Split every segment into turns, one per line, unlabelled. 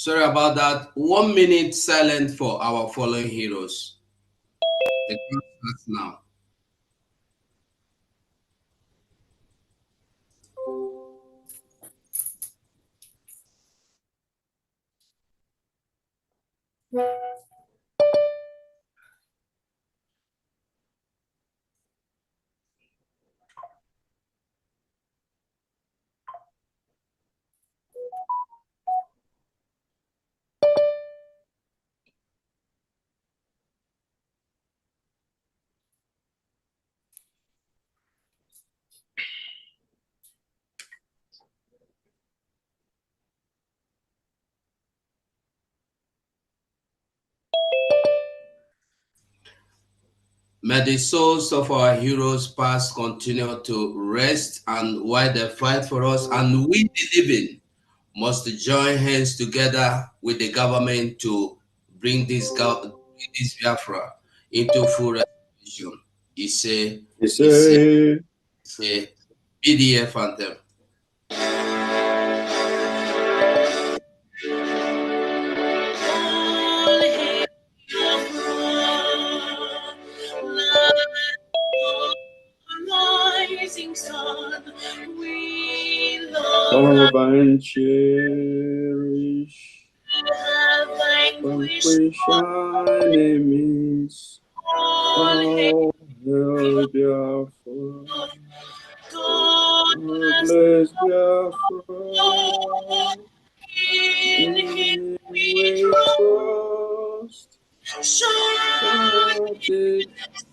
Sorry about that. 1 minute silent for our fallen heroes. The class starts now. May the souls of our heroes past continue to rest, and while they fight for us, and we the living must join hands together with the government to bring this bring this Biafra into full restoration. It's a BDF anthem.
Rising sun, we love and cherish, have vanquished our enemies. All hail Biafra, God bless Biafra, in Him we trust, shouted,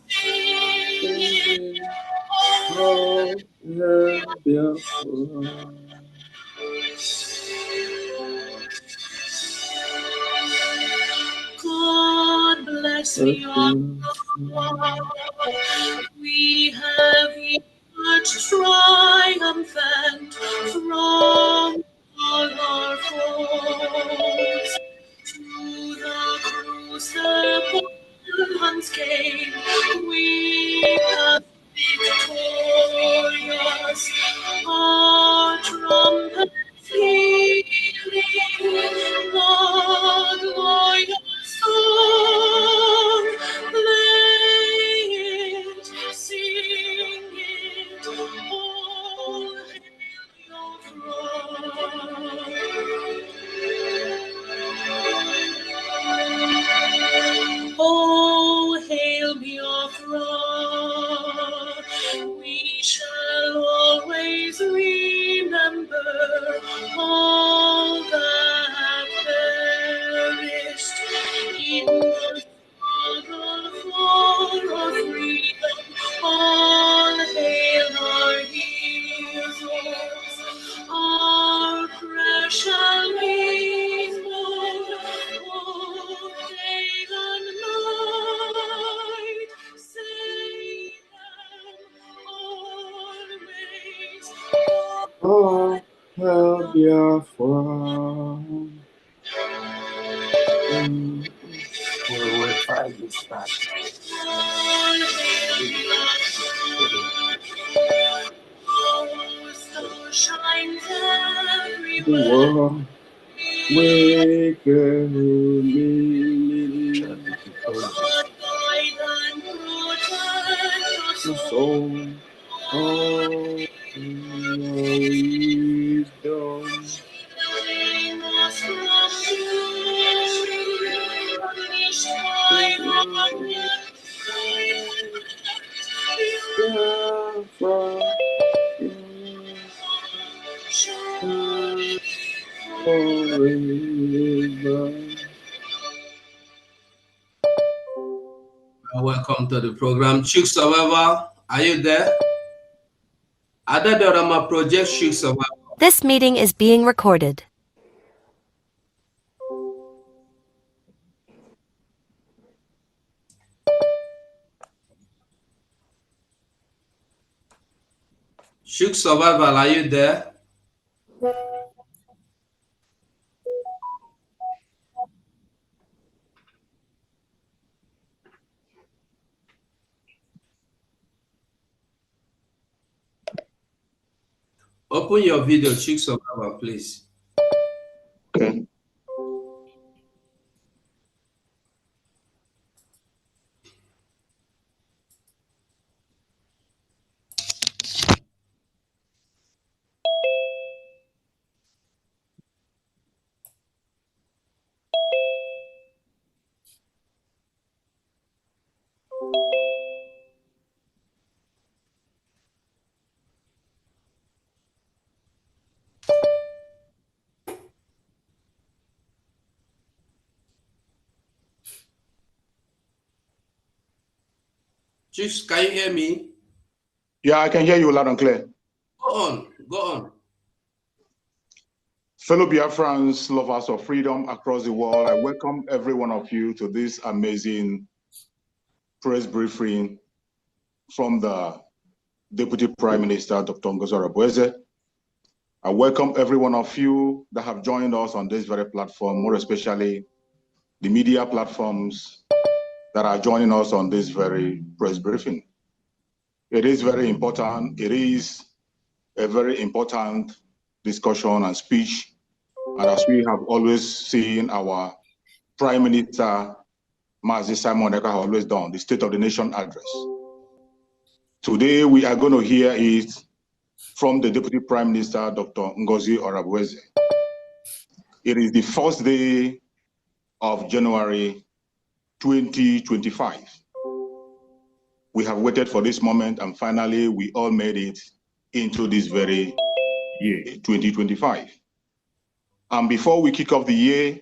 singing, all hail Biafra. God bless Biafra. We have emerged triumphant from all our foes. To the crucible once came, we have victorious. Our trumpets pealing, the glorious song, play it, sing it, all hail your throne. Oh, hail Biafra, we shall always remember all that perished in the struggle for our freedom. All hail our heroes, our precious people, oh, day and night, say them always. Oh, hail Biafra.
We'll try this back.
Shines everywhere. Wake me, God guide and protect us all. All your wisdom. Shielding us from fury, punished by Biafra.
Welcome to the program. Chuk Survivor, are you there? Adadorama Project Chuk Survivor.
This meeting is being recorded.
Chuk Survival, are you there? Open your video, Chuk Survival, please.
Okay.
Chuk, can you hear me?
Yeah, I can hear you loud and clear.
Go on.
Fellow Biafrans, lovers of freedom across the world, I welcome every one of you to this amazing press briefing from the Deputy Prime Minister, Dr. Ngozi Oreboweze. I welcome every one of you that have joined us on this very platform, more especially the media platforms that are joining us on this very press briefing. It is very important. It is a very important discussion and speech. And as we have always seen our Prime Minister, Mazi Simon Ekpa, always done, the State of the Nation address. Today, we are going to hear it from the Deputy Prime Minister, Dr. Ngozi Oreboweze. It is the first day of January 2025. We have waited for this moment, and finally, we all made it into this very year, 2025. And before we kick off the year,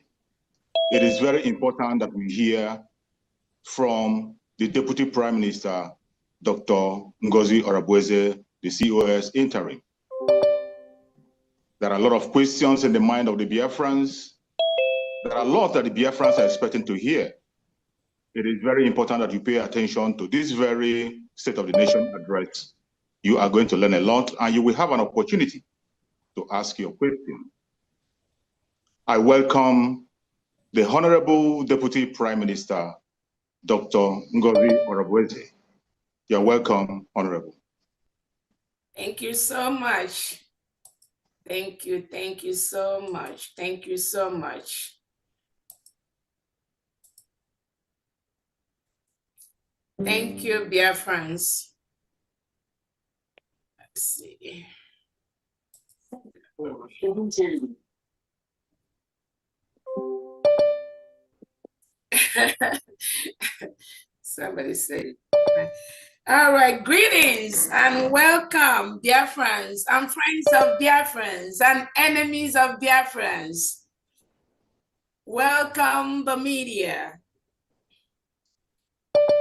it is very important that we hear from the Deputy Prime Minister, Dr. Ngozi Oreboweze, the COS interim. There are a lot of questions in the mind of the Biafrans. There are a lot that the Biafrans are expecting to hear. It is very important that you pay attention to this very State of the Nation address. You are going to learn a lot, and you will have an opportunity to ask your question. I welcome the Honorable Deputy Prime Minister, Dr. Ngozi Oreboweze. You're welcome, Honorable.
Thank you so much. Thank you so much. Thank you so much. Thank you, Biafrans. Let's see. Somebody said, all right, greetings and welcome, Biafrans and friends of Biafrans and enemies of Biafrans. Welcome the media.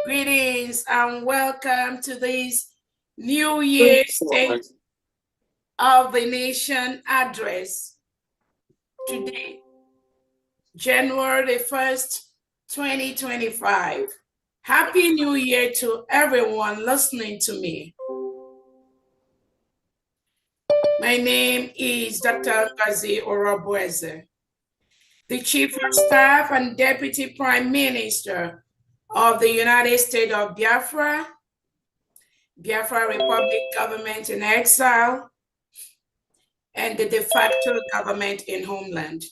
Greetings and welcome to this New Year State of the Nation address today, January 1st, 2025. Happy New Year to everyone listening to me. My name is Dr. Ngozi Oreboweze, the Chief of Staff and Deputy Prime Minister of the United States of Biafra, Biafra Republic Government in Exile, and the de facto government in Homeland.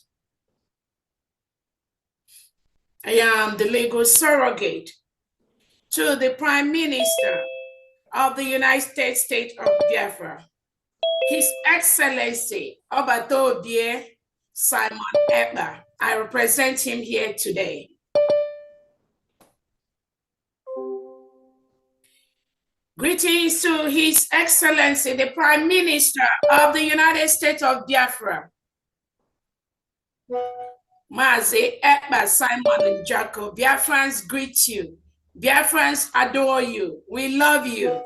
I am the legal surrogate to the Prime Minister of the United States State of Biafra, His Excellency Obadobie Simon Ekpa. I represent him here today. Greetings to His Excellency, the Prime Minister of the United States of Biafra, Mazi Ekpa Simon Njako. Biafrans greet you. Biafrans adore you. We love you.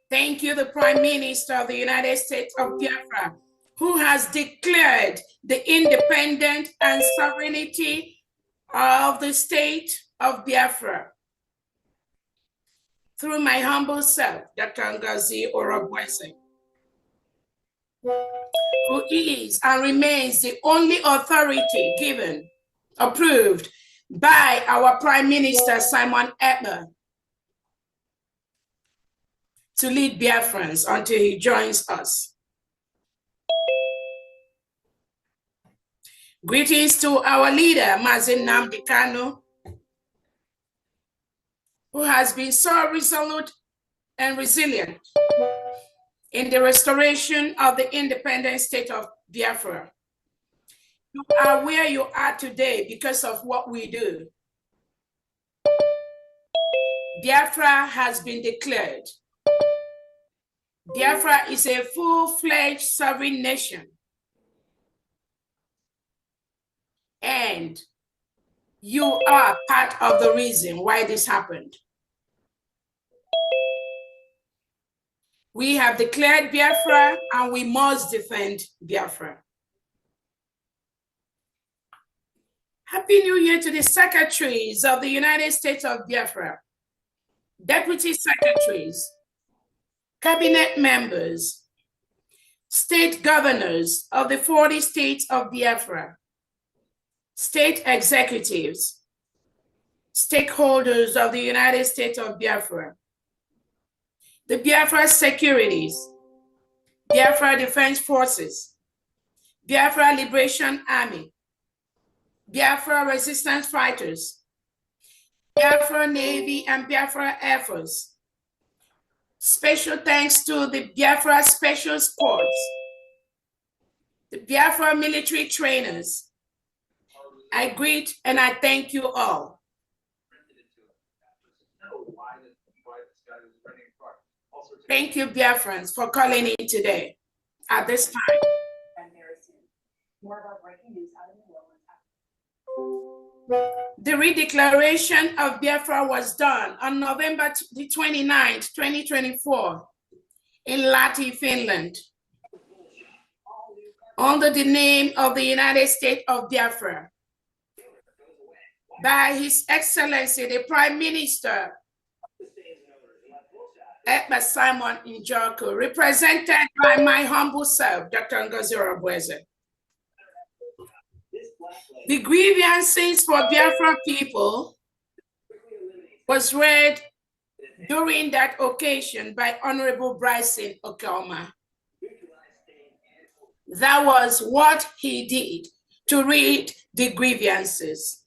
Thank you, the Prime Minister of the United States of Biafra, who has declared the independence and sovereignty of the state of Biafra. Through my humble self, Dr. Ngozi Oreboweze, who is and remains the only authority given, approved by our Prime Minister Simon Ekpa to lead Biafrans until he joins us. Greetings to our leader, Mazi Nnamdi Kanu, who has been so resolute and resilient in the restoration of the independent state of Biafra. You are where you are today because of what we do. Biafra has been declared. Biafra is a full-fledged sovereign nation. And you are part of the reason why this happened. We have declared Biafra and we must defend Biafra. Happy New Year to the secretaries of the United States of Biafra, deputy secretaries, cabinet members, state governors of the 40 states of Biafra, state executives, stakeholders of the United States of Biafra, the Biafra Securities, Biafra Defense Forces, Biafra Liberation Army, Biafra Resistance Fighters, Biafra Navy and Biafra Air Force. Special thanks to the Biafra Special Sports, the Biafra military trainers. I greet and I thank you all. Thank you, Biafrans, for calling in today at this time. The redeclaration of Biafra was done on November the 29th, 2024 in Lahti, Finland, under the name of the United States of Biafra, by His Excellency, the Prime Minister, Ekpa Simon Njoko, represented by my humble self, Dr. Ngozi Orobweze. The grievances for Biafra people was read during that occasion by Honorable Bryson Okeoma. That was what he did, to read the grievances.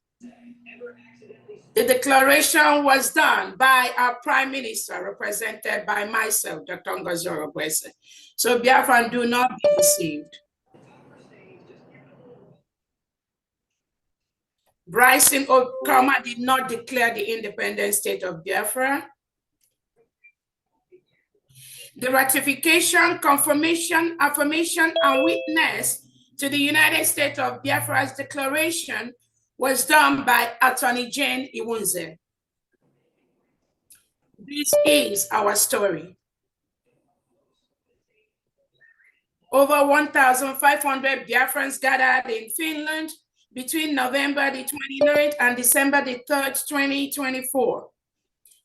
The declaration was done by our Prime Minister, represented by myself, Dr. Ngozi Orobweze. So Biafra, do not be deceived. Bryson Okeoma did not declare the independent state of Biafra. The ratification, confirmation, affirmation, and witness to the United States of Biafra's declaration was done by Attorney Jane Iwunze. This is our story. Over 1,500 Biafrans gathered in Finland between November the 29th and December the 3rd, 2024,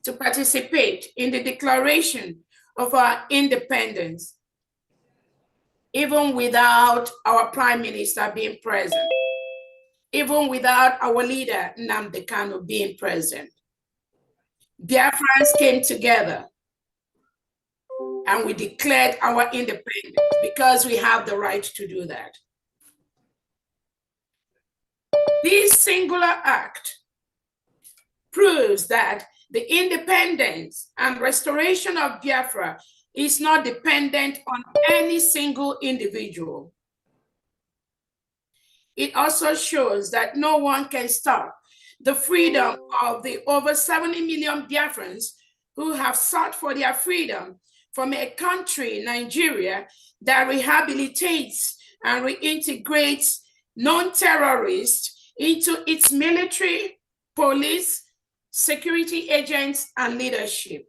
to participate in the declaration of our independence, even without our Prime Minister being present, even without our leader, Nnamdi Kanu, being present. Biafrans came together and we declared our independence because we have the right to do that. This singular act proves that the independence and restoration of Biafra is not dependent on any single individual. It also shows that no one can stop the freedom of the over 70 million Biafrans who have sought for their freedom from a country, Nigeria, that rehabilitates and reintegrates non-terrorists into its military, police, security agents, and leadership.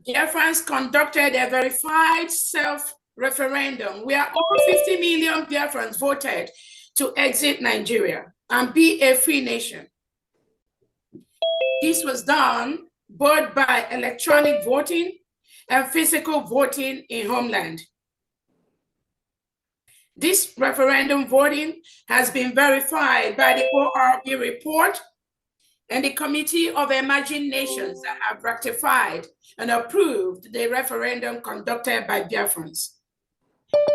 Biafrans conducted a verified self-referendum where over 50 million Biafrans voted to exit Nigeria and be a free nation. This was done both by electronic voting and physical voting in homeland. This referendum voting has been verified by the ORB report and the Committee of Emerging Nations that have ratified and approved the referendum conducted by Biafrans,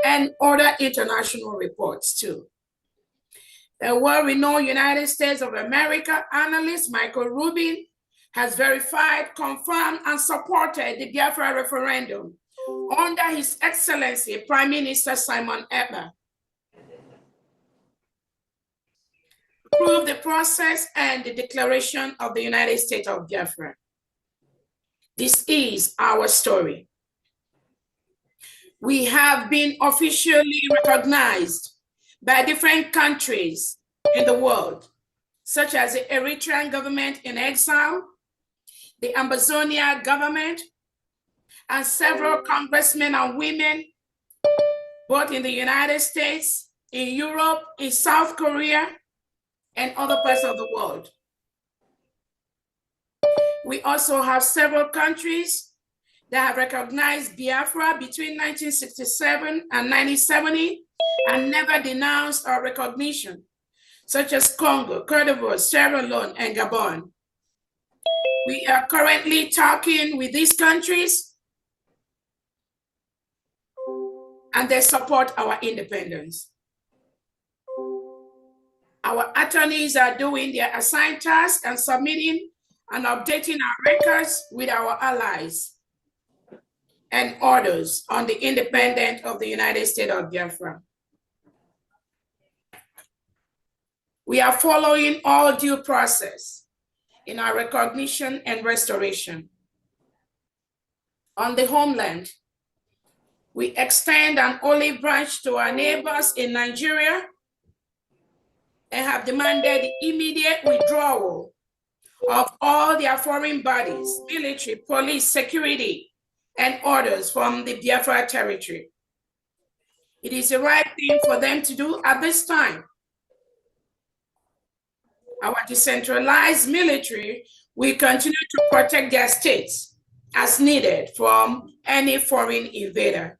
and other international reports too. The well-renowned United States of America analyst Michael Rubin has verified, confirmed, and supported the Biafra referendum under His Excellency Prime Minister Simon Ekpa. Approve the process and the declaration of the United States of Biafra. This is our story. We have been officially recognized by different countries in the world, such as the Eritrean government in exile, the Amazonia government, and several congressmen and women, both in the United States, in Europe, in South Korea, and other parts of the world. We also have several countries that have recognized Biafra between 1967 and 1970 and never denounced our recognition, such as Congo, Cote d'Ivoire, Sierra Leone, and Gabon. We are currently talking with these countries, and they support our independence. Our attorneys are doing their assigned tasks and submitting and updating our records with our allies and others on the independence of the United States of Biafra. We are following all due process in our recognition and restoration. On the homeland, we extend an olive branch to our neighbors in Nigeria and have demanded the immediate withdrawal of all their foreign bodies, military, police, security, and others from the Biafra territory. It is the right thing for them to do at this time. Our decentralized military will continue to protect their states as needed from any foreign invader.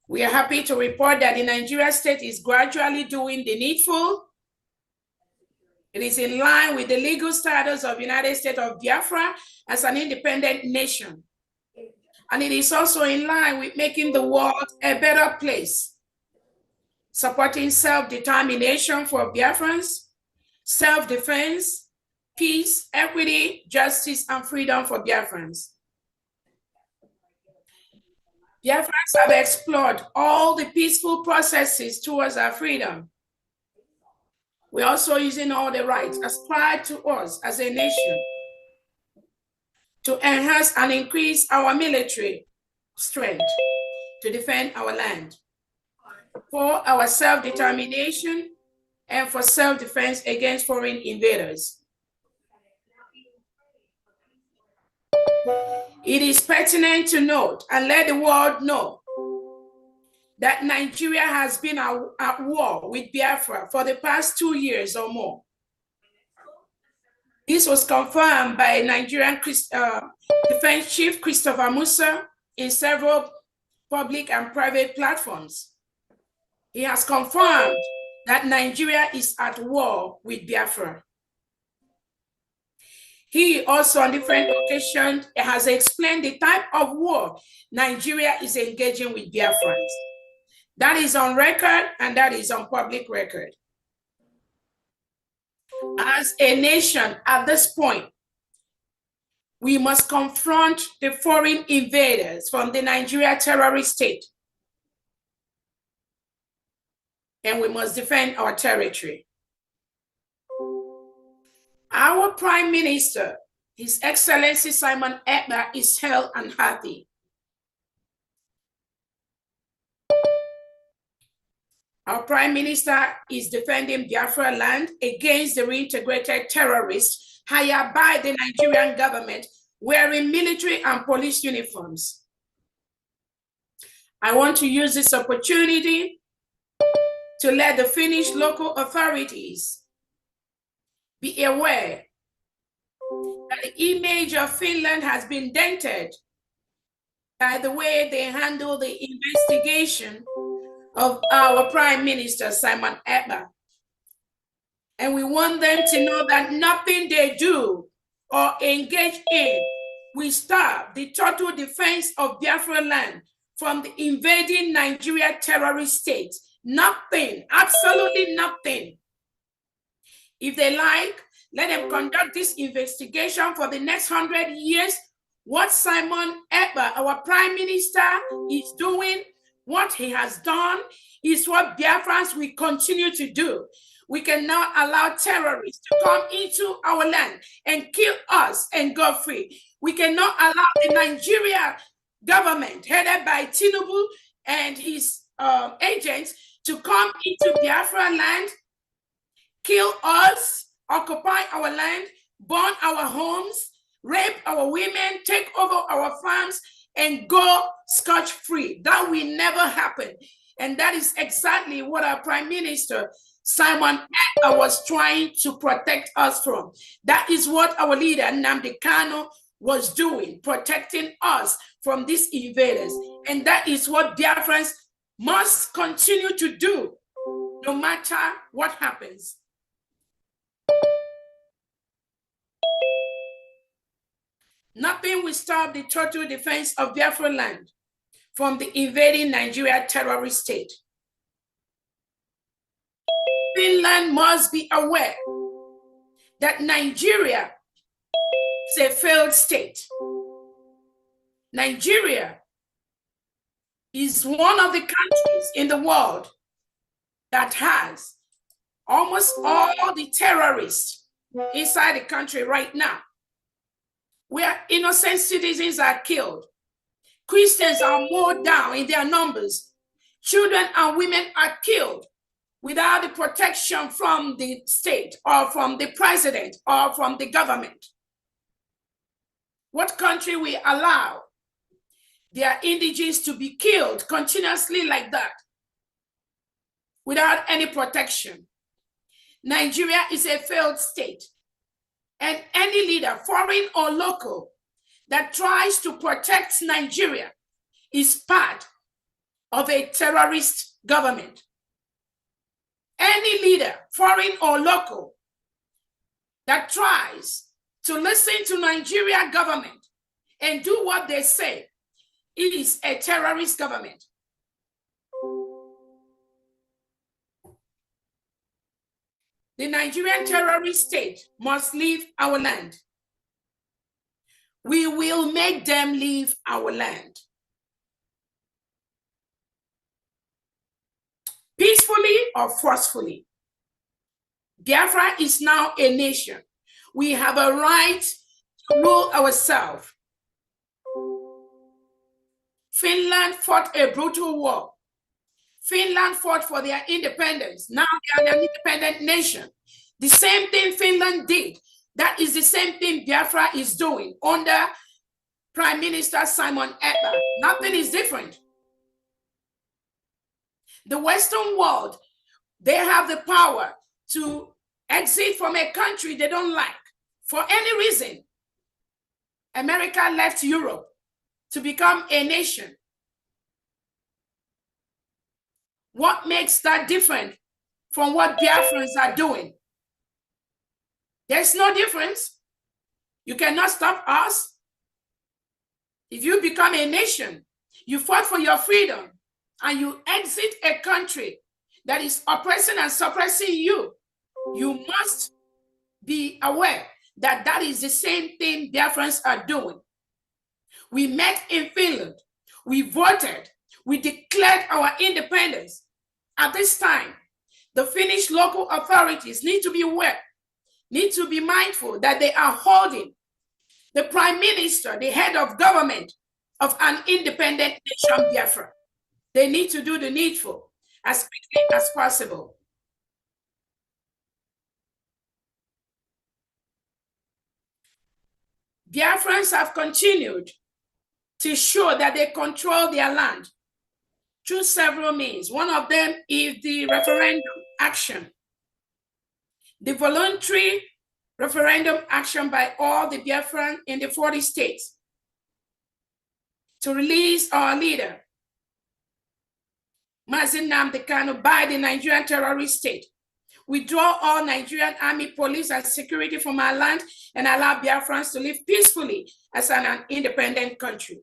We are happy to report that the Nigeria state is gradually doing the needful. It is in line with the legal status of the United States of Biafra as an independent nation. And it is also in line with making the world a better place, supporting self-determination for Biafrans, self-defense, peace, equity, justice, and freedom for Biafrans. Biafrans have explored all the peaceful processes towards our freedom. We're also using all the rights ascribed to us as a nation to enhance and increase our military strength to defend our land, for our self-determination, and for self-defense against foreign invaders. It is pertinent to note and let the world know that Nigeria has been at war with Biafra for the past 2 years or more. This was confirmed by Nigerian Defense Chief Christopher Musa in several public and private platforms. He has confirmed that Nigeria is at war with Biafra. He also on different occasions has explained the type of war Nigeria is engaging with Biafrans. That is on record and that is on public record. As a nation at this point, we must confront the foreign invaders from the Nigeria terrorist state. And we must defend our territory. Our Prime Minister, His Excellency Simon Ekpa, is hale and hearty. Our Prime Minister is defending Biafra land against the reintegrated terrorists hired by the Nigerian government wearing military and police uniforms. I want to use this opportunity to let the Finnish local authorities be aware that the image of Finland has been dented by the way they handle the investigation of our Prime Minister, Simon Ekpa. And we want them to know that nothing they do or engage in will stop the total defense of Biafra land from the invading Nigeria terrorist state. Nothing, absolutely nothing. If they like, let them conduct this investigation for the next 100 years. What Simon Ekpa, our Prime Minister, is doing, what he has done, is what Biafrans will continue to do. We cannot allow terrorists to come into our land and kill us and go free. We cannot allow the Nigeria government, headed by Tinubu and his agents, to come into Biafra land, kill us, occupy our land, burn our homes, rape our women, take over our farms, and go scotch-free. That will never happen. And that is exactly what our Prime Minister, Simon Ekpa was trying to protect us from. That is what our leader, Nnamdi Kanu, was doing, protecting us from these invaders. And that is what Biafrans must continue to do, no matter what happens. Nothing will stop the total defense of Biafra land from the invading Nigeria terrorist state. Finland must be aware that Nigeria is a failed state. Nigeria is one of the countries in the world that has almost all the terrorists inside the country right now, where innocent citizens are killed. Christians are mowed down in their numbers. Children and women are killed without the protection from the state or from the president or from the government. What country will allow their indigents to be killed continuously like that without any protection? Nigeria is a failed state, and any leader, foreign or local, that tries to protect Nigeria is part of a terrorist government. Any leader, foreign or local, that tries to listen to Nigeria government and do what they say is a terrorist government. The Nigerian terrorist state must leave our land. We will make them leave our land. Peacefully or forcefully. Biafra is now a nation. We have a right to rule ourselves. Finland fought a brutal war. Finland fought for their independence. Now they are an independent nation. The same thing Finland did. That is the same thing Biafra is doing under Prime Minister Simon Ekpa. Nothing is different. The Western world, they have the power to exit from a country they don't like for any reason. America left Europe to become a nation. What makes that different from what Biafrans are doing? There's no difference. You cannot stop us. If you become a nation, you fought for your freedom, and you exit a country that is oppressing and suppressing you, you must be aware that that is the same thing Biafrans are doing. We met in Finland. We voted. We declared our independence. At this time, the Finnish local authorities need to be aware, need to be mindful that they are holding the prime minister, the head of government of an independent nation, Biafra. They need to do the needful as quickly as possible. Biafrans have continued to show that they control their land through several means. One of them is the referendum action. The voluntary referendum action by all the Biafran in the 40 states to release our leader, Nnamdi Kanu, by the Nigerian terrorist state. Withdraw all Nigerian army, police, and security from our land and allow Biafrans to live peacefully as an independent country.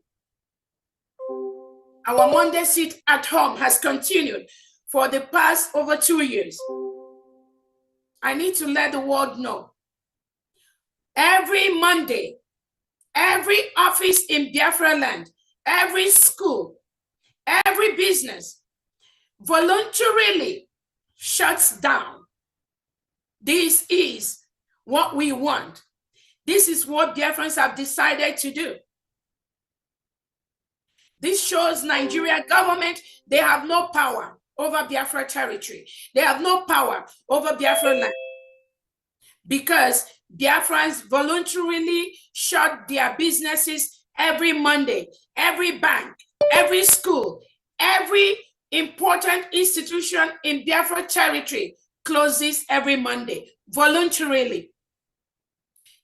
Our Monday sit at home has continued for the past over 2 years. I need to let the world know. Every Monday, every office in Biafra land, every school, every business voluntarily shuts down. This is what we want. This is what Biafrans have decided to do. This shows Nigeria government, they have no power over Biafra territory. They have no power over Biafra land because Biafrans voluntarily shut their businesses every Monday. Every bank, every school, every important institution in Biafra territory closes every Monday voluntarily,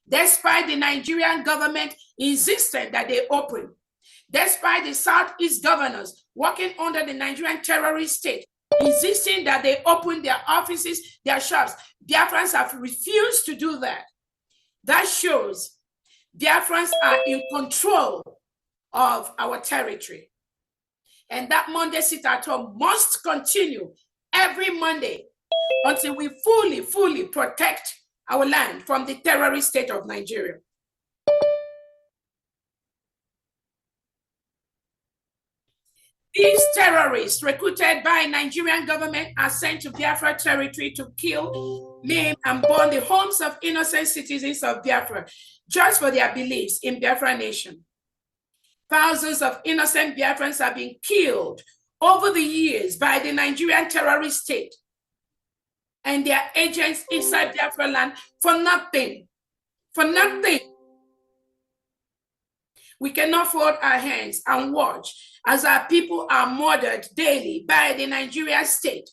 despite the Nigerian government insisting that they open, despite the Southeast governors working under the Nigerian terrorist state insisting that they open their offices, their shops. Biafrans have refused to do that. That shows Biafrans are in control of our territory. And that Monday sit-at-home must continue every Monday until we fully protect our land from the terrorist state of Nigeria. These terrorists recruited by Nigerian government are sent to Biafra territory to kill, maim, and burn the homes of innocent citizens of Biafra just for their beliefs in Biafra nation. Thousands of innocent Biafrans have been killed over the years by the Nigerian terrorist state and their agents inside Biafra land for nothing. For nothing. We cannot fold our hands and watch as our people are murdered daily by the Nigerian state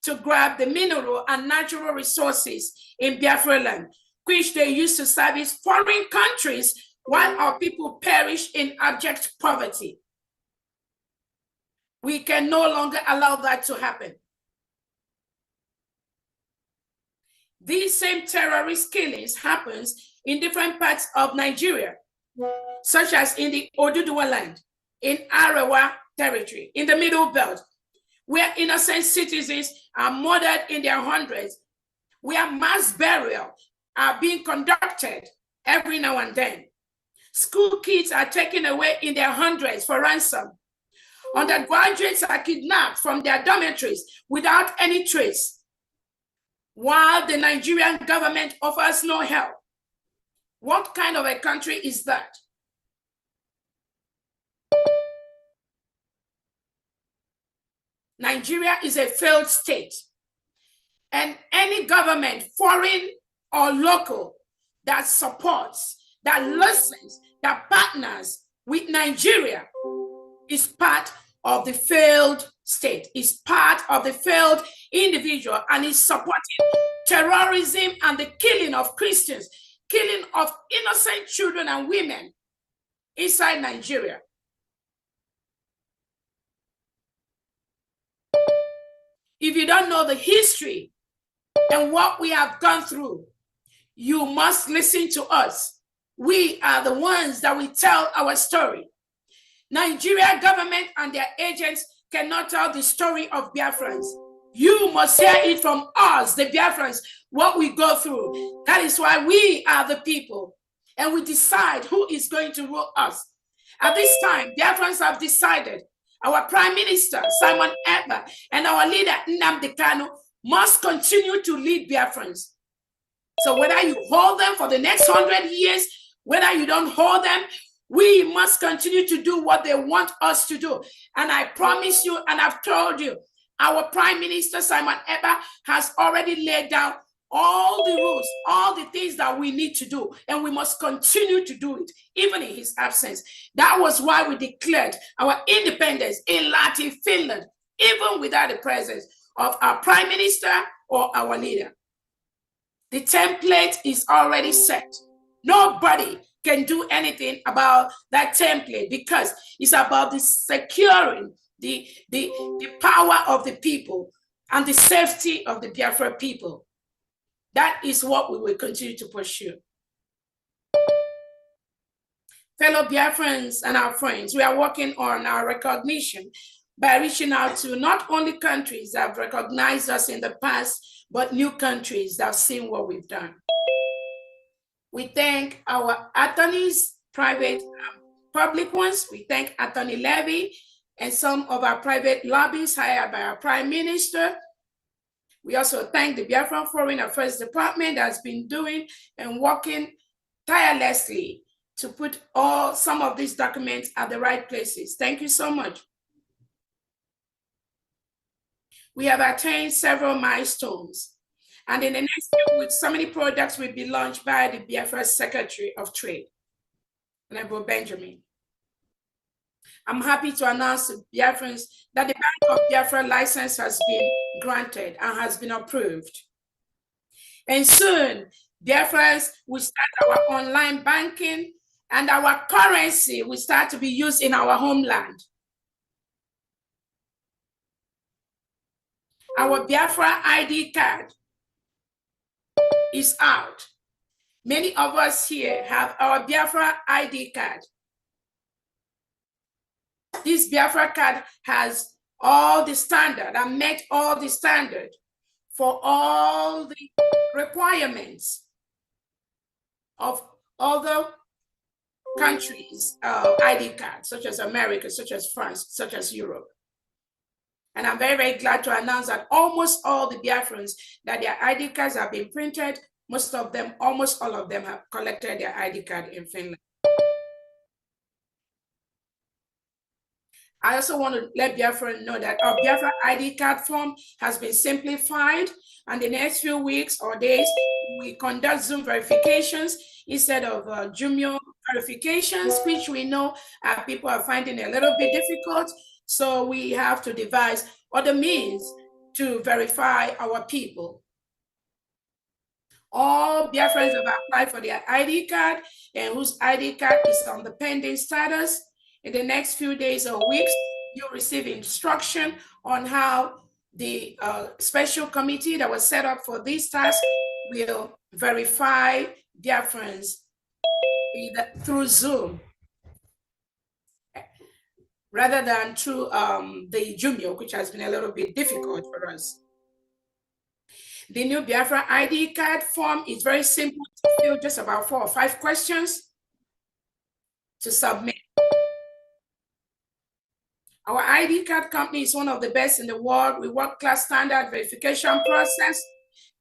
to grab the mineral and natural resources in Biafra land, which they use to service foreign countries while our people perish in abject poverty. We can no longer allow that to happen. These same terrorist killings happens in different parts of Nigeria, such as in the Oduduwa land, in Arewa territory, in the Middle Belt, where innocent citizens are murdered in their hundreds, where mass burial are being conducted every now and then. School kids are taken away in their hundreds for ransom. Undergraduates are kidnapped from their dormitories without any trace, while the Nigerian government offers no help. What kind of a country is that? Nigeria is a failed state, and any government, foreign or local, that supports, that listens, that partners with Nigeria is part of the failed state, is part of the failed individual, and is supporting terrorism and the killing of Christians, killing of innocent children and women inside Nigeria. If you don't know the history and what we have gone through, you must listen to us. We are the ones that will tell our story. Nigeria government and their agents cannot tell the story of Biafrans. You must hear it from us, the Biafrans, what we go through. That is why we are the people, and we decide who is going to rule us. At this time, Biafrans have decided our Prime Minister, Simon Ekpa, and our leader, Nnamdi Kanu, must continue to lead Biafrans. So whether you hold them for the next 100 years, whether you don't hold them, we must continue to do what they want us to do. And I promise you, and I've told you, our Prime Minister, Simon Ekpa, has already laid down all the rules, all the things that we need to do, and we must continue to do it, even in his absence. That was why we declared our independence in Lahti, Finland, even without the presence of our Prime Minister or our leader. The template is already set. Nobody can do anything about that template because it's about the securing the power of the people and the safety of the Biafra people. That is what we will continue to pursue. Fellow Biafrans and our friends, we are working on our recognition by reaching out to not only countries that have recognized us in the past, but new countries that have seen what we've done. We thank our attorneys, private and public ones. We thank Attorney Levy and some of our private lobbies hired by our Prime Minister. We also thank the Biafran Foreign Affairs Department that's been doing and working tirelessly to put some of these documents at the right places. Thank you so much. We have attained several milestones, and in the next few weeks, so many products will be launched by the Biafra Secretary of Trade, Honorable Benjamin. I'm happy to announce to Biafrans that the Bank of Biafra license has been granted and has been approved. And soon, Biafrans will start our online banking and our currency will start to be used in our homeland. Our Biafra ID card is out. Many of us here have our Biafra ID card. This Biafra card has all the standard and met all the standard for all the requirements of other countries' ID cards, such as America, such as France, such as Europe. And I'm very, very glad to announce that almost all the Biafrans that their ID cards have been printed, most of them, almost all of them have collected their ID card in Finland. I also want to let Biafra know that our Biafra ID card form has been simplified, and the next few weeks or days, we conduct Zoom verifications instead of Jumio verifications, which we know people are finding a little bit difficult. So we have to devise other means to verify our people. All Biafrans have applied for their ID card and whose ID card is on the pending status. In the next few days or weeks, you'll receive instruction on how the special committee that was set up for this task will verify Biafrans through Zoom, rather than through the Jumio, which has been a little bit difficult for us. The new Biafra ID card form is very simple to fill, just about 4 or 5 questions to submit. Our ID card company is one of the best in the world with world-class standard verification process,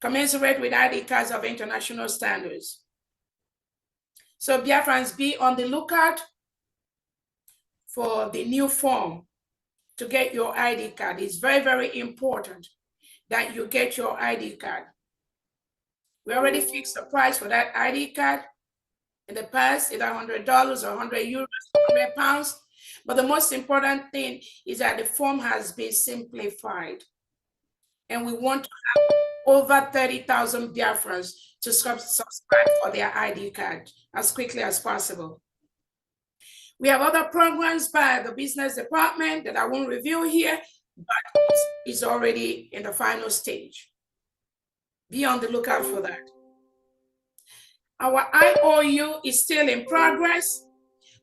commensurate with ID cards of international standards. So Biafrans, be on the lookout for the new form to get your ID card. It's very, very important that you get your ID card. We already fixed the price for that ID card. In the past, either $100 or 100 euros, 100 pounds. But the most important thing is that the form has been simplified. And we want to have over 30,000 Biafrans to subscribe for their ID card as quickly as possible. We have other programs by the business department that I won't reveal here, but it's already in the final stage. Be on the lookout for that. Our IOU is still in progress,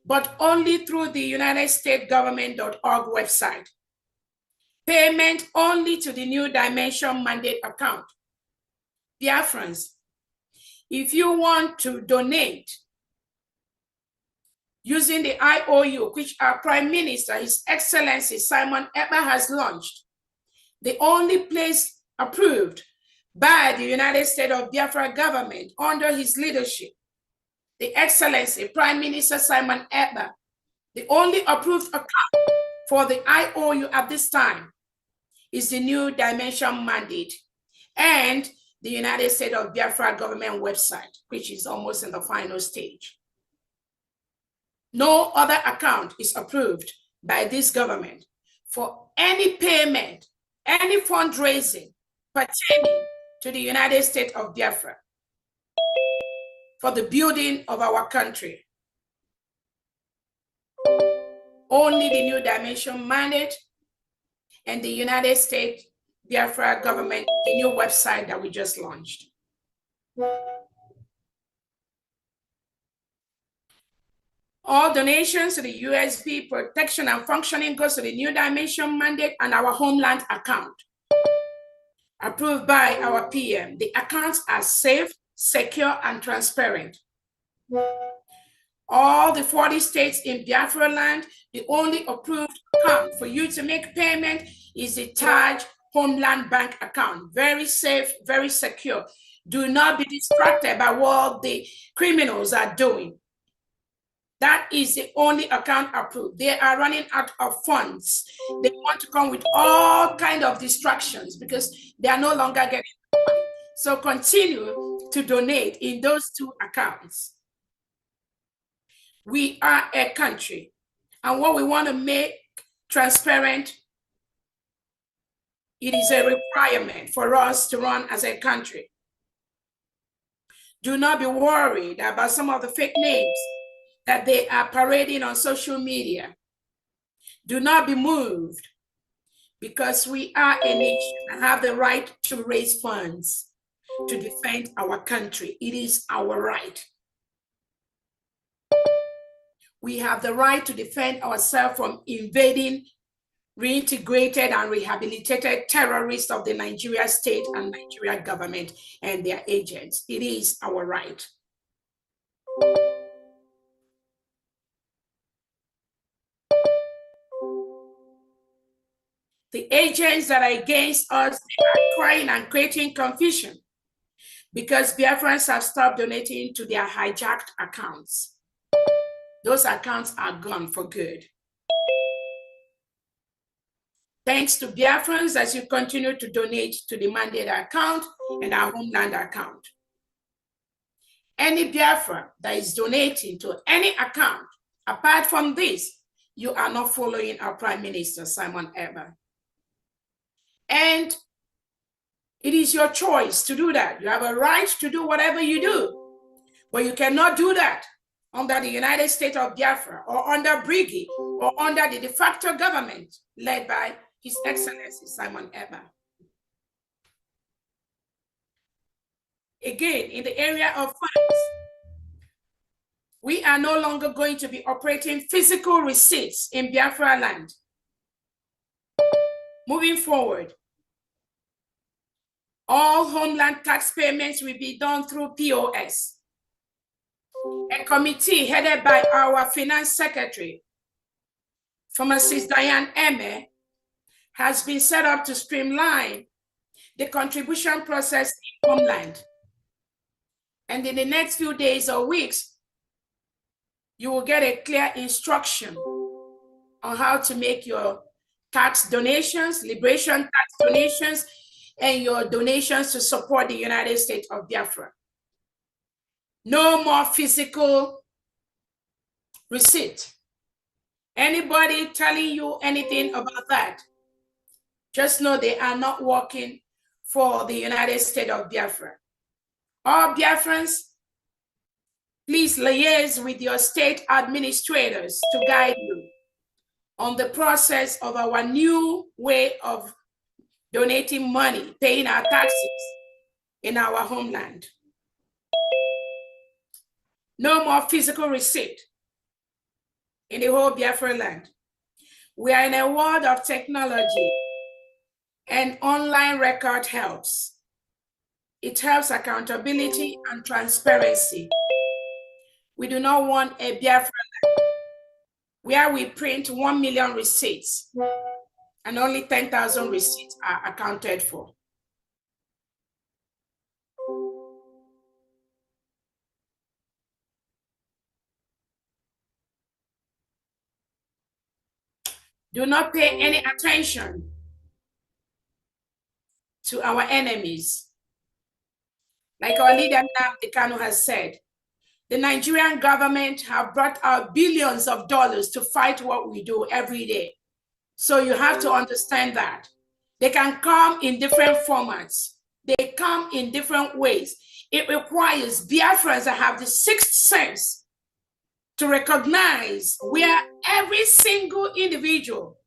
but only through the United States government.org website. Payment only to the New Dimension Mandate account. Biafrans, if you want to donate using the IOU, which our Prime Minister, His Excellency Simon Ekpa has launched, the only place approved by the United States of Biafra government under his leadership, the Excellency Prime Minister Simon Ekpa, the only approved account for the IOU at this time is the New Dimension Mandate and the United States of Biafra government website, which is almost in the final stage. No other account is approved by this government for any payment, any fundraising pertaining to the United States of Biafra for the building of our country. Only the New Dimension Mandate and the United States Biafra government, the new website that we just launched. All donations to the USB protection and functioning goes to the New Dimension Mandate and our homeland account, approved by our PM. The accounts are safe, secure, and transparent. All the 40 states in Biafra land, the only approved account for you to make payment is the Taj Homeland Bank account. Very safe, very secure. Do not be distracted by what the criminals are doing. That is the only account approved. They are running out of funds. They want to come with all kinds of distractions because they are no longer getting money. So continue to donate in those 2 accounts. We are a country and what we want to make transparent, it is a requirement for us to run as a country. Do not be worried about some of the fake names that they are parading on social media. Do not be moved, because we are a nation and have the right to raise funds to defend our country. It is our right. We have the right to defend ourselves from invading, reintegrated and rehabilitated terrorists of the Nigeria state and Nigeria government and their agents. It is our right. The agents that are against us, they are crying and creating confusion because Biafrans have stopped donating to their hijacked accounts. Those accounts are gone for good. Thanks to Biafrans as you continue to donate to the mandate account and our homeland account. Any Biafran that is donating to any account, apart from this, you are not following our Prime Minister, Simon Ekpa. And it is your choice to do that. You have a right to do whatever you do, but you cannot do that under the United States of Biafra or under Brigi or under the de facto government led by His Excellency Simon Ekpa. Again, in the area of funds, we are no longer going to be operating physical receipts in Biafra land. Moving forward, all homeland tax payments will be done through POS. A committee headed by our Finance Secretary, Pharmacist Diane Eme, has been set up to streamline the contribution process in homeland. And in the next few days or weeks, you will get a clear instruction on how to make your tax donations, liberation tax donations, and your donations to support the United States of Biafra. No more physical receipt. Anybody telling you anything about that, just know they are not working for the United States of Biafra. All Biafrans, please liaise with your state administrators to guide you on the process of our new way of donating money, paying our taxes in our homeland. No more physical receipt in the whole Biafra land. We are in a world of technology, and online record helps. It helps accountability and transparency. We do not want a Biafra land where we print 1 million receipts and only 10,000 receipts are accounted for. Do not pay any attention to our enemies. Like our leader Nnamdi Kanu has said, the Nigerian government have brought out billions of dollars to fight what we do every day. So you have to understand that. They can come in different formats. They come in different ways. It requires Biafrans that have the sixth sense to recognize where every single individual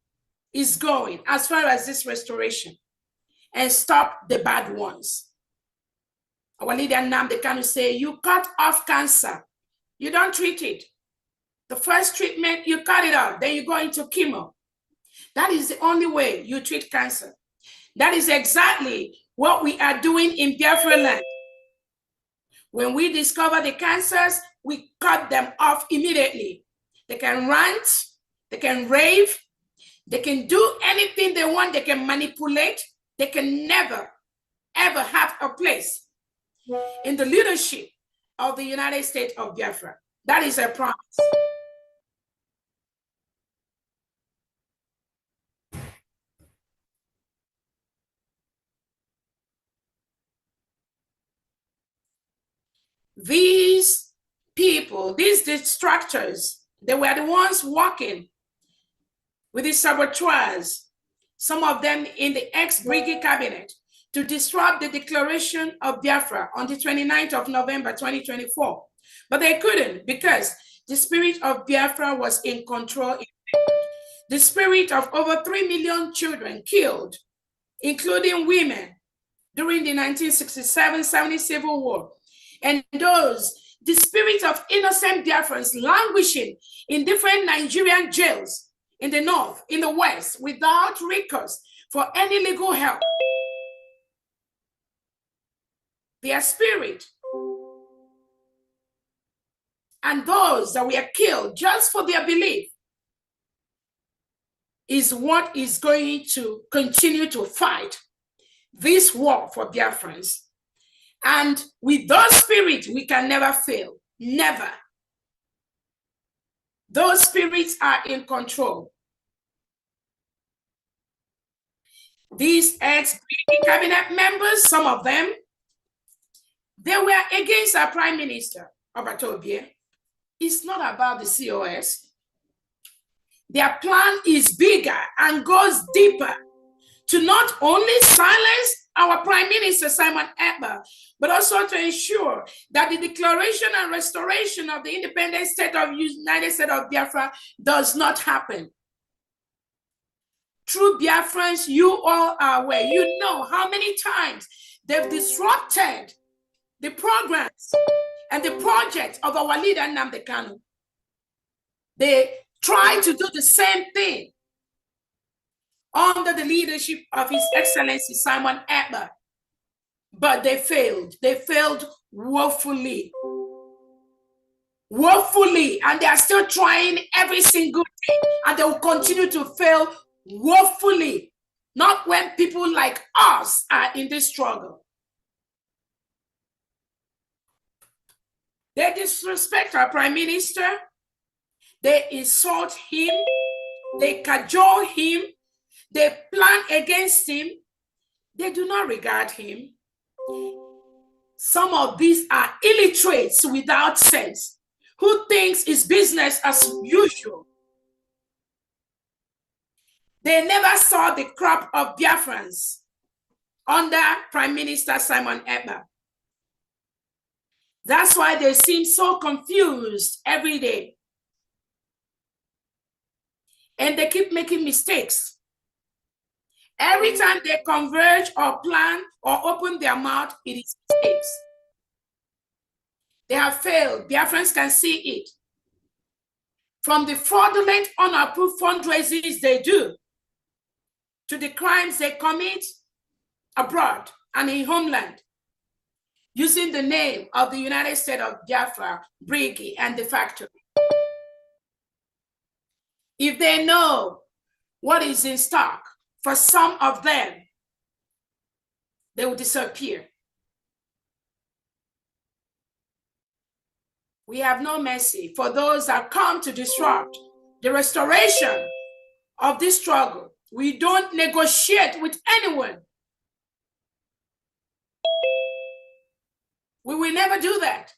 is going as far as this restoration and stop the bad ones. Our leader Nnamdi Kanu say, you cut off cancer, you don't treat it. The first treatment, you cut it off, then you go into chemo. That is the only way you treat cancer. That is exactly what we are doing in Biafra land. When we discover the cancers, we cut them off immediately. They can rant, they can rave, they can do anything they want, they can manipulate, they can never, ever have a place in the leadership of the United States of Biafra. That is a promise. These people, these distractors, they were the ones walking with the sabotage, some of them in the ex-Brigade cabinet, to disrupt the declaration of Biafra on the 29th of November 2024. But they couldn't, because the spirit of Biafra was in control. The spirit of over 3 million children killed, including women, during the 1967-70 Civil War. And the spirit of innocent Biafrans languishing in different Nigerian jails in the north, in the west, without recourse for any legal help. Their spirit and those that were killed just for their belief is what is going to continue to fight this war for Biafrans. And with those spirits, we can never fail. Never. Those spirits are in control. These ex-cabinet members, some of them, they were against our Prime Minister, Obatobie. It's not about the COS. Their plan is bigger and goes deeper to not only silence our Prime Minister, Simon Ekpa, but also to ensure that the declaration and restoration of the independent state of United States of Biafra does not happen. True Biafrans, you all are aware. You know how many times they've disrupted the programs and the projects of our leader, Nnamdi Kanu. They try to do the same thing under the leadership of His Excellency Simon Ekpa, but they failed. They failed woefully. Woefully, and they are still trying every single day, and they will continue to fail woefully, not when people like us are in this struggle. They disrespect our Prime Minister, they insult him, they cajole him, they plan against him, they do not regard him. Some of these are illiterates without sense, who thinks it's business as usual. They never saw the crop of Biafrans under Prime Minister Simon Ekpa. That's why they seem so confused every day. And they keep making mistakes. Every time they converge or plan or open their mouth, it is mistakes. They have failed. Biafrans can see it. From the fraudulent, unapproved fundraisers they do, to the crimes they commit abroad and in homeland, using the name of the United States of Biafra, Brigade, and the factory. If they know what is in stock for some of them, they will disappear. We have no mercy for those that come to disrupt the restoration of this struggle. We don't negotiate with anyone. We will never do that.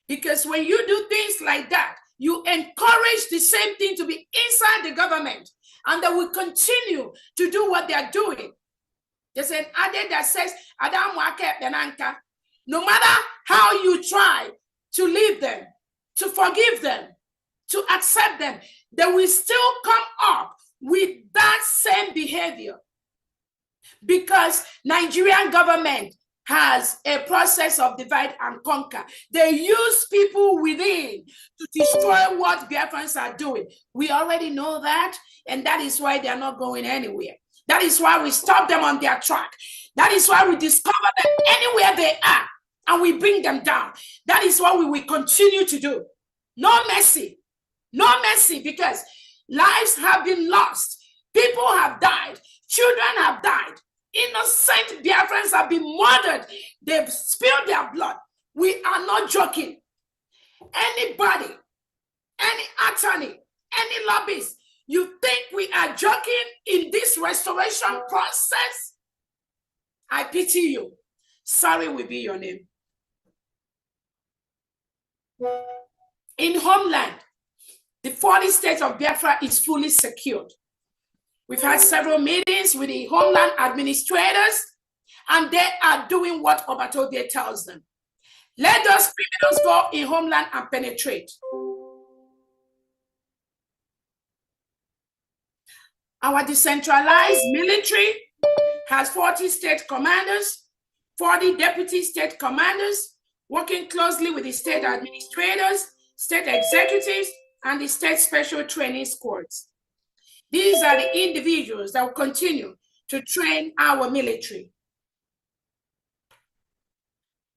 Because when you do things like that, you encourage the same thing to be inside the government, and they will continue to do what they are doing. There's an adage that says, no matter how you try to leave them, to forgive them, to accept them, they will still come up with that same behavior. Because Nigerian government has a process of divide and conquer. They use people within to destroy what Biafrans are doing. We already know that, and that is why they are not going anywhere. That is why we stop them on their track. That is why we discover them anywhere they are, and we bring them down. That is what we will continue to do. No mercy. No mercy, because lives have been lost. People have died. Children have died. Innocent Biafrans have been murdered. They've spilled their blood. We are not joking. Anybody, any attorney, any lobbyist, you think we are joking in this restoration process? I pity you. Sorry will be your name. In homeland, The 40 states of Biafra is fully secured. We've had several meetings with the homeland administrators, and they are doing what Obatobie tells them. Let those criminals go in homeland and penetrate. Our decentralized military has 40 state commanders, 40 deputy state commanders, working closely with the state administrators, state executives, and the state special training squads. These are the individuals that will continue to train our military.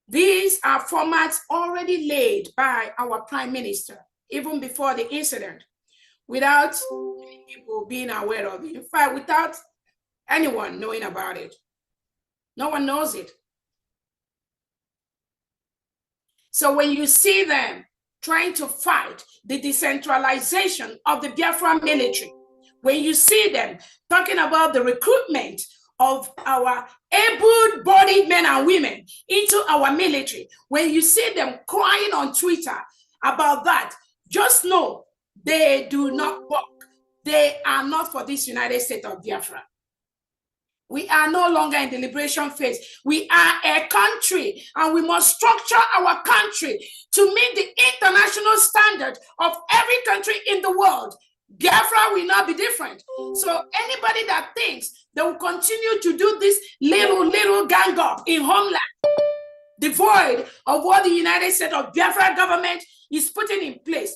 These are formats already laid by our Prime Minister, even before the incident, without people being aware of it. In fact, without anyone knowing about it. No one knows it. So when you see them trying to fight the decentralization of the Biafran military, when you see them talking about the recruitment of our able-bodied men and women into our military, when you see them crying on Twitter about that, just know they do not work. They are not for this United States of Biafra. We are no longer in the liberation phase. We are a country, and we must structure our country to meet the international standard of every country in the world. Biafra will not be different. So anybody that thinks they will continue to do this little gang up in homeland, devoid of what the United States of Biafra government is putting in place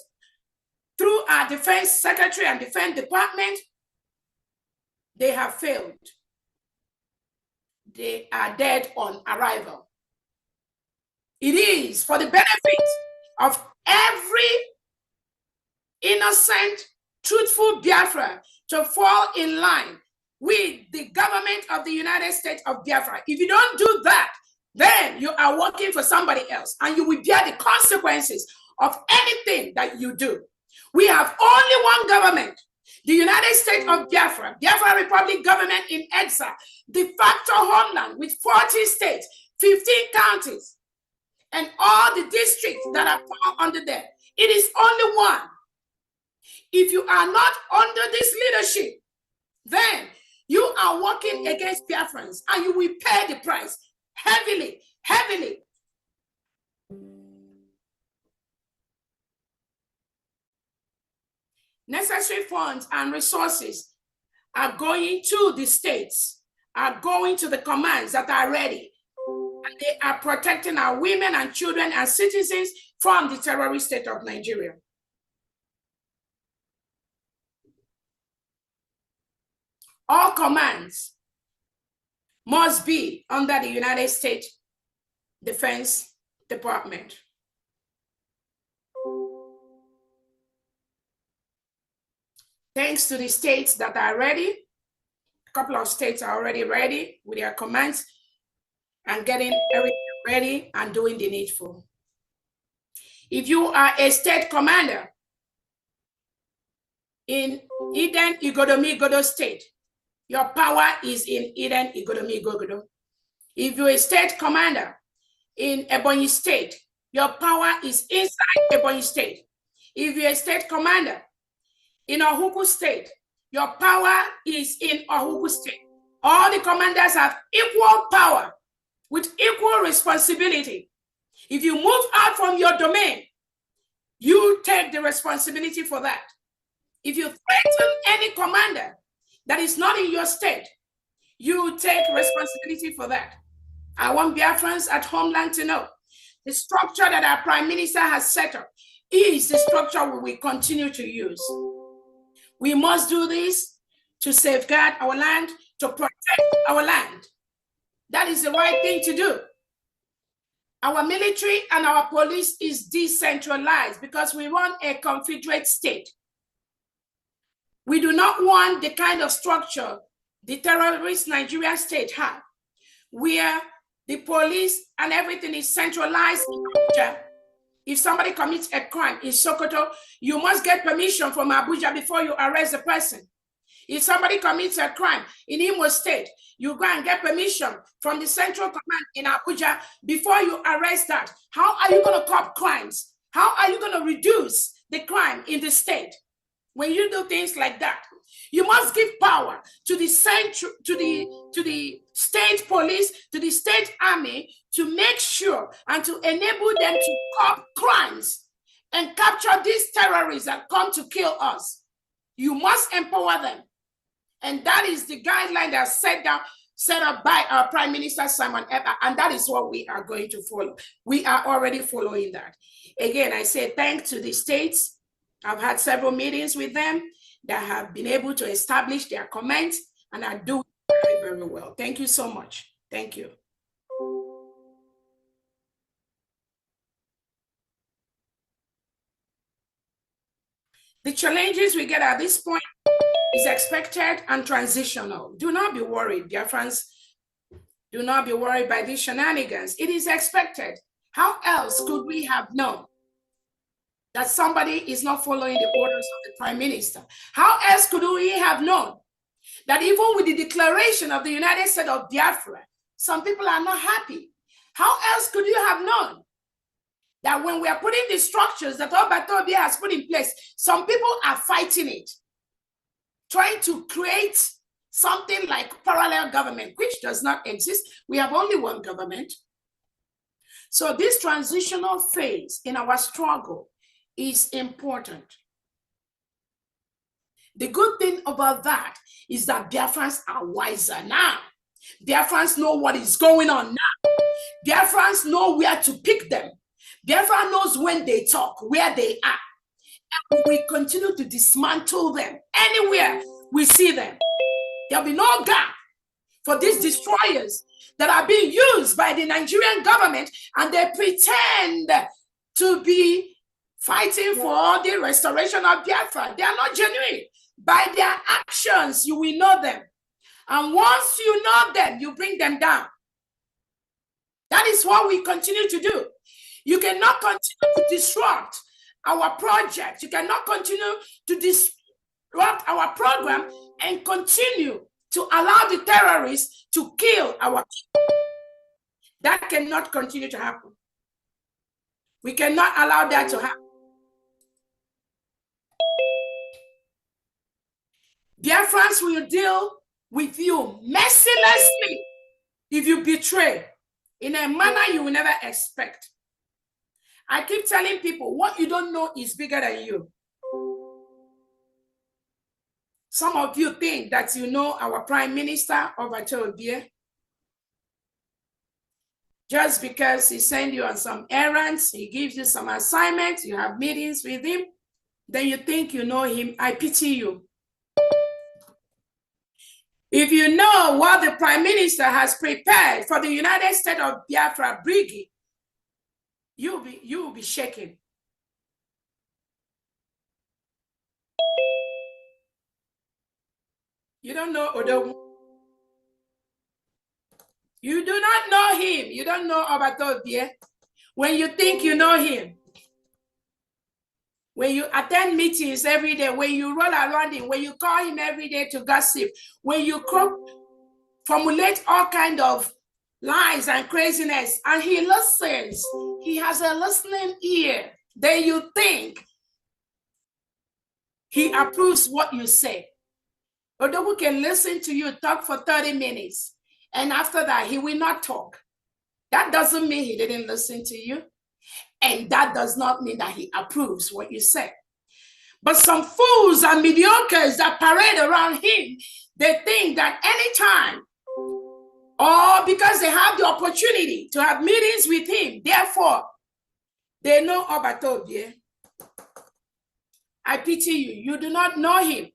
through our defense secretary and defense department, they have failed. They are dead on arrival. It is for the benefit of every innocent, truthful Biafra to fall in line with the government of the United States of Biafra. If you don't do that, then you are working for somebody else, and you will bear the consequences of anything that you do. We have only one government, the United States of Biafra, Biafra Republic government in exile, de facto homeland with 40 states, 15 counties, and all the districts that are fall under there. It is only one. If you are not under this leadership, then you are working against Biafrans, and you will pay the price heavily, heavily. Necessary funds and resources are going to the states, are going to the commands that are ready, and they are protecting our women and children and citizens from the terrorist state of Nigeria. All commands must be under the United States Defense Department. Thanks to the states that are ready, a couple of states are already ready with their commands and getting everything ready and doing the needful. If you are a state commander in Eden Igodomi Godo state, your power is in Eden Igodomi Godo. If you're a state commander in Ebonyi state, your power is inside Ebonyi state. If you're a state commander in Ohuku state, your power is in Ohuku state. All the commanders have equal power with equal responsibility. If you move out from your domain, you take the responsibility for that. If you threaten any commander that is not in your state, you take responsibility for that. I want Biafrans at homeland to know the structure that our Prime Minister has set up is the structure we will continue to use. We must do this to safeguard our land, to protect our land. That is the right thing to do. Our military and our police is decentralized because we want a confederate state. We do not want the kind of structure the terrorist Nigerian state had, where the police and everything is centralized in Abuja. If somebody commits a crime in Sokoto, you must get permission from Abuja before you arrest the person. If somebody commits a crime in Imo State, you go and get permission from the central command in Abuja before you arrest that. How are you going to curb crimes? How are you going to reduce the crime in the state. When you do things like that, you must give power to the central, to the state police, to the state army, to make sure and to enable them to curb crimes and capture these terrorists that come to kill us. You must empower them. And that is the guideline that set up by our Prime Minister Simon Ekpa, and that is what we are going to follow. We are already following that. Again, I say thanks to the states. I've had several meetings with them that have been able to establish their comments and are doing very, very well. Thank you so much. Thank you. The challenges we get at this point is expected and transitional. Do not be worried, Biafrans. Do not be worried by these shenanigans. It is expected. How else could we have known that somebody is not following the orders of the Prime Minister? How else could we have known that even with the declaration of the United States of Biafra, some people are not happy? How else could you have known that when we are putting the structures that Obato Di Ya has put in place, some people are fighting it, trying to create something like parallel government, which does not exist. We have only one government. So this transitional phase in our struggle is important. The good thing about that is that Biafrans are wiser now. Biafrans know what is going on now. Biafrans know where to pick them. Biafra knows when they talk, where they are. And we continue to dismantle them anywhere we see them. There'll be no gap for these destroyers that are being used by the Nigerian government, and they pretend to be fighting for the restoration of Biafra. They are not genuine. By their actions, you will know them. And once you know them, you bring them down. That is what we continue to do. You cannot continue to disrupt our project. You cannot continue to disrupt our program and continue to allow the terrorists to kill our people. That cannot continue to happen. We cannot allow that to happen. Biafrans will deal with you mercilessly if you betray in a manner you will never expect. I keep telling people, what you don't know is bigger than you. Some of you think that you know our Prime Minister, Obato Di Ya, just because he sends you on some errands, he gives you some assignments, you have meetings with him, then you think you know him. I pity you. If you know what the Prime Minister has prepared for the United States of Biafra Brigade, you will be shaken. You don't know Odogu. You do not know him. You don't know Obato Di Ya. When you think you know him, when you attend meetings every day, when you roll around him, when you call him every day to gossip, when you formulate all kinds of lies and craziness, and he listens, he has a listening ear, then you think he approves what you say. Odogu can listen to you talk for 30 minutes, and after that, he will not talk. That doesn't mean he didn't listen to you. And that does not mean that he approves what you say. But some fools and mediocres that parade around him, they think that anytime, or because they have the opportunity to have meetings with him, therefore, they know Obato Di Ya. I pity you. You do not know him.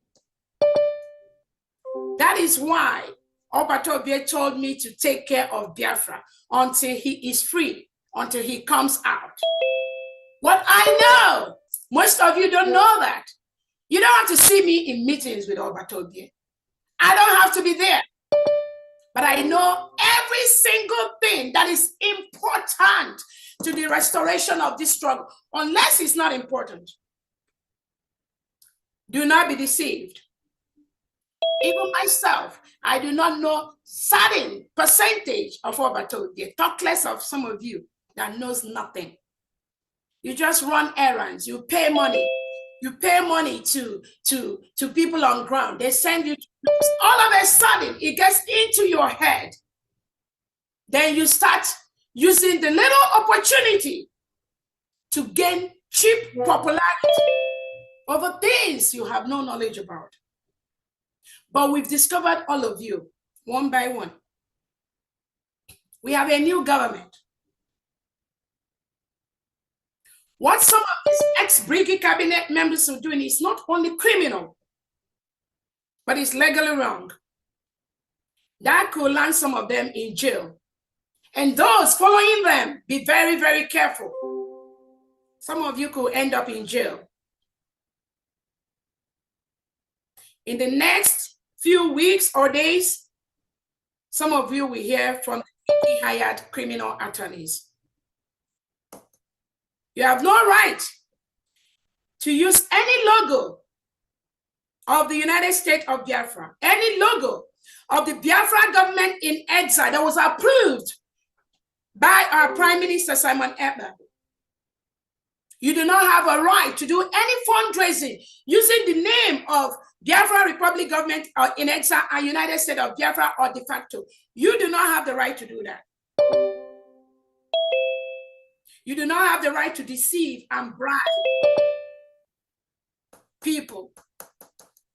That is why Obato Di Ya told me to take care of Biafra until he is free, until he comes out. What I know, most of you don't know that. You don't have to see me in meetings with Obato Di Ya. I don't have to be there. But I know every single thing that is important to the restoration of this struggle, unless it's not important. Do not be deceived. Even myself, I do not know certain percentage of Obato Di Ya. Talk less of some of you that knows nothing. You just run errands, you pay money, You pay money to people on ground. They send you. All of a sudden, it gets into your head. Then you start using the little opportunity to gain cheap popularity over things you have no knowledge about. But we've discovered all of you, one by one. We have a new government. What some of these ex-Brigade cabinet members are doing is not only criminal, but it's legally wrong. That could land some of them in jail. And those following them, be very, very careful. Some of you could end up in jail. In the next few weeks or days, some of you will hear from the hired criminal attorneys. You have no right to use any logo of the United States of Biafra, any logo of the Biafra government in exile that was approved by our Prime Minister Simon Ekpa. You do not have a right to do any fundraising using the name of Biafra Republic government in exile and United States of Biafra or de facto. You do not have the right to do that. You do not have the right to deceive and bribe people.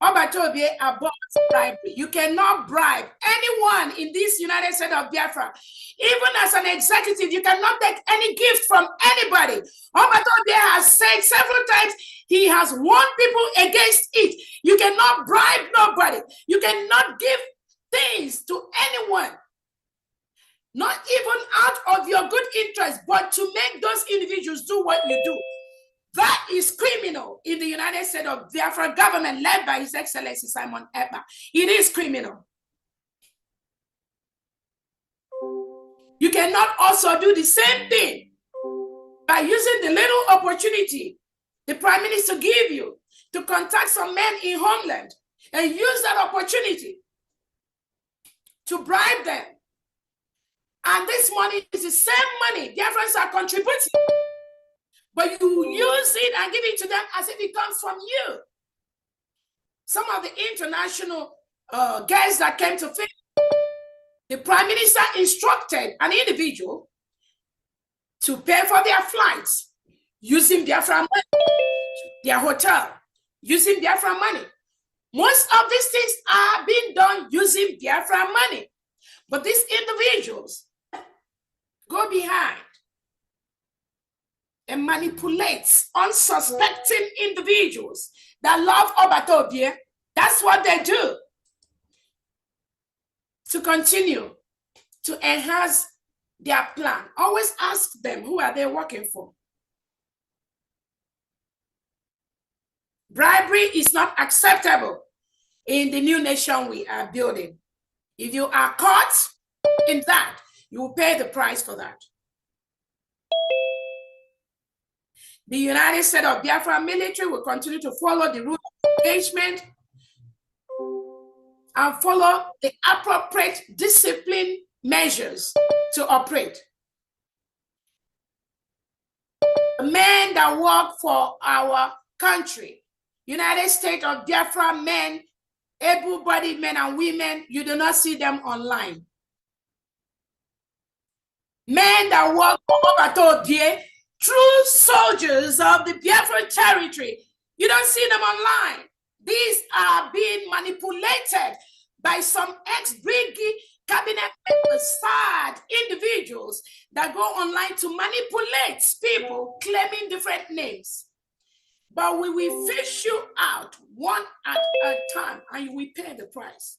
Obatobie abolished bribery. You cannot bribe anyone in this United States of Biafra. Even as an executive, you cannot take any gift from anybody. Obatobie has said several times he has warned people against it. You cannot bribe nobody. You cannot give things to anyone. Not even out of your good interest, but to make those individuals do what you do. That is criminal in the United States of Biafra government led by His Excellency Simon Ekpa. It is criminal. You cannot also do the same thing by using the little opportunity the Prime Minister gave you to contact some men in homeland and use that opportunity to bribe them. And this money is the same money Biafrans are contributing. But you use it and give it to them as if it comes from you. Some of the international guests that came to film, the Prime Minister instructed an individual to pay for their flights using Biafra money, their hotel, using Biafra money. Most of these things are being done using Biafra money. But these individuals go behind and manipulates unsuspecting individuals that love Obatobie. That's what they do to continue to enhance their plan. Always ask them, who are they working for? Bribery is not acceptable in the new nation we are building. If you are caught in that, you will pay the price for that. The United States of Biafra military will continue to follow the rule of engagement and follow the appropriate discipline measures to operate. The men that work for our country, United States of Biafra men, able-bodied men and women, you do not see them online. Men that work for Obatobie, true soldiers of the Biafra territory, you don't see them online. These are being manipulated by some ex-Brigade cabinet members, sad individuals that go online to manipulate people claiming different names. But we will fish you out one at a time and you will pay the price.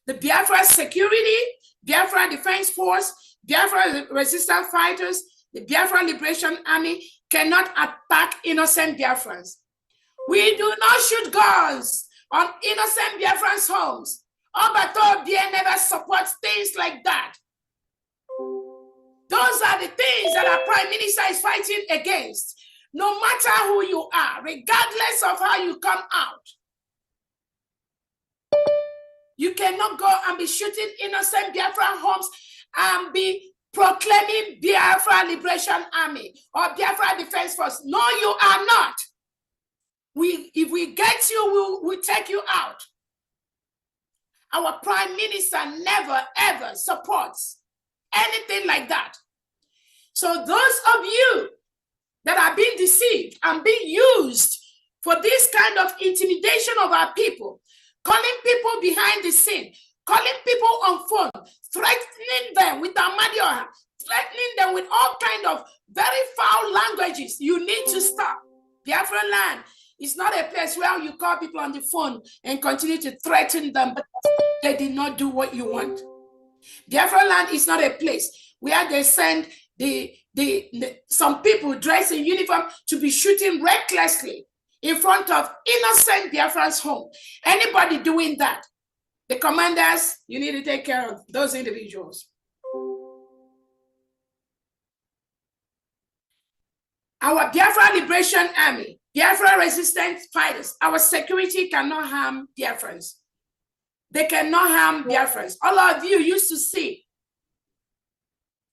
The Biafra security, Biafra Defense Force, Biafra resistance fighters, the Biafra Liberation Army cannot attack innocent Biafrans. We do not shoot guns on innocent Biafrans' homes. Obatobie never supports things like that. Those are the things that our Prime Minister is fighting against. No matter who you are, regardless of how you come out, you cannot go and be shooting innocent Biafran homes and be proclaiming Biafra Liberation Army or Biafra Defense Force. No, you are not. If we get you, we'll take you out. Our Prime Minister never, ever supports anything like that. So those of you that are being deceived and being used for this kind of intimidation of our people, calling people behind the scene, calling people on phone, threatening them with Amadioha, threatening them with all kinds of very foul languages, you need to stop. Biafran land is not a place where you call people on the phone and continue to threaten them, but they did not do what you want. Biafran land is not a place where they send some people dressed in uniform to be shooting recklessly in front of innocent Biafrans' home. Anybody doing that, the commanders, you need to take care of those individuals. Our Biafra Liberation Army, Biafra resistance fighters, our security cannot harm Biafrans. They cannot harm Biafrans. All of you used to see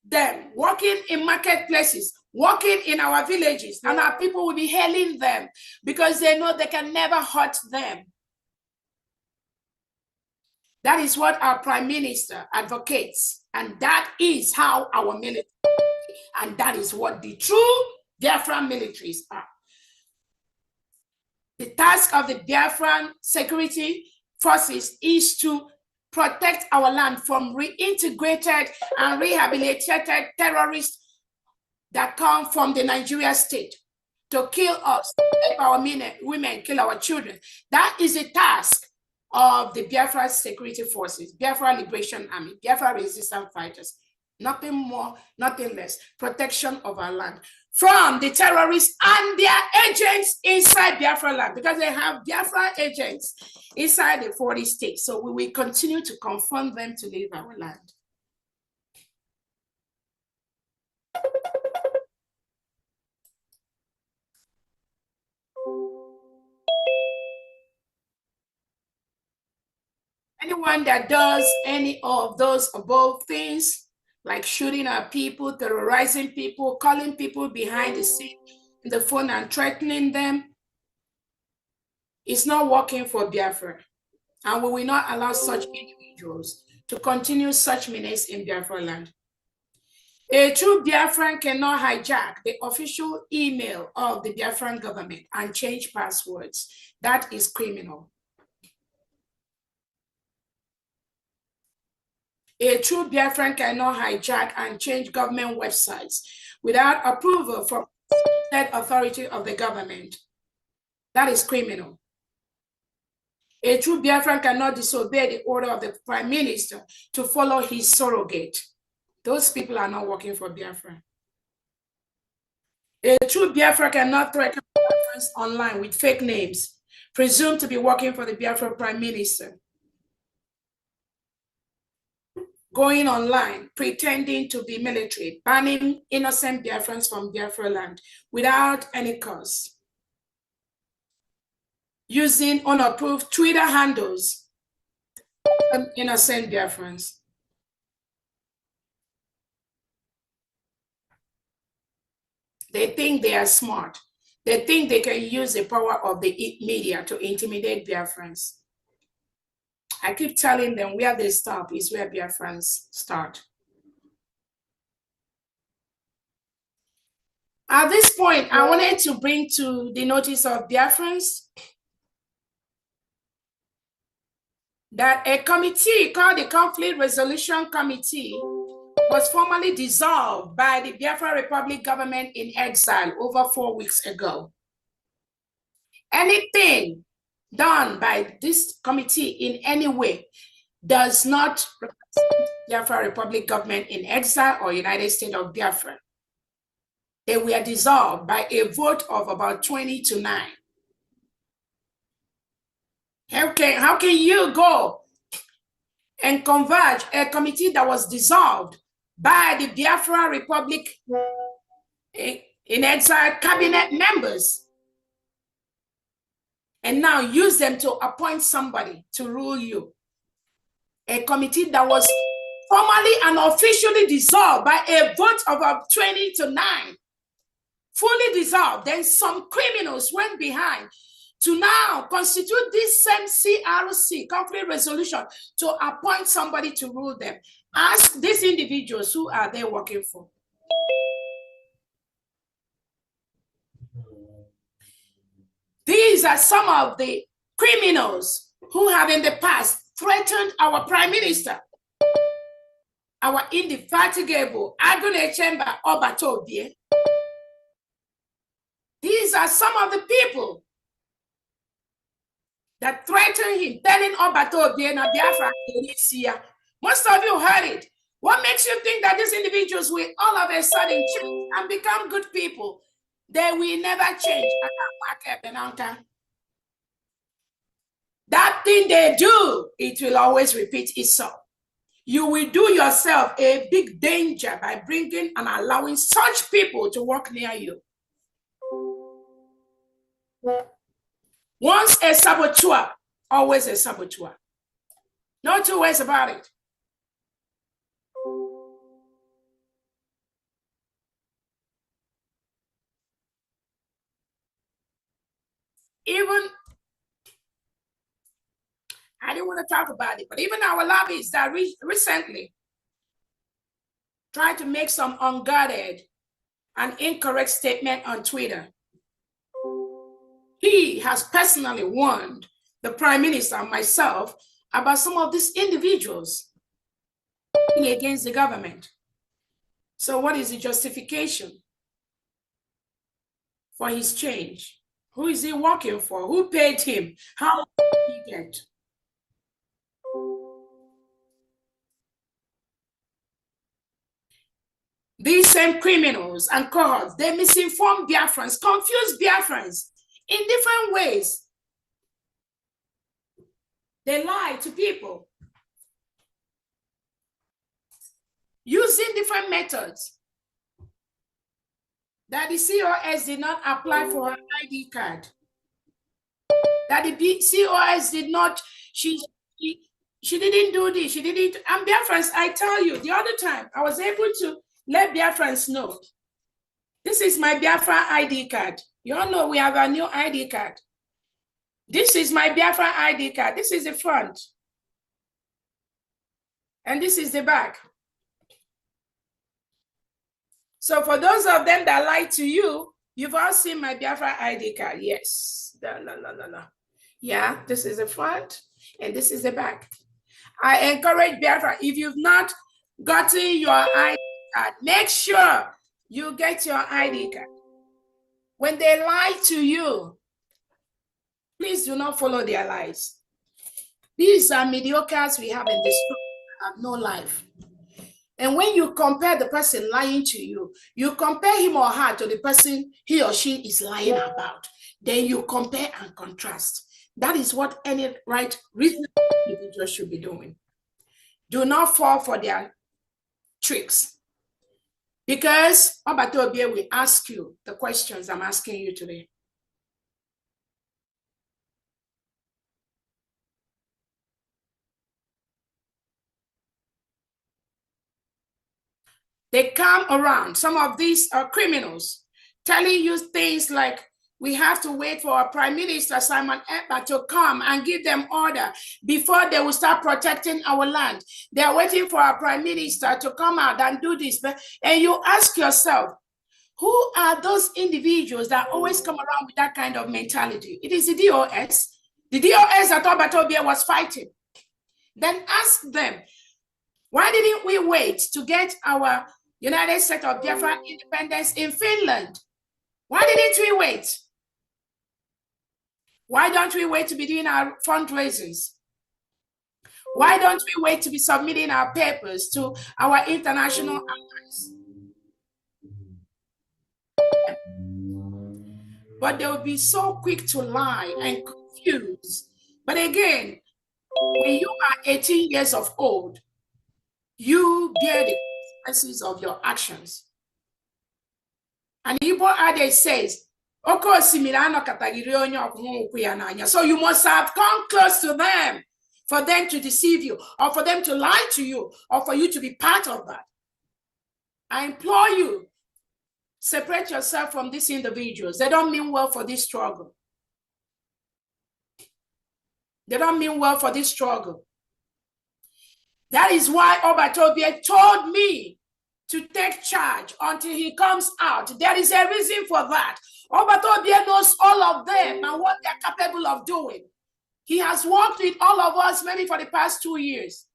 them walking in marketplaces, walking in our villages, and our people will be hailing them because they know they can never hurt them. That is what our Prime Minister advocates, and that is how our military, and that is what the true Biafran militaries are. The task of the Biafran security forces is to protect our land from reintegrated and rehabilitated terrorists that come from the Nigeria state to kill us, kill our women, kill our children. That is the task of the Biafra security forces, Biafra Liberation Army, Biafra resistance fighters. Nothing more, nothing less. Protection of our land from the terrorists and their agents inside Biafra land, because they have Biafra agents inside the 40 states. So we will continue to confront them to leave our land. Anyone that does any of those above things, like shooting at people, terrorizing people, calling people behind the scene in the phone and threatening them, it's not working for Biafra. And we will not allow such individuals to continue such menace in Biafra land. A true Biafran cannot hijack the official email of the Biafran government and change passwords. That is criminal. A true Biafran cannot hijack and change government websites without approval from the authority of the government. That is criminal. A true Biafran cannot disobey the order of the Prime Minister to follow his surrogate. Those people are not working for Biafra. A true Biafra cannot threaten Biafrans online with fake names, presumed to be working for the Biafra Prime Minister. Going online, pretending to be military, banning innocent Biafrans from Biafra land without any cause. Using unapproved Twitter handles on innocent Biafrans. They think they are smart. They think they can use the power of the media to intimidate Biafrans. I keep telling them where they stop is where Biafrans start. At this point, I wanted to bring to the notice of Biafrans that a committee called the Conflict Resolution Committee was formally dissolved by the Biafra Republic government in exile over 4 weeks ago. Anything done by this committee in any way does not represent Biafra Republic government in exile or United States of Biafra. They were dissolved by a vote of about 20-9. How can you go and converge a committee that was dissolved by the Biafra Republic in exile cabinet members and now use them to appoint somebody to rule you? A committee that was formally and officially dissolved by a vote of 20 to 9. Fully dissolved. Then some criminals went behind to now constitute this same CRC, conflict resolution, to appoint somebody to rule them. Ask these individuals, who are they working for? These are some of the criminals who have in the past threatened our prime minister, our indefatigable Agune Chamber Obatobie. These are some of the people that threatened him, telling Obatobie and Biafra. Most of you heard it. What makes you think that these individuals will all of a sudden change and become good people? They will never change. That thing they do, it will always repeat itself. You will do yourself a big danger by bringing and allowing such people to work near you. Once a saboteur, always a saboteur. No two ways about it. Even, I didn't want to talk about it, but even our lobbyists that recently tried to make some unguarded and incorrect statement on Twitter. He has personally warned the Prime Minister and myself about some of these individuals against the government. So what is the justification for his change? Who is he working for? Who paid him? How much did he get? These same criminals and cohorts, they misinform Biafrans, confuse Biafrans in different ways. They lie to people using different methods. That the COS did not apply for her ID card. That the COS did not, she didn't do this, she didn't. And Biafrans, I tell you, the other time, I was able to let Biafrans know. This is my Biafra ID card. You all know we have a new ID card. This is my Biafra ID card. This is the front. And this is the back. So for those of them that lie to you, you've all seen my Biafra ID card. Yes. Yeah, this is the front and this is the back. I encourage Biafra, if you've not gotten your ID card, make sure you get your ID card. When they lie to you, please do not follow their lies. These are mediocres we have in this group, have no life. And when you compare the person lying to you, you compare him or her to the person he or she is lying about. Then you compare and contrast. That is what any right, reasonable individual should be doing. Do not fall for their tricks. Because Obatobie will ask you the questions I'm asking you today. They come around, some of these are criminals, telling you things like, we have to wait for our Prime Minister, Simon Ekpa, to come and give them order before they will start protecting our land. They are waiting for our Prime Minister to come out and do this. And you ask yourself, who are those individuals that always come around with that kind of mentality? It is the DOS. The DOS that Obatobie was fighting. Then ask them, why didn't we wait to get our United States of Biafra independence in Finland? Why didn't we wait? Why don't we wait to be doing our fundraisers? Why don't we wait to be submitting our papers to our international allies? But they will be so quick to lie and confuse. But again, when you are 18 years of old, you bear the consequences of your actions. And Igbo adage says, so you must have come close to them for them to deceive you, or for them to lie to you, or for you to be part of that. I implore you, separate yourself from these individuals. They don't mean well for this struggle. They don't mean well for this struggle. That is why Obatobie told me to take charge until he comes out. There is a reason for that. Obatobie knows all of them and what they're capable of doing. He has worked with all of us maybe for the past 2 years.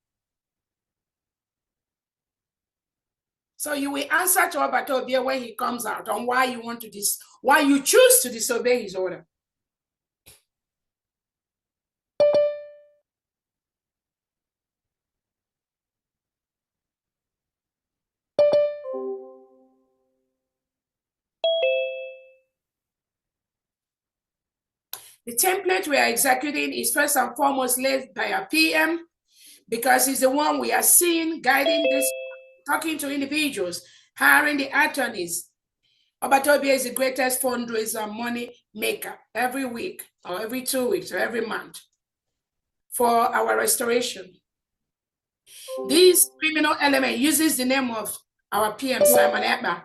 So you will answer to Obatobie when he comes out on why you want to why you choose to disobey his order. The template we are executing is first and foremost led by a PM, because he's the one we are seeing guiding this, talking to individuals, hiring the attorneys. Obatobie is the greatest fundraiser money maker every week or every 2 weeks or every month for our restoration. This criminal element uses the name of our PM, Simon Ekpa,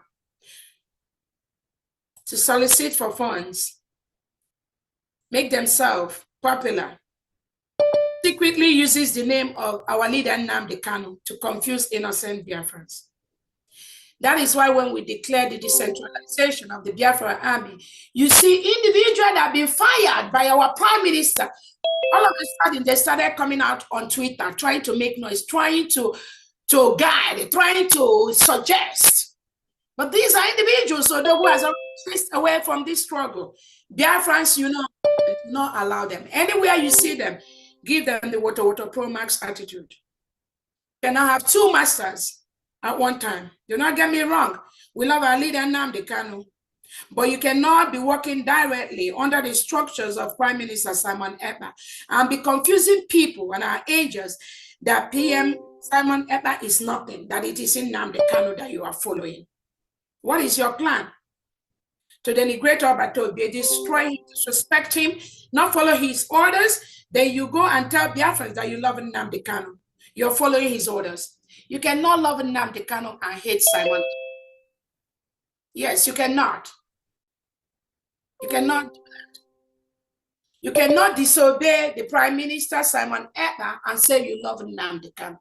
to solicit for funds, make themselves popular, secretly uses the name of our leader, Nnamdi Kanu, to confuse innocent Biafrans. That is why when we declare the decentralization of the Biafra army, you see individuals that have been fired by our prime minister. All of a sudden, they started coming out on Twitter, trying to make noise, trying to guide, trying to suggest. But these are individuals, so who has already traced away from this struggle. Biafrans, do not allow them. Anywhere you see them, give them the Woto Pro Max attitude. You cannot have two masters at one time. Do not get me wrong. We love our leader, Nnamdi Kanu. But you cannot be working directly under the structures of Prime Minister Simon Ekpa and be confusing people and our agents that PM Simon Ekpa is nothing, that it is in Nnamdi Kanu that you are following. What is your plan? To denigrate Obatobie, destroy him, disrespect him, not follow his orders, then you go and tell Biafrans that you love Nnamdi Kanu. You're following his orders. You cannot love Nnamdi Kanu and hate Simon. Yes, you cannot. You cannot do that. You cannot disobey the Prime Minister Simon Ekpa and say you love Nnamdi Kanu.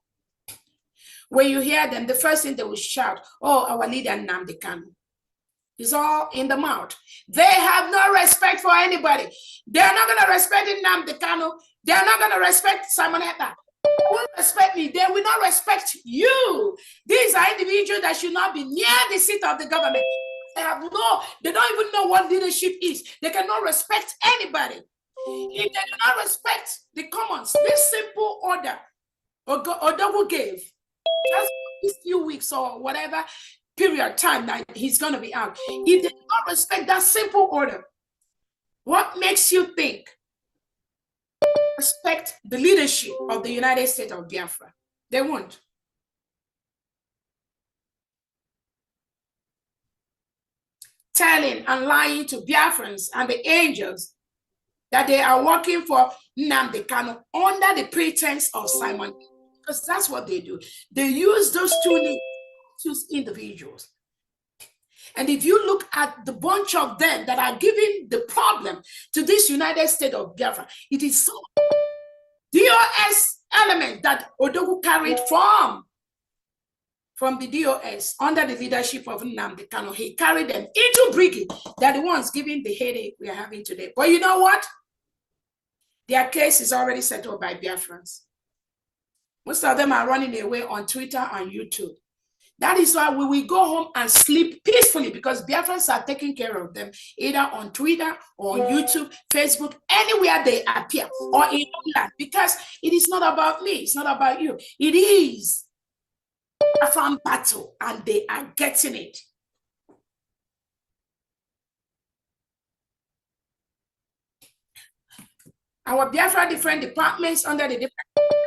When you hear them, the first thing they will shout, oh, our leader Nnamdi Kanu. It's all in the mouth. They have no respect for anybody. They're not going to respect Nnamdi Kanu. They're not going to respect Simon Ekpa. They won't respect me. They will not respect you. These are individuals that should not be near the seat of the government. They don't even know what leadership is. They cannot respect anybody. If they do not respect the commons, this simple order Odogu gave, just these few weeks or whatever period of time that he's going to be out. If they do not respect that simple order, what makes you think respect the leadership of the United States of Biafra? They won't. Telling and lying to Biafrans and the angels that they are working for Nnamdi Kanu under the pretense of Simon, because that's what they do. They use those two individuals. And if you look at the bunch of them that are giving the problem to this United States of Biafra, it is so DOS element that Odogu carried from the DOS under the leadership of Nnamdi Kanu. He carried them into Brigade. They're the ones giving the headache we are having today. But you know what? Their case is already settled by Biafrans. Most of them are running away on Twitter and YouTube. That is why we will go home and sleep peacefully, because Biafrans are taking care of them, either on Twitter or on YouTube, Facebook, anywhere they appear, or in England, because it is not about me, it's not about you. It is a farm battle, and they are getting it. Our Biafra different departments under the different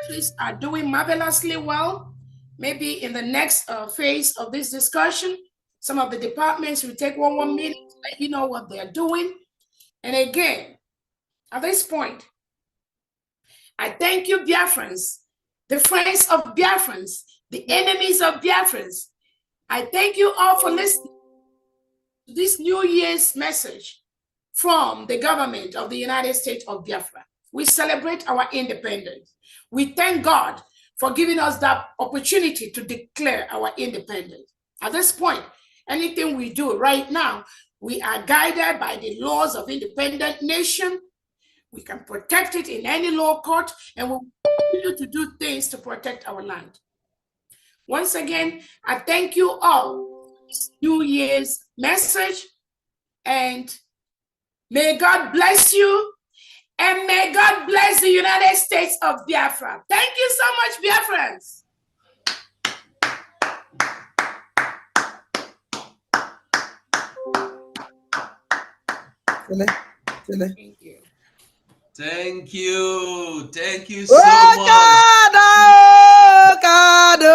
countries are doing marvelously well. Maybe in the next phase of this discussion, some of the departments will take one minute to let you know what they're doing. And again, at this point, I thank you, Biafrans, the friends of Biafrans, the enemies of Biafrans. I thank you all for listening to this New Year's message from the government of the United States of Biafra. We celebrate our independence. We thank God for giving us that opportunity to declare our independence. At this point, anything we do right now, we are guided by the laws of independent nation. We can protect it in any law court, and we'll continue to do things to protect our land. Once again, I thank you all for this New Year's message, and may God bless you, and may God bless the United States of Biafra. Thank you so much, Biafrans. Thank you.
Thank you. Thank you so much.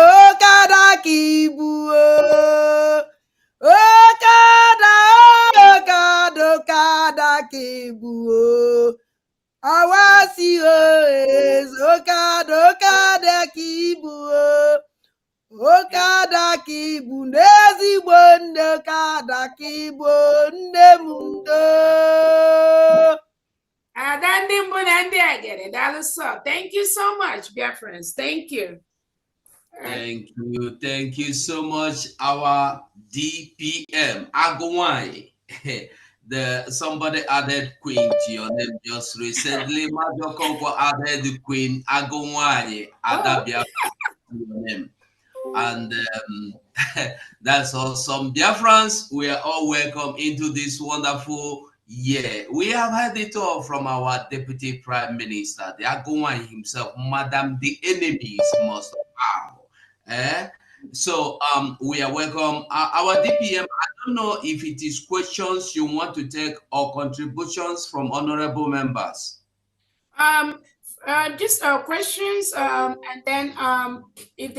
Okada kibu. Okada kibu. Awasi is Okada kibu. Okada kibu. Nezi bonde Okada kibu. Nemundo.
Thank you so much, Biafrans. Thank you.
Thank you. Thank you so much, our DPM Agowai. Somebody added Queen to your name just recently. Major Conco added the Queen Agowai Adabia to your name. And that's awesome. Biafrans, we are all welcome into this wonderful year. We have heard it all from our Deputy Prime Minister, the Agowai himself, Madam, the enemies must bow. So we are welcome. Our DPM, I don't know if it is questions you want to take or contributions from honorable members.
Just questions, and then if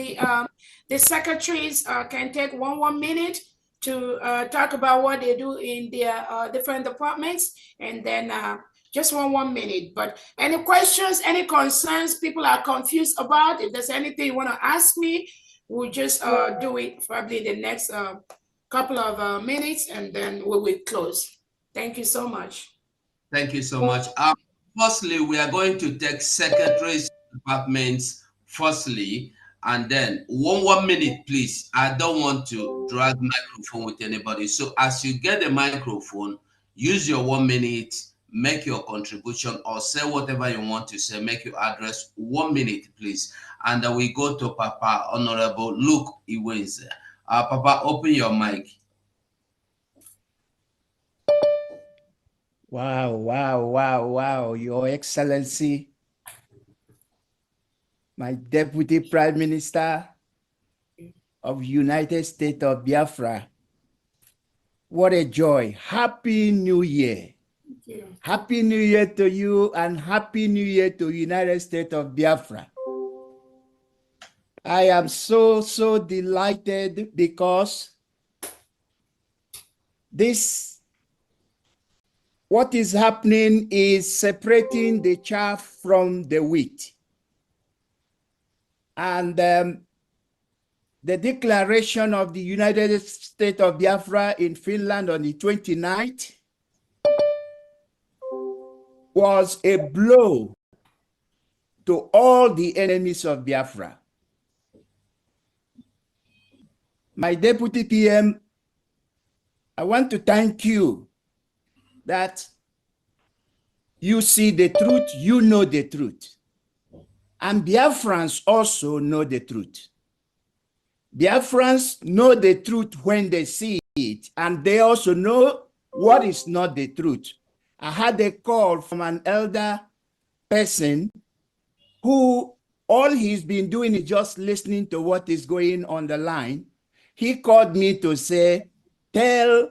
the secretaries can take one minute to talk about what they do in their different departments, and then just one minute. But any questions, any concerns people are confused about, if there's anything you want to ask me, we'll just do it probably in the next couple of minutes, and then we will close. Thank you so much.
Thank you so much. Firstly, we are going to take secretaries departments firstly, and then one minute, please. I don't want to drag microphone with anybody. So as you get the microphone, use your 1 minute, make your contribution or say whatever you want to say, make your address 1 minute, please. And then we go to Papa Honorable Luke Iwenze. Papa, open your mic.
Wow, Your Excellency, my Deputy Prime Minister of United States of Biafra. What a joy. Happy New Year. Happy New Year to you, and Happy New Year to United States of Biafra. I am so delighted because what is happening is separating the chaff from the wheat. And the declaration of the United States of Biafra in Finland on the 29th was a blow to all the enemies of Biafra. My Deputy PM, I want to thank you that you see the truth, you know the truth. And Biafrans also know the truth. Biafrans know the truth when they see it, and they also know what is not the truth. I had a call from an elder person who all he's been doing is just listening to what is going on the line. He called me to say, tell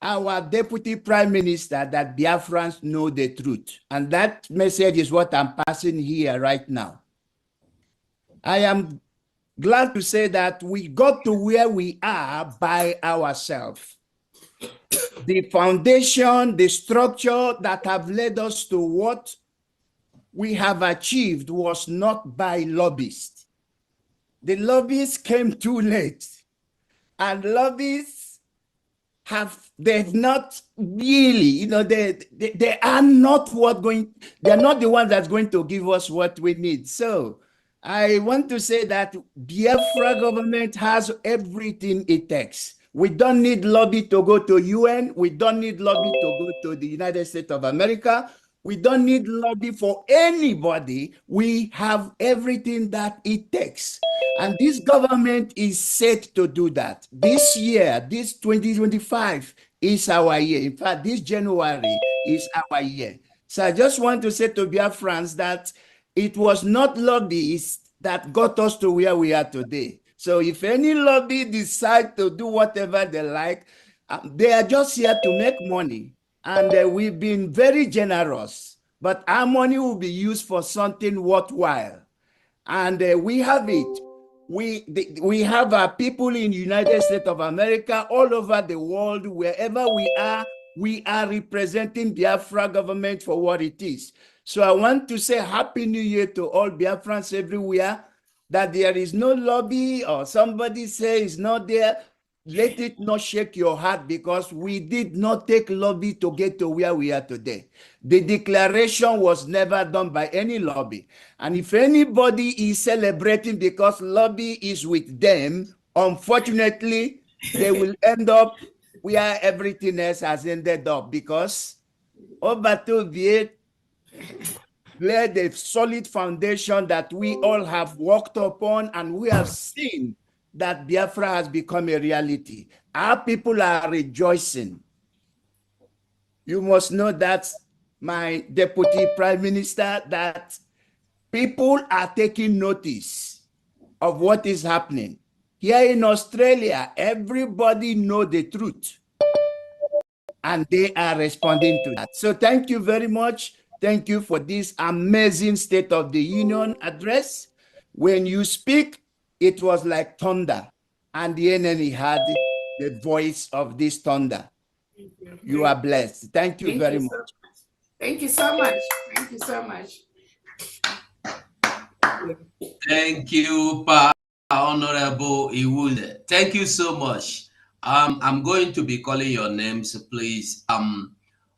our Deputy Prime Minister that Biafrans know the truth. And that message is what I'm passing here right now. I am glad to say that we got to where we are by ourselves. The foundation, the structure that have led us to what we have achieved was not by lobbyists. The lobbyists came too late, and lobbyists they've not really, they are not they're not the ones that's going to give us what we need. So I want to say that Biafra government has everything it takes. We don't need lobby to go to UN. We don't need lobby to go to the United States of America. We don't need lobby for anybody. We have everything that it takes. And this government is set to do that. This year, this 2025 is our year. In fact, this January is our year. So I just want to say to Biafrans that it was not lobbyists that got us to where we are today. So if any lobby decide to do whatever they like, they are just here to make money. And we've been very generous, but our money will be used for something worthwhile. And we have it. We have our people in the United States of America, all over the world, wherever we are representing Biafra government for what it is. So I want to say Happy New Year to all Biafrans everywhere, that there is no lobby or somebody say it's not there. Let it not shake your heart, because we did not take lobby to get to where we are today. The declaration was never done by any lobby. And if anybody is celebrating because lobby is with them, unfortunately, they will end up where everything else has ended up, because Obato Viet laid a solid foundation that we all have worked upon, and we have seen that Biafra has become a reality. Our people are rejoicing. You must know that, my deputy prime minister, that people are taking notice of what is happening. Here in Australia, everybody knows the truth, and they are responding to that. So thank you very much. Thank you for this amazing State of the Union address. When you speak, it was like thunder, and the enemy had the voice of this thunder. You are blessed. Thank you very much.
Thank you so much. Thank you so much.
Thank you, Pa Honorable Iwunde. Thank you so much. I'm going to be calling your names, please.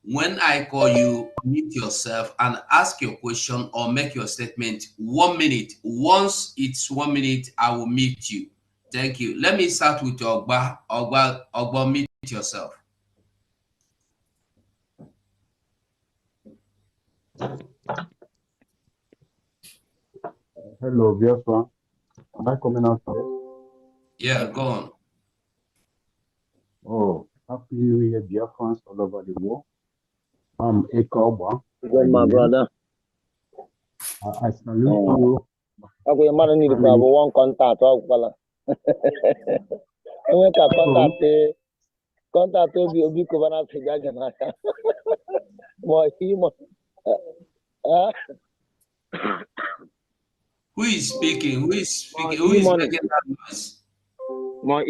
When I call you, mute yourself and ask your question or make your statement 1 minute. Once it's 1 minute, I will mute you. Thank you. Let me start with Ogba. Ogba, mute yourself.
Hello, Biafra. Am I coming out here?
Yeah, go on.
Oh, Happy New Year, Biafrans all over the world. I'm Ekoba.
Good, my brother.
I salute you.
Okay, man, I need to have one contact. I went to contact will be covered to more human.
Who is speaking? Who is speaking? Who is making that noise?
My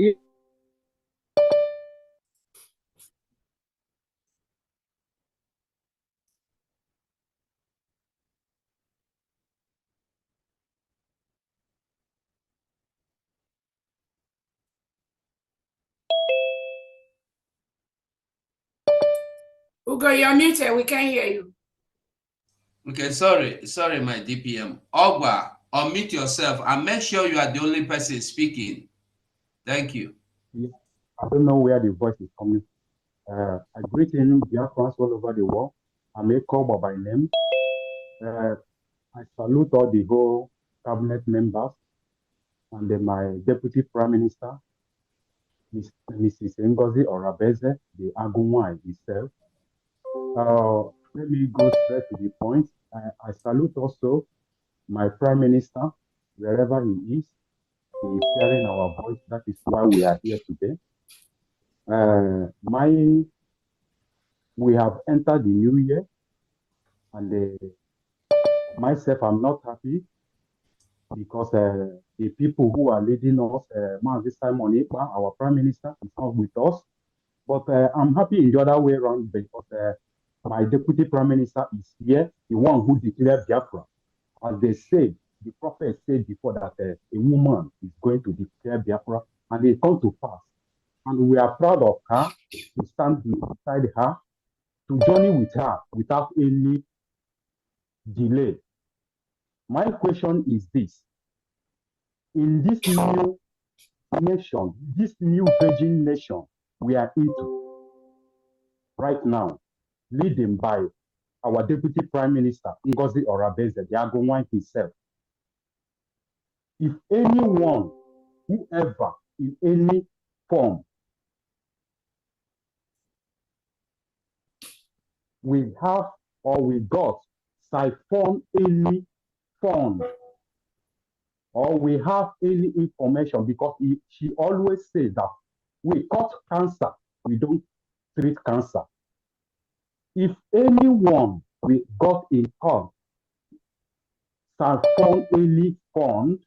Ugo, you're muted. We can't hear you.
Okay, sorry, my DPM. Ogba, unmute yourself and make sure you are the only person speaking. Thank you.
Yeah, I don't know where the voice is coming. I greet you, Biafrans all over the world. I'm Ekoba by name. I salute all the whole cabinet members and then my deputy prime minister, Mrs. Ngozi Orabeze, the Agunwai itself. Let me go straight to the point. I salute also my prime minister, wherever he is. He is hearing our voice. That is why we are here today. We have entered the new year, and myself, I'm not happy because the people who are leading us, this time on it, our prime minister is not with us. But I'm happy in the other way around because My deputy prime minister is here, the one who declared Biafra. As they said, the prophet said before that a woman is going to declare Biafra, and it come to pass. And we are proud of her, to stand beside her, to journey with her without any delay. My question is this: in this new nation, this new virgin nation we are into right now, leading by our Deputy Prime Minister, Ngozi Orabeze, the Agonwan himself, if anyone, whoever, in any form, we have or we got siphon any fund or we have any information, because she always says that we cut cancer, we don't treat cancer. If anyone we got in court siphon any fund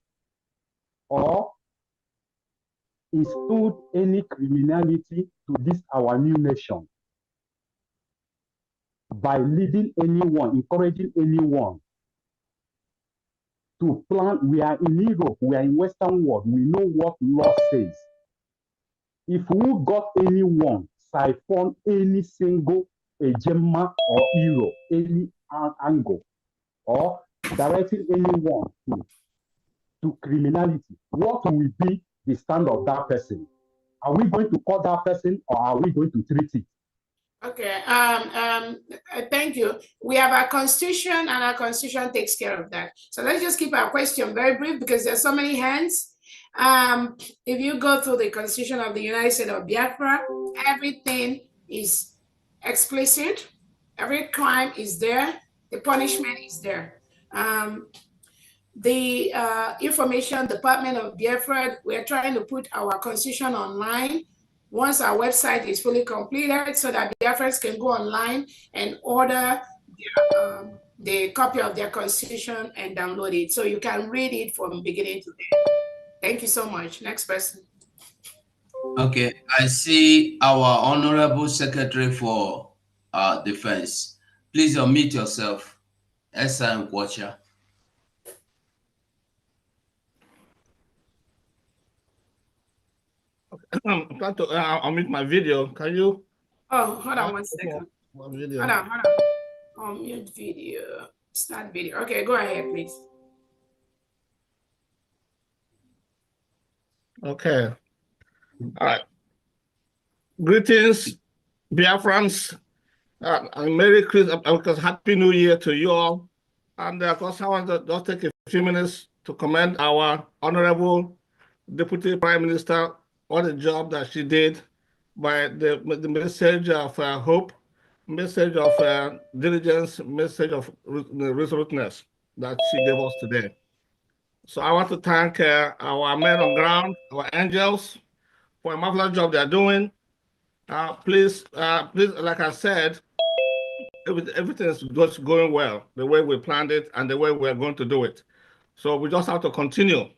or instilled any criminality to this our new nation by leading anyone, encouraging anyone to plan. We are in Europe, we are in Western world, we know what law says. If we got anyone siphon any single Gemma or euro, any angle, or directing anyone to criminality, what will be the stand of that person? Are we going to call that person, or are we going to treat it?
Okay, thank you. We have our constitution, and our constitution takes care of that. So let's just keep our question very brief, because there's so many hands. If you go through the constitution of the United States of Biafra, everything is explicit. Every crime is there. The punishment is there. The information department of Biafra, we're trying to put our constitution online once our website is fully completed, so that Biafrans can go online and order the copy of their constitution and download it, so you can read it from beginning to end. Thank you so much. Next person.
Okay, I see our Honorable Secretary for Defense. Please unmute yourself. SN Watcher.
I'm trying to unmute my video. Can you?
Oh, hold on one second.
Video.
Hold on. Unmute video. Start video. Okay, go ahead, please.
Okay. All right. Greetings, Biafrans. Merry Christmas, because Happy New Year to you all. And of course, I want to just take a few minutes to commend our Honorable Deputy Prime Minister on the job that she did by the message of hope, message of diligence, message of resoluteness that she gave us today. So I want to thank our men on ground, our angels, for a marvelous job they're doing. Please, like I said, everything is just going well, the way we planned it and the way we're going to do it. So we just have to continue,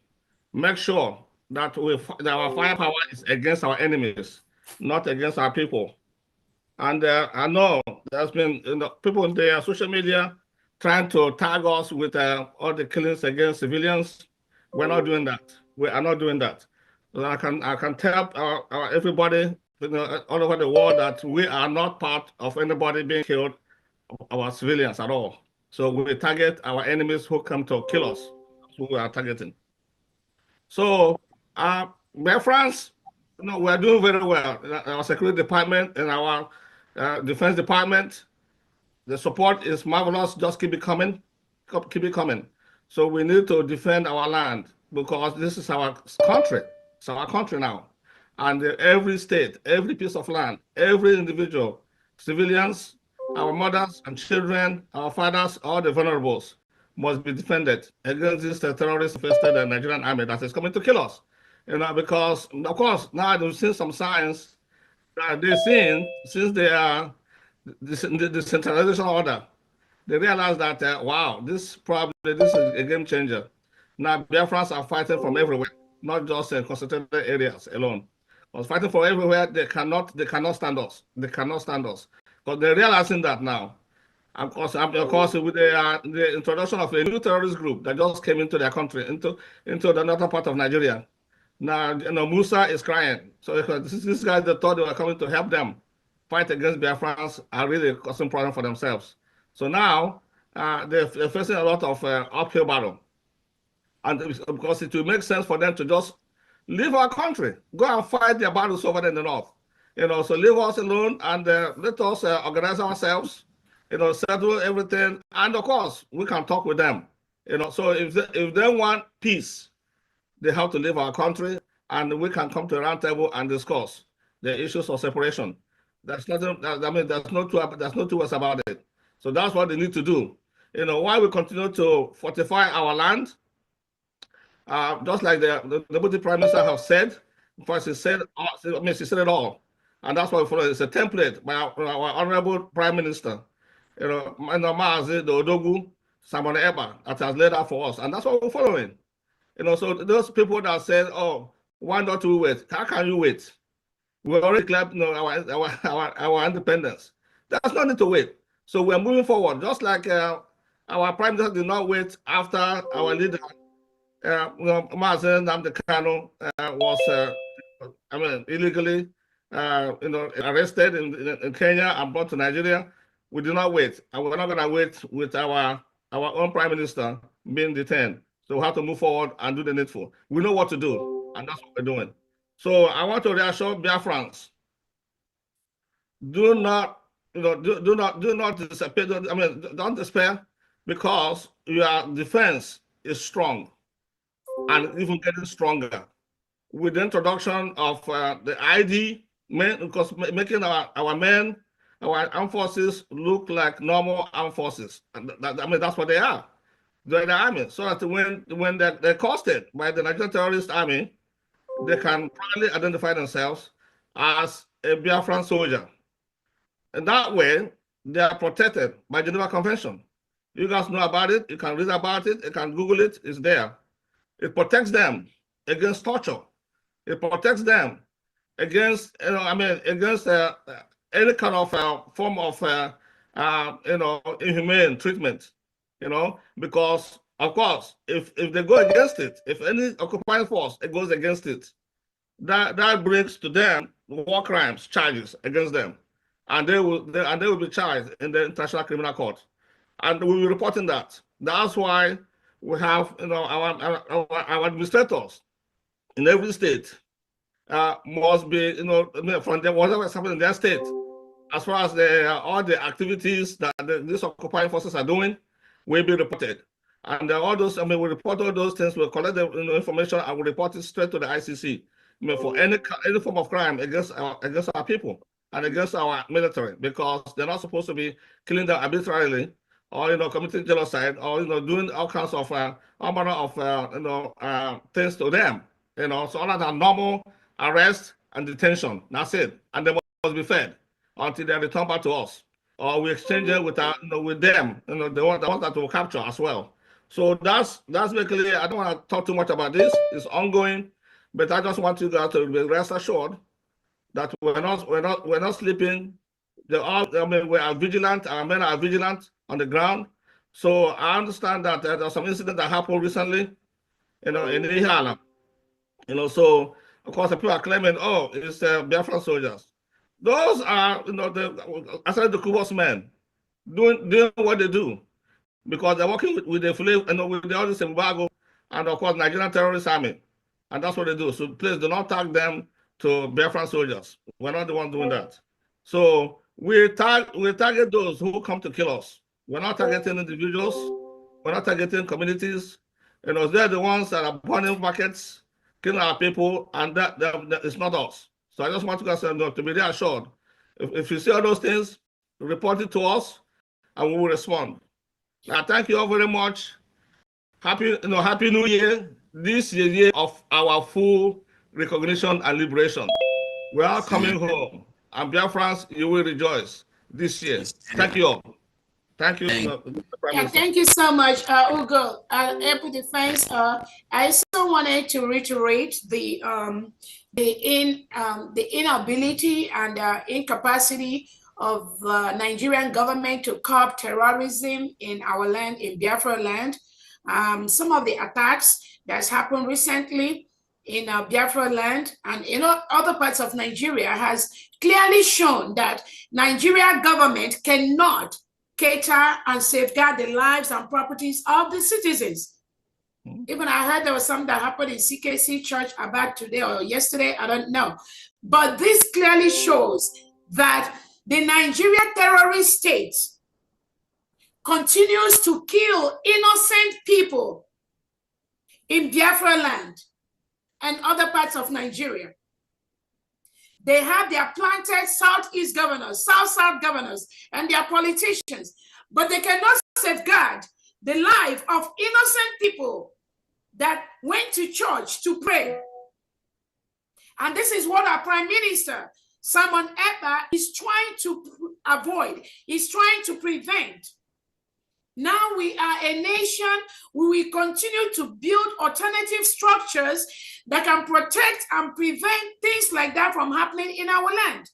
make sure that our firepower is against our enemies, not against our people. And I know there's been people in their social media trying to tag us with all the killings against civilians. We're not doing that. We are not doing that. So I can tell everybody all over the world that we are not part of anybody being killed, our civilians at all. So we target our enemies who come to kill us. That's who we are targeting. So, Biafrans, we're doing very well. Our security department and our defense department, the support is marvelous. Just keep it coming, keep it coming. So we need to defend our land, because this is our country. It's our country now. And every state, every piece of land, every individual, civilians, our mothers and children, our fathers, all the vulnerables must be defended against this terrorist-infested Nigerian army that is coming to kill us. Because, of course, now they've seen some signs that they've seen since they are the centralization order. They realize that, wow, this is a game changer. Now, Biafrans are fighting from everywhere, not just in concentrated areas alone. Because fighting from everywhere, they cannot stand us. They cannot stand us. because they're realizing that now. Of course, with the introduction of a new terrorist group that just came into their country, into the northern part of Nigeria. Now, Musa is crying. So this guys that thought they were coming to help them fight against Biafrans are really causing problem for themselves. So now they're facing a lot of uphill battle. And because it will make sense for them to just leave our country, go and fight their battles over there in the north. So leave us alone and let us organize ourselves, settle everything. And of course, we can talk with them. So if they want peace, they have to leave our country and we can come to a round table and discuss the issues of separation. There's nothing, there's no two ways about it. So that's what they need to do. While we continue to fortify our land, just like the Deputy Prime Minister have said, first she said it all. And that's what we follow. It's a template by our Honorable Prime Minister, Maazi Odogu Simon Eba, that has laid out for us. And that's what we're following. So those people that said, oh, why not we wait? How can you wait? We already declared our independence. There's no need to wait. So we're moving forward, just like our Prime Minister did not wait after our leader, Mazen Nnamdi Kanu, was illegally arrested in Kenya and brought to Nigeria. We did not wait, and we're not going to wait with our own Prime Minister being detained. So we have to move forward and do the needful. We know what to do, and that's what we're doing. So I want to reassure Biafrans: do not despair. Don't despair, because your defense is strong and even getting stronger with the introduction of the ID, because making our armed forces look like normal armed forces. And that's what they are. They're the army, so that when they're accosted by the Nigerian terrorist army, they can proudly identify themselves as a Biafran soldier. And that way, they are protected by Geneva Convention. You guys know about it. You can read about it. You can Google it. It's there. It protects them against torture. It protects them against, against any kind of form of, inhumane treatment. Because of course, if they go against it, if any occupying force goes against it, that brings to them war crimes charges against them, and they will be charged in the International Criminal Court, and we will be reporting that. That's why we have our administrators in every state must be from them, whatever is happening in their state, as far as all the activities that these occupying forces are doing, will be reported. And all those, we report all those things, we'll collect the information and we'll report it straight to the ICC for any form of crime against our people and against our military, because they're not supposed to be killing them arbitrarily or committing genocide or doing all kinds of all manner of things to them. So other than normal arrest and detention, that's it. And they must be fed until they return back to us, or we exchange it with with them, the ones that will capture as well. So that's basically. I don't want to talk too much about this. It's ongoing, but I just want you guys to be rest assured that we're not sleeping. We are vigilant. Our men are vigilant on the ground. So I understand that there's some incident that happened recently, in Ihala. So of course the people are claiming, oh, it's Biafran soldiers. Those are, the Kubos men doing what they do, because they're working with the with the other embargo and of course Nigerian terrorist army, and that's what they do. So please do not tag them to Biafran soldiers. We're not the ones doing that. So we target those who come to kill us. We're not targeting individuals. We're not targeting communities. They're the ones that are burning markets, killing our people, and that it's not us. So I just want you guys to be reassured. If you see all those things, report it to us, and we will respond. Now, thank you all very much. Happy New Year. This is the year of our full recognition and liberation. We are coming home, and Biafrans, you will rejoice this year. Thank you all. Thank you.
Thank you so much, Ugo. Airport Defense. I also wanted to reiterate the inability and incapacity of Nigerian government to curb terrorism in our land, in Biafra land. Some of the attacks that's happened recently in Biafra land and in other parts of Nigeria has clearly shown that Nigeria government cannot cater and safeguard the lives and properties of the citizens. Even I heard there was something that happened in CKC Church about today or yesterday, I don't know. But this clearly shows that the Nigeria terrorist state continues to kill innocent people in Biafra land and other parts of Nigeria. They have their planted Southeast governors, South governors, and their politicians, but they cannot safeguard the life of innocent people that went to church to pray. And this is what our Prime Minister, Simon Ekpa, is trying to avoid, is trying to prevent. Now we are a nation, we will continue to build alternative structures that can protect and prevent things like that from happening in our land.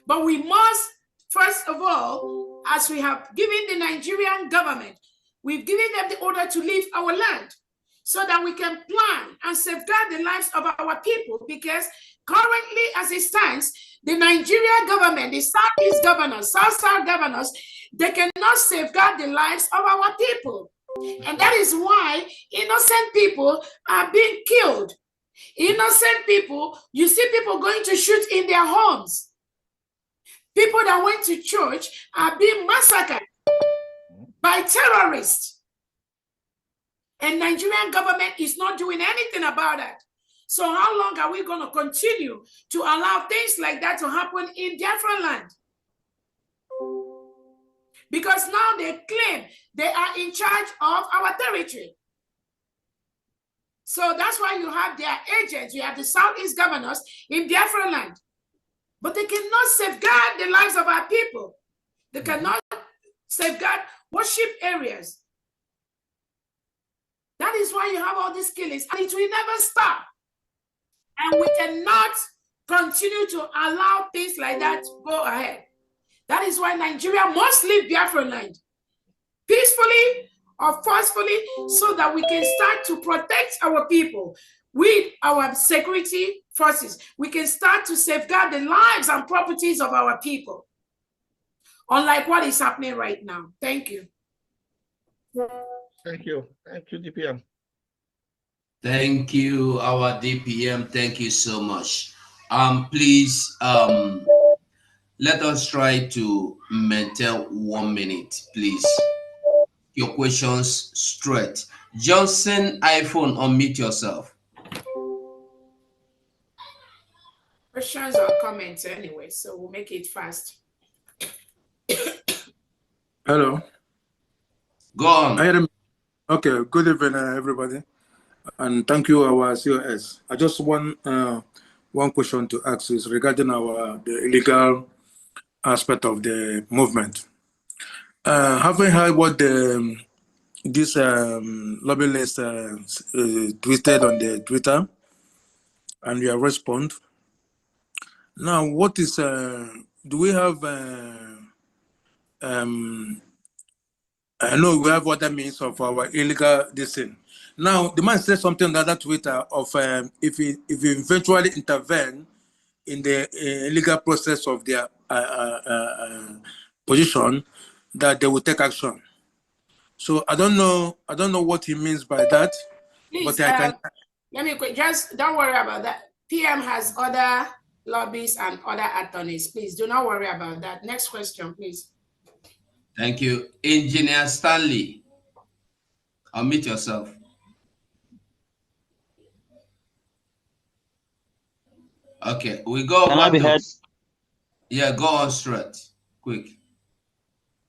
But we must, first of all, as we have given the Nigerian government, we've given them the order to leave our land so that we can plan and safeguard the lives of our people, because currently, as it stands, the Nigerian government, the Southeast governors, South governors, they cannot safeguard the lives of our people. And that is why innocent people are being killed. Innocent people, you see people going to shoot in their homes. People that went to church are being massacred by terrorists. And Nigerian government is not doing anything about that. So how long are we going to continue to allow things like that to happen in Biafra land? Because now they claim they are in charge of our territory. So that's why you have their agents, you have the Southeast governors in Biafra land. But they cannot safeguard the lives of our people. They cannot safeguard worship areas. That is why you have all these killings, and it will never stop. And we cannot continue to allow things like that to go ahead. That is why Nigeria must leave Biafra land peacefully or forcefully, so that we can start to protect our people with our security forces. We can start to safeguard the lives and properties of our people, unlike what is happening right now. Thank you.
Thank you. Thank you, DPM.
Thank you, our DPM. Thank you so much. Please, let us try to maintain 1 minute, please. Your questions straight. Johnson, iPhone, unmute yourself.
Questions or comments anyway, so we'll make it fast.
Hello.
Go on.
Okay, good evening, everybody. And thank you, our COS. I just want one question to ask is regarding the illegal aspect of the movement. Having heard what this lobby list tweeted on the Twitter, and your response. Now, what is do we have? I know we have other means of our illegal thing. Now, the man said something on that Twitter of if you eventually intervene in the illegal process of their position, that they will take action. So I don't know what he means by that.
Please,
but I can.
Let me quick. Just don't worry about that. PM has other lobbies and other attorneys. Please do not worry about that. Next question, please.
Thank you. Engineer Stanley, unmute yourself. Okay, we go.
Can I be heard?
Yeah, go on straight, quick.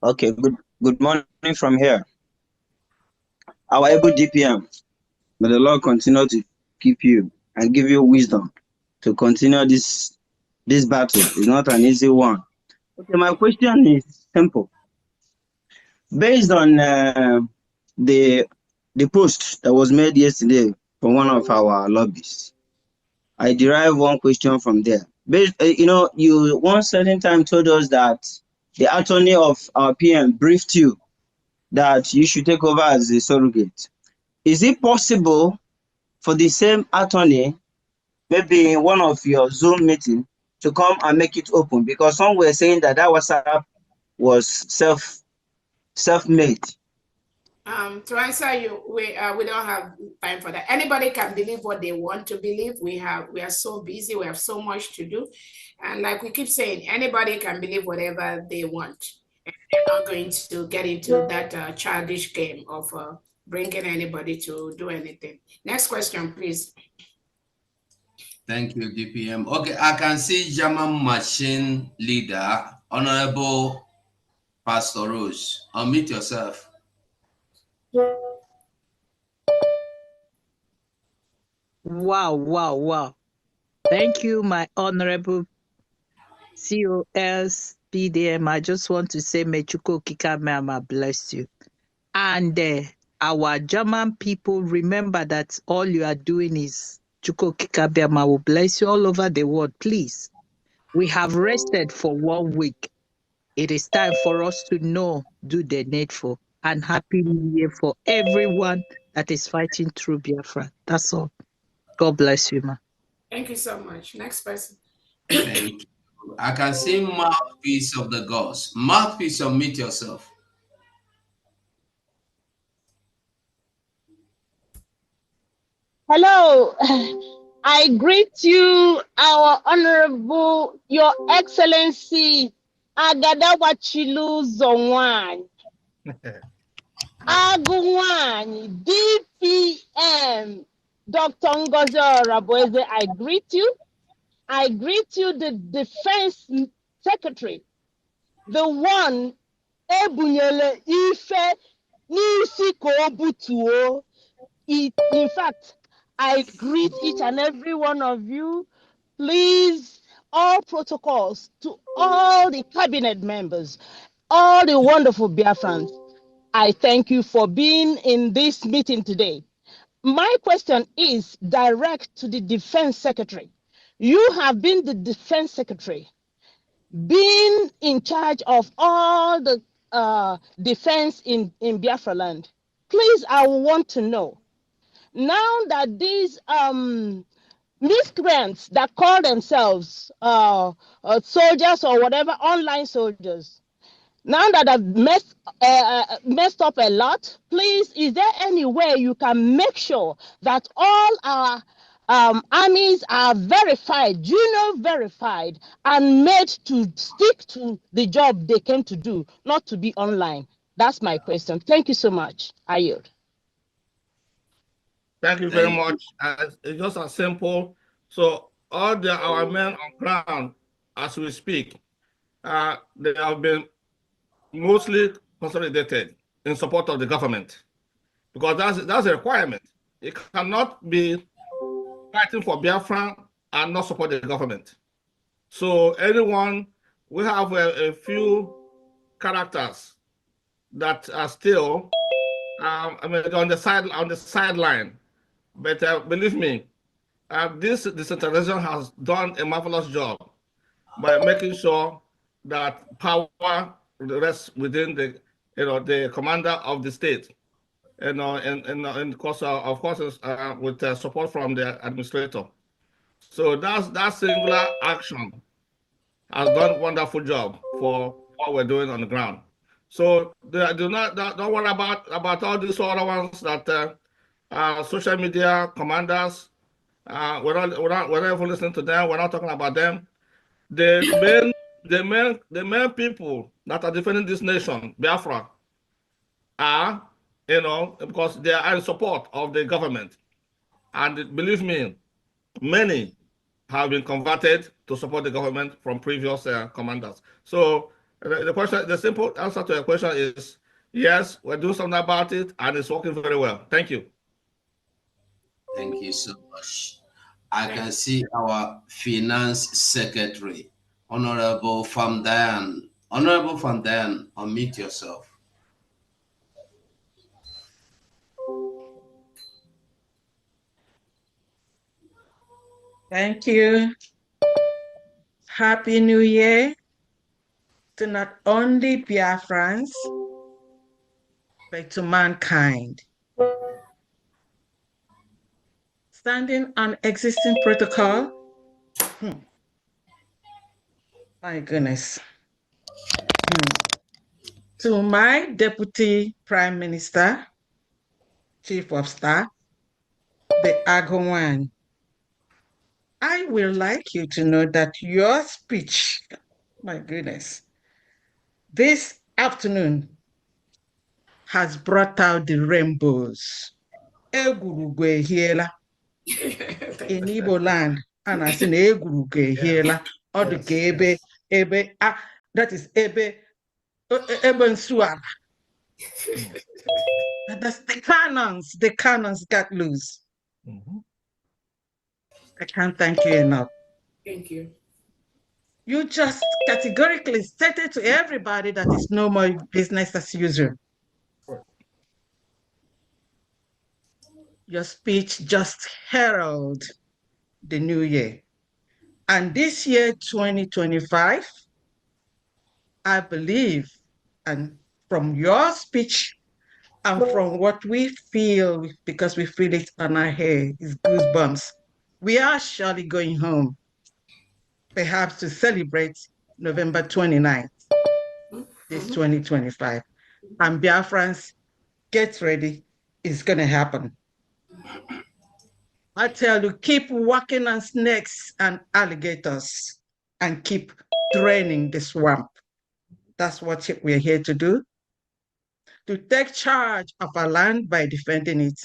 Okay, good morning from here. Our able DPM, may the Lord continue to keep you and give you wisdom to continue this battle. It's not an easy one. Okay, my question is simple. Based on the post that was made yesterday from one of our lobbies, I derive one question from there. You one certain time told us that the attorney of our PM briefed you that you should take over as the surrogate. Is it possible for the same attorney, maybe in one of your Zoom meeting, to come and make it open? Because some were saying that WhatsApp was self-made.
To answer you, we don't have time for that. Anybody can believe what they want to believe. We are so busy. We have so much to do, and like we keep saying, anybody can believe whatever they want. And they're not going to get into that childish game of bringing anybody to do anything. Next question, please.
Thank you, DPM. Okay, I can see German machine leader, Honorable Pastor Rose. Unmute yourself.
Wow. Thank you, my honorable COS PDM. I just want to say, may Chukwu Kikame bless you. And our German people, remember that all you are doing is Chukwu Kikame will bless you all over the world. Please, we have rested for 1 week. It is time for us to do the needful. And happy New Year for everyone that is fighting through Biafra. That's all. God bless you, ma.
Thank you so much. Next person.
Thank you. I can see mouthpiece of the gods. Mouthpiece, unmute yourself.
Hello, I greet you, our Honorable, Your Excellency, Agadawachilu Zonwan, Aguwan, DPM, Dr. Ngozi Oraboeze, I greet you. I greet you, the Defense Secretary, the one, Ebunyele Ife, Nisi Kobutuo. In fact, I greet each and every one of you. Please, all protocols to all the cabinet members, all the wonderful Biafrans. I thank you for being in this meeting today. My question is direct to the Defense Secretary. You have been the Defense Secretary, being in charge of all the defense in Biafra land. Please, I want to know, now that these miscreants that call themselves soldiers or whatever, online soldiers, now that have messed up a lot, please, is there any way you can make sure that all our armies are verified, verified, and made to stick to the job they came to do, not to be online? That's my question. Thank you so much. I yield.
Thank you very much. It's just as simple. So all our men on ground, as we speak, they have been mostly consolidated in support of the government, because that's a requirement. You cannot be fighting for Biafra and not support the government. So anyone, we have a few characters that are still, on the sideline. But believe me, this decentralization has done a marvelous job by making sure that power rests within the commander of the state, and of course, with support from the administrator. So that singular action has done a wonderful job for what we're doing on the ground. So don't worry about all these other ones that social media commanders. We're not even listening to them. We're not talking about them. The main people that are defending this nation, Biafra, are, because they are in support of the government. And believe me, many have been converted to support the government from previous commanders. So the simple answer to your question is yes, we're doing something about it, and it's working very well. Thank you.
Thank you so much. I can see our finance secretary, Honorable Famdayan. Honorable Famdayan, unmute yourself.
Thank you.
Happy New Year to not only Biafrans, but to mankind. Standing on existing protocol. My goodness. To my Deputy Prime Minister, Chief of Staff, the Aghawan, I would like you to know that your speech, my goodness, this afternoon has brought out the rainbows. Egwurugwe ehiela. In Igbo land, and I seen egwurugwe ehiela. Ọ dị ka ebe, that is ebe nsuala. That's the cannons got loose. I can't thank you enough.
Thank you.
You just categorically stated to everybody that it's no more business as usual. Your speech just heralded the new year. And this year, 2025, I believe, and from your speech and from what we feel, because we feel it on our hair, is goosebumps, we are surely going home, perhaps to celebrate November 29th, this 2025. And Biafrans, get ready, it's going to happen. I tell you, keep walking on snakes and alligators and keep draining the swamp. That's what we're here to do. To take charge of our land by defending it.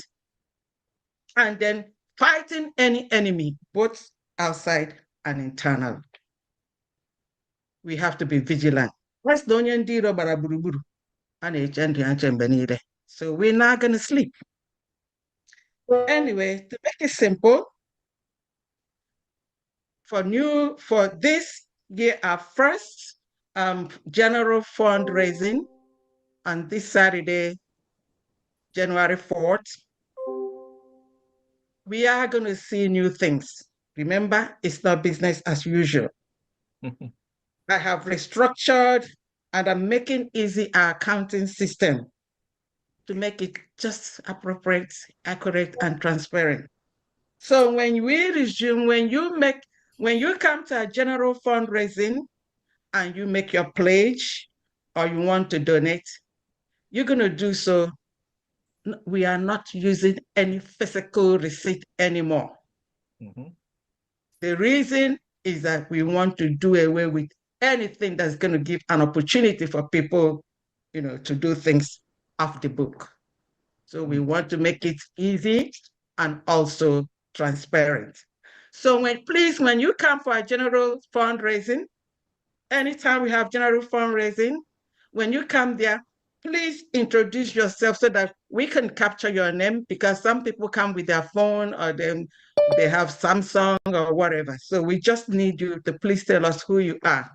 And then fighting any enemy, both outside and internal. We have to be vigilant. So we're not going to sleep. Anyway, to make it simple, for this year, our first general fundraising on this Saturday, January 4th, we are going to see new things. Remember, it's not business as usual. I have restructured and I'm making easy our accounting system to make it just appropriate, accurate, and transparent. So when we resume, when you come to a general fundraising and you make your pledge or you want to donate, you're going to do so. We are not using any physical receipt anymore. The reason is that we want to do away with anything that's going to give an opportunity for people, to do things off the book. So we want to make it easy and also transparent. So when you come for a general fundraising, anytime we have general fundraising, when you come there, please introduce yourself so that we can capture your name, because some people come with their phone or they have Samsung or whatever. So we just need you to please tell us who you are.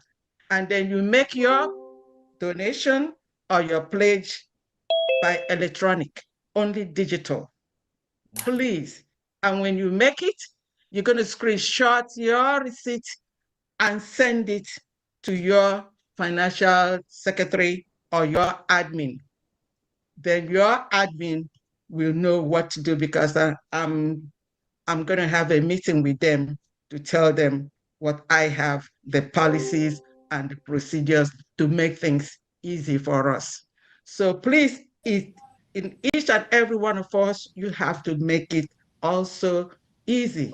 And then you make your donation or your pledge by electronic, only digital, please. And when you make it, you're going to screenshot your receipt and send it to your financial secretary or your admin. Then your admin will know what to do, because I'm going to have a meeting with them to tell them what I have, the policies and the procedures to make things easy for us. So please, in each and every one of us, you have to make it also easy,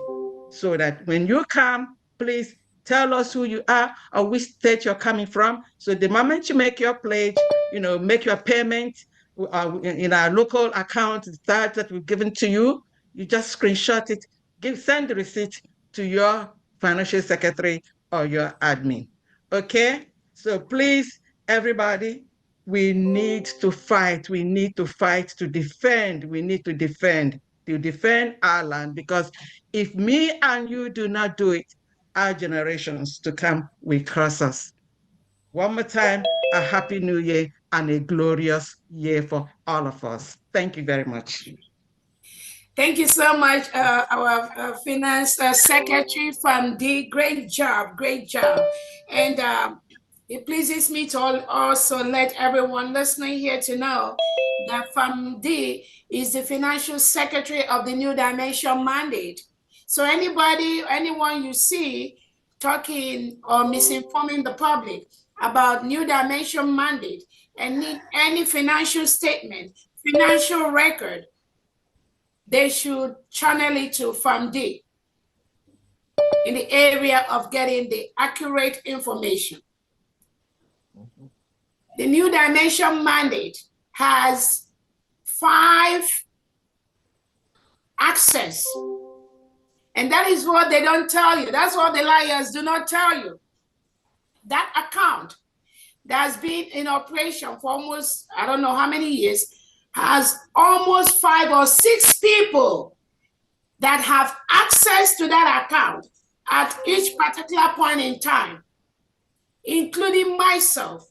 so that when you come, please tell us who you are or which state you're coming from. So the moment you make your pledge, make your payment in our local account that we've given to you, you just screenshot it, send the receipt to your financial secretary or your admin. Okay? So please, everybody, we need to fight. We need to fight to defend. We need to defend our land, because if me and you do not do it, our generations to come will curse us. One more time, a happy new year and a glorious year for all of us. Thank you very much. Thank you so much, our finance secretary from D. Great job, great job. And it pleases me to also let everyone listening here to know that FAMD is the financial secretary of the New Dimension mandate. So anyone you see talking or misinforming the public about New Dimension mandate and need any financial statement, financial record, they should channel it to FAMD in the area of getting the accurate information. The New Dimension mandate has 5 access. And that is what they don't tell you. That's what the liars do not tell you. That account that's been in operation for almost, I don't know how many years, has almost 5 or 6 people that have access to that account at each particular point in time, including myself,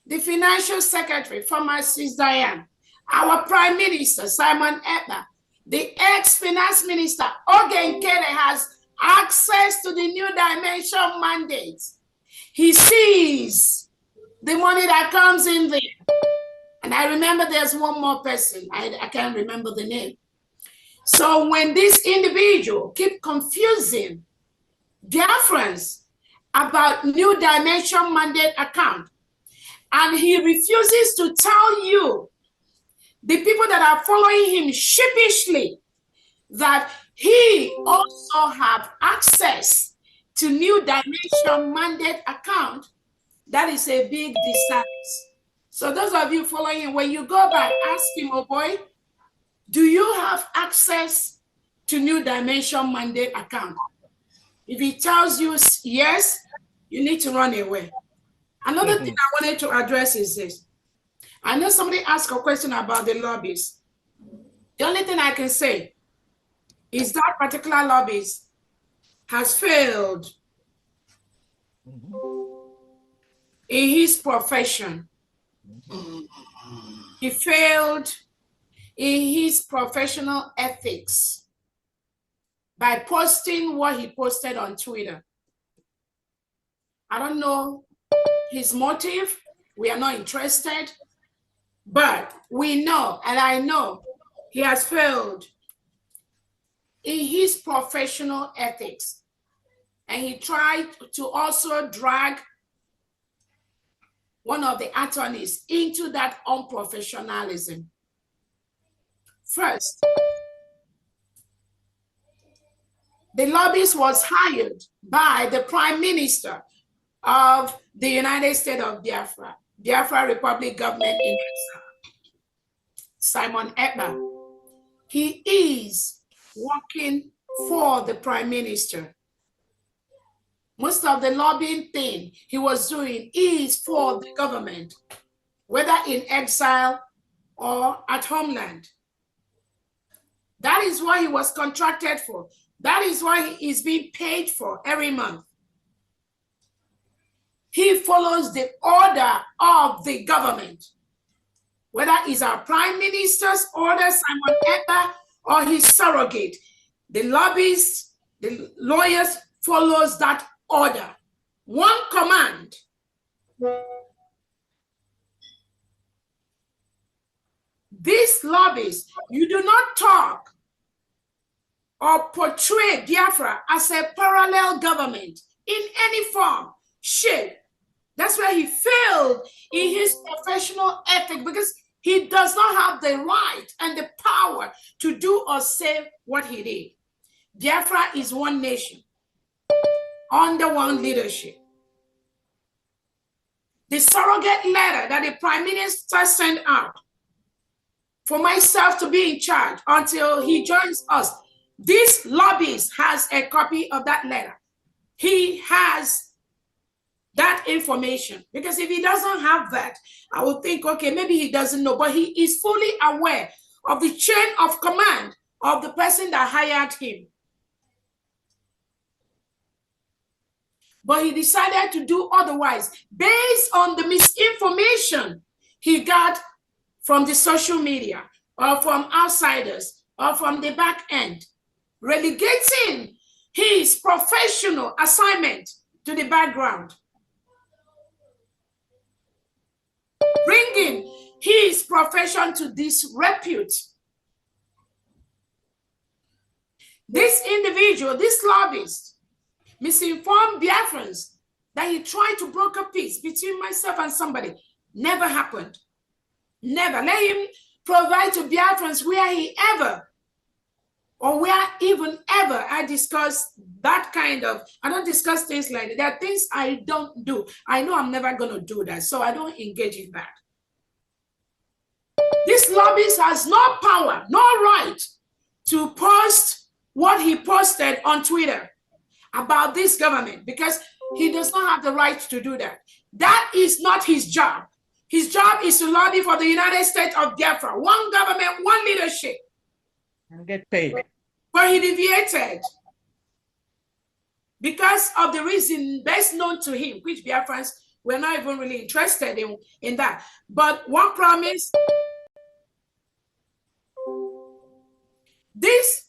the financial secretary, Pharmacist Diane, our Prime Minister, Simon Ekpa, the ex-finance minister, Ogen Kere, has access to the New Dimension mandates. He sees the money that comes in there. And I remember there's one more person, I can't remember the name. So when this individual keep confusing Biafrans about New Dimension mandate account, and he refuses to tell you, the people that are following him sheepishly, that he also have access to New Dimension mandate account, that is a big disservice. So those of you following him, when you go back, ask him, oh boy, do you have access to New Dimension mandate account? If he tells you yes, you need to run away. Another thing I wanted to address is this. I know somebody asked a question about the lobbies. The only thing I can say is that particular lobbies has failed in his profession. He failed in his professional ethics by posting what he posted on Twitter. I don't know his motive. We are not interested. But we know, and I know, he has failed in his professional ethics. And he tried to also drag one of the attorneys into that unprofessionalism. First, the lobbyist was hired by the Prime Minister of the United States of Biafra, Biafra Republic government in exile, Simon Ekpa. He is working for the Prime Minister. Most of the lobbying thing he was doing is for the government, whether in exile or at homeland. That is what he was contracted for. That is why he is being paid for every month. He follows the order of the government, whether it's our Prime Minister's order, Simon Ekpa, or his surrogate. The lobbyists, the lawyers follows that order. One command. These lobbyists, you do not talk or portray Biafra as a parallel government in any form, shape. That's where he failed in his professional ethic, because he does not have the right and the power to do or say what he did. Biafra is one nation, under one leadership. The surrogate letter that the Prime Minister sent out for myself to be in charge until he joins us, this lobbyist has a copy of that letter. He has that information, because if he doesn't have that, I would think, okay, maybe he doesn't know, but he is fully aware of the chain of command of the person that hired him. But he decided to do otherwise based on the misinformation he got from the social media or from outsiders or from the back end, relegating his professional assignment to the background, bringing his profession to disrepute. This individual, this lobbyist, misinformed Biafrans that he tried to broker peace between myself and somebody. Never happened. Never. Let him provide to Biafrans where he ever, or where even ever I discuss that kind of, I don't discuss things like that. There are things I don't do. I know I'm never going to do that, so I don't engage in that. This lobbyist has no power, no right to post what he posted on Twitter about this government, because he does not have the right to do that. That is not his job. His job is to lobby for the United States of Biafra, one government, one leadership.
And get paid.
But he deviated because of the reason best known to him, which Biafrans were not even really interested in that. But one promise, this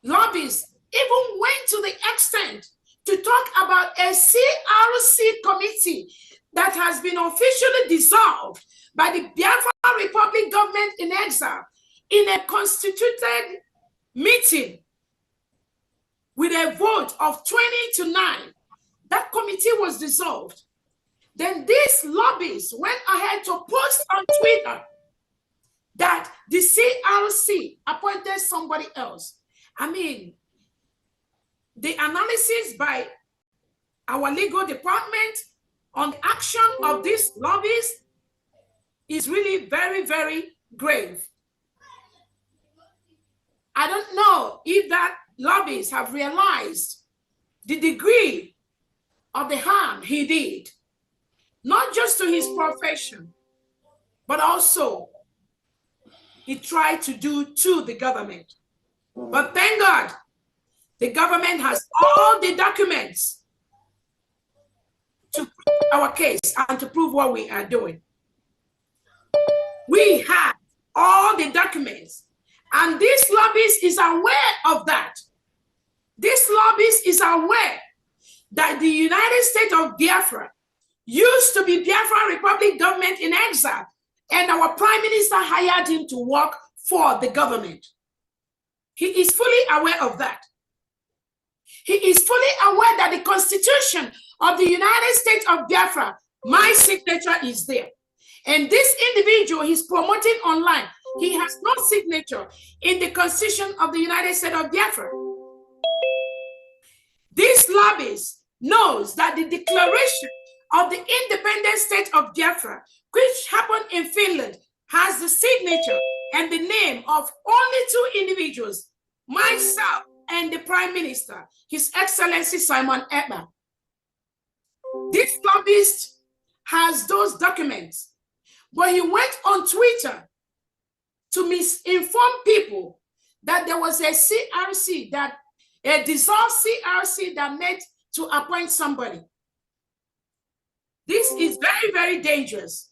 lobbies even went to the extent to talk about a CRC committee that has been officially dissolved by the Biafra Republic government in exile in a constituted meeting with a vote of 20-9. That committee was dissolved. Then these lobbies went ahead to post on Twitter that the CRC appointed somebody else. I mean, the analysis by our legal department on the action of these lobbies is really very, very grave. I don't know if that lobbies have realized the degree of the harm he did, not just to his profession, but also he tried to do to the government. But thank God, the government has all the documents to prove our case and to prove what we are doing. We have all the documents, and this lobbyist is aware of that. This lobbyist is aware that the United States of Biafra used to be Biafra Republic government in exile, and our prime minister hired him to work for the government. He is fully aware of that. He is fully aware that the Constitution of the United States of Biafra, my signature is there. And this individual he's promoting online, he has no signature in the Constitution of the United States of Biafra. This lobbyist knows that the declaration of the independent state of Biafra, which happened in Finland, has the signature and the name of only two individuals, myself and the Prime Minister, His Excellency Simon Ekpa. This lobbyist has those documents, but he went on Twitter to misinform people that there was a CRC, that a dissolved CRC that met to appoint somebody. This is very, very dangerous.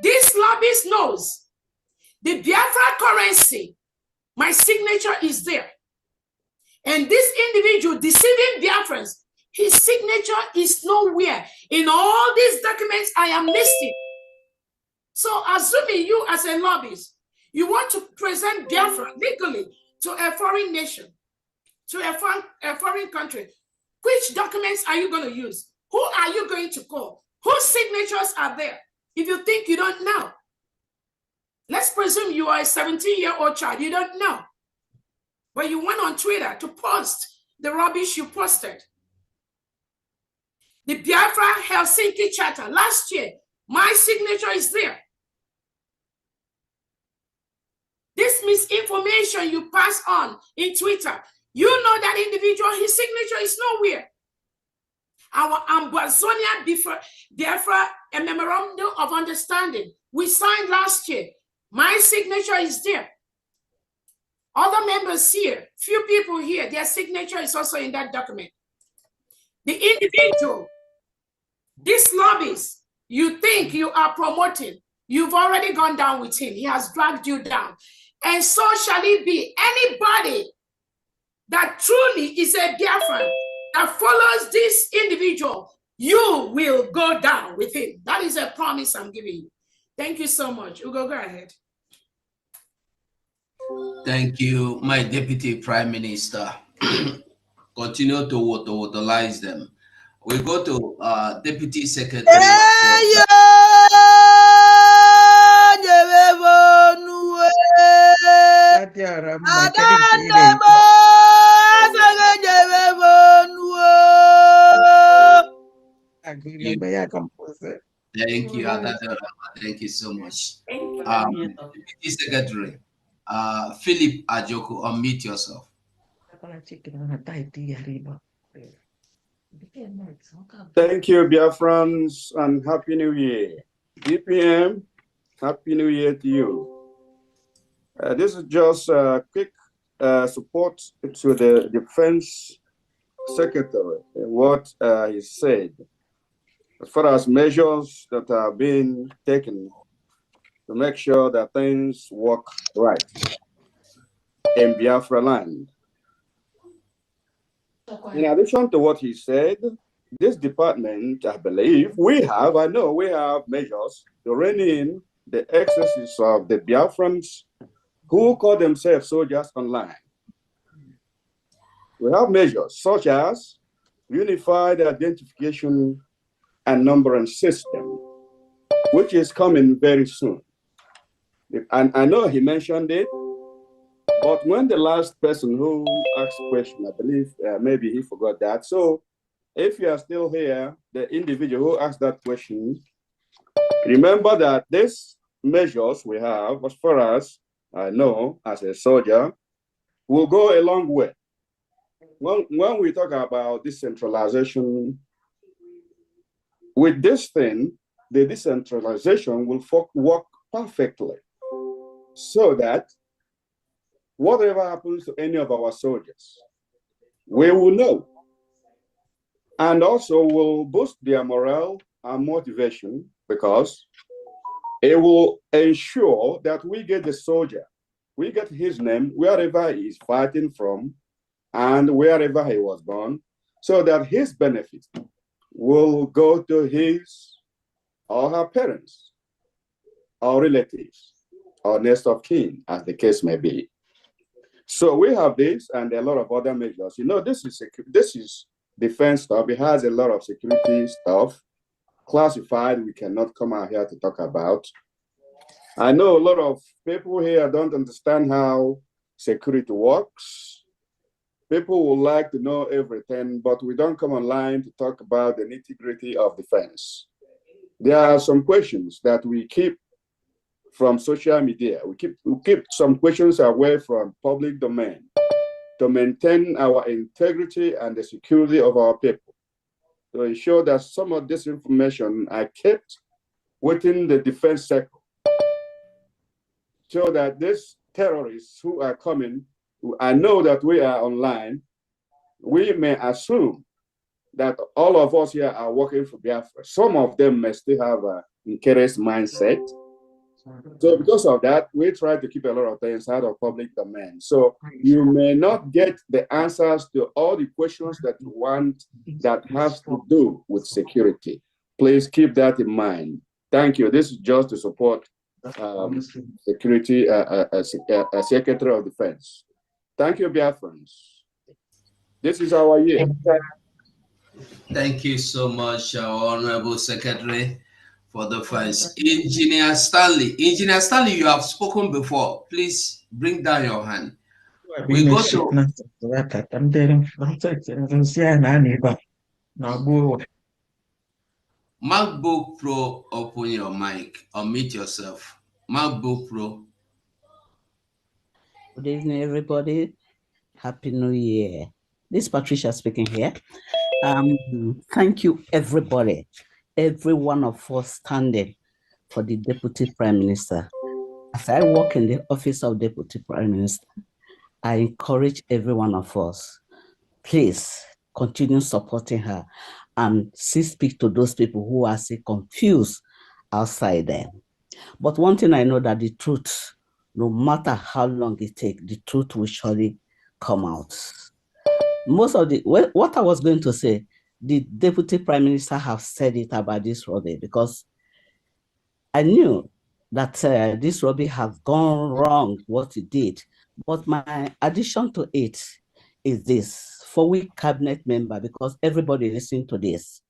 This lobbyist knows the Biafra currency, my signature is there. And this individual deceiving Biafrans, his signature is nowhere in all these documents I am listing. So assuming you as a lobbyist, you want to present Biafra legally to a foreign nation, to a foreign country, which documents are you going to use? Who are you going to call? Whose signatures are there? If you think you don't know, let's presume you are a 17-year-old child, you don't know. But you went on Twitter to post the rubbish you posted. The Biafra Helsinki Charter last year, my signature is there. This misinformation you pass on in Twitter, you know that individual, his signature is nowhere. Our Ambazonia Biafra, a memorandum of understanding we signed last year, my signature is there. Other members here, few people here, their signature is also in that document. The individual, this lobbyist, you think you are promoting, you've already gone down with him. He has dragged you down. And so shall it be. Anybody that truly is a Biafran, that follows this individual, you will go down with him. That is a promise I'm giving you. Thank you so much. Ugo, go ahead.
Thank you, my Deputy Prime Minister. Continue to utilize them. We go to Deputy Secretary. Thank you, thank you so much. Deputy Secretary, Philip Ajoku, unmute yourself.
Thank you, Biafrans, and Happy New Year. DPM, Happy New Year to you. This is just a quick support to the Defense Secretary, what he said, as far as measures that are being taken to make sure that things work right in Biafra land. In addition to what he said, this department, I believe, I know we have measures to rein in the excesses of the Biafrans who call themselves soldiers online. We have measures such as unified identification and numbering system, which is coming very soon. And I know he mentioned it, but when the last person who asked question, I believe maybe he forgot that. So if you are still here, the individual who asked that question, remember that these measures we have, as far as I know, as a soldier, will go a long way. When we talk about decentralization, with this thing, the decentralization will work perfectly so that whatever happens to any of our soldiers, we will know. And also will boost their morale and motivation, because it will ensure that we get the soldier, we get his name wherever he is fighting from and wherever he was born, so that his benefit will go to his or her parents or relatives or next of kin, as the case may be. So we have this and a lot of other measures. You know, this is defense stuff. It has a lot of security stuff, classified, we cannot come out here to talk about. I know a lot of people here don't understand how security works. People would like to know everything, but we don't come online to talk about the nitty-gritty of defense. There are some questions that we keep from social media. We keep some questions away from public domain to maintain our integrity and the security of our people, to ensure that some of this information are kept within the defense sector, so that these terrorists who are coming, I know that we are online, we may assume that all of us here are working for Biafra. Some of them may still have an interest mindset. So because of that, we try to keep a lot of things out of public domain. So you may not get the answers to all the questions that you want that has to do with security. Please keep that in mind. Thank you. This is just to support security, Secretary of Defense. Thank you, Biafrans. This is our year.
Thank you so much, Honorable Secretary, for the funds. Engineer Stanley, you have spoken before. Please bring down your hand. We go to MacBook Pro. Open your mic. Unmute yourself. MacBook Pro.
Good evening, everybody. Happy New Year. This is Patricia speaking here. Thank you, everybody, every one of us standing for the Deputy Prime Minister. As I work in the office of Deputy Prime Minister, I encourage every one of us, please continue supporting her and speak to those people who are still confused outside there. But one thing I know, that the truth no matter how long it takes, the truth will surely come out. Most of the, what I was going to say, the Deputy Prime Minister have said it about this robbery, because I knew that this robbery has gone wrong, what it did. But my addition to it is this, for we cabinet member, because everybody listening to this,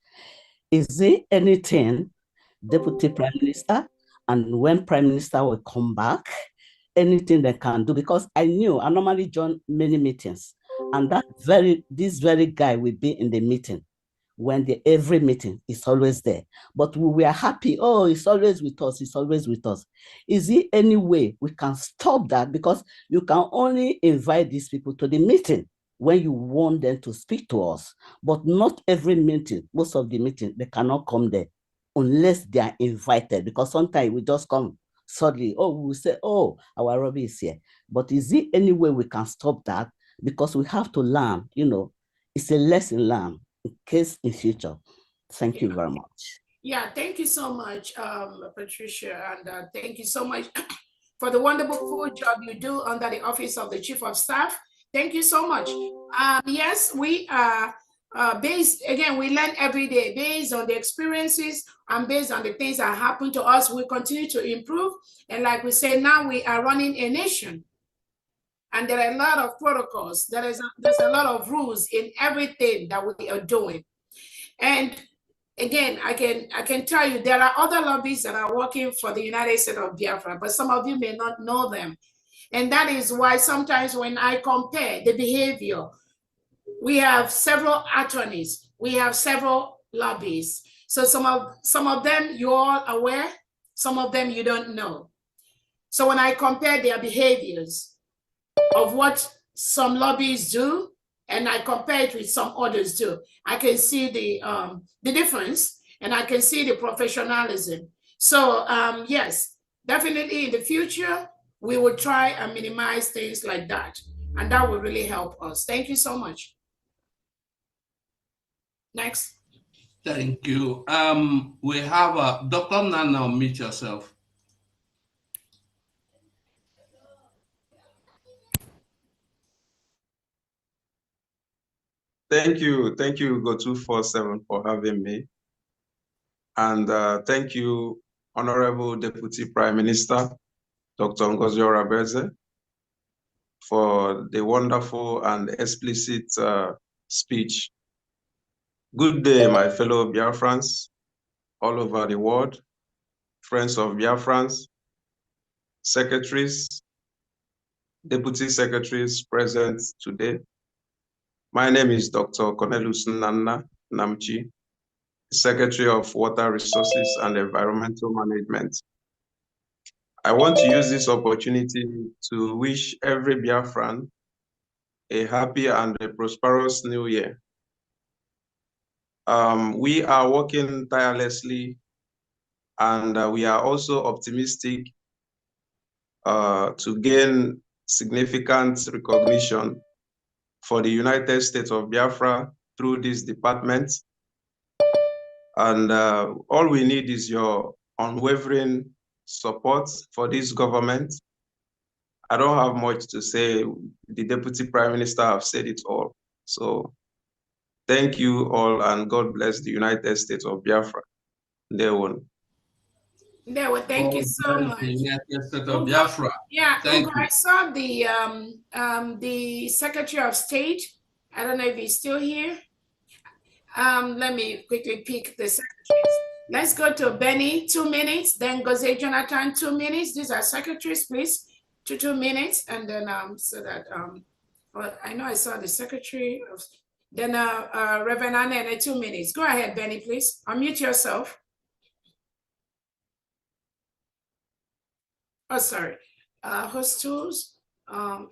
is there anything Deputy Prime Minister, and when Prime Minister will come back, anything they can do? Because I knew I normally join many meetings, and this very guy will be in the meeting. When every meeting is always there, but we were happy. Oh, it's always with us. It's always with us. Is there any way we can stop that? Because you can only invite these people to the meeting when you want them to speak to us, but not every meeting. Most of the meetings, they cannot come there unless they are invited, because sometimes we just come suddenly. Oh, we will say, oh, our Robbie is here. But is there any way we can stop that? Because we have to learn, it's a lesson learned in case in future. Thank you very much.
Yeah, thank you so much, Patricia, and thank you so much for the wonderful job you do under the Office of the Chief of Staff. Thank you so much. Yes, we are based, again, we learn every day based on the experiences and based on the things that happen to us. We continue to improve. And like we say, now we are running a nation. And there are a lot of protocols. There's a lot of rules in everything that we are doing. And again, I can tell you there are other lobbies that are working for the United States of Biafra, but some of you may not know them. And that is why sometimes when I compare the behavior, we have several attorneys, we have several lobbies. So some of them you're all aware, some of them you don't know. So when I compare their behaviors of what some lobbies do, and I compare it with some others too, I can see the difference, and I can see the professionalism. So yes, definitely in the future, we will try and minimize things like that, and that will really help us. Thank you so much. Next.
Thank you. We have Dr. Nana, meet yourself.
Thank you, Go247 for having me. And thank you, Honorable Deputy Prime Minister, Dr. Ngozi Orabeze, for the wonderful and explicit speech. Good day, my fellow Biafrans all over the world, friends of Biafrans, secretaries, deputy secretaries present today. My name is Dr. Cornelius Nanna Namchi, Secretary of Water Resources and Environmental Management. I want to use this opportunity to wish every Biafran a happy and a prosperous new year. We are working tirelessly, and we are also optimistic to gain significant recognition for the United States of Biafra through this department. And all we need is your unwavering support for this government. I don't have much to say. The Deputy Prime Minister have said it all. So thank you all, and God bless the United States of Biafra.
Thank you so much.
United States of Biafra.
Yeah,
Thank you.
I saw the Secretary of State. I don't know if he's still here. Let me quickly pick the secretaries. Let's go to Benny, 2 minutes. Then Goze Jonathan, 2 minutes. These are secretaries, please. 2 minutes, and then so that well, I know I saw the secretary of. Then Reverend Anne, 2 minutes. Go ahead, Benny, please. Unmute yourself. Oh, sorry. Host tools.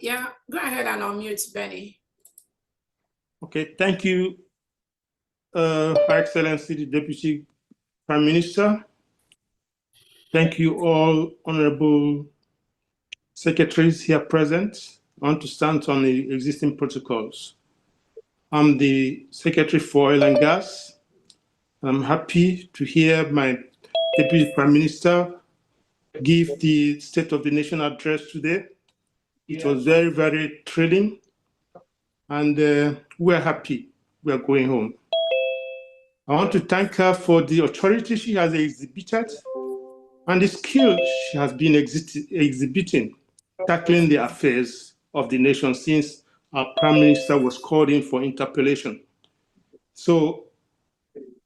Yeah, go ahead and unmute Benny.
Okay, thank you, Her Excellency, the Deputy Prime Minister. Thank you all honorable secretaries here present. I want to stand on the existing protocols. I'm the Secretary for Oil and Gas. I'm happy to hear my Deputy Prime Minister
give the State of the Nation address today. It was very, very thrilling, and we're happy we're going home. I want to thank her for the authority she has exhibited and the skill she has been exhibiting, tackling the affairs of the nation since our Prime Minister was called in for interpellation. So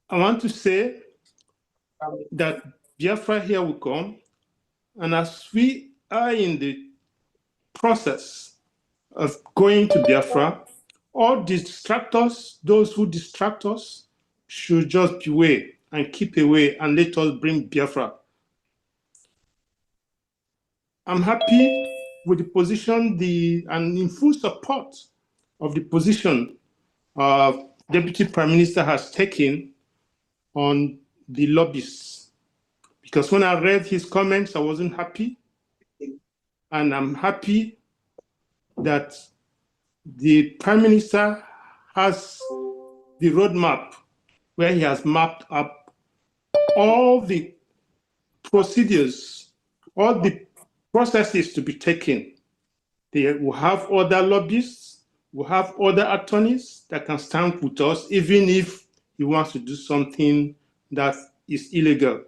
I want to say that Biafra here will come, and as we are in the process of going to Biafra, all distractors, those who distract us, should just beware and keep away and let us bring Biafra. I'm happy with the position and in full support of the position Deputy Prime Minister has taken on the lobbyists. Because when I read his comments, I wasn't happy. And I'm happy that the Prime Minister has the roadmap where he has mapped up all the procedures, all the processes to be taken. They will have other lobbyists, will have other attorneys that can stand with us, even if he wants to do something that is illegal.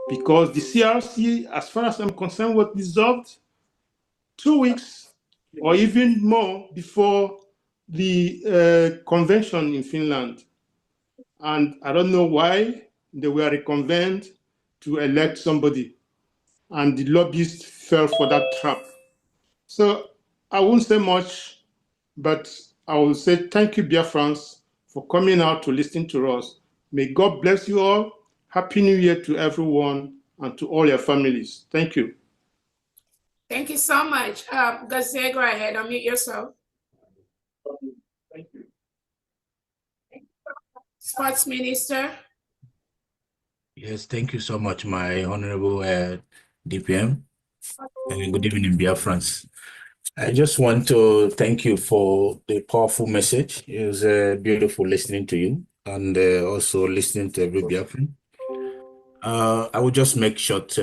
Because the CRC, as far as I'm concerned, was dissolved 2 weeks or even more before the convention in Finland. And I don't know why they were reconvened to elect somebody. And the lobbyists fell for that trap. So I won't say much, but I will say thank you, Biafrans, for coming out to listen to us. May God bless you all. Happy New Year to everyone and to all your families. Thank you.
Thank you so much. Gaze, go ahead, unmute yourself.
Thank you.
Sports Minister.
Yes, thank you so much, my honorable DPM. And good evening, Biafrans. I just want to thank you for the powerful message. It was beautiful listening to you and also listening to every Biafran. I will just make short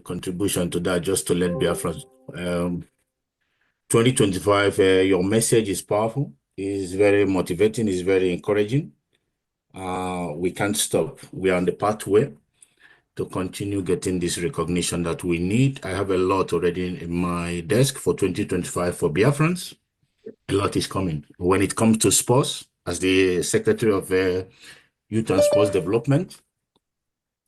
contribution to that just to let Biafrans. 2025, your message is powerful, is very motivating, is very encouraging. We can't stop. We are on the pathway to continue getting this recognition that we need. I have a lot already in my desk for 2025 for Biafrans. A lot is coming. When it comes to sports, as the Secretary of Youth and Sports Development,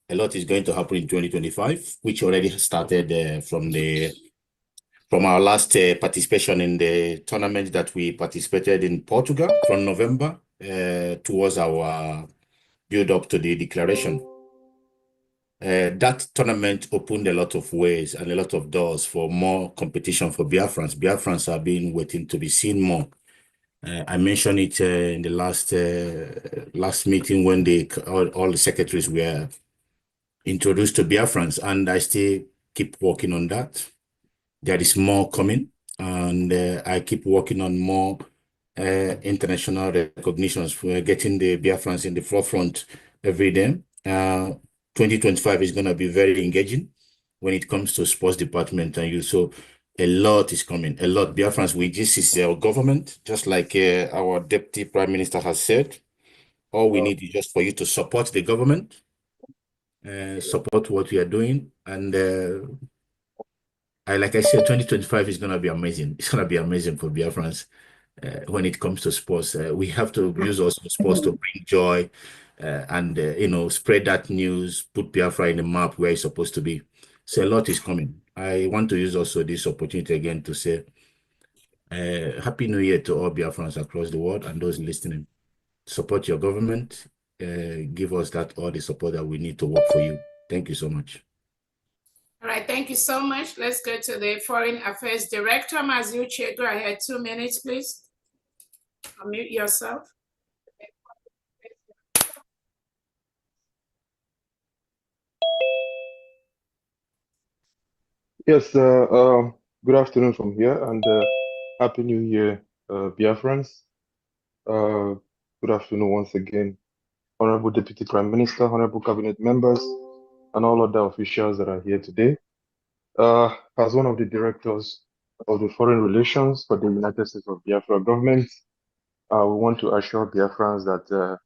a lot is going to happen in 2025, which already started from our last participation in the tournament that we participated in Portugal from November towards our build up to the declaration. That tournament opened a lot of ways and a lot of doors for more competition for Biafrans. Biafrans have been waiting to be seen more. I mentioned it in the last meeting when all the secretaries were introduced to Biafrans, and I still keep working on that. There is more coming, and I keep working on more international recognitions for getting the Biafrans in the forefront every day. 2025 is going to be very engaging when it comes to sports department and you. So a lot is coming, a lot. Biafrans, we just is our government, just like our Deputy Prime Minister has said. All we need is just for you to support the government, support what we are doing. And like I said, 2025 is going to be amazing. It's going to be amazing for Biafrans. When it comes to sports, we have to use also sports to bring joy and spread that news, put Biafra in the map where it's supposed to be. So a lot is coming. I want to use also this opportunity again to say Happy New Year to all Biafrans across the world and those listening. Support your government. Give us all the support that we need to work for you. Thank you so much.
All right, thank you so much. Let's go to the Foreign Affairs Director, Maziuche. Go ahead, 2 minutes, please. Unmute yourself.
Yes, good afternoon from here, and Happy New Year, Biafrans. Good afternoon once again, Honorable Deputy Prime Minister, Honorable Cabinet members, and all other officials that are here today. As one of the directors of the foreign relations for the United States of Biafra government, we want to assure Biafrans that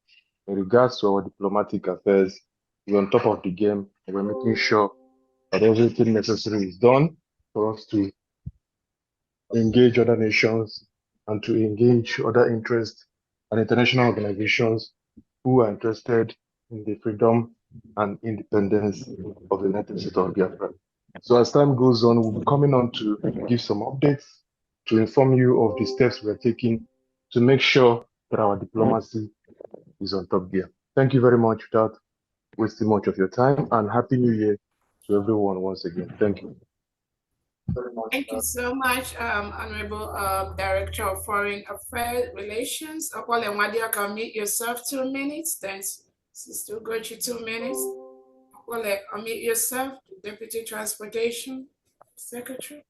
in regards to our diplomatic affairs, we're on top of the game. We're making sure that everything necessary is done for us to engage other nations and to engage other interests and international organizations who are interested in the freedom and independence of the United States of Biafra. So as time goes on, we'll be coming on to give some updates to inform you of the steps we're taking to make sure that our diplomacy is on top gear. Thank you very much without wasting much of your time, and Happy New Year to everyone once again. Thank you.
Thank you so much, Honorable Director of Foreign Affairs Relations. Akwale Nwadia, can mute yourself 2 minutes. Thanks, Sister Ugochi, 2 minutes. Akwale, unmute yourself, Deputy Transportation Secretary.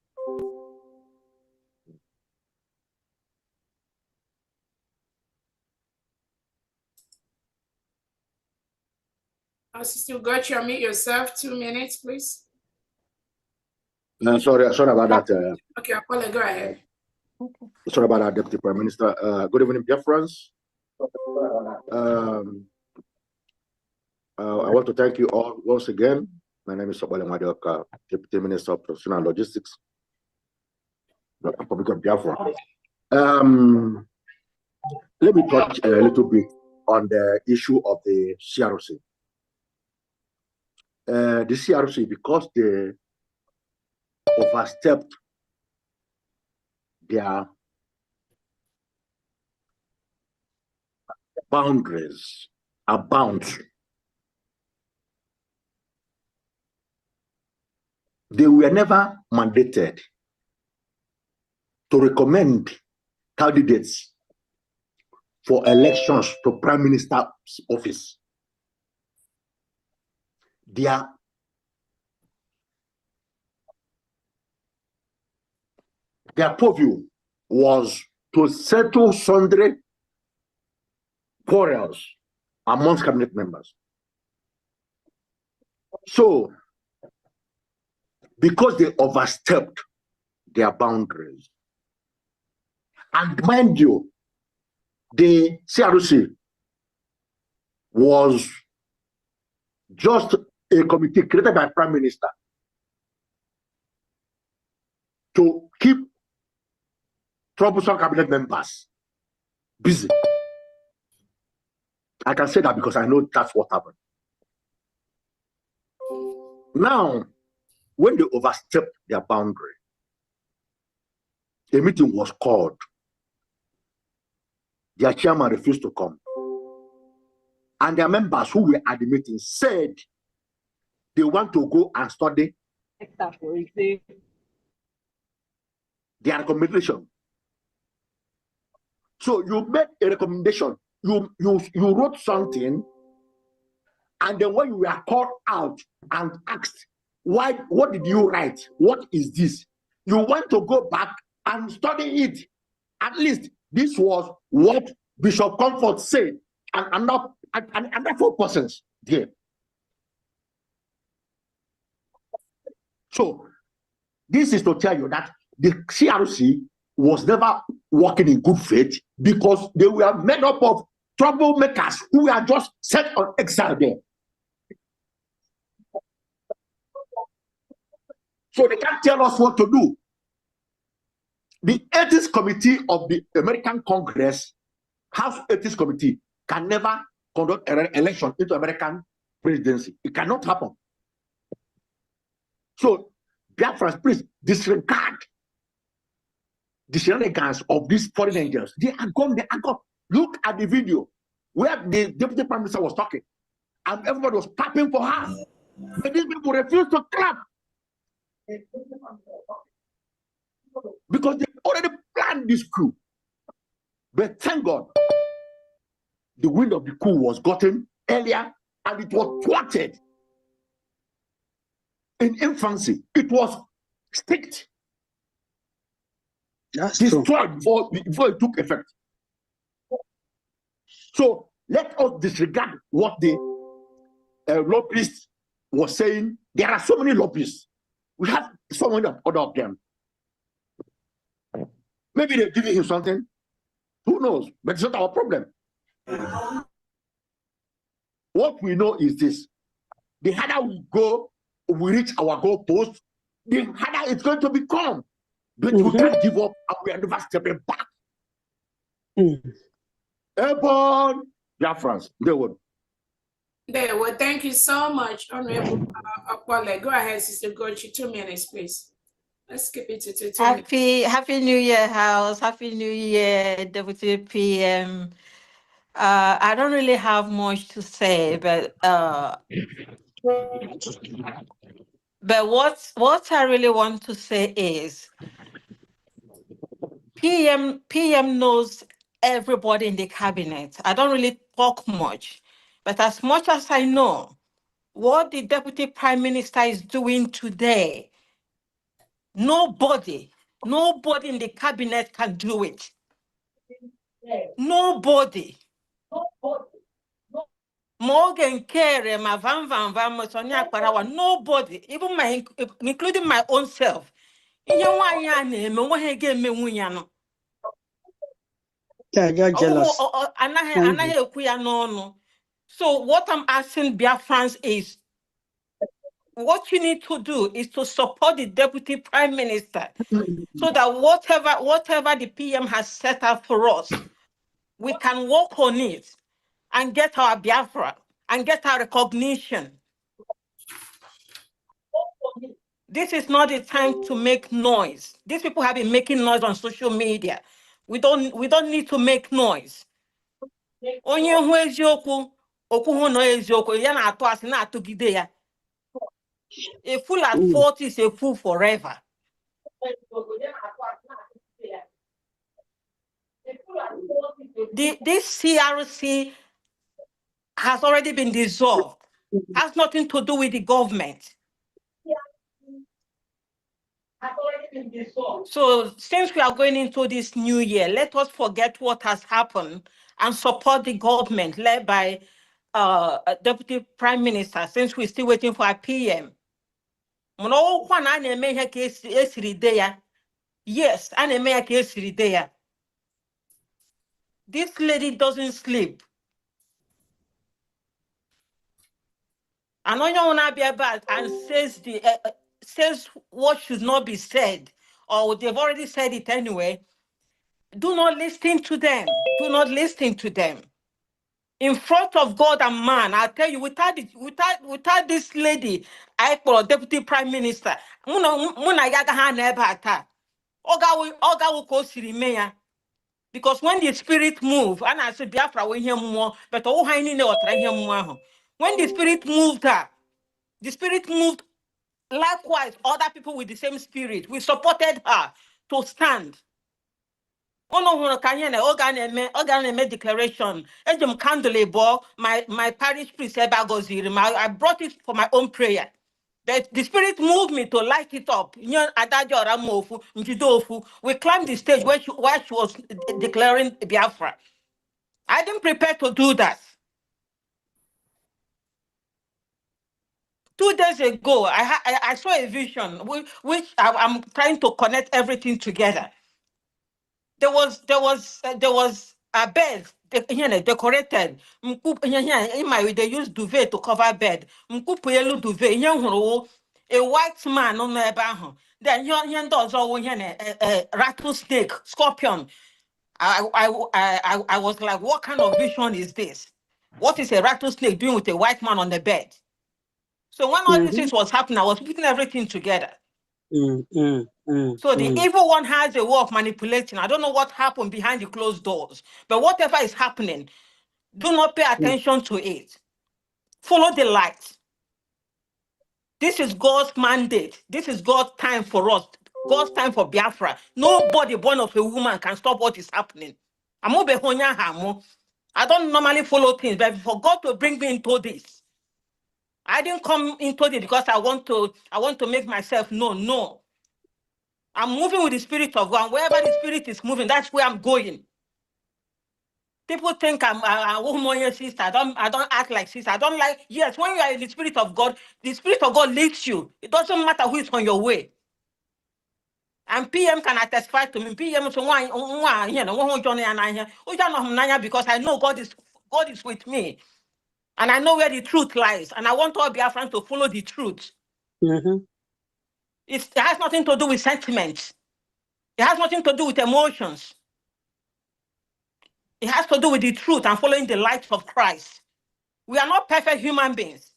Sister Ugochi, unmute yourself, 2 minutes, please.
Sorry about that.
Okay, Akwale, go ahead.
Sorry about that, Deputy Prime Minister. Good evening, Biafrans. I want to thank you all once again. My name is Sobale Madioka, Deputy Minister of Professional Logistics, Republic of Biafra. Let me touch a little bit on the issue of the CRC. The CRC, because they overstepped their boundaries, bounds. They were never mandated to recommend candidates for elections to Prime Minister's office. Their purview was to settle sundry quarrels amongst cabinet members. So, because they overstepped their boundaries, and mind you, the CRC was just a committee created by Prime Minister to keep troublesome cabinet members busy. I can say that because I know that's what happened. Now, when they overstepped their boundary, a meeting was called. Their chairman refused to come. And their members who were at the meeting said they want to go and study their recommendation. So you made a recommendation, you wrote something, and then when you were called out and asked, why, what did you write? What is this? You want to go back and study it. At least this was what Bishop Comfort said, and not and 4 persons there. So this is to tell you that the CRC was never working in good faith because they were made up of troublemakers who were just set on exile there. So they can't tell us what to do. The Ethics Committee of the American Congress, House Ethics Committee, can never conduct an election into American presidency. It cannot happen. So, Biafrans, please disregard the shenanigans of these foreign agents. They are gone. They are gone. Look at the video where the Deputy Prime Minister was talking, and everybody was clapping for her. But these people refused to clap because they already planned this coup. But thank God, the wind of the coup was gotten earlier, and it was thwarted in infancy. It was sticked, destroyed before it took effect. So let us disregard what the lobbyist was saying. There are so many lobbyists. We have someone other of them. Maybe they're giving him something. Who knows? But it's not our problem. What we know is this: the harder we go, we reach our goal post, the harder it's going to become. But we can't give up, and we are never stepping back. Airborne Biafrans, they would.
There, well, thank you so much, Honorable Akpole. Go ahead, Sister Gochi, 2 minutes, please. Let's skip it to 2 minutes.
Happy New Year, House. Happy New Year, Deputy PM. I don't really have much to say, but what I really want to say is PM knows everybody in the cabinet. I don't really talk much, but as much as I know what the Deputy Prime Minister is doing today, nobody in the cabinet can do it. Nobody. Morgan Kerry, my Van Sonia Parawa, nobody, even including my own self. You're jealous. So what I'm asking Biafrans is, what you need to do is to support the Deputy Prime Minister so that whatever the PM has set up for us, we can work on it and get our Biafra and get our recognition. This is not the time to make noise. These people have been making noise on social media. We don't need to make noise. Onye hu eziokwu, okwu hu no eziokwu, ya na atụ asị na atụgide ya. A fool at 40 is a fool forever. This CRC has already been dissolved. Has nothing to do with the government. So since we are going into this new year, let us forget what has happened and support the government led by Deputy Prime Minister, since we're still waiting for a PM. Yes, this lady doesn't sleep. And and says what should not be said, or they've already said it anyway. Do not listen to them. Do not listen to them. In front of God and man, I tell you, without this lady, I call Deputy Prime Minister, because when the spirit move, and I said Biafra we hear more, but when the spirit moved her, the spirit moved likewise other people with the same spirit. We supported her to stand. Declaration. My parish priest I brought it for my own prayer. That the spirit moved me to light it up. We climbed the stage where she was declaring Biafra. I didn't prepare to do that. 2 days ago, I saw a vision which I'm trying to connect everything together. There was a bed decorated. They use duvet to cover bed. Duvet. A white man on the then a rattlesnake, scorpion. I was like, what kind of vision is this? What is a rattlesnake doing with a white man on the bed? So when all these things was happening, I was putting everything together. So the evil one has a way of manipulating. I don't know what happened behind the closed doors, but whatever is happening, do not pay attention to it. Follow the light. This is God's mandate. This is God's time for us. God's time for Biafra. Nobody born of a woman can stop what is happening. I don't normally follow things, but for God to bring me into this, I didn't come into it because I want to make myself known. No. I'm moving with the Spirit of God. Wherever the Spirit is moving, that's where I'm going. People think I'm a sister. I don't act like sister. I don't like, yes, when you are in the Spirit of God, the Spirit of God leads you. It doesn't matter who is on your way.
And PM can testify to me. PM so one here, no one Johnny and I here. Because I know God is with me. And I know where the truth lies. And I want all Biafrans to follow the truth. It has nothing to do with sentiments. It has nothing to do with emotions. It has to do with the truth and following the light of Christ. We are not perfect human beings.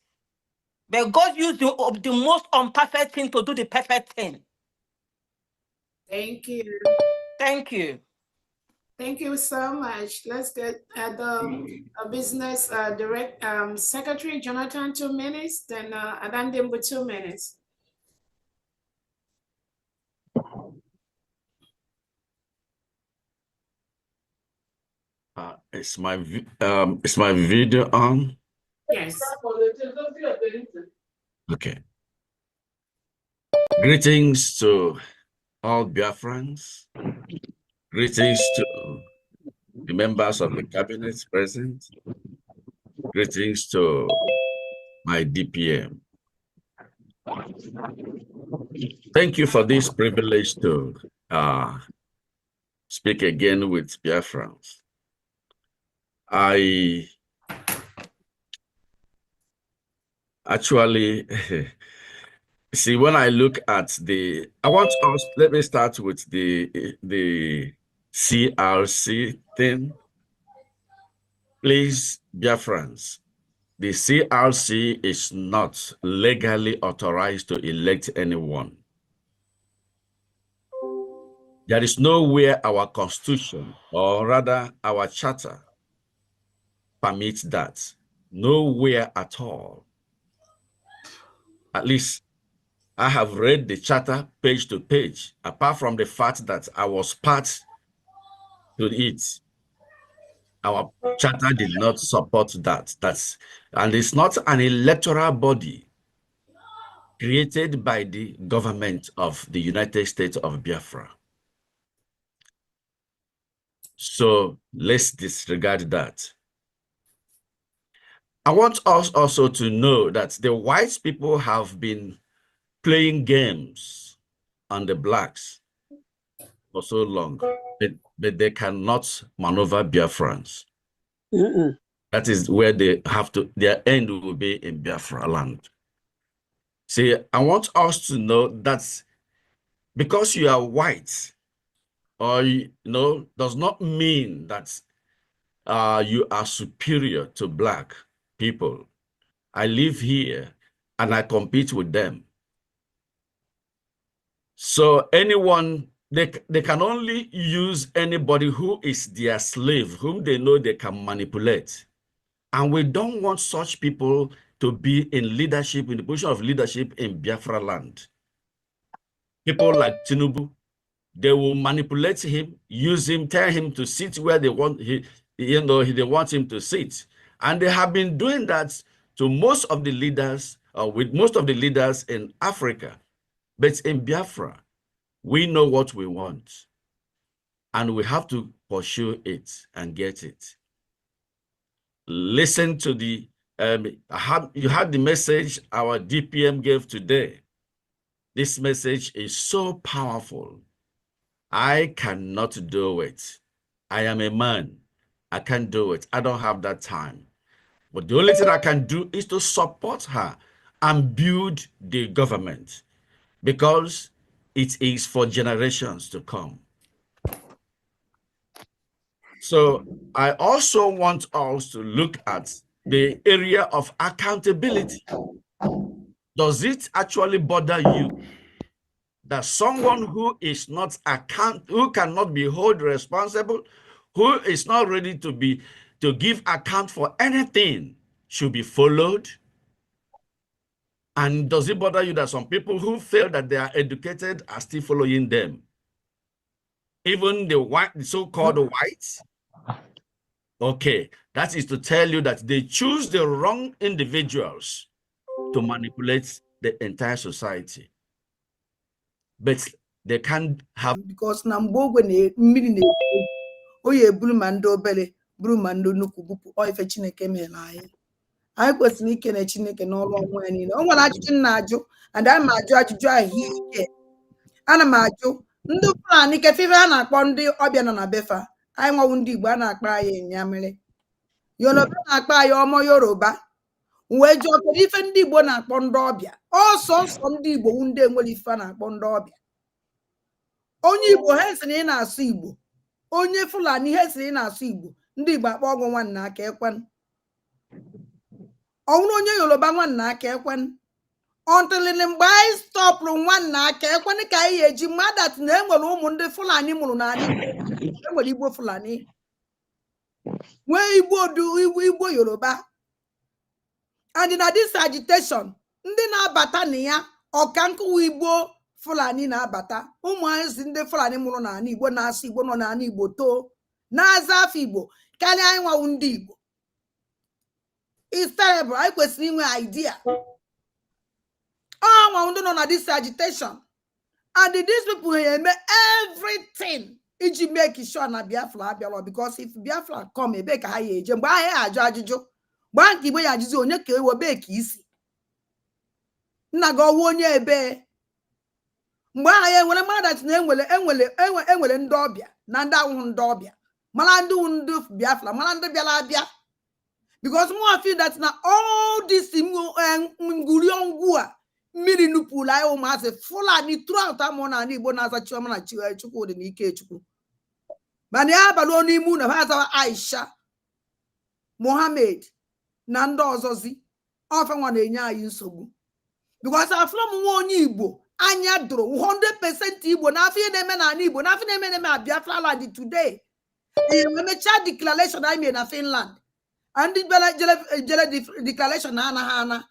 But God used the most imperfect thing to do the perfect thing.
Thank you.
Thank you.
Thank you so much. Let's get the business direct secretary, Jonathan, 2 minutes, then Adandembo 2 minutes.
Is my video on?
Yes.
Okay. Greetings to all Biafrans. Greetings to the members of the cabinet present. Greetings to my DPM. Thank you for this privilege to speak again with Biafrans. I actually see when I look at let me start with the CRC thing. Please, Biafrans, the CRC is not legally authorized to elect anyone. There is nowhere our constitution, or rather our charter, permits that. Nowhere at all. At least I have read the charter page to page, apart from the fact that I was part to it. Our charter did not support that. And it's not an electoral body created by the government of the United States of Biafra. So let's disregard that. I want us also to know that the white people have been playing games on the blacks for so long, but they cannot maneuver Biafrans. That is where they have to, their end will be in Biafra land. See, I want us to know that because you are white, or does not mean that you are superior to black people. I live here and I compete with them. So anyone, they can only use anybody who is their slave, whom they know they can manipulate. And we don't want such people to be in leadership, in the position of leadership in Biafra land. People like Tinubu, they will manipulate him, use him, tell him to sit where they want they want him to sit. And they have been doing that to most of the leaders, with most of the leaders in Africa. But in Biafra, we know what we want. And we have to pursue it and get it. Listen to the, you had the message our DPM gave today. This message is so powerful. I cannot do it. I am a man. I can't do it. I don't have that time. But the only thing I can do is to support her and build the government, because it is for generations to come. So I also want us to look at the area of accountability. Does it actually bother you that someone who is not who cannot be held responsible, who is not ready to give account for anything, should be followed? And does it bother you that some people who feel that they are educated are still following them? Even the so-called whites? Okay, that is to tell you that they choose the wrong individuals to manipulate the entire society. But they can't have...
Because Nambogo mmiri oye buru ma ndị obere buru ma ndị nnukwu bupụ ife Chineke mere anyị. Anyị kwesịrị ikene Chineke n'ọrụ ọnwụ ya niile. O nwere ajụjụ m na-ajụ, and ana m ajụ ajụjụ ahụ ike. Ana m ajụ ndị Fulani kefive a na-akpọ ndị ọbịa nọ na befa anyị nwawu ndị Igbo a na-akpọ anyị nyamịrị Yoruba na-akpọ anyị ọmọ Yoruba wee jụọ kedu ife ndị Igbo na-akpọ ndị ọbịa ọsọsọ ndị Igbo ndị enwere ife a na-akpọ ndị ọbịa onye Igbo ha si na ị na-asụ Igbo onye Fulani ha si na ị na-asụ Igbo ndị Igbo akpọ ọgwụ nwanna aka ekwen ọnwụrụ onye Yoruba nwanna aka ekwen ọntịlịlị mgbe anyị stọpụrụ nwanna aka ekwen ka anyị eji mmadụ na enwere ụmụ ndị Fulani mụrụ n'ala Igbo enwere Igbo Fulani nwee Igbo Yoruba and na this agitation ndị na-abata na ya ọka nkụwa Igbo Fulani na-abata ụmụazị ndị Fulani mụrụ n'ala Igbo na-asụ Igbo nọ n'ala Igbo too na-aza afọ Igbo karịa anyị nwawu ndị Igbo it's terrible anyị kwesịrị inwe idea nwawu ndị nọ na this agitation and these people eme everything iji make sure na Biafra abịala because if Biafra come ebe ka ha ya eje mgbe ahụ ajụ ajụjụ gbaa nke Igbo ya ajụzi onye ka ewebe ka isi nna gị ọwụ onye ebe mgbe ahụ ya enwere mmadụ na enwere ndị ọbịa na ndị awụhụ ndị ọbịa mara ndị ndị Biafra mara ndị bịara abịa because more feel that na all this ngwuriongwu a mmiri nupụrụ anyị ụmụazị Fulani throughout amụ na Igbo na-aza Chioma na Chukwudi na Ikechukwu mana ya abalị ọnụ ime ụlọ ha azawa Aisha Mohammed na ndị ọzọzi ofe nwa na-enye anyị nsogbu because afọ m nwa onye Igbo anya doro 100% Igbo n'afọ ihe na-eme n'ala Igbo n'afọ na-eme na Biafra land today emechaa declaration anyị mere na Finland and jele declaration na anaghị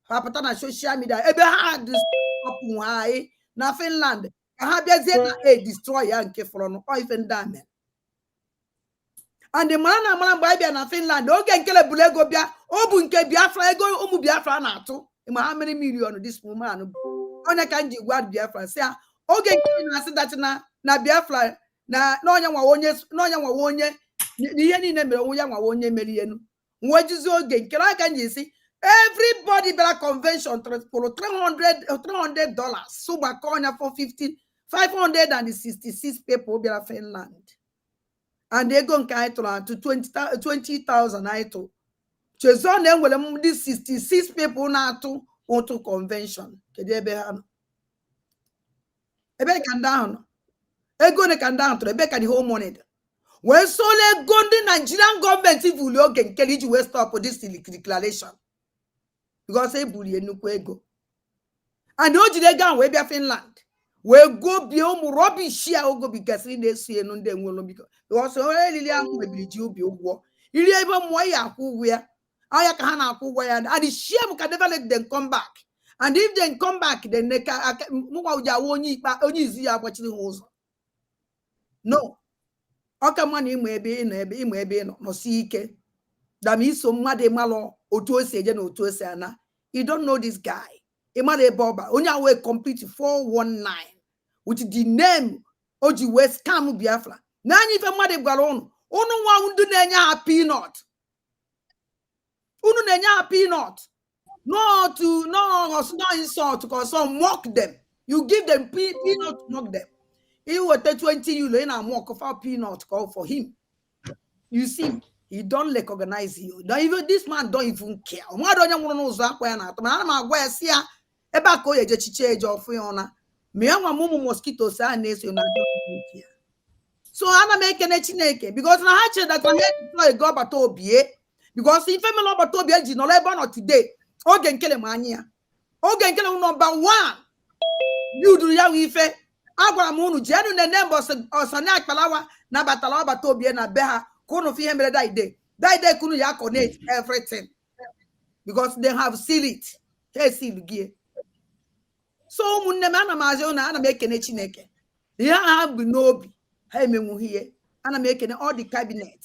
ha pụta na social media ebe ha dịstọpụ ha anyị na Finland ka ha bịazie na destroy ya nke fọrọ ife ndị a mere and mara na amara mgbe anyị bịa na Finland oge nkele buru ego bịa ọ bụ nke Biafra ego ụmụ Biafra na-atụ ma ha mere milion this woman bụ onye ka m ji gwa Biafra si ya oge nkele na-asị dachi na Biafra na onye nwawa onye ihe niile mere onye nwawa onye mere enu nwe jizi oge nkele aka m ji si everybody bịara convention for $300 so gbakọ ọnya for 566 people bịara Finland and ego nke anyị tụrụ atụ 20,000 anyị tụ chezo na enwere ndị 66 people na-atụ otu convention kedu ebe ha nọ ebe ka ndị ahụ nọ ego ne ka ndị ahụ tụrụ ebe ka the whole money dị wee sole ego ndị Nigerian gọọmenti vuli oge nkele iji wee stop this declaration because e buru nnukwu ego and o jiri ego ahụ wee bịa Finland wee gobie ụmụ rọbish ya ogobigasịrị na-eso enu ndị enwere biko because onye elili ahụ mebiri ji obi ụgwọ iri ebe mmụọ ya akwụ ụgwọ ya anya ka ha na-akwụ ụgwọ ya and shame can never let them come back and if they come back then mụnwa uji awụ onye izi ya agbachiri ha ụzọ no ọka mma na ịmụ ebe ị nọ nọsi ike dam iso mmadụ ịmalụ otu o si eje na otu o si ana you don't know this guy ịmalụ ebe ọba onye ahụ wee complete 419 with the name o ji wee scam Biafra n'anya ife mmadụ gwara ụnụ nwa ndị na-enye ha peanut unu na-enye ha peanut no insult ka ọsọ mock them you give them peanut mock them iweta 20 euro ị na-amụ ọkụfa peanut call for him you see he don't recognize you even this man don't even care mmadụ onye nwụrụ n'ụzọ akwa ya na-atọ mana ana m agwa ya si ya ebe a ka o yeje chiche eje ọfụ ya ọna ma ya nwa m ụmụ mosquitoes a na-eso na ya so ana m ekene Chineke because na ha chere that ha deploy ego ọgbata obie because ife mere ọgbata obie ji nọrọ ebe ọ nọ today oge nkele ma anya ya oge nkele number 1 yuduru ya ife agwara m unu jenu nene ọsana akpalawa na batala ọgbata obie na be ha ka unu fi ihe mere daide kunu ya connect everything because they have sealed it they seal gị so ụmụnne m ana m azị ụnụ ana m ekene Chineke ihe ha bụ n'obi ha emenwu ihe ana m ekene all the cabinet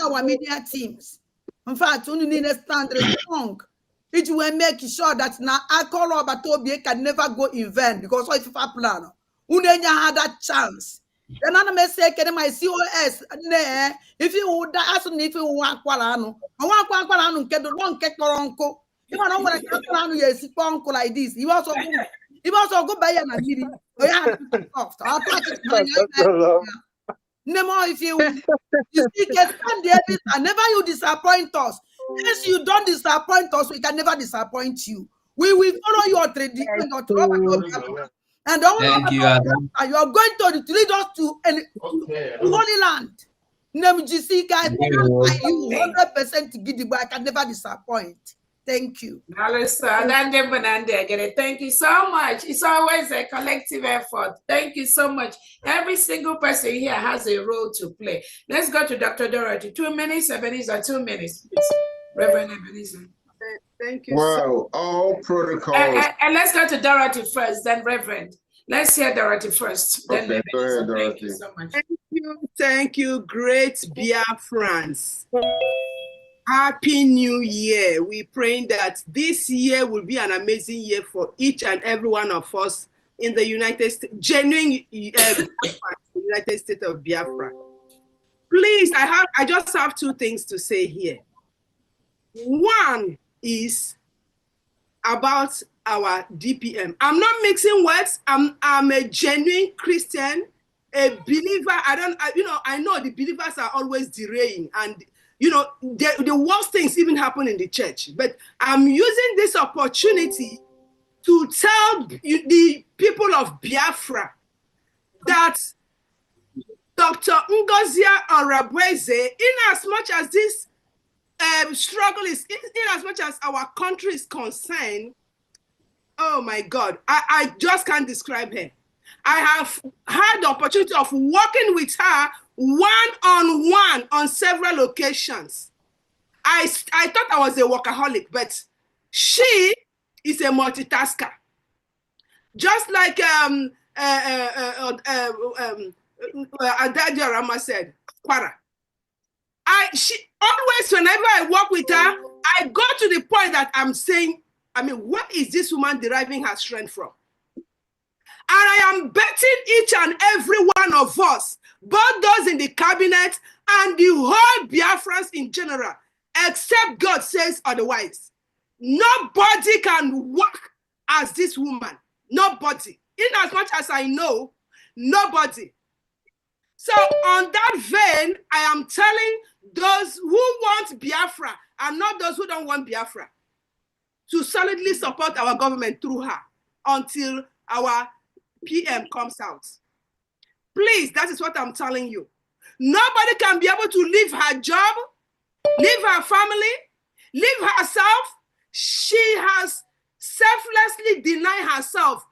our media teams in fact unu niile stand strong iji wee make sure that na akọrọ ọgbata obi can never go in vain because of FIFA plan unu enye ha that chance then ana m esi ekene my COS if you ask na if you akwara anụ ọnwa akwara anụ nke do nke kpọrọ nkụ ịma na o nwere ka akwara anụ ya esi kpọọ nkụ like this iwe ọsọ If also go buy an admiri, or you have to soft. I'll touch it. Nemo, if you see, can stand there and never you disappoint us. Yes, you don't disappoint us, we can never disappoint you. We will follow your tradition, and
Thank you, Adam.
you are going to lead us to Holy Land. NMGC guys, you 100% to give the boy. I can never disappoint. Thank you.
Thank you so much. It's always a collective effort. Thank you so much. Every single person here has a role to play. Let's go to Dr. Dorothy. 2 minutes, Ebenezer, 2 minutes, please. Reverend Ebenezer.
Thank you. Wow, all protocols.
And let's go to Dorothy first, then Reverend. Let's hear Dorothy first. Then
okay, go ahead, Dorothy.
Thank you so much.
Thank you, great Biafrans. Happy New Year. We're praying that this year will be an amazing year for each and every one of us in the United States, genuine United States of Biafra. Please, I just have 2 things to say here. One is about our DPM. I'm not mixing words. I'm a genuine Christian, a believer. I know the believers are always deraying, and the worst things even happen in the church. But I'm using this opportunity to tell the people of Biafra that Dr. Ngozi Orabweze, in as much as this struggle is, in as much as our country is concerned, oh my God, I just can't describe her. I have had the opportunity of working with her one-on-one on several occasions. I thought I was a workaholic, but she is a multitasker. Just like Adadia Rama said, Kwara. She always, whenever I work with her, I go to the point that I'm saying, where is this woman deriving her strength from? And I am betting each and every one of us, both those in the cabinet and the whole Biafrans in general, except God says otherwise. Nobody can work as this woman. Nobody. In as much as I know, nobody. So on that vein, I am telling those who want Biafra and not those who don't want Biafra to solidly support our government through her until our PM comes out. Please, that is what I'm telling you. Nobody can be able to leave her job, leave her family, leave herself. She has selflessly denied herself.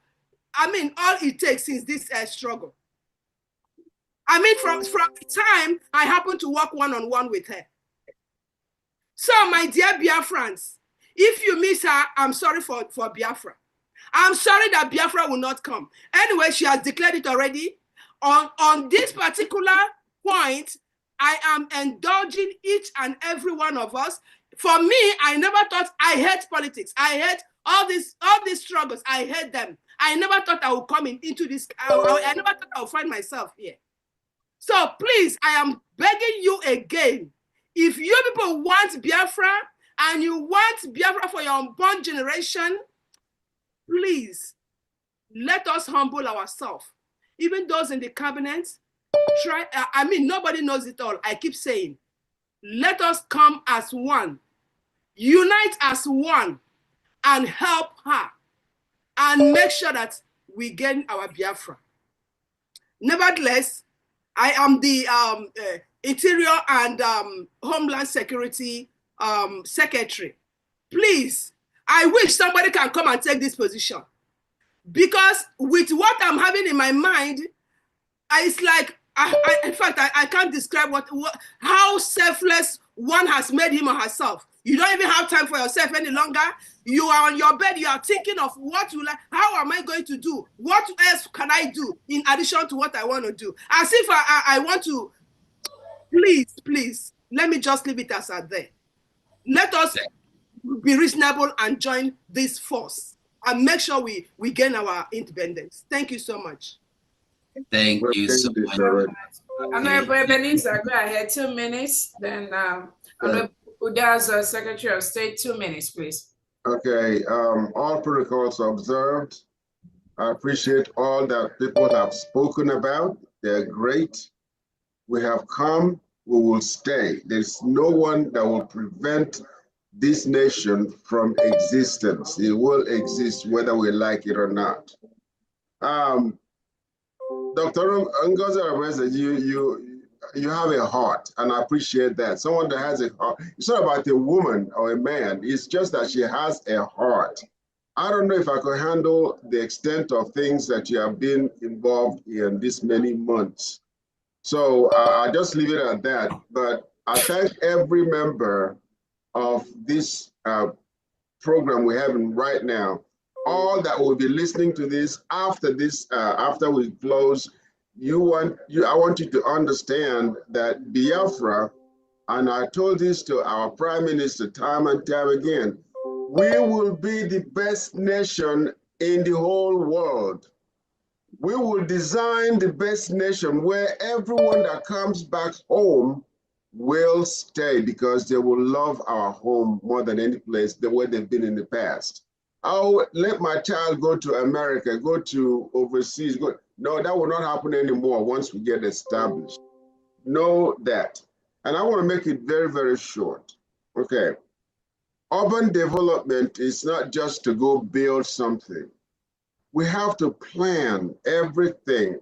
All it takes since this struggle. From the time I happened to work one-on-one with her. So, my dear Biafrans, if you miss her, I'm sorry for Biafra. I'm sorry that Biafra will not come. Anyway, she has declared it already. On this particular point, I am indulging each and every one of us. For me, I never thought I hate politics. I hate all these struggles. I hate them. I never thought I would come into this. I never thought I would find myself here. So please, I am begging you again. If you people want Biafra and you want Biafra for your unborn generation, please, let us humble ourselves. Even those in the cabinet, nobody knows it all. I keep saying, let us come as one, unite as one, and help her, and make sure that we gain our Biafra. Nevertheless, I am the Interior and Homeland Security Secretary. Please, I wish somebody can come and take this position. Because with what I'm having in my mind, it's like, in fact, I can't describe how selfless one has made him or herself. You don't even have time for yourself any longer. You are on your bed, you are thinking of how am I going to do? What else can I do in addition to what I want to do? As if I want to, please, let me just leave it as there. Let us be reasonable and join this force and make sure we gain our independence. Thank you so much.
Thank you so much.
Honorable Ebenezer, go ahead, 2 minutes. Then Honorable Udazo, Secretary of State, 2 minutes, please.
Okay, all protocols observed.
I appreciate all that people have spoken about. They're great. We have come, we will stay. There's no one that will prevent this nation from existence. It will exist whether we like it or not. Dr. Ngozi Arabese, you have a heart, and I appreciate that. Someone that has a heart. It's not about a woman or a man. It's just that she has a heart. I don't know if I could handle the extent of things that you have been involved in this many months. So I just leave it at that. But I thank every member of this program we're having right now. All that will be listening to this, after we close, I want you to understand that Biafra, and I told this to our Prime Minister time and time again, we will be the best nation in the whole world. We will design the best nation where everyone that comes back home will stay because they will love our home more than any place the way they've been in the past. I'll let my child go to America, go to overseas. No, that will not happen anymore once we get established. Know that. And I want to make it very, very short. Okay. Urban development is not just to go build something. We have to plan everything.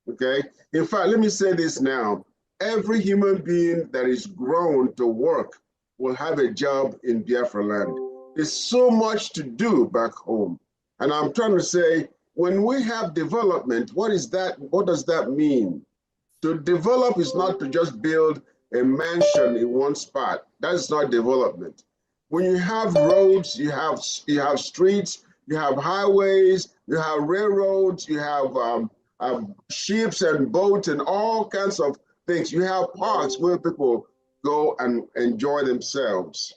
Okay. In fact, let me say this now. Every human being that is grown to work will have a job in Biafra land. There's so much to do back home. And I'm trying to say, when we have development, what is that? What does that mean? To develop is not to just build a mansion in one spot. That's not development. When you have roads, you have streets, you have highways, you have railroads, you have ships and boats and all kinds of things. You have parks where people go and enjoy themselves.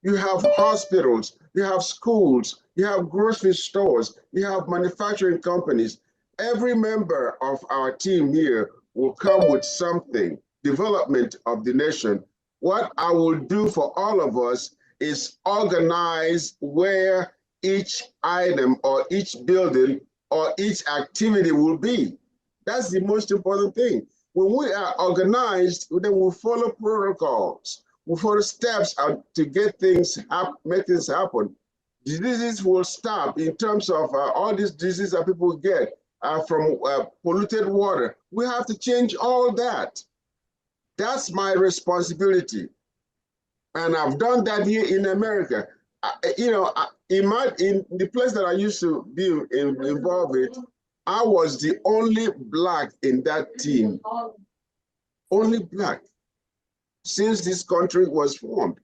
You have hospitals, you have schools, you have grocery stores, you have manufacturing companies. Every member of our team here will come with something, development of the nation. What I will do for all of us is organize where each item or each building or each activity will be. That's the most important thing. When we are organized, then we'll follow protocols. We'll follow steps to get things, make things happen. Diseases will stop in terms of all these diseases that people get from polluted water. We have to change all that. That's my responsibility. And I've done that here in America. In the place that I used to be involved with, I was the only Black in that team. Only Black since this country was formed.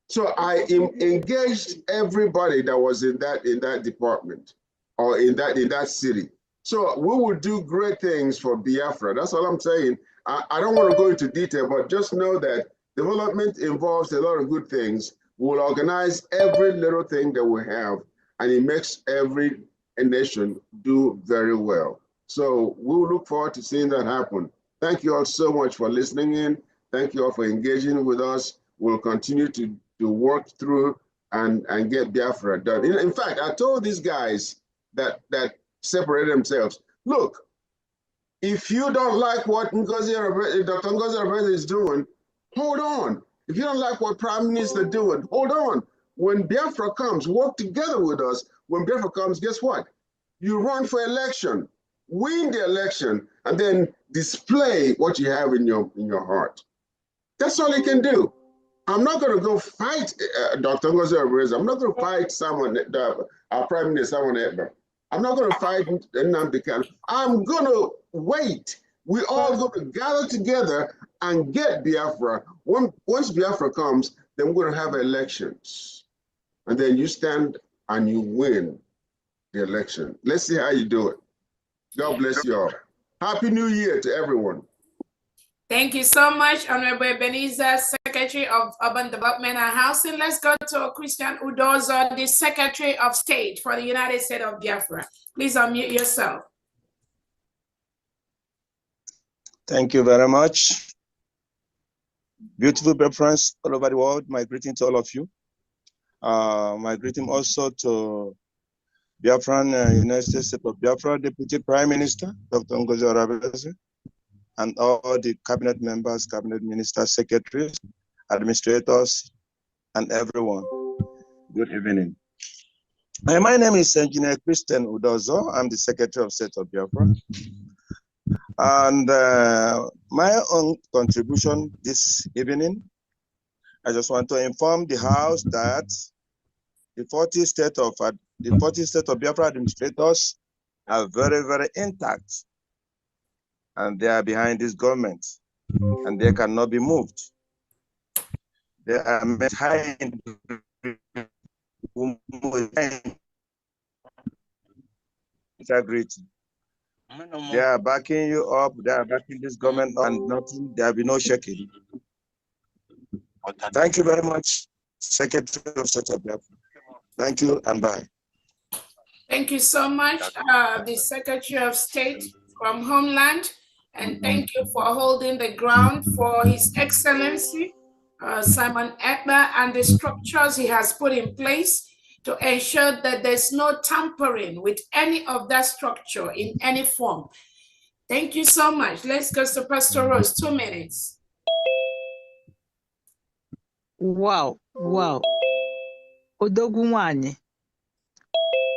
So I engaged everybody that was in that department or in that city. So we will do great things for Biafra. That's all I'm saying. I don't want to go into detail, but just know that development involves a lot of good things. We'll organize every little thing that we have, and it makes every nation do very well. So we'll look forward to seeing that happen. Thank you all so much for listening in. Thank you all for engaging with us. We'll continue to work through and get Biafra done. In fact, I told these guys that separated themselves, look, if you don't like what Dr. Ngozi Arabese is doing, hold on. If you don't like what Prime Minister is doing, hold on. When Biafra comes, work together with us. When Biafra comes, guess what? You run for election, win the election, and then display what you have in your heart. That's all you can do. I'm not going to go fight Dr. Ngozi Arabese. I'm not going to fight our Prime Minister, I'm not going to fight Nnamdi Kanu. I'm going to wait. We're all going to gather together and get Biafra. Once Biafra comes, then we're going to have elections. And then you stand and you win the election. Let's see how you do it. God bless you all. Happy New Year to everyone.
Thank you so much, Honorable Ebenezer, Secretary of Urban Development and Housing. Let's go to Christian Udozo, the Secretary of State for the United States of Biafra. Please unmute yourself.
Thank you very much. Beautiful Biafrans all over the world, my greeting to all of you. My greeting also to Biafran, United States of Biafra Deputy Prime Minister, Dr. Ngozi Oraveze, and all the cabinet members, cabinet ministers, secretaries, administrators, and everyone. Good evening. My name is Engineer Christian Udozo. I'm the Secretary of State of Biafra. And my own contribution this evening, I just want to inform the House that the 40 state of Biafra administrators are very, very intact, and they are behind this government, and they cannot be moved. They are high integrity. They are backing you up. They are backing this government, and nothing. There will be no shaking. Thank you very much, Secretary of State of Biafra. Thank you, and bye.
Thank you so much, the Secretary of State from Homeland, and thank you for holding the ground for His Excellency, Simon Ekpa, and the structures he has put in place to ensure that there's no tampering with any of that structure in any form. Thank you so much. Let's go to Pastor Rose, 2 minutes.
Wow. Odogwu nwanyị,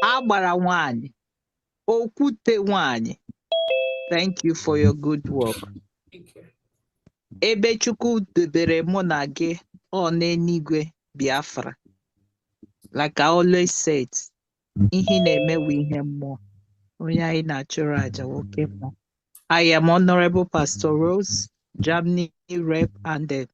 agbara nwanyị, okwute nwanyị. Thank you for your good work.
Thank you.
Ebe Chukwu debere mụ na gị ọ n'eluigwe Biafra. Like I always said, ihe na-emewe ihe mmụọ. Onye anyị na-achụrụ aja nwoke mmụọ. I am Honorable Pastor Rose, Germany Rep and the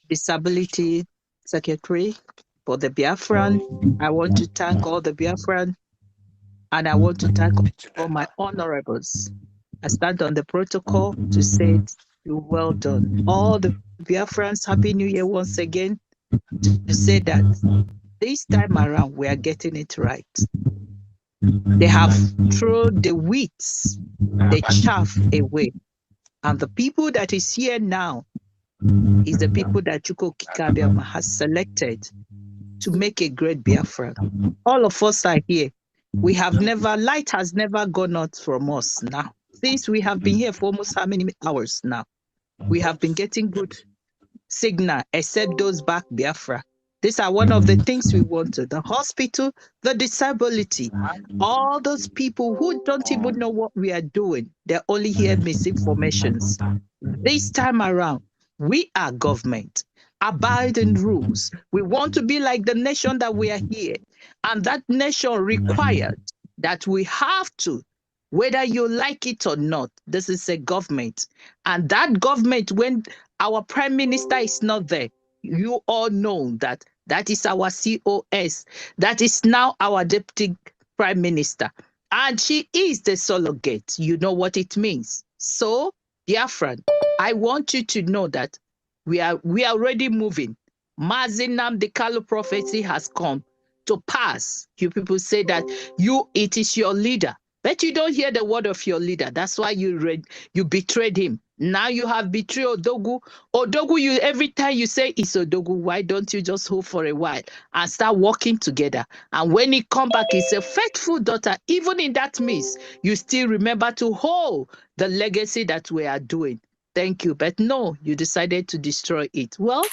Disability Secretary for the Biafran. I want to thank all the Biafran, and I want to thank all my honorables. I stand on the protocol to say you well done. All the Biafrans, Happy New Year once again, to say that this time around we are getting it right. They have thrown the weeds, the chaff away. And the people that is here now is the people that Chukwu Kikabiama has selected to make a great Biafra. All of us are here. Light has never gone out from us now. Since we have been here for almost how many hours now? We have been getting good signal, except those back Biafra. These are one of the things we wanted. The hospital, the disability, all those people who don't even know what we are doing. They only hear misinformations. This time around, we are government. Abide in rules. We want to be like the nation that we are here. And that nation required that we have to, whether you like it or not, this is a government. And that government, when our prime minister is not there, you all know that that is our COS. That is now our deputy prime minister. And she is the surrogate. You know what it means. So, dear friend, I want you to know that we are already moving. Mazi Nnamdi Kanu prophecy has come to pass. You people say that it is your leader, but you don't hear the word of your leader. That's why you betrayed him. Now you have betrayed Odogwu. Odogwu, every time you say it's Odogwu, why don't you just hold for a while and start working together? And when he come back, he's a faithful daughter. Even in that midst, you still remember to hold the legacy that we are doing. Thank you. But no, you decided to destroy it. Well,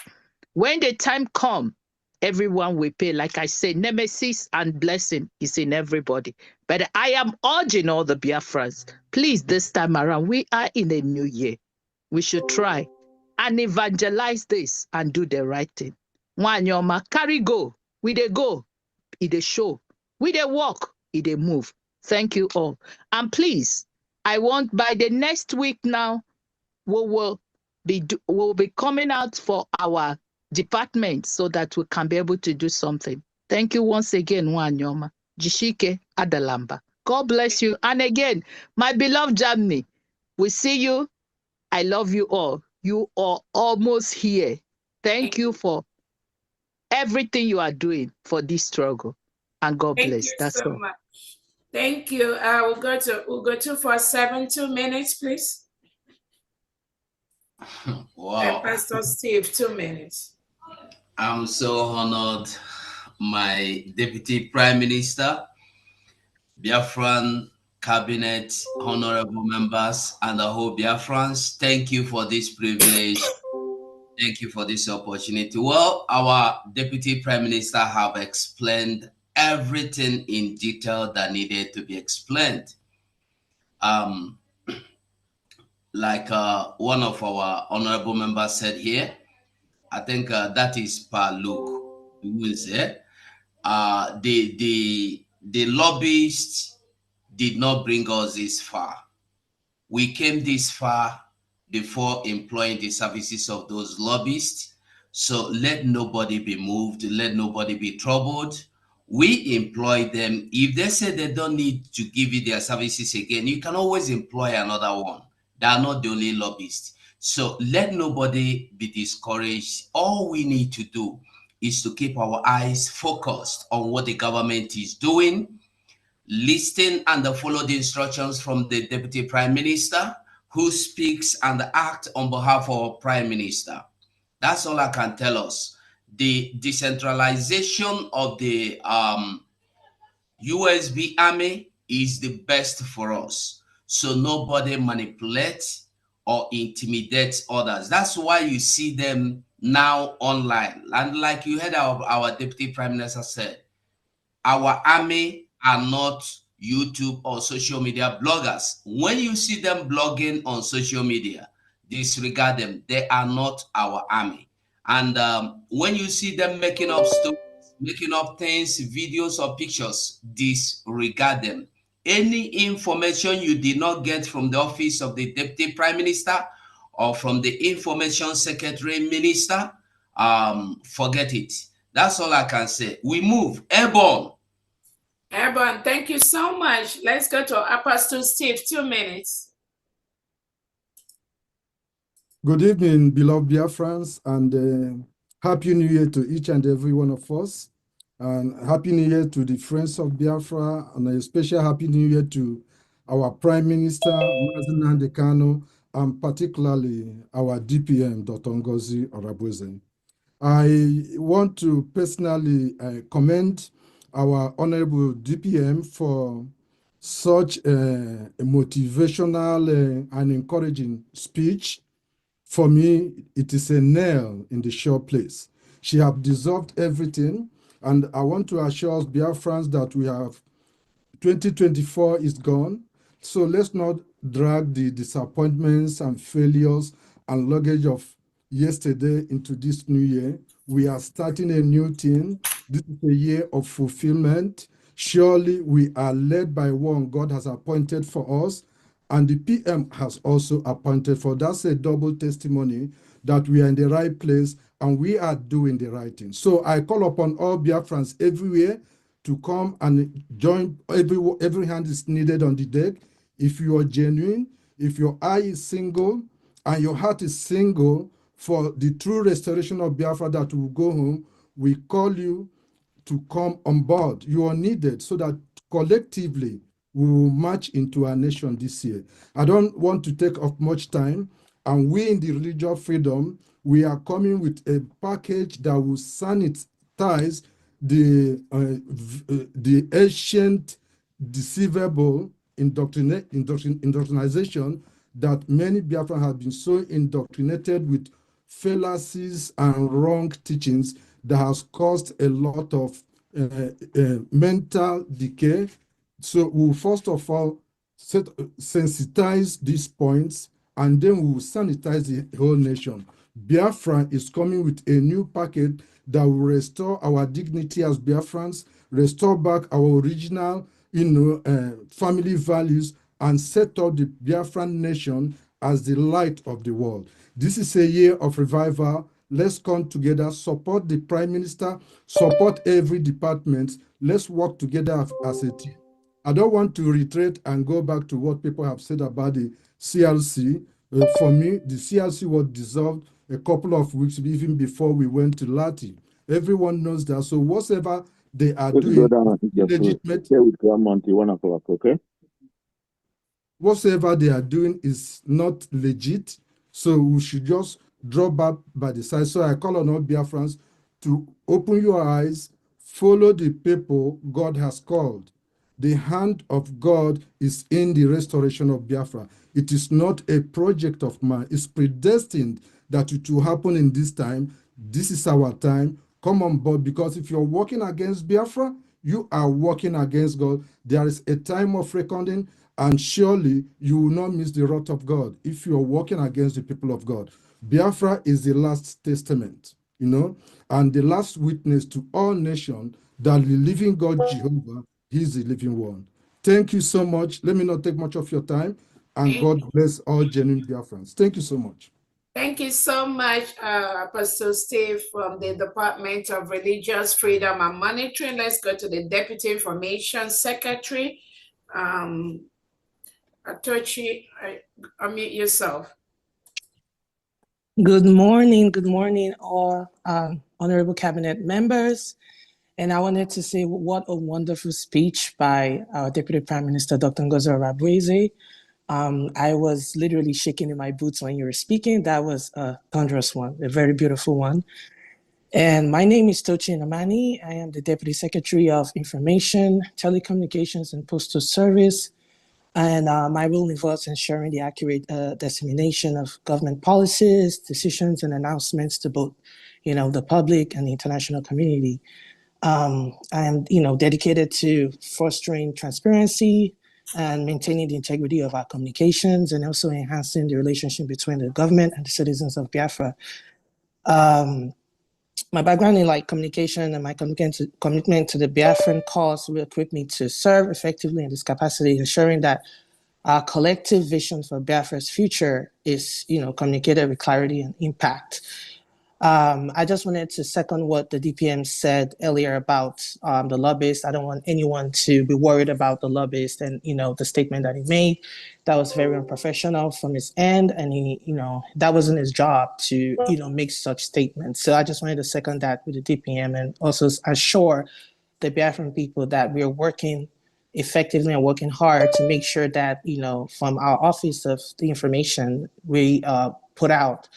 when the time comes, everyone will pay. Like I said, nemesis and blessing is in everybody. But I am urging all the Biafrans, please, this time around, we are in a new year. We should try and evangelize this and do the right thing. Wanyoma, carry go. We dey go, it dey show. We dey walk, it dey move. Thank you all. And please, I want by the next week now, we will be coming out for our department so that we can be able to do something. Thank you once again, Wanyoma. Jishike Adalamba. God bless you. And again, my beloved Germany, we see you. I love you all. You are almost here. Thank you for everything you are doing for this struggle. And God bless. That's all.
Much. Thank you. We'll go to Ugo 247, 2 minutes, please.
Wow.
And Pastor Steve, 2 minutes.
I'm so honored, my Deputy Prime Minister, Biafran Cabinet, honorable members, and the whole Biafrans. Thank you for this privilege. Thank you for this opportunity. Well, our Deputy Prime Minister have explained everything in detail that needed to be explained. Like one of our honorable members said here, I think that is Pa Luke, who is there. The lobbyists did not bring us this far. We came this far before employing the services of those lobbyists. So let nobody be moved, let nobody be troubled. We employ them. If they say they don't need to give you their services again, you can always employ another one. They are not the only lobbyists. So let nobody be discouraged. All we need to do is to keep our eyes focused on what the government is doing, listen and follow the instructions from the Deputy Prime Minister, who speaks and acts on behalf of Prime Minister. That's all I can tell us. The decentralization of the USB army is the best for us. So nobody manipulates or intimidates others. That's why you see them now online. And like you heard our Deputy Prime Minister said, our army are not YouTube or social media bloggers. When you see them blogging on social media, disregard them. They are not our army. And when you see them making up stories, making up things, videos or pictures, disregard them. Any information you did not get from the office of the Deputy Prime Minister or from the Information Secretary Minister, forget it. That's all I can say. We move. Airborne.
Airborne, thank you so much. Let's go to Apostle Steve, 2 minutes.
Good evening, beloved Biafrans, and Happy New Year to each and every one of us. And Happy New Year to the friends of Biafra, and a special Happy New Year to our Prime Minister, Mazi Nnamdi Kanu, and particularly our DPM, Dr. Ngozi Orabueze. I want to personally commend our Honorable DPM for such a motivational and encouraging speech. For me, it is a nail in the sure place. She has deserved everything, and I want to assure us Biafrans that we have 2024 is gone, so let's not drag the disappointments and failures and luggage of yesterday into this new year. We are starting a new thing. This is a year of fulfillment. Surely we are led by one God has appointed for us, and the PM has also appointed for. That's a double testimony that we are in the right place and we are doing the right thing. So I call upon all Biafrans everywhere to come and join. Every hand is needed on the deck. If you are genuine, if your eye is single and your heart is single for the true restoration of Biafra that will go home, we call you to come on board. You are needed so that collectively we will march into our nation this year. I don't want to take up much time, and we in the religious freedom, we are coming with a package that will sanitize the ancient, deceivable indoctrination that many Biafrans have been so indoctrinated with fallacies and wrong teachings that has caused a lot of mental decay. So we'll first of all sensitize these points, and then we will sanitize the whole nation. Biafra is coming with a new packet that will restore our dignity as Biafrans, restore back our original, family values, and set up the Biafran nation as the light of the world. This is a year of revival. Let's come together, support the Prime Minister, support every department. Let's work together as a team. I don't want to retreat and go back to what people have said about the CLC. For me, the CLC was dissolved a couple of weeks even before we went to Lati. Everyone knows that. So whatever they are doing is legitimate.
Okay?
Whatever they are doing is not legit. So we should just drop back by the side. So I call on all Biafrans to open your eyes, Follow the people God has called. The hand of God is in the restoration of Biafra. It is not a project of man. It's predestined that it will happen in this time. This is our time. Come on board, because if you're working against Biafra, you are working against God. There is a time of reckoning, and surely you will not miss the wrath of God if you are working against the people of God. Biafra is the last testament, and the last witness to all nations that the living God Jehovah, He is the living one. Thank you so much. Let me not take much of your time, and God bless all genuine Biafrans. Thank you so much.
Thank you so much, Apostle Steve from the Department of Religious Freedom and Monitoring. Let's go to the Deputy Information Secretary. Atochi, unmute yourself.
Good morning, all honorable cabinet members. And I wanted to say what a wonderful speech by our Deputy Prime Minister, Dr. Ngozi Orabueze. I was literally shaking in my boots when you were speaking. That was a thunderous one, a very beautiful one. And my name is Tochi Namani. I am the Deputy Secretary of Information, Telecommunications, and Postal Service. And my role involves ensuring the accurate dissemination of government policies, decisions, and announcements to both, the public and the international community. I am, dedicated to fostering transparency and maintaining the integrity of our communications, and also enhancing the relationship between the government and the citizens of Biafra. My background in communication and my commitment to the Biafran cause will equip me to serve effectively in this capacity, ensuring that our collective vision for Biafra's future is, communicated with clarity and impact. I just wanted to second what the DPM said earlier about the lobbyist. I don't want anyone to be worried about the lobbyist and, the statement that he made. That was very unprofessional from his end. And he, that wasn't his job to, make such statements. So I just wanted to second that with the DPM and also assure the Biafran people that we are working effectively and working hard to make sure that, from our Office of the Information, we put out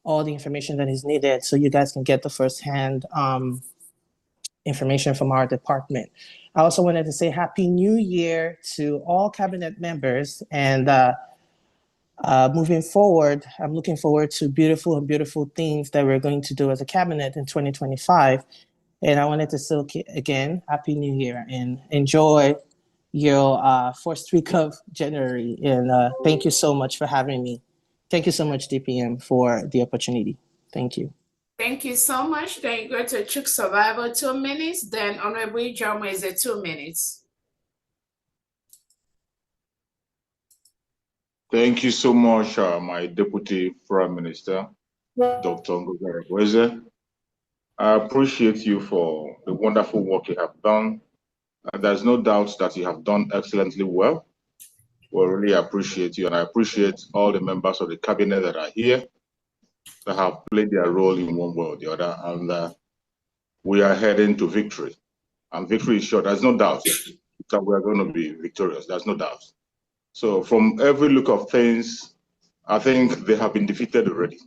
all the information that is needed so you guys can get the firsthand information from our department. I also wanted to say Happy New Year to all cabinet members, and moving forward, I'm looking forward to beautiful things that we're going to do as a cabinet in 2025. And I wanted to say again, Happy New Year, and enjoy your first week of January. And thank you so much for having me. Thank you so much, DPM, for the opportunity. Thank you.
Thank you so much. Then you go to Chuk Survival, 2 minutes. Then Honorable Ijoma is 2 minutes.
Thank you so much, my Deputy Prime Minister, Dr. Ngozi Orabueze. I appreciate you for the wonderful work you have done. There's no doubt that you have done excellently well. We really appreciate you, and I appreciate all the members of the cabinet that are here that have played their role in one way or the other, and we are heading to victory. And victory is sure. There's no doubt that we are going to be victorious. There's no doubt. So from every look of things, I think they have been defeated already.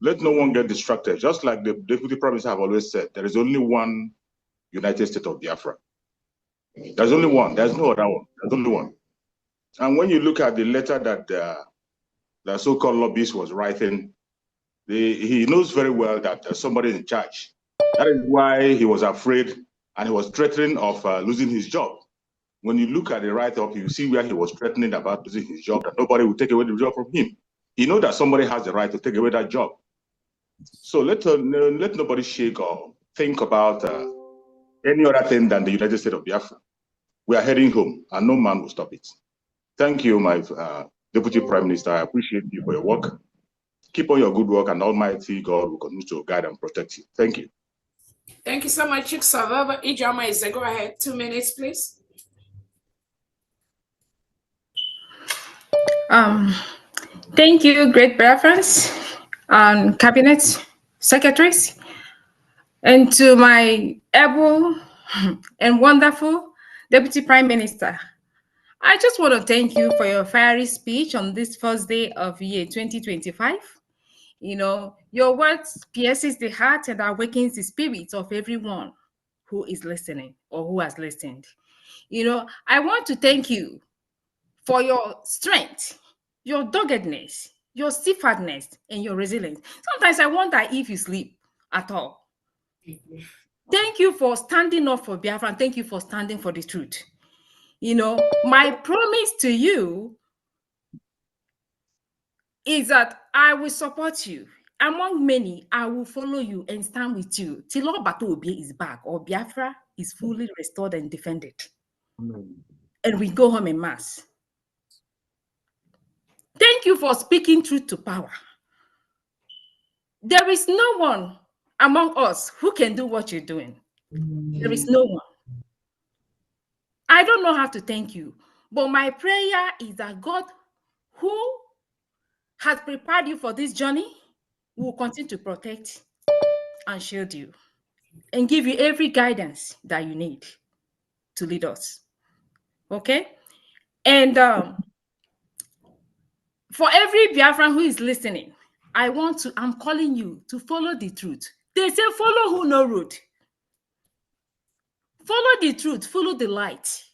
Let no one get distracted. Just like the Deputy Prime Minister have always said, there is only one United States of Biafra. There's only one. There's no other one. There's only one. And when you look at the letter that the so-called lobbyist was writing, he knows very well that there's somebody in charge. That is why he was afraid and he was threatening of losing his job. When you look at the write-up, you see where he was threatening about losing his job, that nobody will take away the job from him. He knows that somebody has the right to take away that job. So let nobody shake or think about any other thing than the United States of Biafra. We are heading home, and no man will stop it. Thank you, my Deputy Prime Minister. I appreciate you for your work. Keep on your good work, and Almighty God will continue to guide and protect you. Thank you.
Thank you so much, Chuk Survival. Ijoma is go ahead. 2 minutes, please.
Thank you, great Biafrans, cabinet secretaries, and to my able and wonderful Deputy Prime Minister. I just want to thank you for your fiery speech on this first day of year 2025. Your words pierces the heart and awakens the spirit of everyone who is listening or who has listened. You know, I want to thank you for your strength, your doggedness, your steadfastness, and your resilience. Sometimes I wonder if you sleep at all. Thank you for standing up for Biafra, and thank you for standing for the truth. You know, my promise to you is that I will support you. Among many, I will follow you and stand with you till all Bato Obi is back or Biafra is fully restored and defended.
Amen.
And we go home en masse. Thank you for speaking truth to power. There is no one among us who can do what you're doing. There is no one. I don't know how to thank you, but my prayer is that God, who has prepared you for this journey, will continue to protect and shield you and give you every guidance that you need to lead us. Okay? And for every Biafran who is listening, I'm calling you to follow the truth. They say follow who no road. Follow the truth, follow the light.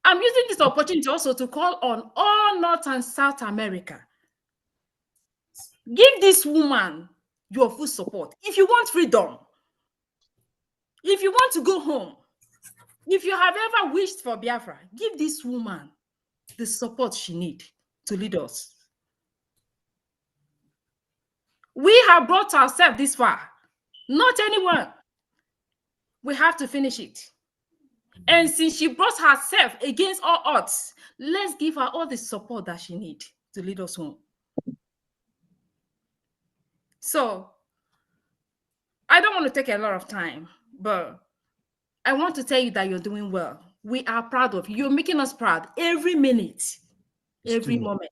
I'm using this opportunity also to call on all North and South America. Give this woman your full support. If you want freedom, if you want to go home, if you have ever wished for Biafra, give this woman the support she needs to lead us. We have brought ourselves this far, not anyone. We have to finish it. And since she brought herself against all odds, let's give her all the support that she needs to lead us home. So, I don't want to take a lot of time, but I want to tell you that you're doing well. We are proud of you. You're making us proud every minute, every moment.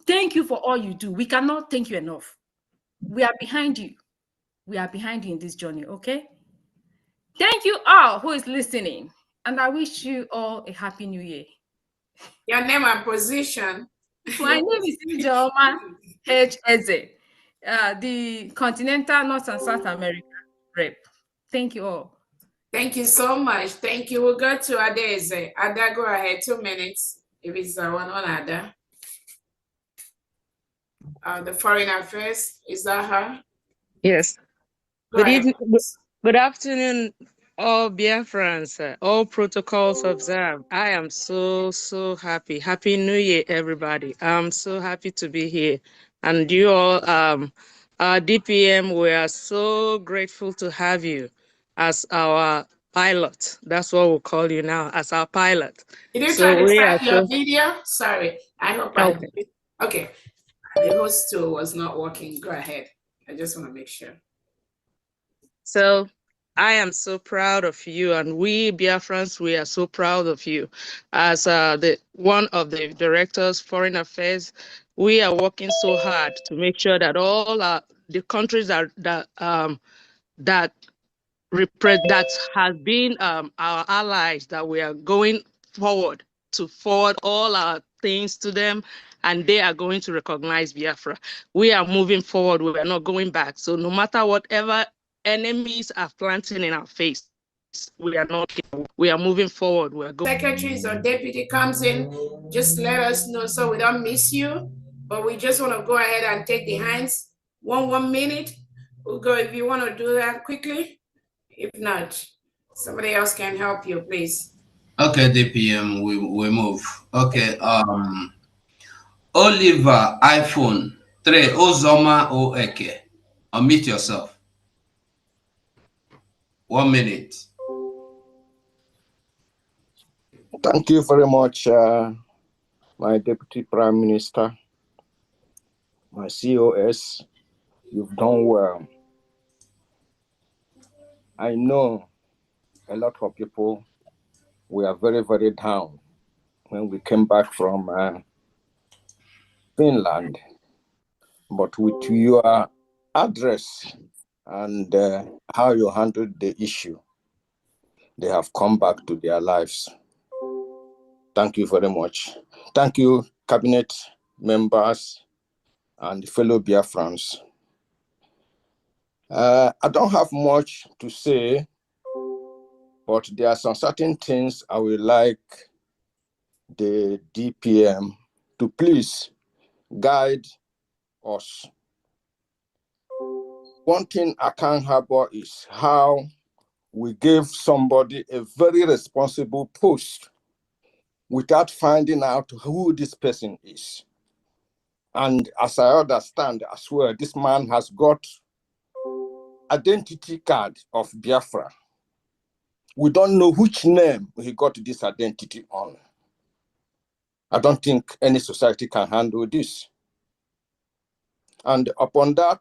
Thank you for all you do. We cannot thank you enough. We are behind you. We are behind you in this journey, okay? Thank you all who is listening. And I wish you all a happy new year.
Your name and position.
My name is Ijeoma H. Eze, the Continental North and South America rep. Thank you all.
Thank you so much. Thank you. We'll go to Adeze. Ada, go ahead. 2 minutes. If it's one on Ada. The Foreign Affairs, is that her?
Yes.
Go
Good
ahead.
evening. Good afternoon, all Biafrans, all protocols observed. I am so happy. Happy New Year, everybody. I'm so happy to be here. And you all, our DPM, we are so grateful to have you as our pilot. That's what we'll call you now, as our pilot.
Did you
So
try to
we
start
are
your
so
video? Sorry. I hope I
okay.
okay. The host tool was not working. Go ahead. I just want to make sure.
So I am so proud of you, and we Biafrans, we are so proud of you. As the one of the directors, Foreign Affairs, we are working so hard to make sure that all the countries that has been our allies, that we are going forward to forward all our things to them, and they are going to recognize Biafra. We are moving forward. We are not going back. So no matter whatever enemies are planting in our face, we are not. We are moving forward. We are going.
Secretaries or deputy comes in, just let us know so we don't miss you. But we just want to go ahead and take the hands. One minute. We'll go if you want to do that quickly. If not, somebody else can help you, please.
Okay, DPM, we move. Okay, Oliver iPhone 3 Ozoma Oeke. Unmute yourself. 1 minute.
Thank you very much, my Deputy Prime Minister, my COS. You've done well. I know a lot of people were very down when we came back from Finland, but with your address and how you handled the issue, they have come back to their lives. Thank you very much. Thank you, cabinet members and fellow Biafrans.
I don't have much to say, but there are some certain things I would like the DPM to please guide us. One thing I can't harbor is how we gave somebody a very responsible post without finding out who this person is. And as I understand as well, this man has got identity card of Biafra. We don't know which name he got this identity on. I don't think any society can handle this. And upon that,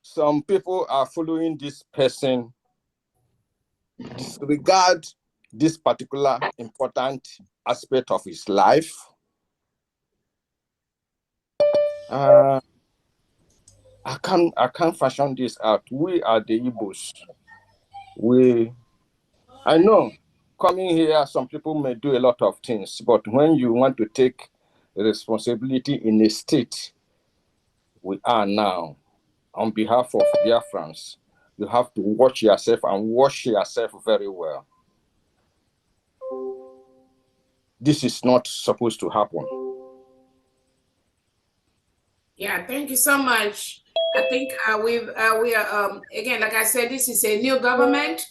some people are following this person, disregard this particular important aspect of his life. I can't fashion this out. We are the Igbos. I know coming here, some people may do a lot of things, but when you want to take responsibility in a state we are now, on behalf of Biafrans, you have to watch yourself and wash yourself very well. This is not supposed to happen.
Yeah, thank you so much. I think we are again, like I said, this is a new government.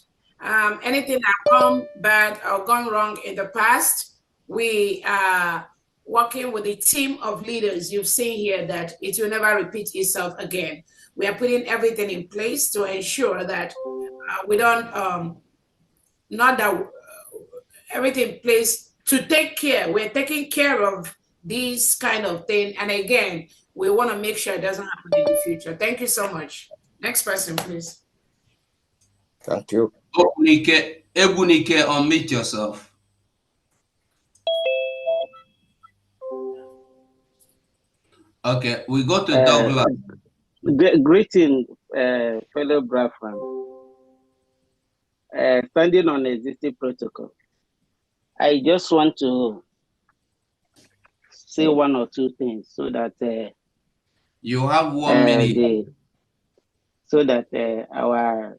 Anything that gone bad or gone wrong in the past, we are working with a team of leaders. You've seen here that it will never repeat itself again. We are putting everything in place to ensure that we don't not that everything in place to take care. We're taking care of these kind of thing, and again, we want to make sure it doesn't happen in the future. Thank you so much. Next person, please.
Thank you.
Ebunike, unmute yourself. Okay, we go to Douglas.
Greeting, fellow Biafrans. Standing on existing protocol, I just want to say one or two things so that
you have 1 minute.
So that our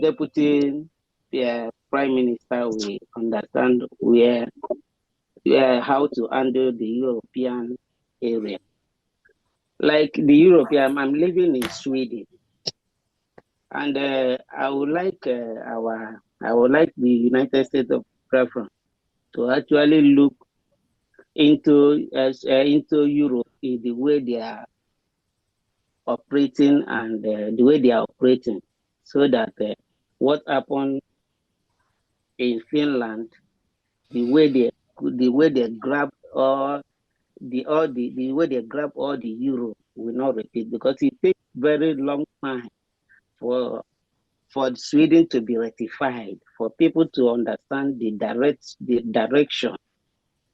deputy prime minister will understand how to handle the European area. Like the European, I'm living in Sweden, and I would like the United States of Preference to actually look into Europe in the way they are operating and the way they are operating, so that what happened in Finland, the way they grab all the euro will not repeat, because it takes very long time for Sweden to be ratified, for people to understand the direction,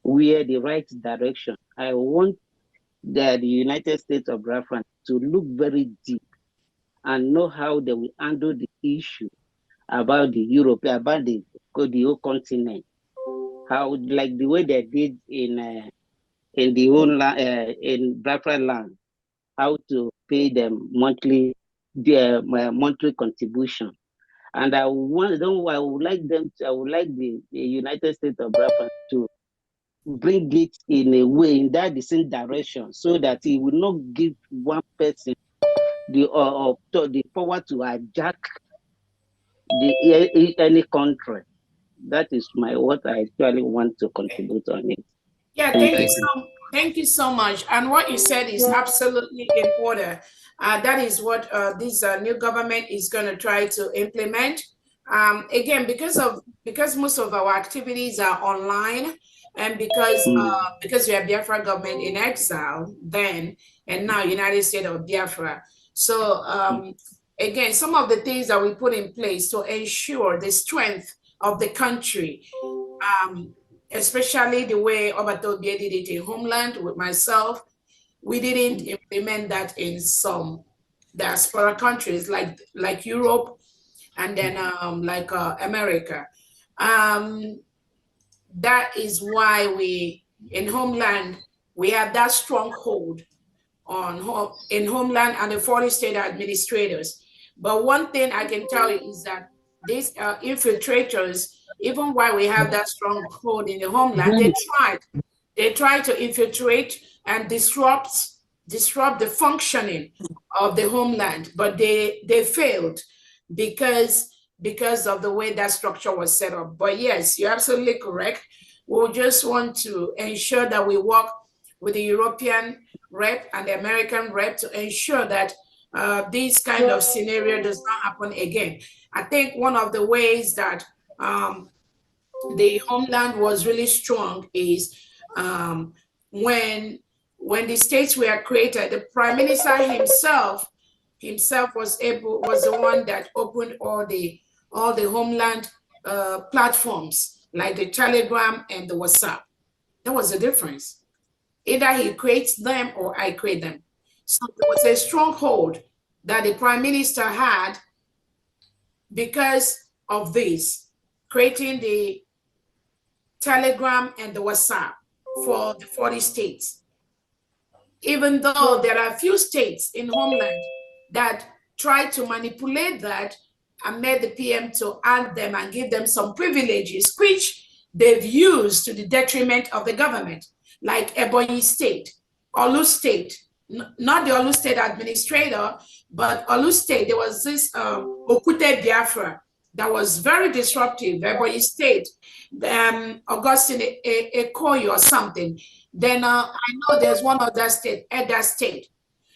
where the right direction. I want the United States of Referendum to look very deep and know how they will handle the issue about the Europe, about the whole continent. How, like the way they did in the whole in Biafran land, how to pay them monthly contribution. And I would like the United States of Biafran to bring it in a way, in that the same direction, so that it will not give one person the power to hijack any country. That is what I actually want to contribute on it.
Yeah, thank you so much. And what you said is absolutely in order. That is what this new government is going to try to implement. Again, because most of our activities are online, and because we have Biafra government in exile then, and now United States of Biafra. So again, some of the things that we put in place to ensure the strength of the country, especially the way Obatobie did it in Homeland with myself, we didn't implement that in some diaspora countries like Europe, and then like America. That is why we, in Homeland, we have that stronghold in Homeland and the 40 state administrators. But one thing I can tell you is that these infiltrators, even while we have that strong hold in the Homeland, they tried to infiltrate and disrupt the functioning of the Homeland, but they failed because of the way that structure was set up. But yes, you're absolutely correct. We just want to ensure that we work with the European rep and the American rep to ensure that this kind of scenario does not happen again. I think one of the ways that the Homeland was really strong is when the states were created, the Prime Minister himself was the one that opened all the Homeland platforms like the Telegram and the WhatsApp. That was the difference. Either he creates them or I create them. So there was a stronghold that the Prime Minister had because of this, creating the Telegram and the WhatsApp for the 40 states. Even though there are a few states in Homeland that try to manipulate that and made the PM to add them and give them some privileges, which they've used to the detriment of the government, like Ebonyi State, Olu State, not the Olu State administrator, but Olu State. There was this Okute Biafra that was very disruptive, Ebonyi State, Augustine Ekoyi or something. Then I know there's one other state, Edda State.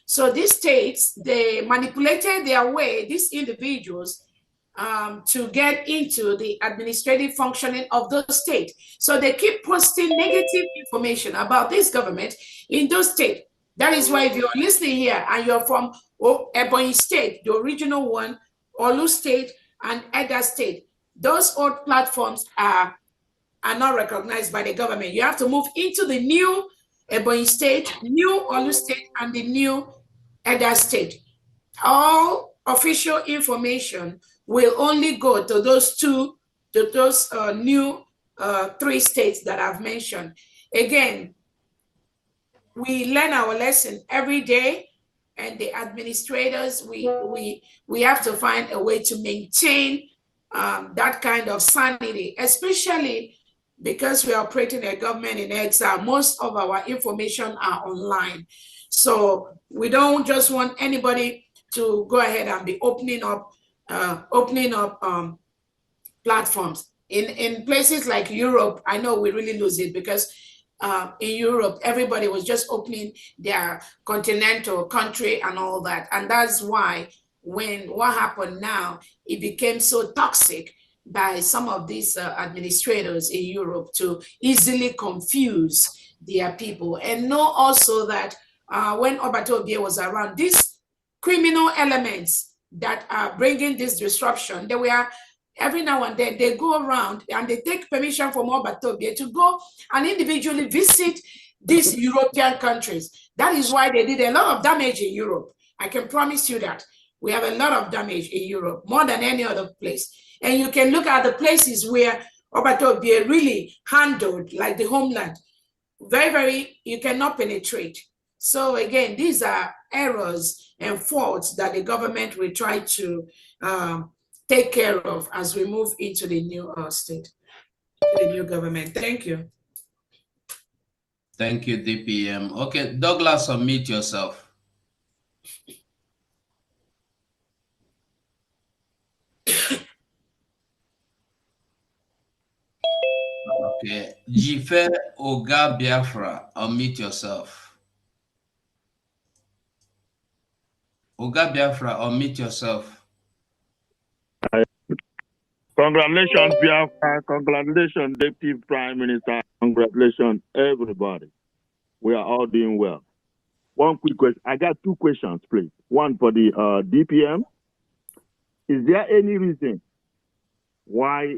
So these states, they manipulated their way, these individuals, to get into the administrative functioning of those states. So they keep posting negative information about this government in those states. That is why if you're listening here and you're from Ebonyi State, the original one, Olu State and Edda State, those old platforms are not recognized by the government. You have to move into the new Ebonyi State, new Olu State, and the new Edda State. All official information will only go to those new 3 states that I've mentioned. Again, we learn our lesson every day, and the administrators, we have to find a way to maintain that kind of sanity, especially because we are operating a government in exile. Most of our information are online. So we don't just want anybody to go ahead and be opening up platforms. In places like Europe, I know we really lose it because in Europe, everybody was just opening their continental country and all that. And that's why what happened now, it became so toxic by some of these administrators in Europe to easily confuse their people. And know also that when Obato Obie was around, these criminal elements that are bringing this disruption, they were, every now and then, they go around and they take permission from Obato Obie to go and individually visit these European countries. That is why they did a lot of damage in Europe. I can promise you that. We have a lot of damage in Europe, more than any other place. And you can look at the places where Obato Obie really handled, like the Homeland, very, you cannot penetrate. So again, these are errors and faults that the government will try to take care of as we move into the new state, the new government. Thank you.
Thank you, DPM. Okay, Douglas, unmute yourself. Okay, Jife Oga Biafra, unmute yourself. Oga Biafra, unmute yourself.
Congratulations, Biafra. Congratulations, Deputy Prime Minister. Congratulations, everybody. We are all doing well. One quick question. I got 2 questions, please. One for the DPM. Is there any reason why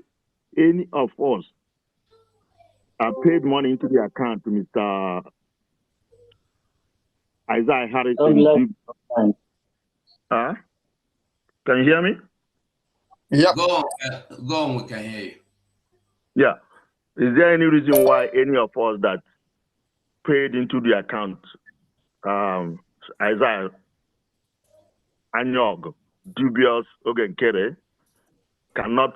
any of us have paid money into the account to Mr. Isaiah Harrison? Can you hear me?
Yeah. Go on, we can hear you.
Yeah. Is there any reason why any of us that paid into the account Isaiah Anyog, dubious Ogenkere, cannot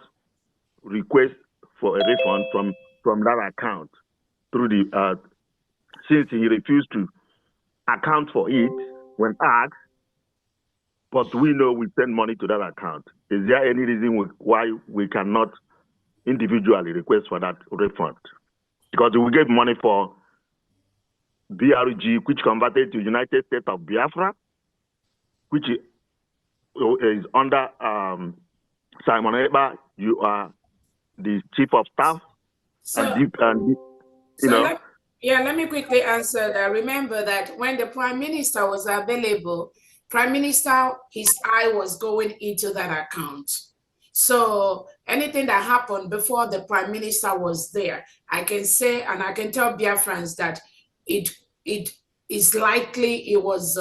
request for a refund from that account through the since he refused to account for it when asked, but we know we send money to that account. Is there any reason why we cannot individually request for that refund? Because we gave money for BRG, which converted to United States of Biafra, which is under Simon Eba. You are the chief of staff,
Let me quickly answer that. Remember that when the Prime Minister was available, Prime Minister, his eye was going into that account. So anything that happened before the Prime Minister was there, I can say, and I can tell Biafrans that it is likely it was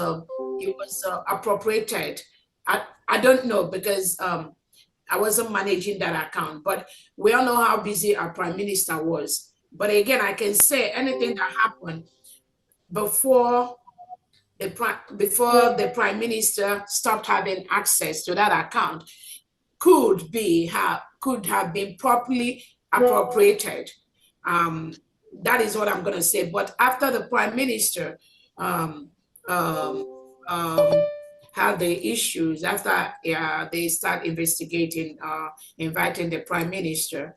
appropriated. I don't know because I wasn't managing that account, but we all know how busy our Prime Minister was. But again, I can say anything that happened before the Prime Minister stopped having access to that account could have been properly appropriated. That is what I'm going to say. But after the Prime Minister had the issues, after they start investigating, inviting the Prime Minister,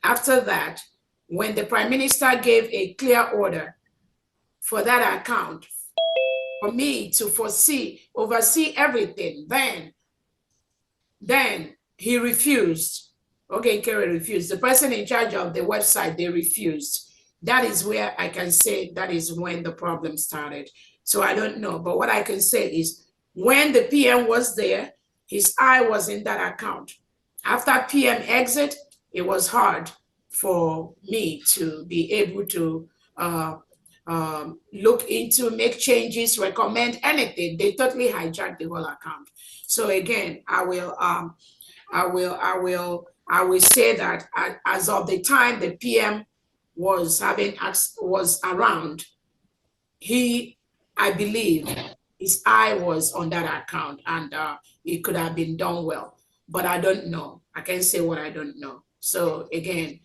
after that, when the Prime Minister gave a clear order for that account, for me to oversee everything, then he refused. Okay, Kerry refused. The person in charge of the website, they refused. That is where I can say that is when the problem started. So I don't know, but what I can say is when the PM was there, his eye was in that account. After PM exit, it was hard for me to be able to look into, make changes, recommend anything. They totally hijacked the whole account. So again, I will say that as of the time the PM was around, I believe his eye was on that account and it could have been done well, but I don't know. I can't say what I don't know. So again,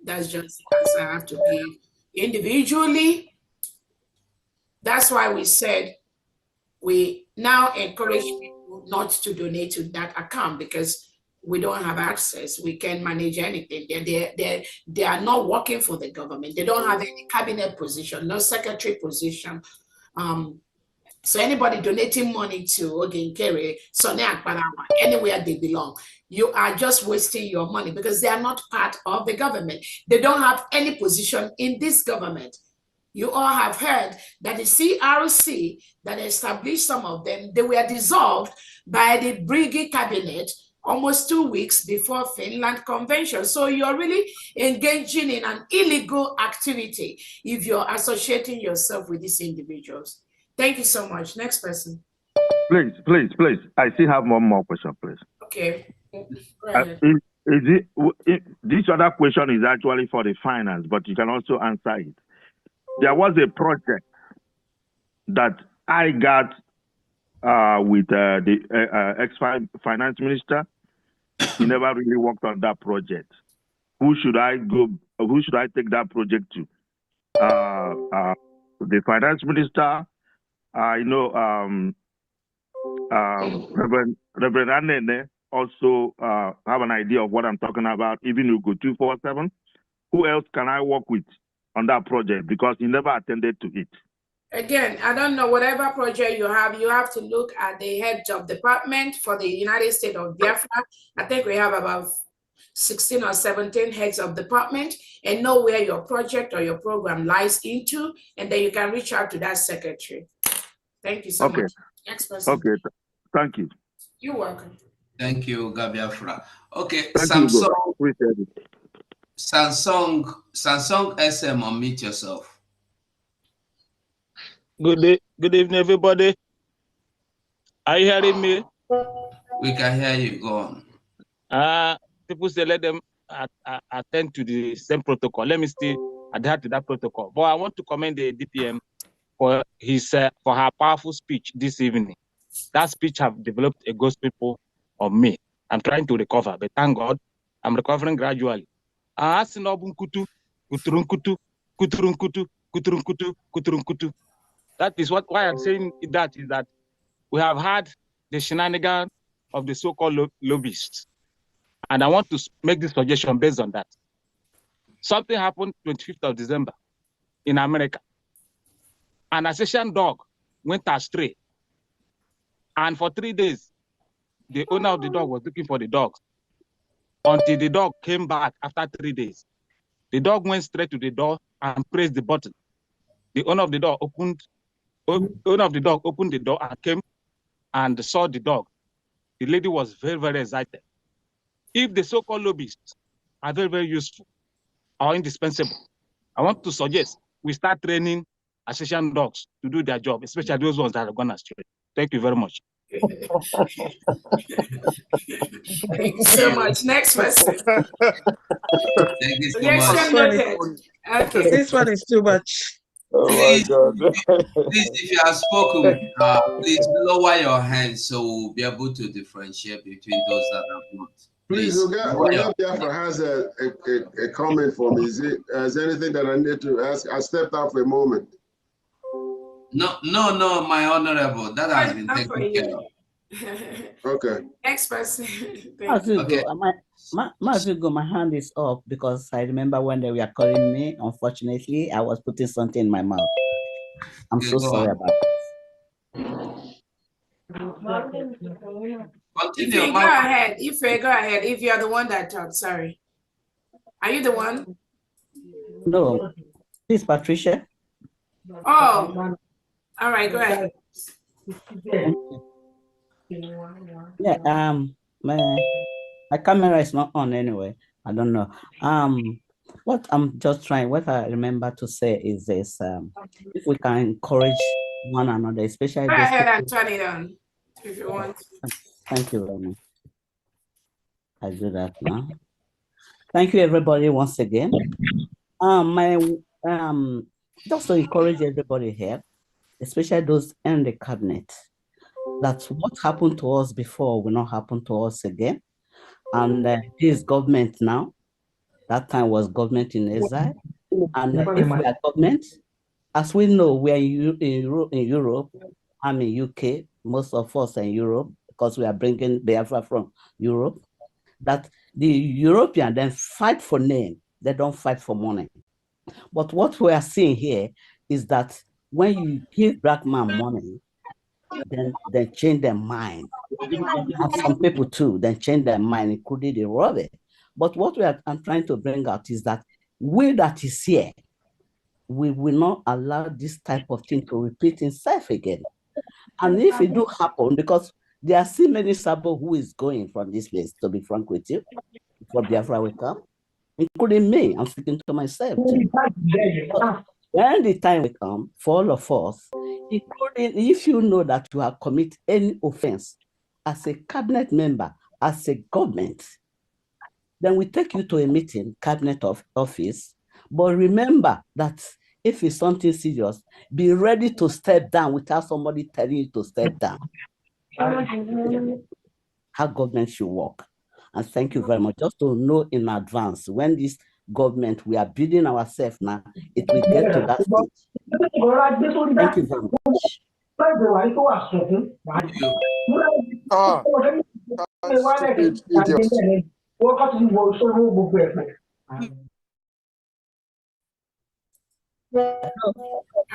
that's just the answer I have to give. Individually, that's why we said we now encourage people not to donate to that account because we don't have access. We can't manage anything. They are not working for the government. They don't have any cabinet position, no secretary position. So anybody donating money to Ogenkere, Sonny Akparawa, anywhere they belong, you are just wasting your money because they are not part of the government. They don't have any position in this government. You all have heard that the CRC that established some of them, they were dissolved by the Brigade cabinet almost 2 weeks before Finland Convention. So you're really engaging in an illegal activity if you're associating yourself with these individuals. Thank you so much. Next person.
Please. I still have one more question, please.
Okay. Go ahead.
This other question is actually for the finance, but you can also answer it. There was a project that I got with the ex-finance minister. He never really worked on that project. Who should I take that project to? The finance minister. Reverend Anene also have an idea of what I'm talking about, even Ugo 247. Who else can I work with on that project? Because he never attended to it.
Again, I don't know, whatever project you have to look at the head of department for the United States of Biafra. I think we have about 16 or 17 heads of department and know where your project or your program lies into, and then you can reach out to that secretary. Thank you so much. Next person.
Okay, thank you.
You're welcome.
Thank you, Gabiafra. Okay,
Samsung
SM, unmute yourself.
Good evening, everybody. Are you hearing me?
We can hear you. Go on.
People say let them attend to the same protocol. Let me still adhere to that protocol. But I want to commend the DPM for her powerful speech this evening. That speech have developed a ghost people on me. I'm trying to recover, but thank God, I'm recovering gradually. That is why I'm saying that is that we have had the shenanigans of the so-called lobbyists. And I want to make this suggestion based on that. Something happened 25th of December in America. An Alsatian dog went astray. And for 3 days, the owner of the dog was looking for the dog until the dog came back after 3 days. The dog went straight to the door and pressed the button. The owner of the dog opened the door and came and saw the dog. The lady was very, very excited. If the so-called lobbyists are very, very useful or indispensable, I want to suggest we start training Alsatian dogs to do their job, especially those ones that have gone astray. Thank you very much.
Thank you so much. Next person.
Thank you so
Reaction
much.
noted. Okay.
This one is too much.
Oh my
Please,
God.
please, if you have spoken, please lower your hand so we'll be able to differentiate between those that have not.
Please, Uga Biafra has a comment for me. Is there anything that I need to ask? I stepped out for a moment.
No, my honorable. That has been taken care of.
Okay.
Next person.
Okay.
Mazugo, my hand is up because I remember when they were calling me. Unfortunately, I was putting something in my mouth. I'm so sorry about it.
Continue. Go ahead. Go ahead. If you're the one that talked, sorry. Are you the one?
No, this is Patricia.
Oh, all right. Go ahead.
Yeah. My camera is not on anyway. I don't know. What I remember to say is this: if we can encourage one another, especially
Go
those
ahead
people.
and turn it on if you want.
Thank you very much. I do that now. Thank you, everybody, once again. Just to encourage everybody here, especially those in the cabinet, that what happened to us before will not happen to us again. And this government now, that time was government in exile. And if we are government, as we know, we are in Europe, I'm in UK, most of us are in Europe, because we are bringing Biafra from Europe, that the European then fight for name, they don't fight for money. But what we are seeing here is that when you give black man money, then they change their mind. And some people too, then change their mind, including the robber. But what I'm trying to bring out is that we that is here, we will not allow this type of thing to repeat itself again. And if it do happen, because there are still many Sabo who is going from this place, to be frank with you, before Biafra will come, including me, I'm speaking to myself too. But when the time will come for all of us, including if you know that you have committed any offense as a cabinet member, as a government, then we take you to a meeting, cabinet office. But remember that if it's something serious, be ready to step down without somebody telling you to step down. How government should work. And thank you very much. Just to know in advance, when this government, we are building ourselves now, it will get to that stage. Thank you very much.
Stupid idiot.
All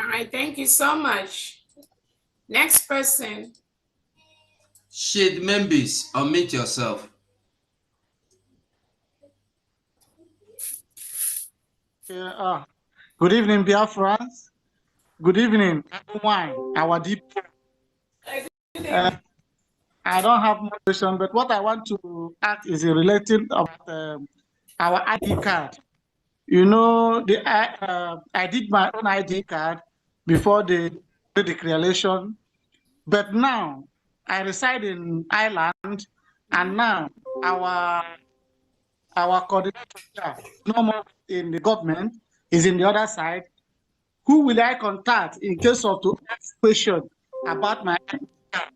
right, thank you so much. Next person.
Shade members, unmute yourself.
Good evening, Biafrans. Good evening, everyone. Our deep. I don't have more question, but what I want to ask is related about our ID card. You know, I did my own ID card before the declaration, but now I reside in Ireland, and now our coordinator, no more in the government, is in the other side. who will I contact in case of to ask question about my ID card,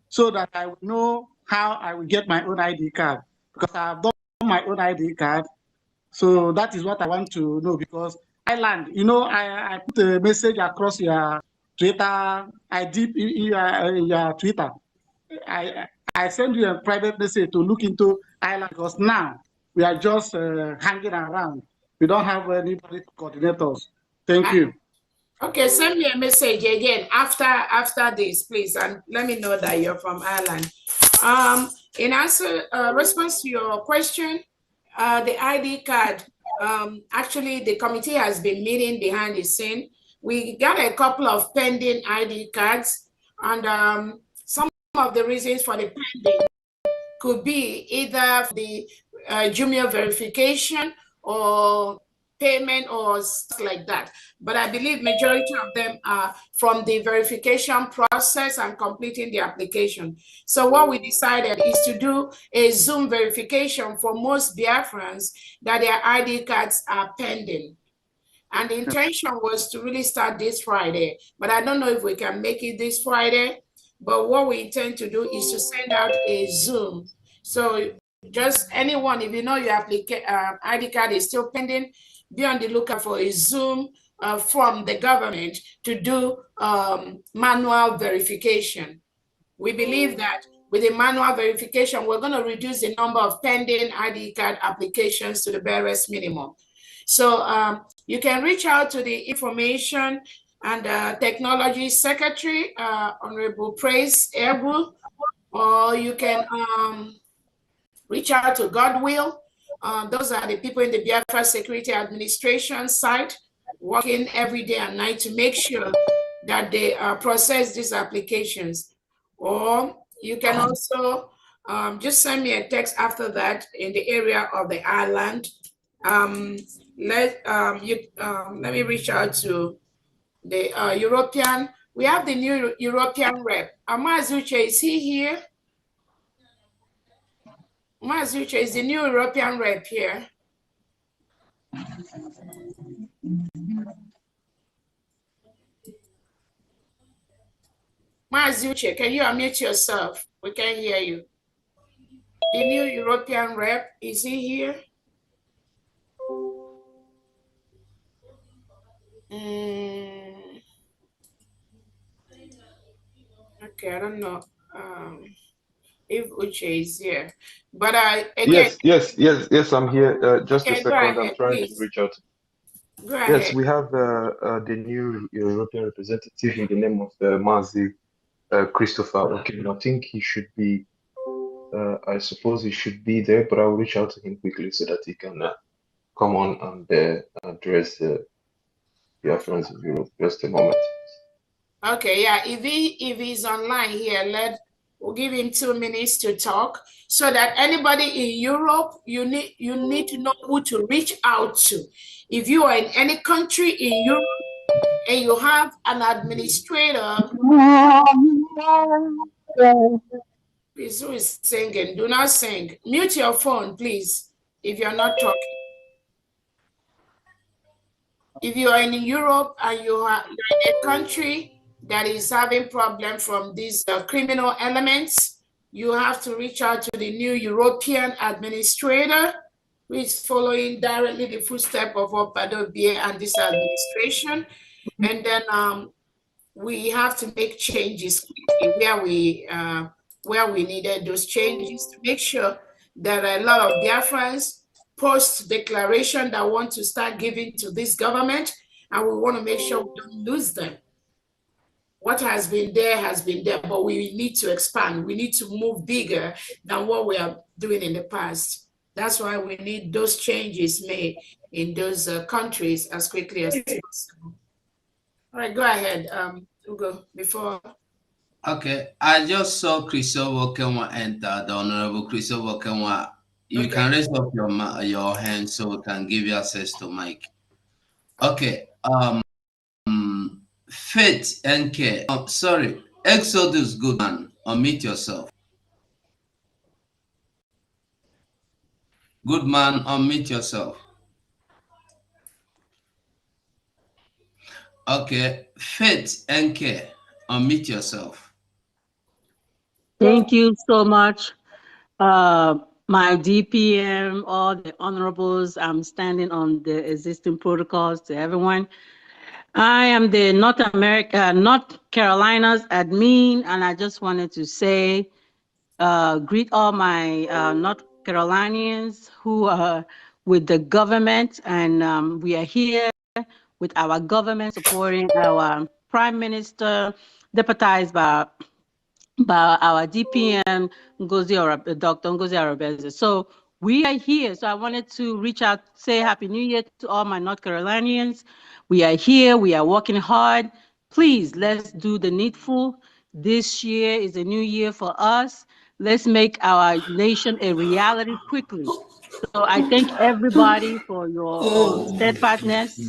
so that I will know how I will get my own ID card, because I have done my own ID card. So that is what I want to know, because Island, you know, I put a message across your Twitter. I did your Twitter. I send you a private message to look into Island, because now we are just hanging around. We don't have anybody to coordinate us. Thank you.
Okay, send me a message again after this, please, and let me know that you're from Ireland. In answer, response to your question, the ID card. Actually, the committee has been meeting behind the scene. We got a couple of pending ID cards, and some of the reasons for the pending could be either the junior verification or payment or stuff like that. But I believe majority of them are from the verification process and completing the application. So what we decided is to do a Zoom verification for most Biafrans that their ID cards are pending. And the intention was to really start this Friday, but I don't know if we can make it this Friday. But what we intend to do is to send out a Zoom. So just anyone, if you know your ID card is still pending, be on the lookout for a Zoom from the government to do manual verification. We believe that with the manual verification, we're going to reduce the number of pending ID card applications to the barest minimum. So you can reach out to the Information and Technology Secretary, Honorable Praise Erbu, or you can reach out to Godwill. Those are the people in the Biafra Security Administration site working every day and night to make sure that they process these applications. Or you can also just send me a text after that in the area of the island. Let me reach out to the European. We have the new European rep. Amazuche, is he here? Amazuche is the new European rep here. Amazuche, can you unmute yourself? We can hear you. The new European rep, is he here? Okay, I don't know if Uche is here, but again.
Yes, I'm here. Just
okay,
a second,
ahead,
I'm trying
please.
to reach out.
Go ahead.
Yes, we have the new European representative in the name of Mazi Christopher. Okay, I think he should be. I suppose he should be there, but I'll reach out to him quickly so that he can come on and address the Biafrans of Europe. Just a moment.
Okay, yeah. If he's online here, we'll give him 2 minutes to talk, so that anybody in Europe, you need to know who to reach out to. If you are in any country in Europe and you have an administrator, please, who is singing? Do not sing. Mute your phone, please, if you're not talking. If you are in Europe and you're in a country that is having problem from these criminal elements, you have to reach out to the new European administrator, who is following directly the footsteps of Opado Bie and this administration. And then we have to make changes quickly where we needed those changes to make sure that a lot of Biafrans post declaration that want to start giving to this government, and we want to make sure we don't lose them. What has been there, but we need to expand. We need to move bigger than what we are doing in the past. That's why we need those changes made in those countries as quickly as possible. All right, go ahead, Ugo, before.
Okay, I just saw Christopher Kenwa enter, the Honorable Christopher Kenwa. You can raise up your hand so we can give you access to mic. Okay, Faith NK, sorry, Exodus Goodman, unmute yourself. Goodman, unmute yourself. Okay, Faith and Care, unmute yourself.
Thank you so much, my DPM, all the honorables. I'm standing on the existing protocols to everyone. I am the North Carolina's admin, and I just wanted to say, greet all my North Carolinians who are with the government, and we are here with our government supporting our Prime Minister, deputized by our DPM, Dr. Ngozi Arabeze. So we are here. So I wanted to reach out, say Happy New Year to all my North Carolinians. We are here. We are working hard. Please, let's do the needful. This year is a new year for us. Let's make our nation a reality quickly. So I thank everybody for your steadfastness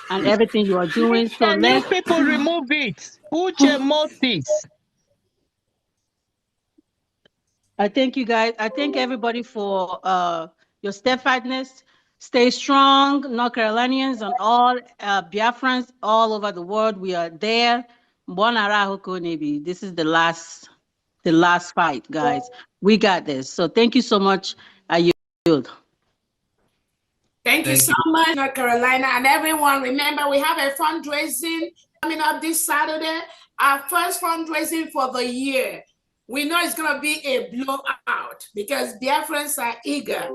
and everything you are doing. So
Can you
let's
people remove it? Uche Moses.
I thank you guys. I thank everybody for your steadfastness. Stay strong, North Carolinians and all Biafrans all over the world. We are there. This is the last fight, guys. We got this. So thank you so much. I yield.
Thank you so much, North Carolina. And everyone, remember, we have a fundraising coming up this Saturday, our first fundraising for the year. We know it's going to be a blowout because Biafrans are eager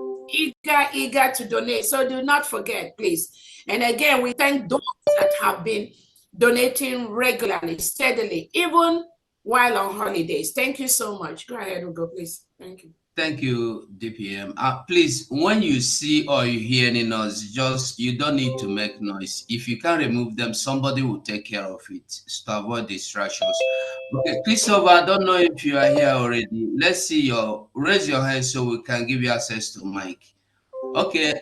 to donate. So do not forget, please. And again, we thank those that have been donating regularly, steadily, even while on holidays. Thank you so much. Go ahead, Ugo, please. Thank you.
Thank you, DPM. Please, when you see or you hear any noise, you don't need to make noise. If you can remove them, somebody will take care of it to avoid distractions. Okay, Christopher, I don't know if you are here already. Let's see raise your hand so we can give you access to mic. Okay,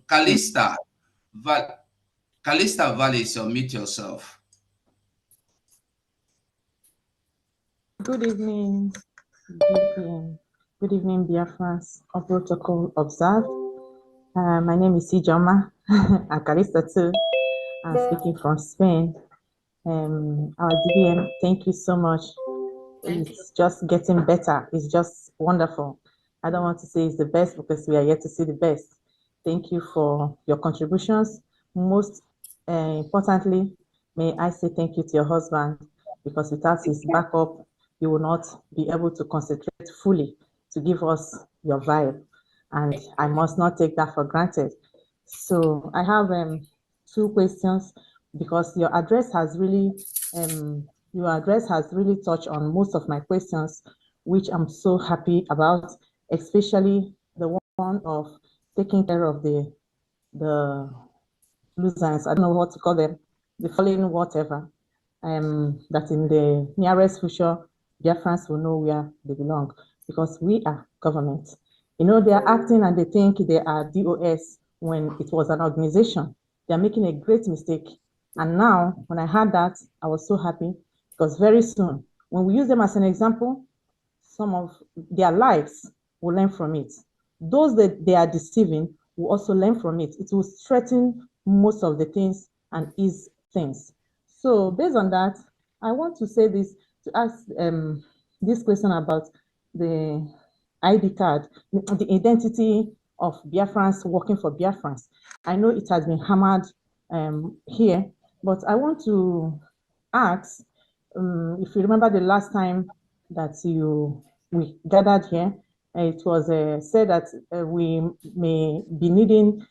Calista Vallis, unmute yourself.
Good evening, DPM. Good evening, Biafrans. All protocol observed. My name is Ijoma Akalista too. I'm speaking from Spain. Our DPM, thank you so much. It's just getting better. It's just wonderful. I don't want to say it's the best because we are yet to see the best. Thank you for your contributions. Most importantly, may I say thank you to your husband, because without his backup, you will not be able to concentrate fully to give us your vibe. And I must not take that for granted. So I have two questions, because your address has really touched on most of my questions, which I'm so happy about, especially the one of taking care of the Luzans, I don't know what to call them, the fallen whatever, that in the nearest future, Biafrans will know where they belong, because we are government. You know, they are acting and they think they are DOS when it was an organization. They are making a great mistake. And now, when I heard that, I was so happy, because very soon, when we use them as an example, some of their lives will learn from it. Those that they are deceiving will also learn from it. It will straighten most of the things and ease things. So based on that, I want to say this, to ask this question about the ID card, the identity of Biafrans working for Biafrans. I know it has been hammered here, but I want to ask, if you remember the last time that we gathered here, it was said that we may be needing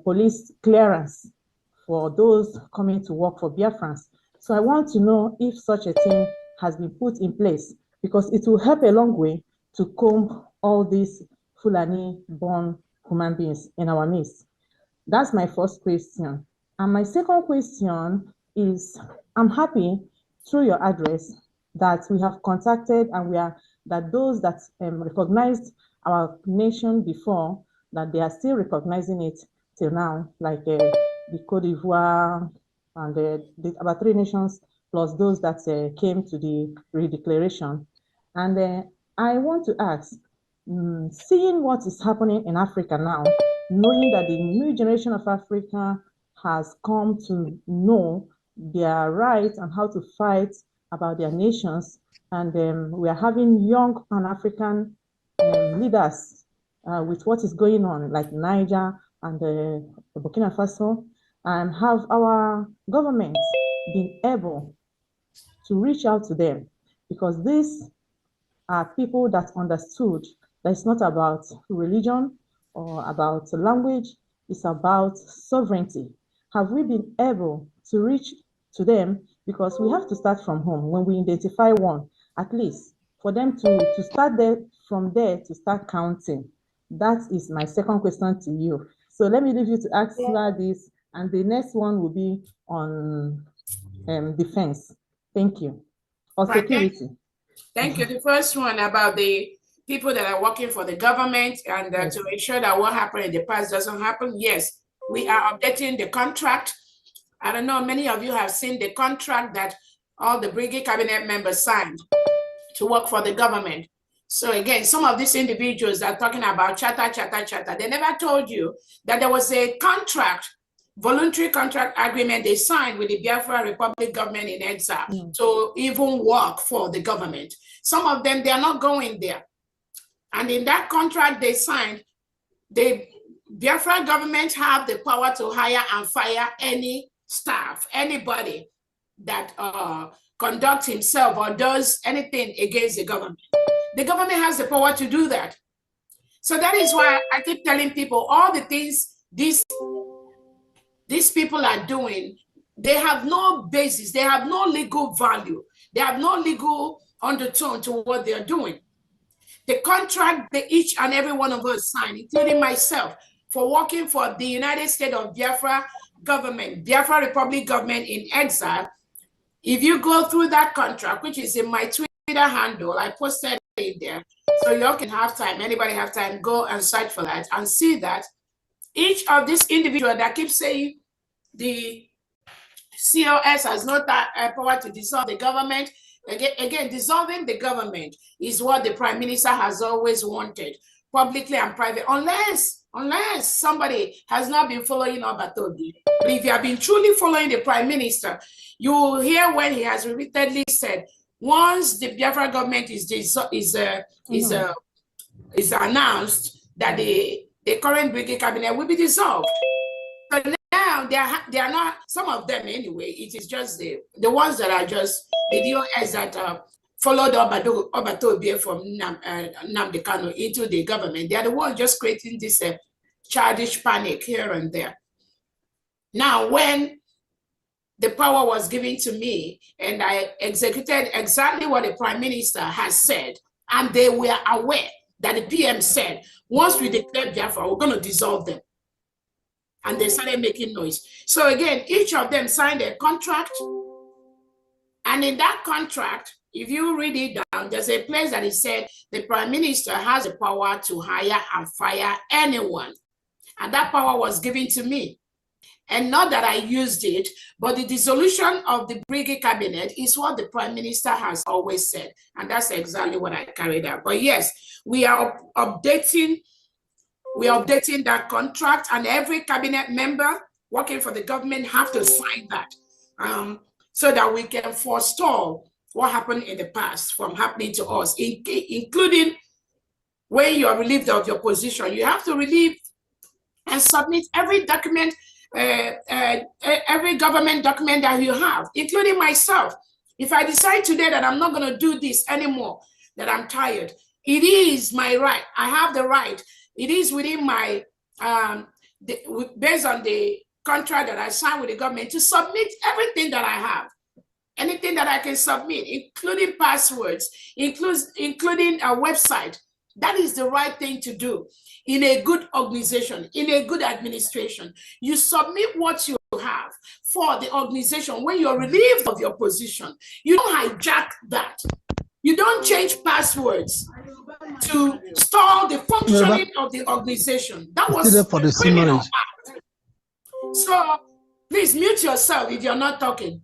police clearance for those coming to work for Biafrans. So I want to know if such a thing has been put in place, because it will help a long way to comb all these Fulani-born human beings in our midst. That's my first question. And my second question is, I'm happy through your address that we have contacted and that those that recognized our nation before, that they are still recognizing it till now, like the Côte d'Ivoire and about 3 nations, plus those that came to the redeclaration. And I want to ask, seeing what is happening in Africa now, knowing that the new generation of Africa has come to know their rights and how to fight about their nations. And we are having young Pan-African leaders with what is going on, like Niger and Burkina Faso, and have our government been able to reach out to them, because these are people that understood that it's not about religion or about language, it's about sovereignty. Have we been able to reach to them? Because we have to start from home. When we identify one, at least for them to start there, from there to start counting. That is my second question to you. So let me leave you to answer this, and the next one will be on defense. Thank you. Or security.
Thank you. The first one about the people that are working for the government and
Yes.
to ensure that what happened in the past doesn't happen. Yes, we are updating the contract. I don't know, many of you have seen the contract that all the brigade cabinet members signed to work for the government. So again, some of these individuals are talking about chatter. They never told you that there was a contract, voluntary contract agreement they signed with the Biafra Republic government in exile to even work for the government. Some of them, they are not going there. And in that contract they signed, the Biafra government have the power to hire and fire any staff, anybody that conducts himself or does anything against the government. The government has the power to do that. So that is why I keep telling people all the things these people are doing, they have no basis, they have no legal value, they have no legal undertone to what they're doing. The contract that each and every one of us signed, including myself, for working for the United States of Biafra government, Biafra Republic government in exile, if you go through that contract, which is in my Twitter handle, I posted it there, so you all can have time, anybody have time, go and search for that and see that each of these individuals that keep saying the COS has no power to dissolve the government. Again, dissolving the government is what the Prime Minister has always wanted, publicly and private, unless somebody has not been following Obatobi. But if you have been truly following the Prime Minister, you will hear when he has repeatedly said, once the Biafra government is announced, that the current brigade cabinet will be dissolved. So now they are not, some of them anyway, it is just the ones that are just the DOS that followed Obatobi from Nnamdi Kanu into the government. They are the ones just creating this childish panic here and there. Now, when the power was given to me and I executed exactly what the Prime Minister has said, and they were aware that the PM said, once we declare Biafra, we're going to dissolve them. And they started making noise. So again, each of them signed a contract. And in that contract, if you read it down, there's a place that it said the Prime Minister has the power to hire and fire anyone. And that power was given to me. And not that I used it, but the dissolution of the brigade cabinet is what the Prime Minister has always said. And that's exactly what I carried out. But yes, we are updating that contract, and every cabinet member working for the government have to sign that so that we can forestall what happened in the past from happening to us, including when you are relieved of your position. You have to relieve and submit every document, every government document that you have, including myself. If I decide today that I'm not going to do this anymore, that I'm tired, it is my right. I have the right. It is within my, based on the contract that I signed with the government, to submit everything that I have, anything that I can submit, including passwords, including a website. That is the right thing to do in a good organization, in a good administration. You submit what you have for the organization. When you're relieved of your position, you don't hijack that. You don't change passwords to stall the functioning of the organization. That was a criminal act. So please mute yourself if you're not talking.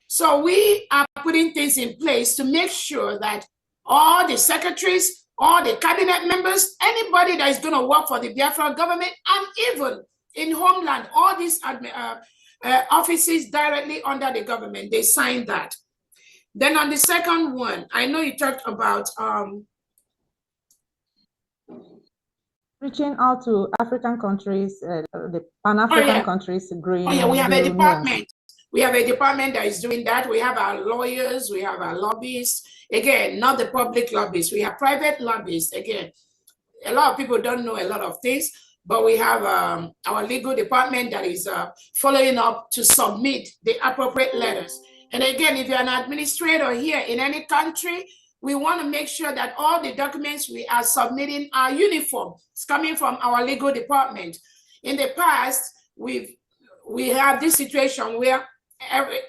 So we are putting things in place to make sure that all the secretaries, all the cabinet members, anybody that is going to work for the Biafra government, and even in homeland, all these offices directly under the government. They signed that. Then on the second one, I know you talked about
reaching out to African countries, the Pan-African countries, growing.
Oh yeah, we have a department. We have a department that is doing that. We have our lawyers, we have our lobbyists. Again, not the public lobbyists. We have private lobbyists. Again, a lot of people don't know a lot of things, but we have our legal department that is following up to submit the appropriate letters. And again, if you're an administrator here in any country, we want to make sure that all the documents we are submitting are uniform. It's coming from our legal department. In the past, we have this situation where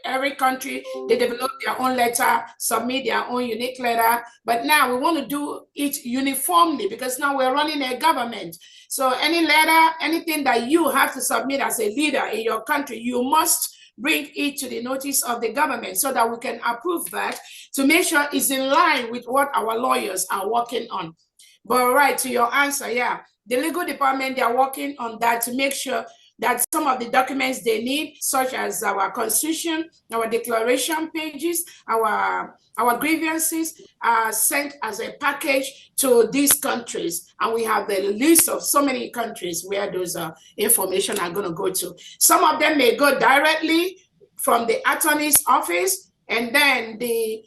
every country, they develop their own letter, submit their own unique letter. But now we want to do it uniformly because now we're running a government. So any letter, anything that you have to submit as a leader in your country, you must bring it to the notice of the government so that we can approve that to make sure it's in line with what our lawyers are working on. But right, to your answer, yeah, the legal department, they are working on that to make sure that some of the documents they need, such as our constitution, our declaration pages, our grievances, are sent as a package to these countries. And we have the list of so many countries where those information are going to go to. Some of them may go directly from the attorney's office, and then the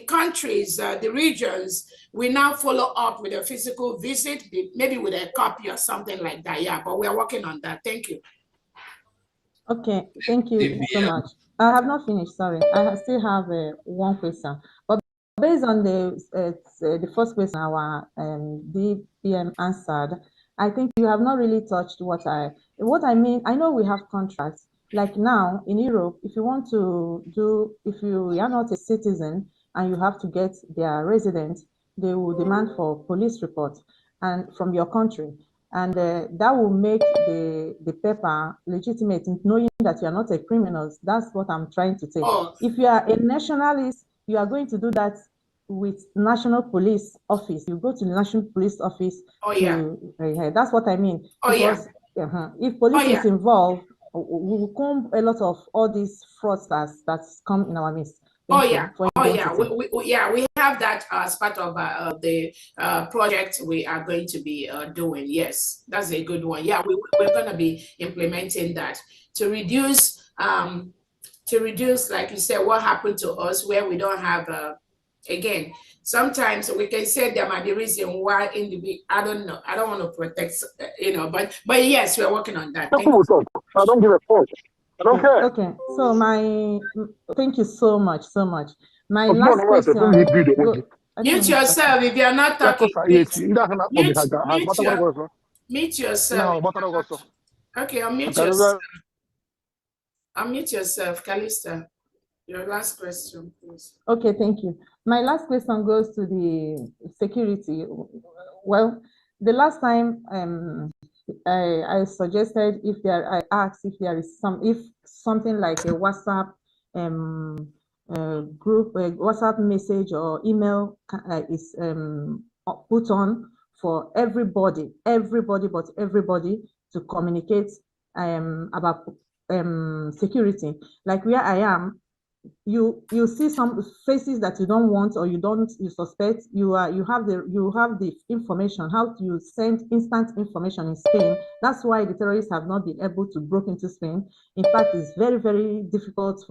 countries, the regions, we now follow up with a physical visit, maybe with a copy or something like that. Yeah, but we are working on that. Thank you.
Okay, thank you so much. I have not finished, sorry. I still have one question. But based on the first question our DPM answered, I think you have not really touched what I mean. I know we have contracts. Like now in Europe, if you want to do, if you are not a citizen and you have to get their residence, they will demand for police report and from your country. And that will make the paper legitimate, knowing that you are not a criminal. That's what I'm trying to say.
Oh.
If you are a nationalist, you are going to do that with National Police Office. You go to the National Police Office.
Oh, yeah.
That's what I mean.
Oh,
because, if police
yeah.
is involved, we will comb a lot of all these fraudsters that's come in our midst. Thank you for
we have that as part of the project we are going to be doing. Yes, that's a good one. Yeah, we're going to be implementing that to reduce, like you said, what happened to us where we don't have, again, sometimes we can say there might be reason why I don't know. I don't want to protect, but yes, we're working on that. Thank you.
I don't give a fuck. I don't care.
Okay, so thank you so much. My last question.
Mute yourself if you're not talking. Mute yourself. Okay, unmute yourself. Unmute yourself, Calista. Your last question, please.
Okay, thank you. My last question goes to the security. Well, the last time I suggested I asked if there is something like a WhatsApp group, a WhatsApp message or email is put on for everybody to communicate about security. Like where I am, you see some faces that you don't want or you suspect. You have the information how to send instant information in Spain. That's why the terrorists have not been able to break into Spain. In fact, it's very, very difficult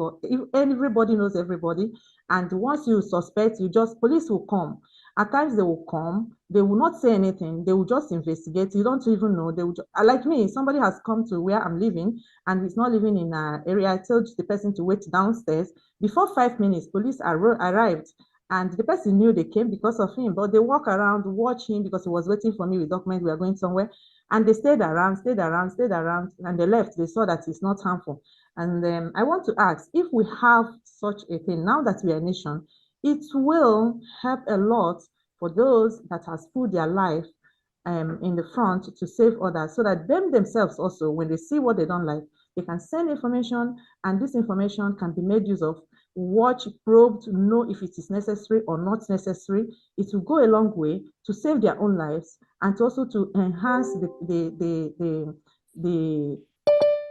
everybody knows everybody. And once you suspect, police will come. At times they will come, they will not say anything, they will just investigate. You don't even know. They will like me, somebody has come to where I'm living and he's not living in an area. I told the person to wait downstairs. Before 5 minutes, police arrived and the person knew they came because of him, but they walk around, watch him because he was waiting for me with documents. We are going somewhere. And they stayed around, and they left. They saw that it's not harmful. And I want to ask, if we have such a thing, now that we are a nation, it will help a lot for those that has put their life in the front to save others, so that themselves also, when they see what they don't like, they can send information, and this information can be made use of, watch, probe, to know if it is necessary or not necessary. It will go a long way to save their own lives and also to enhance the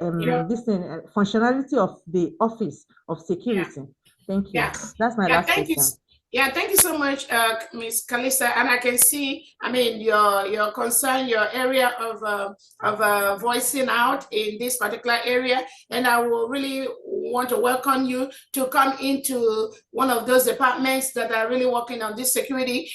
this thing, functionality of the office of security. Thank you.
Yeah.
That's my last
Thank you.
question.
Yeah, thank you so much, Ms. Kalisa. And I can see, I mean, your concern, your area of voicing out in this particular area. And I will really want to welcome you to come into one of those departments that are really working on this security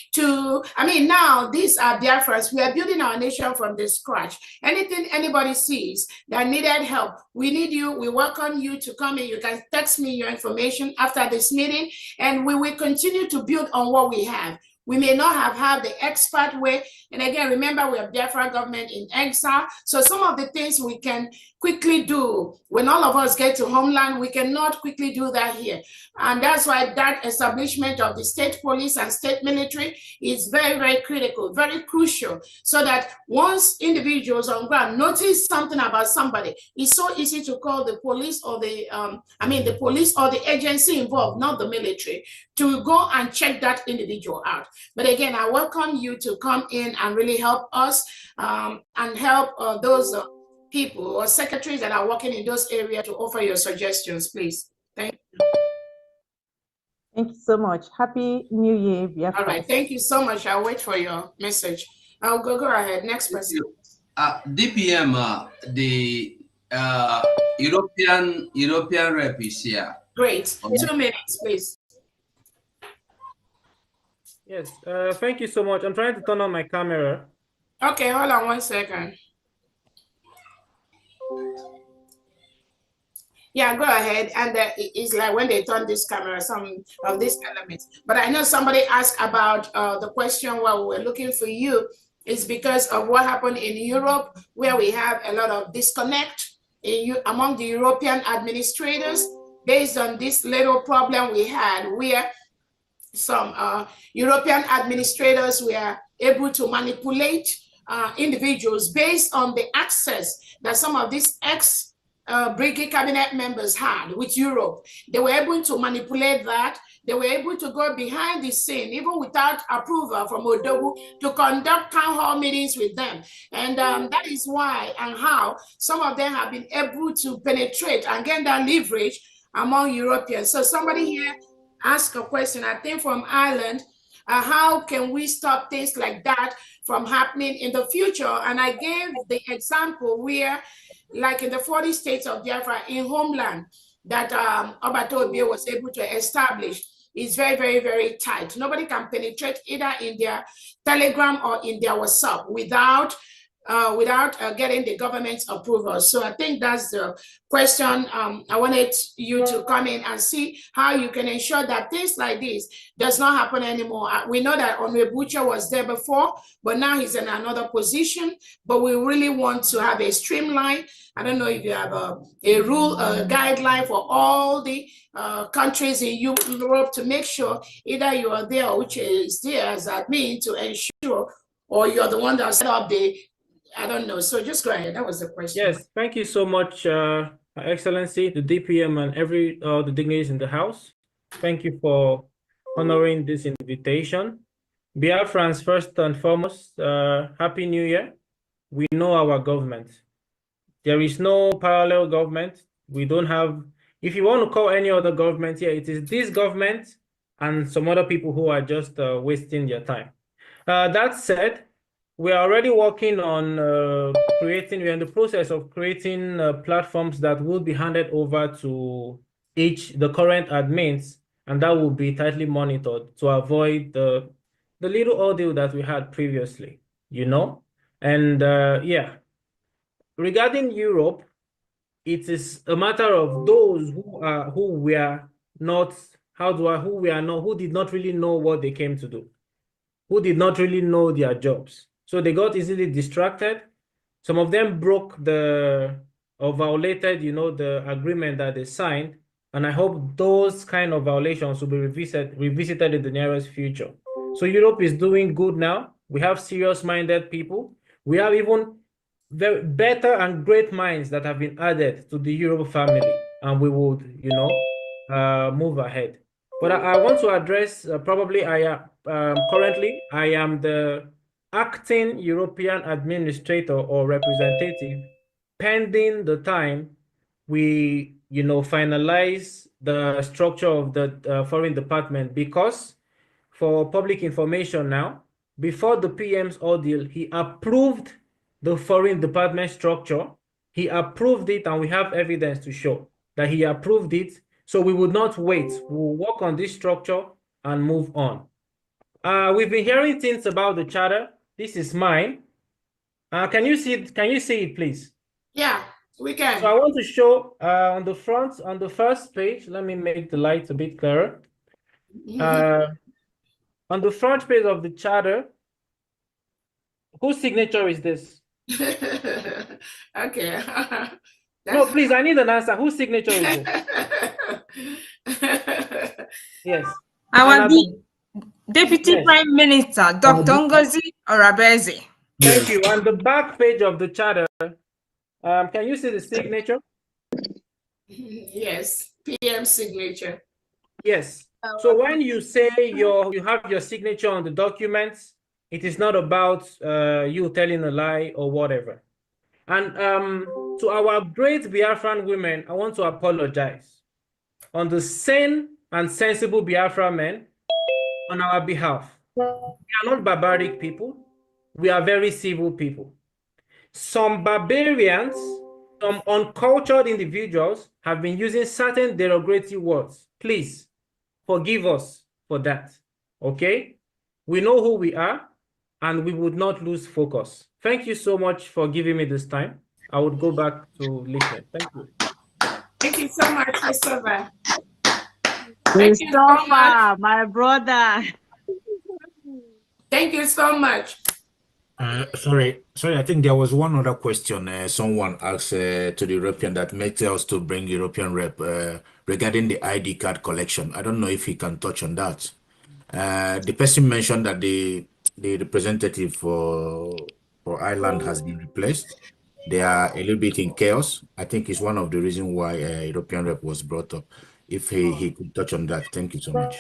I mean, now these are Biafrans. We are building our nation from the scratch. Anything anybody sees that needed help, we need you. We welcome you to come in. You can text me your information after this meeting, and we will continue to build on what we have. We may not have had the expert way. And again, remember, we have Biafra government in exile. So some of the things we can quickly do when all of us get to homeland, we cannot quickly do that here. And that's why that establishment of the state police and state military is very, very critical, very crucial, so that once individuals on ground notice something about somebody, it's so easy to call the police or the police or the agency involved, not the military, to go and check that individual out. But again, I welcome you to come in and really help us and help those people or secretaries that are working in those areas to offer your suggestions, please. Thank you.
Thank you so much. Happy New Year, Biafra.
All right, thank you so much. I'll wait for your message. I'll go ahead. Next person.
DPM, the European rep is here.
Great. 2 minutes, please.
Yes, thank you so much. I'm trying to turn on my camera.
Okay, hold on 1 second. Yeah, go ahead. And it's like when they turn this camera, some of these elements. But I know somebody asked about the question while we were looking for you. It's because of what happened in Europe, where we have a lot of disconnect among the European administrators based on this little problem we had, where some European administrators were able to manipulate individuals based on the access that some of these brigade cabinet members had with Europe. They were able to manipulate that. They were able to go behind the scene, even without approval from Odogu, to conduct town hall meetings with them. And that is why and how some of them have been able to penetrate and get that leverage among Europeans. So somebody here asked a question, I think from Ireland, how can we stop things like that from happening in the future? And I gave the example where, like in the 40 states of Biafra in homeland, that Obato Obie was able to establish, is very, very, very tight. Nobody can penetrate either in their Telegram or in their WhatsApp without getting the government's approval. So I think that's the question. I wanted you to come in and see how you can ensure that things like this does not happen anymore. We know that Onwebucha was there before, but now he's in another position. But we really want to have a streamline. I don't know if you have a rule, a guideline for all the countries in Europe to make sure either you are there, which is there as admin, to ensure, or you're the one that set up the, I don't know. So just go ahead. That was the question.
Yes, thank you so much, Excellency, the DPM, and the dignitaries in the House. Thank you for honoring this invitation. Biafrans, first and foremost, Happy New Year. We know our government. There is no parallel government. We don't have, if you want to call any other government here, it is this government and some other people who are just wasting their time. That said, we are already working on we're in the process of creating platforms that will be handed over to the current admins, and that will be tightly monitored to avoid the little ordeal that we had previously, you know? And yeah, regarding Europe, it is a matter of those who did not really know what they came to do, who did not really know their jobs. So they got easily distracted. Some of them broke or violated, the agreement that they signed. And I hope those kind of violations will be revisited in the nearest future. So Europe is doing good now. We have serious-minded people. We have even better and great minds that have been added to the Europe family. And we would, move ahead. But I want to address, currently I am the acting European administrator or representative pending the time we, finalize the structure of the foreign department, because for public information now, before the PM's ordeal, he approved the foreign department structure. He approved it, and we have evidence to show that he approved it. So we would not wait. We'll work on this structure and move on. We've been hearing things about the charter. This is mine. Can you see it? Can you see it, please?
Yeah, we can.
So I want to show on the front, on the first page. Let me make the light a bit clearer. On the front page of the charter, whose signature is this?
Okay.
No, please, I need an answer. Whose signature is this? Yes.
Our Deputy Prime Minister, Dr. Ngozi Orabeze.
Thank you. On the back page of the charter, can you see the signature?
Yes, PM signature.
Yes. So when you say you have your signature on the documents, it is not about you telling a lie or whatever. And to our great Biafran women, I want to apologize on the sane and sensible Biafra men on our behalf. We are not barbaric people. We are very civil people. Some barbarians, some uncultured individuals have been using certain derogatory words. Please forgive us for that, okay? We know who we are, and we would not lose focus. Thank you so much for giving me this time. I would go back to listen. Thank you.
Thank you so much, Christopher.
Christopher, my brother.
Thank you so much.
Sorry, I think there was one other question someone asked to the European that makes us to bring European rep regarding the ID card collection. I don't know if he can touch on that. The person mentioned that the representative for Ireland has been replaced. They are a little bit in chaos. I think it's one of the reasons why European rep was brought up. If he could touch on that. Thank you so much.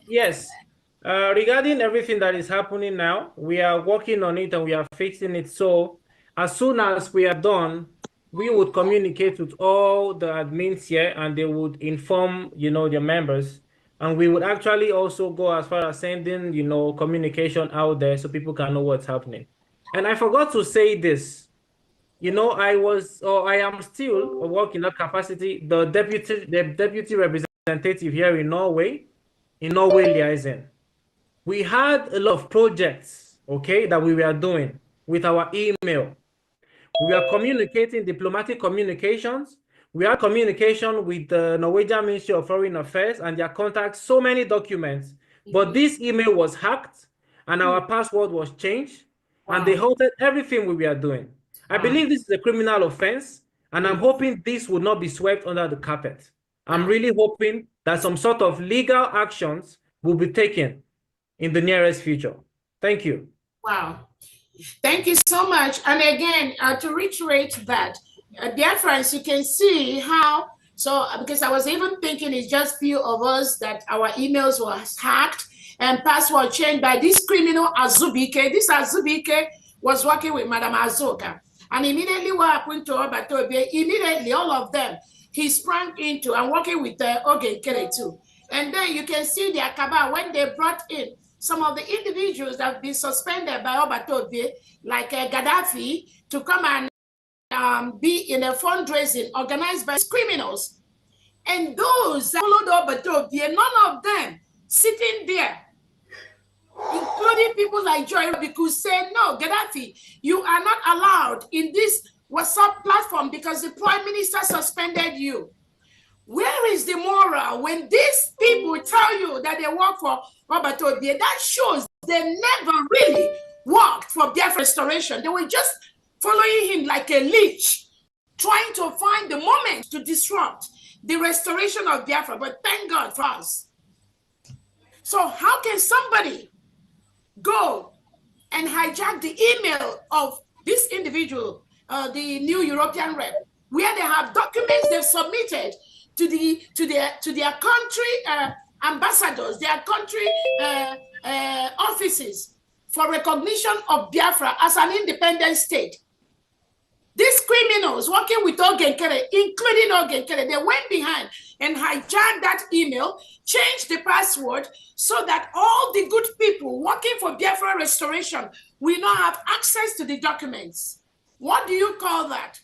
Yes. Regarding everything that is happening now, we are working on it and we are fixing it. So as soon as we are done, we would communicate with all the admins here, and they would inform, their members. And we would actually also go as far as sending, communication out there so people can know what's happening. And I forgot to say this. I am still working in that capacity, the deputy representative here in Norway liaison. We had a lot of projects, okay, that we were doing with our email. We are communicating diplomatic communications. We have communication with the Norwegian Ministry of Foreign Affairs and their contacts, so many documents. But this email was hacked and our password was changed, and they halted everything we were doing. I believe this is a criminal offense, and I'm hoping this will not be swept under the carpet. I'm really hoping that some sort of legal actions will be taken in the nearest future. Thank you.
Wow. Thank you so much. And again, to reiterate that, Biafrans, you can see how, because I was even thinking it's just few of us that our emails were hacked and password changed by this criminal Azubike. This Azubike was working with Madam Azoka. And immediately what happened to Obatobie, immediately all of them, he sprang into and working with Oge Kere too. And then you can see the Akaba when they brought in some of the individuals that have been suspended by Obatobie, like Gaddafi, to come and be in a fundraising organized by criminals. And those that followed Obatobie, none of them sitting there, including people like Joy, because said, no, Gaddafi, you are not allowed in this WhatsApp platform because the Prime Minister suspended you. Where is the moral when these people tell you that they work for Obatobie? That shows they never really worked for Biafra restoration. They were just following him like a leech, trying to find the moment to disrupt the restoration of Biafra. But thank God for us. So how can somebody go and hijack the email of this individual, the new European rep, where they have documents they've submitted to their country ambassadors, their country offices, for recognition of Biafra as an independent state. These criminals working with Ogenkere, including Ogenkere, they went behind and hijacked that email, changed the password so that all the good people working for Biafra restoration will not have access to the documents. What do you call that?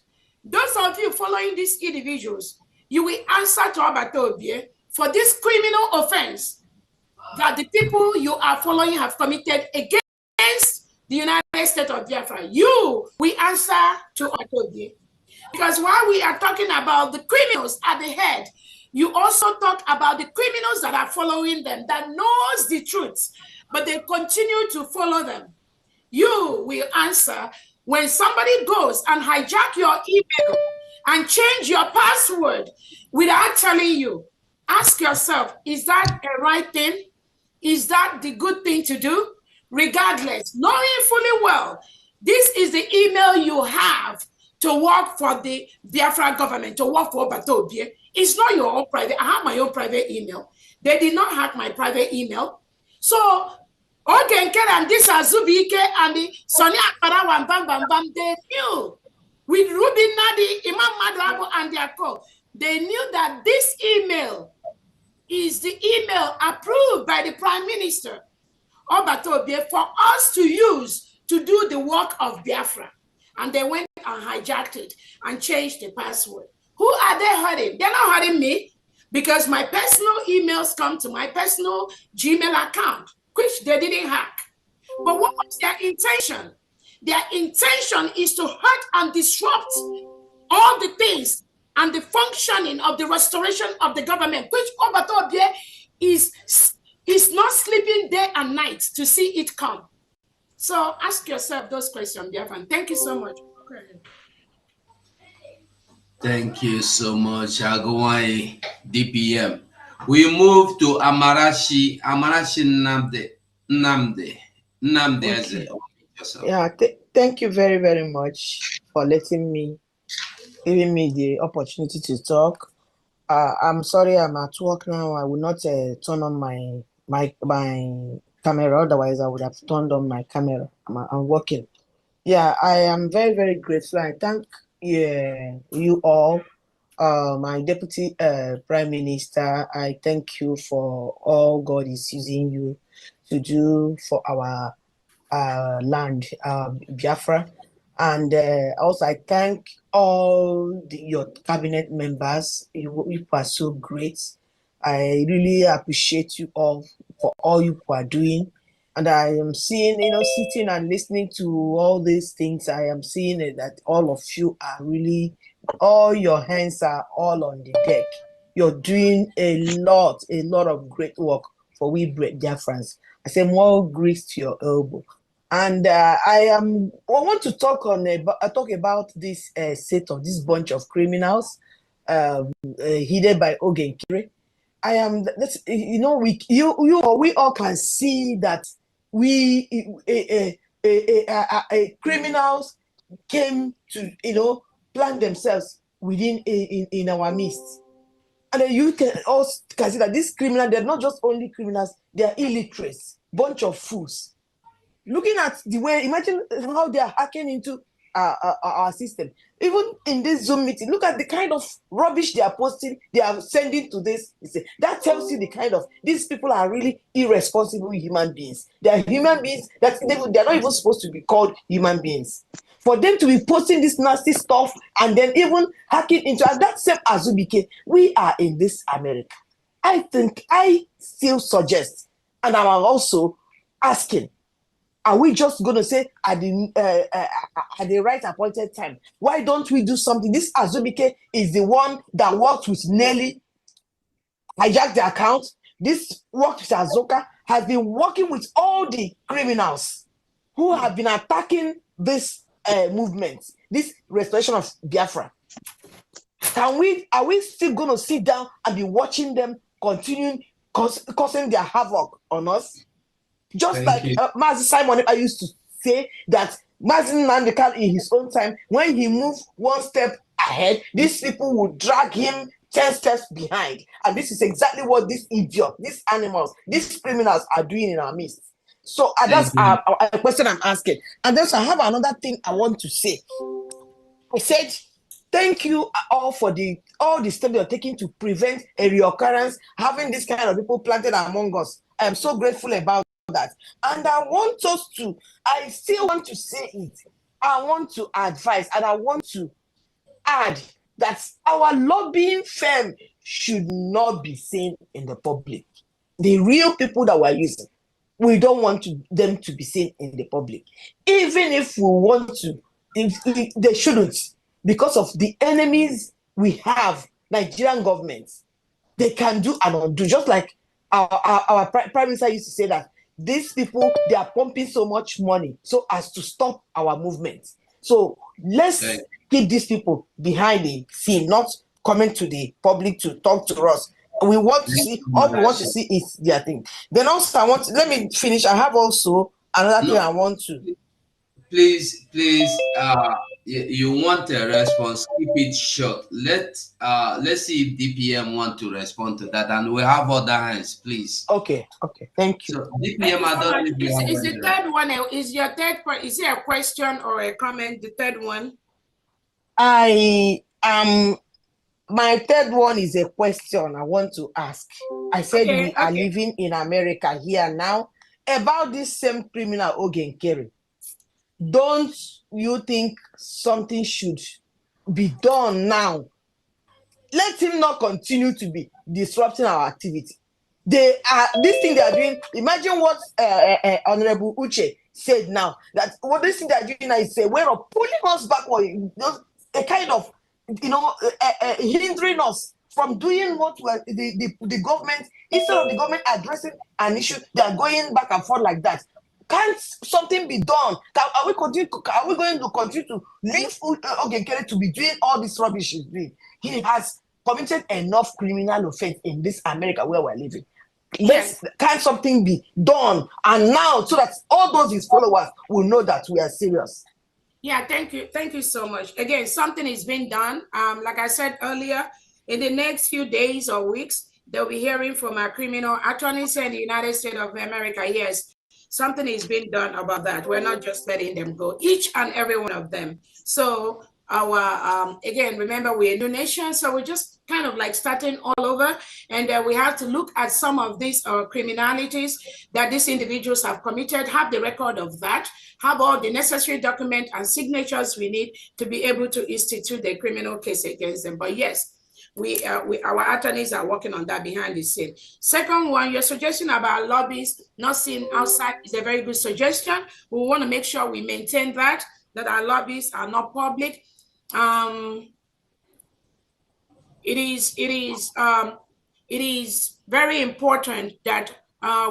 Those of you following these individuals, you will answer to Abatobie for this criminal offense that the people you are following have committed against the United States of Biafra. You will answer to Abatobie. Because while we are talking about the criminals at the head, you also talk about the criminals that are following them, that knows the truth, but they continue to follow them. You will answer when somebody goes and hijack your email and change your password without telling you. Ask yourself, is that a right thing? Is that the good thing to do? Regardless, knowing fully well, this is the email you have to work for the Biafra government, to work for Batobie. It's not your own private. I have my own private email. They did not hack my private email. So, Ogenkere and this Azubike and the Sonia Akpara Bam Bam Bam, they knew with Ruby Nadi, Imam Madrabo and their co, they knew that this email is the email approved by the Prime Minister Obatobie for us to use to do the work of Biafra. And they went and hijacked it and changed the password. Who are they hurting? They're not hurting me because my personal emails come to my personal Gmail account, which they didn't hack. But what was their intention? Their intention is to hurt and disrupt all the things and the functioning of the restoration of the government, which Obatobie is not sleeping day and night to see it come. So ask yourself those questions, Biafran. Thank you so much.
Thank you so much, Agawai DPM. We move to Amarachi Nnamdi.
Okay. Yeah, thank you very, very much for giving me the opportunity to talk. I'm sorry, I'm at work now. I will not turn on my camera. Otherwise, I would have turned on my camera. I'm working. Yeah, I am very, very grateful. I thank you all, my Deputy Prime Minister. I thank you for all God is using you to do for our land, Biafra. And also, I thank all your cabinet members. You are so great. I really appreciate you all for all you are doing. And I am seeing, sitting and listening to all these things, I am seeing that all of you are really, all your hands are all on the deck. You're doing a lot of great work for we Biafrans. I say more grease to your elbow. And I want to talk about this set of this bunch of criminals headed by Ogenkere. We all can see that criminals came to plant themselves within in our midst. And then you can also see that these criminals, they're not just only criminals, they're illiterates, bunch of fools. Looking at the way, imagine how they are hacking into our system. Even in this Zoom meeting, look at the kind of rubbish they are posting, they are sending to this. That tells you the kind of, these people are really irresponsible human beings. They are human beings that they're not even supposed to be called human beings. For them to be posting this nasty stuff and then even hacking into that same Azubike, we are in this America. I still suggest, and I'm also asking, are we just going to say at the right appointed time? Why don't we do something? This Azubike is the one that worked with Nelly, hijacked the account. This worked with Azoka, has been working with all the criminals who have been attacking this movement, this restoration of Biafra. Are we still going to sit down and be watching them continuing causing their havoc on us? Just like Mazi Simon I used to say that Mazi Nandekal in his own time, when he moved one step ahead, these people would drag him 10 steps behind. And this is exactly what these idiots, these animals, these criminals are doing in our midst. So that's a question I'm asking. And then so I have another thing I want to say. I said, thank you all for all the steps you're taking to prevent a reoccurrence, having this kind of people planted among us. I am so grateful about that. And I still want to say it. I want to advise and I want to add that our lobbying firm should not be seen in the public. The real people that we're using, we don't want them to be seen in the public. Even if we want to, they shouldn't, because of the enemies we have, Nigerian governments. They can do and undo, just like our prime minister used to say that these people, they are pumping so much money so as to stop our movement. So let's keep these people behind the scene, not coming to the public to talk to us. We want to see, all we want to see is their thing. Then also, let me finish. I have also another thing I want to.
Please, you want a response, keep it short. Let's see if DPM want to respond to that, and we have other hands, please.
Okay, thank you.
So DPM, I don't know if you have
is the third one, is your third point, is it a question or a comment, the third one?
My third one is a question I want to ask. I said we are living in America here now. About this same criminal Ogen Kerry, don't you think something should be done now? Let him not continue to be disrupting our activity. This thing they are doing, imagine what Honorable Uche said now, that what this thing they are doing now is a way of pulling us backward, a kind of, hindering us from doing what the government, instead of the government addressing an issue, they are going back and forth like that. Can't something be done? Are we going to continue to leave Ogenkere to be doing all this rubbish he's doing? He has committed enough criminal offense in this America where we're living. Can something be done? And now, so that all those his followers will know that we are serious.
Yeah, thank you so much. Again, something is being done. Like I said earlier, in the next few days or weeks, they'll be hearing from our criminal attorneys in the United States of America. Yes, something is being done about that. We're not just letting them go, each and every one of them. So our again, remember, we're a new nation, so we're just kind of like starting all over, and we have to look at some of these criminalities that these individuals have committed, have the record of that, have all the necessary documents and signatures we need to be able to institute the criminal case against them. But yes, our attorneys are working on that behind the scene. Second one, your suggestion about lobbies not seen outside is a very good suggestion. We want to make sure we maintain that our lobbies are not public. It is very important that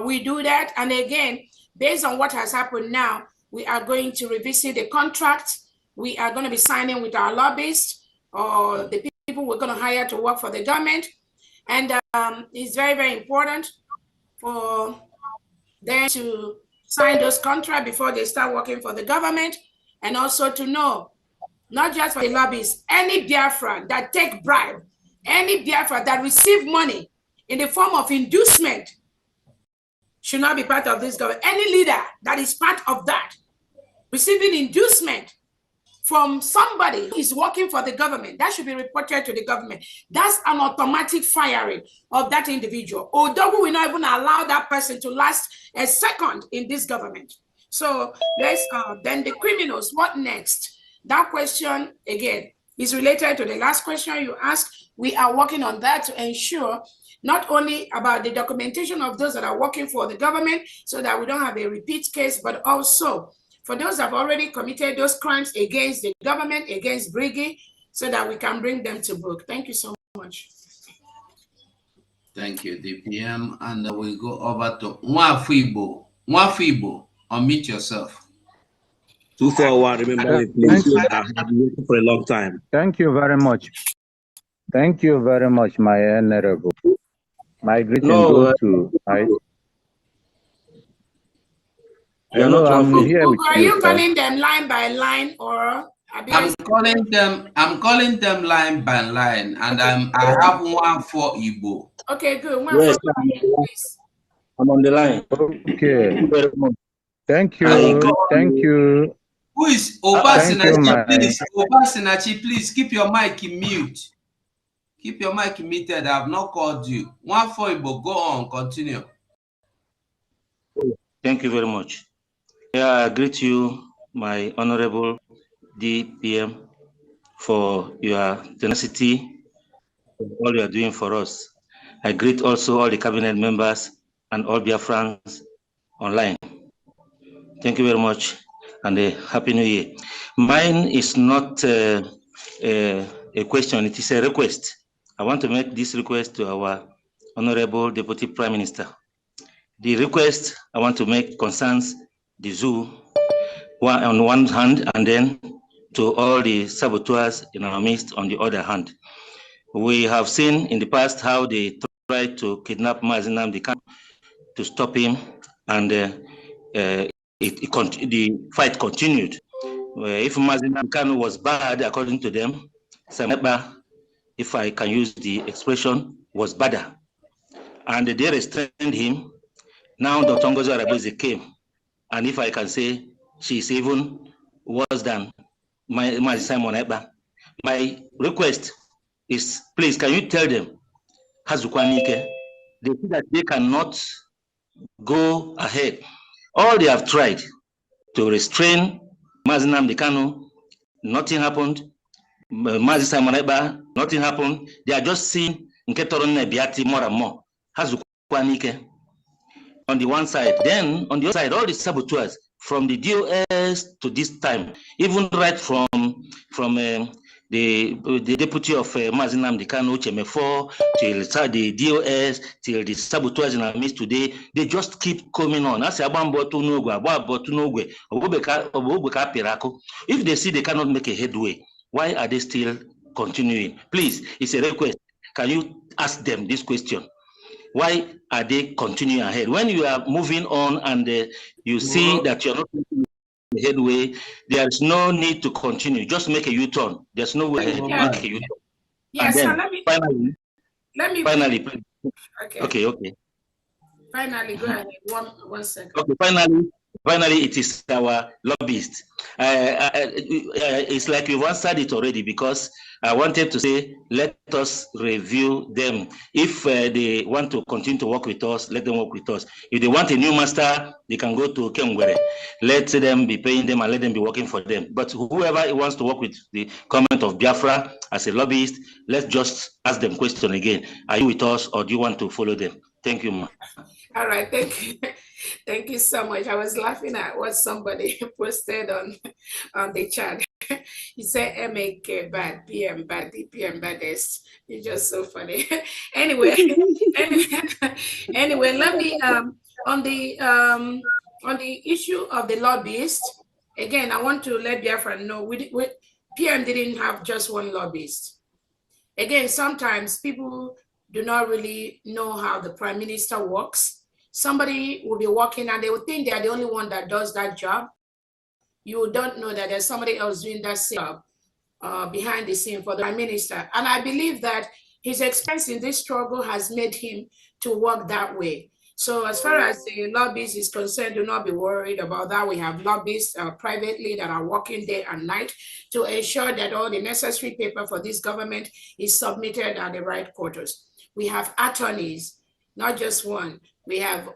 we do that. And again, based on what has happened now, we are going to revisit the contract. We are going to be signing with our lobbyists or the people we're going to hire to work for the government. And it's very, very important for them to sign those contracts before they start working for the government. And also to know, not just for the lobbyists, any Biafran that take bribe, any Biafran that receive money in the form of inducement should not be part of this government. Any leader that is part of that, receiving inducement from somebody who is working for the government, that should be reported to the government. That's an automatic firing of that individual. Although we will not even allow that person to last a second in this government. So let's then the criminals, what next? That question, again, is related to the last question you asked. We are working on that to ensure not only about the documentation of those that are working for the government so that we don't have a repeat case, but also for those that have already committed those crimes against the government, against Briggy, so that we can bring them to book. Thank you so much.
Thank you, DPM. And we go over to Nwafibo. Nwafibo, unmute yourself.
241, remember me, please. I've been waiting for a long time.
Thank you very much. Thank you very much, my honorable. My greeting goes to I'm here with
are you calling them line by line, or
I'm calling them line by line, and I have one for Igbo.
Okay, good.
Yes, I'm on the line.
Okay.
Thank you very much.
Thank
My
you.
God.
Thank you.
Who is
Thank you,
Obasinachi?
my.
Please, Obasinachi, please keep your mic in mute. Keep your mic muted. I have not called you. One for Igbo, go on, continue.
Thank you very much. Yeah, I greet you, my honorable DPM, for your tenacity, for all you are doing for us. I greet also all the cabinet members and all Biafrans online. Thank you very much, and a happy new year. Mine is not a question, it is a request. I want to make this request to our honorable Deputy Prime Minister. The request I want to make concerns the zoo on one hand, and then to all the saboteurs in our midst on the other hand. We have seen in the past how they tried to kidnap Mazinam to stop him, and the fight continued. If Mazinam Kanu was bad, according to them, Sameba, if I can use the expression, was badder. And they restrained him. Now Dr. Ngozi Arabeze came, and if I can say, she's even worse than my Simon Eba. My request is, please, can you tell them, Hazukwanike, they see that they cannot go ahead. All they have tried to restrain Mazinam Kanu, nothing happened. Mazi Simon Eba, nothing happened. They are just seeing Nketoron Biati more and more. Hazukwanike. On the one side, then on the other side, all the saboteurs from the DOS to this time, even right from the deputy of Mazinam Kanu, Chemefo, till the DOS, till the saboteurs in our midst today, they just keep coming on. If they see they cannot make a headway, why are they still continuing? Please, it's a request. Can you ask them this question? Why are they continuing ahead? When you are moving on and you see that you're not making the headway, there's no need to continue. Just make a U-turn. There's no way ahead. Make a U-turn.
Yes,
and then finally, please. Okay.
Finally, go ahead. One second.
Okay, finally, it is our lobbyist. It's like you've answered it already, because I wanted to say, let us review them. If they want to continue to work with us, let them work with us. If they want a new master, they can go to Kemwere. Let them be paying them and let them be working for them. But whoever wants to work with the government of Biafra as a lobbyist, let's just ask them question again. Are you with us, or do you want to follow them? Thank you, ma.
All right, thank you. Thank you so much. I was laughing at what somebody posted on the chat. He said MAK bad, PM bad, DPM baddest. You're just so funny. anyway, let me on the issue of the lobbyist. Again, I want to let Biafra know PM didn't have just one lobbyist. Again, sometimes people do not really know how the prime minister works. Somebody will be working and they will think they are the only one that does that job. You don't know that there's somebody else doing that same job behind the scene for the prime minister. And I believe that his experience in this struggle has made him to work that way. So as far as the lobbyist is concerned, do not be worried about that. We have lobbyists privately that are working day and night to ensure that all the necessary paper for this government is submitted at the right quarters. We have attorneys, not just one. We have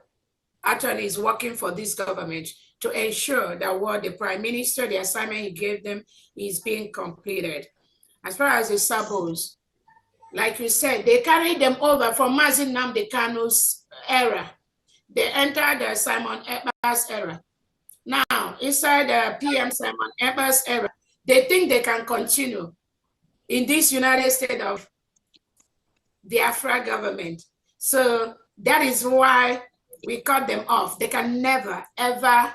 attorneys working for this government to ensure that what the prime minister, the assignment he gave them, is being completed. As far as the sabos, like you said, they carried them over from Mazi Nnamdi Kanu's era. They entered the Simon Ekpa's era. Now, inside the PM Simon Ekpa's era, they think they can continue in this United States of Biafra government. So that is why we cut them off. They can never, ever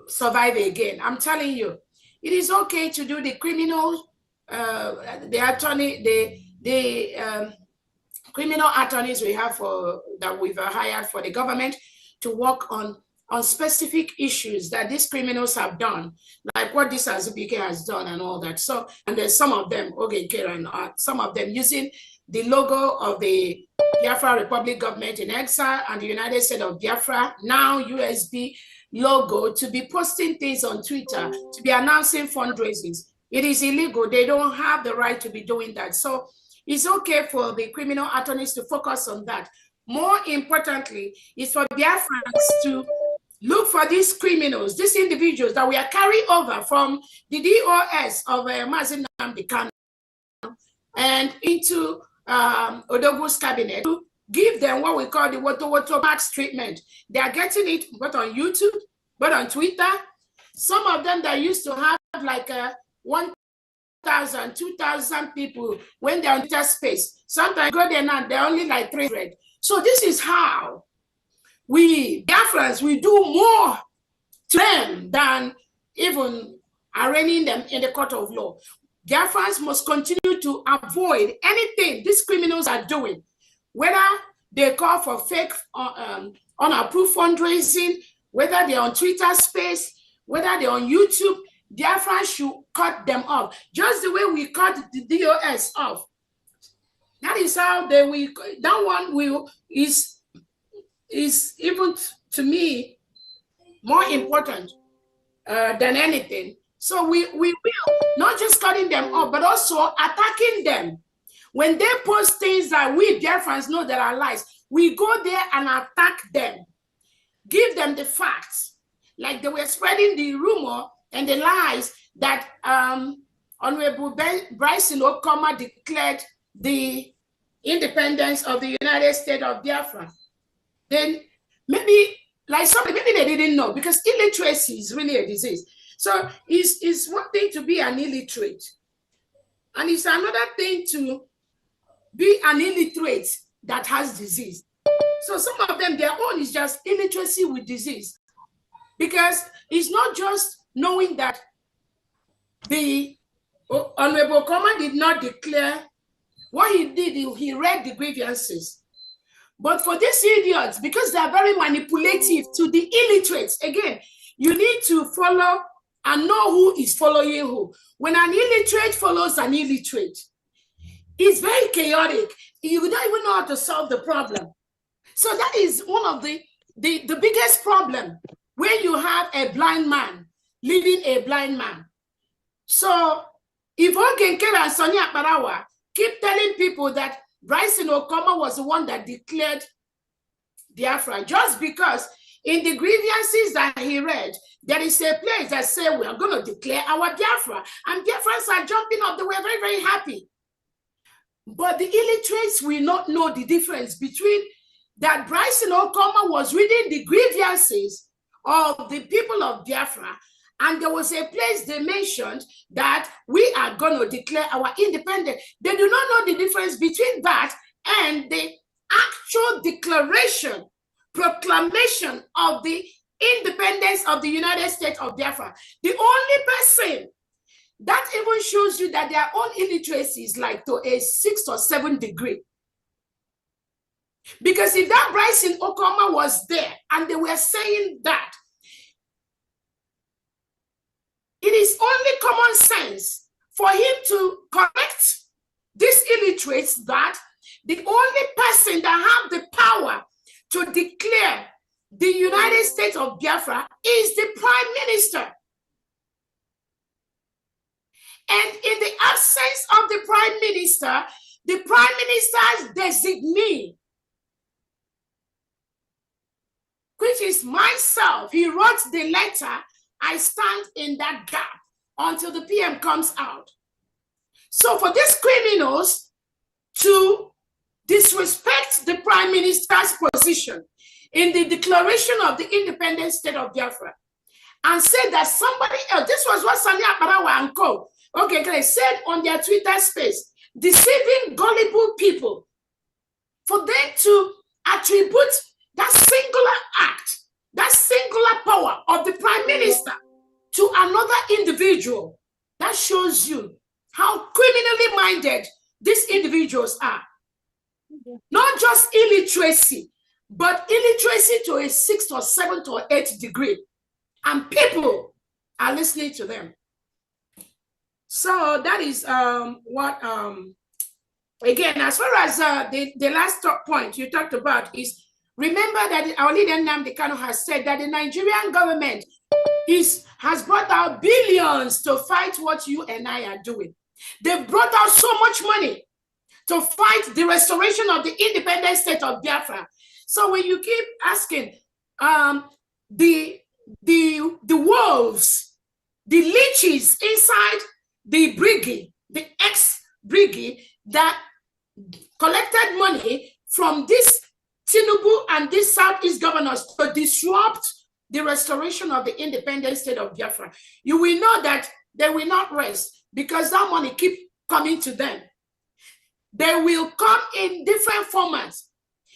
survive again. I'm telling you, it is okay to do the criminal, the attorney, the criminal attorneys we have that we've hired for the government to work on specific issues that these criminals have done, like what this Azubike has done and all that. So, and there's some of them, some of them using the logo of the Biafra Republic government in exile and the United States of Biafra, now USB, logo to be posting things on Twitter, to be announcing fundraisings. It is illegal. They don't have the right to be doing that. So it's okay for the criminal attorneys to focus on that. More importantly, is for Biafrans to look for these criminals, these individuals that we are carrying over from the DOS of Mazi Nnamdi Kanu and into Odogu's cabinet to give them what we call the Woto Max treatment. They are getting it both on YouTube, but on Twitter. Some of them that used to have like 1,000, 2,000 people when they're on Twitter space. Sometimes go there now, they're only like 300. So this is how we, Biafrans, we do more to them than even arraigning them in the court of law. Biafrans must continue to avoid anything these criminals are doing, whether they call for fake unapproved fundraising, whether they're on Twitter space, whether they're on YouTube. Biafrans should cut them off, just the way we cut the DOS off. That is how they will. That one will is even to me more important than anything. So we will not just cutting them off, but also attacking them. When they post things that we Biafrans know that are lies, we go there and attack them, give them the facts. Like they were spreading the rumor and the lies that Honorable Bryson Okoma declared the independence of the United States of Biafra. Then maybe, like somebody, maybe they didn't know, because illiteracy is really a disease. So it's one thing to be an illiterate, and it's another thing to be an illiterate that has disease. So some of them, their own is just illiteracy with disease, because it's not just knowing that the Honorable Okoma did not declare. What he did, he read the grievances. But for these idiots, because they are very manipulative to the illiterates, again, you need to follow and know who is following who. When an illiterate follows an illiterate, it's very chaotic. You don't even know how to solve the problem. So that is one of the biggest problem, when you have a blind man leading a blind man. So if Ogenkere and Sonia Akparawa keep telling people that Bryson Okoma was the one that declared Biafra, just because in the grievances that he read, there is a place that says we are going to declare our Biafra, and Biafrans are jumping up. They were very, very happy. But the illiterates will not know the difference between that Bryson Okoma was reading the grievances of the people of Biafra, and there was a place they mentioned that we are going to declare our independence. They do not know the difference between that and the actual declaration, proclamation of the independence of the United States of Biafra. The only person that even shows you that their own illiteracy is like to a 6 or 7 degree. Because if that Bryson Okoma was there and they were saying that, it is only common sense for him to correct these illiterates that the only person that have the power to declare the United States of Biafra is the Prime Minister. And in the absence of the Prime Minister's designee, which is myself, he wrote the letter. I stand in that gap until the PM comes out. So for these criminals to disrespect the Prime Minister's position in the declaration of the independent state of Biafra and say that somebody else, this was what Sani Akparawa and co. Okay, said on their Twitter space, deceiving gullible people, for them to attribute that singular act, that singular power of the Prime Minister to another individual, that shows you how criminally minded these individuals are. Not just illiteracy, but illiteracy to a 6th or 7th or 8th degree. And people are listening to them. So that is again, as far as the last point you talked about is Remember that our leader Nnamdi Kanu has said that the Nigerian government has brought out billions to fight what you and I are doing. They brought out so much money to fight the restoration of the independent state of Biafra. So when you keep asking, the wolves, the leeches inside the brigade, the ex-brigade that collected money from this Tinubu and these Southeast governors to disrupt the restoration of the independent state of Biafra, you will know that they will not rest because that money keep coming to them. They will come in different formats.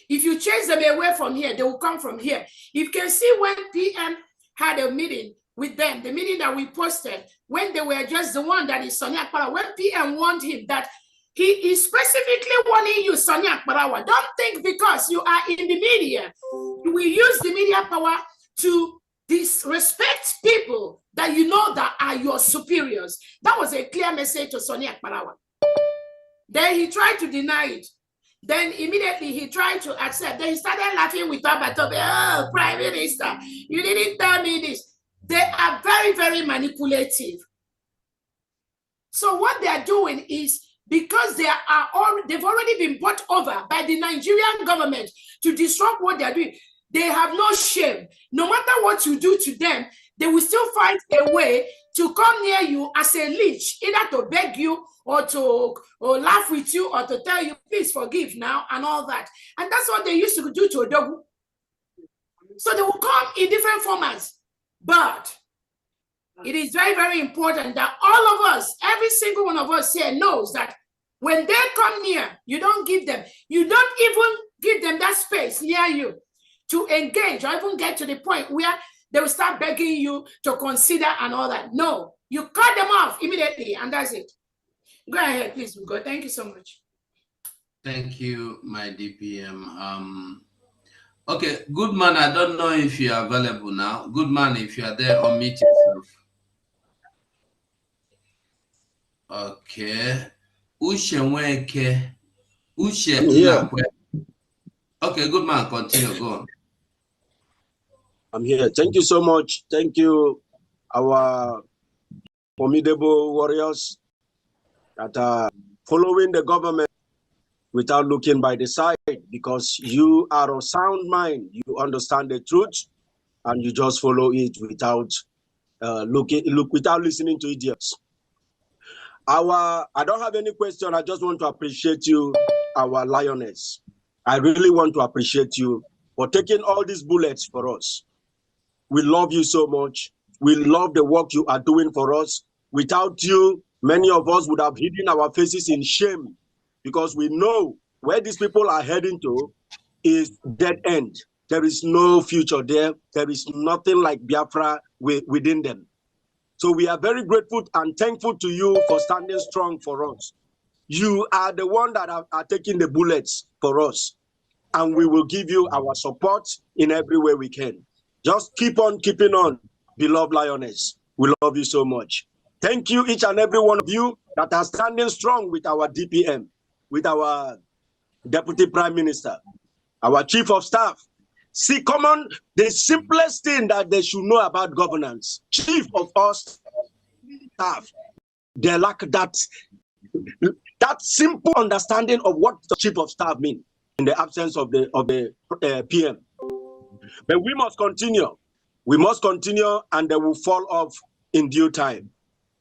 If you chase them away from here, they will come from here. You can see when PM had a meeting with them, the meeting that we posted, when they were just the one that is Sonia Akparawa, when PM warned him that he is specifically warning you, Sonia Akparawa, don't think because you are in the media, you will use the media power to disrespect people that you know that are your superiors. That was a clear message to Sonia Akparawa. Then he tried to deny it. Then immediately he tried to accept. Then he started laughing with Abatobe. Oh, Prime Minister, you didn't tell me this. They are very, very manipulative. So what they are doing is, because they've already been bought over by the Nigerian government to disrupt what they are doing, they have no shame. No matter what you do to them, they will still find a way to come near you as a leech, either to beg you or to laugh with you or to tell you, please forgive now and all that. And that's what they used to do to Odogu. So they will come in different formats. But it is very, very important that all of us, every single one of us here knows that when they come near, you don't give them, you don't even give them that space near you to engage or even get to the point where they will start begging you to consider and all that. No, you cut them off immediately and that's it. Go ahead, please, Ugo. Thank you so much.
Thank you, my DPM. Okay, good man, I don't know if you are available now. Good man, if you are there, unmute yourself. Okay. Ushe.
Yeah.
Okay, good man, continue, go on.
I'm here. Thank you so much. Thank you, our formidable warriors that are following the government without looking by the side, because you are of sound mind. You understand the truth and you just follow it without without listening to idiots. I don't have any question. I just want to appreciate you, our lioness. I really want to appreciate you for taking all these bullets for us. We love you so much. We love the work you are doing for us. Without you, many of us would have hidden our faces in shame, because we know where these people are heading to is dead end. There is no future there. There is nothing like Biafra within them. So we are very grateful and thankful to you for standing strong for us. You are the one that are taking the bullets for us, and we will give you our support in every way we can. Just keep on keeping on, beloved lioness. We love you so much. Thank you, each and every one of you that are standing strong with our DPM, with our Deputy Prime Minister, our Chief of Staff. See, come on, the simplest thing that they should know about governance, Chief of all Staff, they lack that simple understanding of what the Chief of Staff means in the absence of the PM. But we must continue. We must continue, and they will fall off in due time.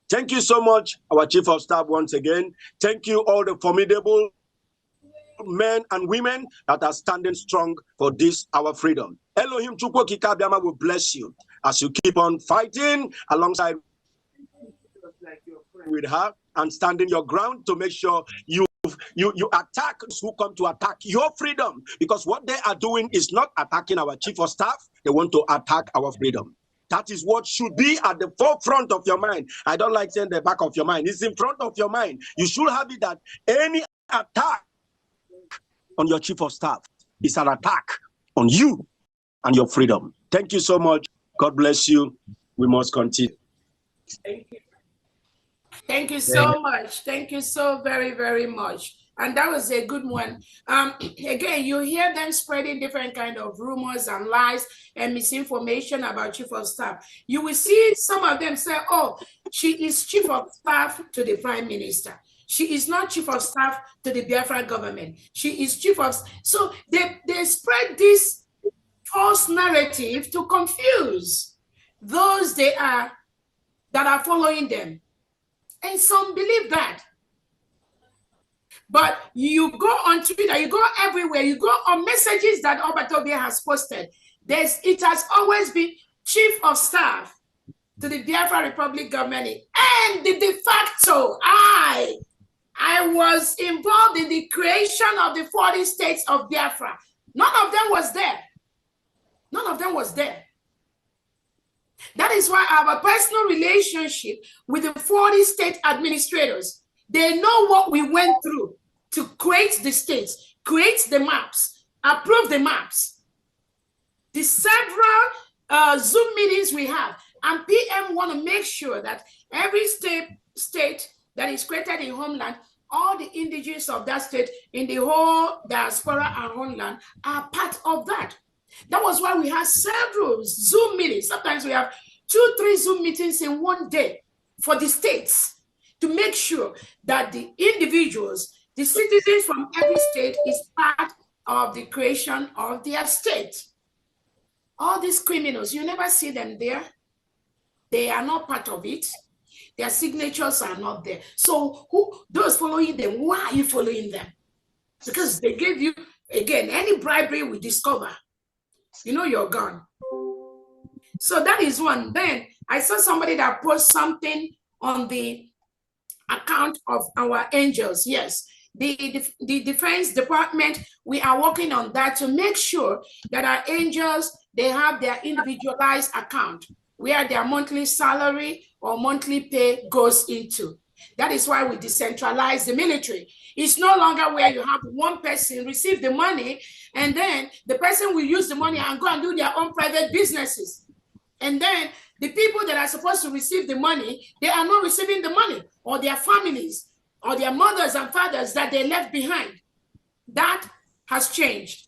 Thank you so much, our Chief of Staff, once again. Thank you, all the formidable men and women that are standing strong for this, our freedom. Elohim Chukwu Kikabiama will bless you as you keep on fighting alongside with her and standing your ground to make sure you attack those who come to attack your freedom, because what they are doing is not attacking our Chief of Staff. They want to attack our freedom. That is what should be at the forefront of your mind. I don't like saying the back of your mind. It's in front of your mind. You should have it that any attack on your Chief of Staff is an attack on you and your freedom. Thank you so much. God bless you. We must continue.
Thank you so much. Thank you so very, very much. And that was a good one. Again, you hear them spreading different kind of rumors and lies and misinformation about Chief of Staff. You will see some of them say, oh, she is Chief of Staff to the Prime Minister. She is not Chief of Staff to the Biafra government. She is Chief of... So they spread this false narrative to confuse those that are following them. And some believe that. But you go on Twitter, you go everywhere, you go on messages that Obatobia has posted. It has always been Chief of Staff to the Biafra Republic government. And the de facto, I was involved in the creation of the 40 states of Biafra. None of them was there. None of them was there. That is why our personal relationship with the 40 state administrators, they know what we went through to create the states, create the maps, approve the maps. The several Zoom meetings we have, and PM want to make sure that every state that is created in homeland, all the indigenous of that state in the whole diaspora and homeland are part of that. That was why we had several Zoom meetings. Sometimes we have 2-3 Zoom meetings in one day for the states to make sure that the individuals, the citizens from every state is part of the creation of their state. All these criminals, you never see them there. They are not part of it. Their signatures are not there. So those following them, why are you following them? Because they gave you, again, any bribery we discover, you know you're gone. So that is one. Then I saw somebody that posted something on the account of our angels. Yes, the Defense Department, we are working on that to make sure that our angels, they have their individualized account where their monthly salary or monthly pay goes into. That is why we decentralize the military. It's no longer where you have one person receive the money and then the person will use the money and go and do their own private businesses. And then the people that are supposed to receive the money, they are not receiving the money, or their families or their mothers and fathers that they left behind. That has changed.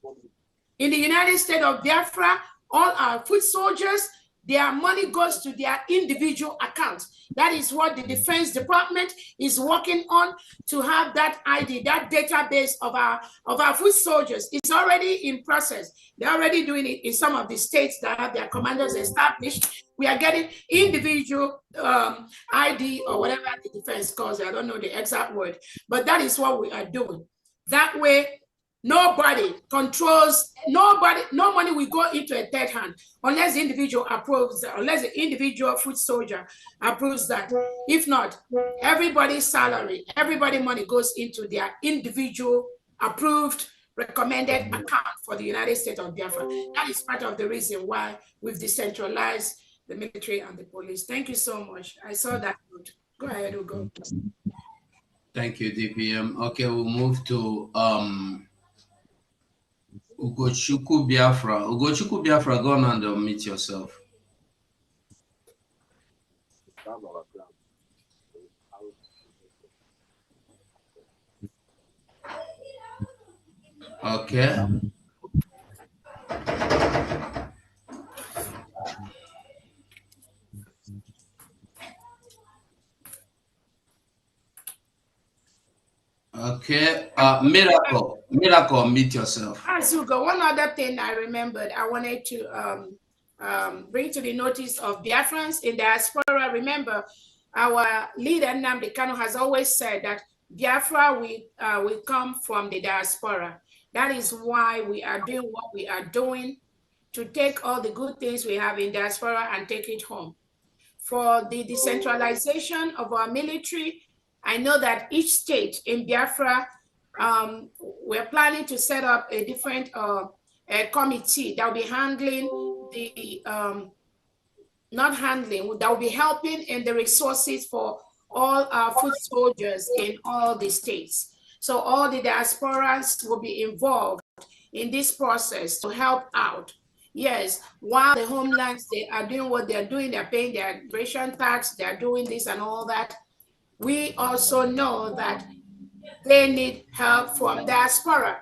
In the United States of Biafra, all our foot soldiers, their money goes to their individual accounts. That is what the Defense Department is working on, to have that ID, that database of our foot soldiers. It's already in process. They're already doing it in some of the states that have their commanders established. We are getting individual ID or whatever the defense calls it. I don't know the exact word, but that is what we are doing. That way, nobody controls, no money will go into a third hand unless the individual approves, unless the individual foot soldier approves that. If not, everybody's salary, everybody's money goes into their individual approved, recommended account for the United States of Biafra. That is part of the reason why we've decentralized the military and the police. Thank you so much. I saw that. Go ahead, Ugo.
Thank you, DPM. Okay, we'll move to Akachukwu Biafra. Akachukwu Biafra, go on and unmute yourself. Okay. Okay. Miracle, meet yourself.
As you go, one other thing I remembered, I wanted to bring to the notice of Biafrans in diaspora. Remember, our leader Nnamdi Kanu has always said that Biafra will come from the diaspora. That is why we are doing what we are doing, to take all the good things we have in diaspora and take it home. For the decentralization of our military, I know that each state in Biafra, we're planning to set up a different committee that will be handling the, that will be helping in the resources for all our foot soldiers in all the states. So all the diasporans will be involved in this process to help out. Yes, while the homelands, they are doing what they're doing, they're paying their ration tax, they're doing this and all that. We also know that they need help from diaspora.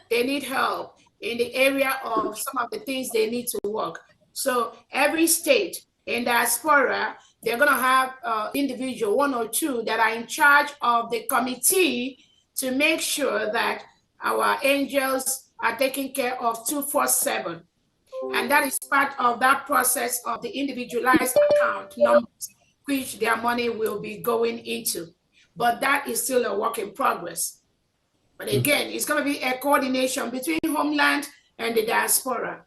They need help in the area of some of the things they need to work. So every state in diaspora, they're going to have individual, one or two, that are in charge of the committee to make sure that our angels are taken care of 24/7. And that is part of that process of the individualized account numbers, which their money will be going into. But that is still a work in progress. But again, it's going to be a coordination between Homeland and the diaspora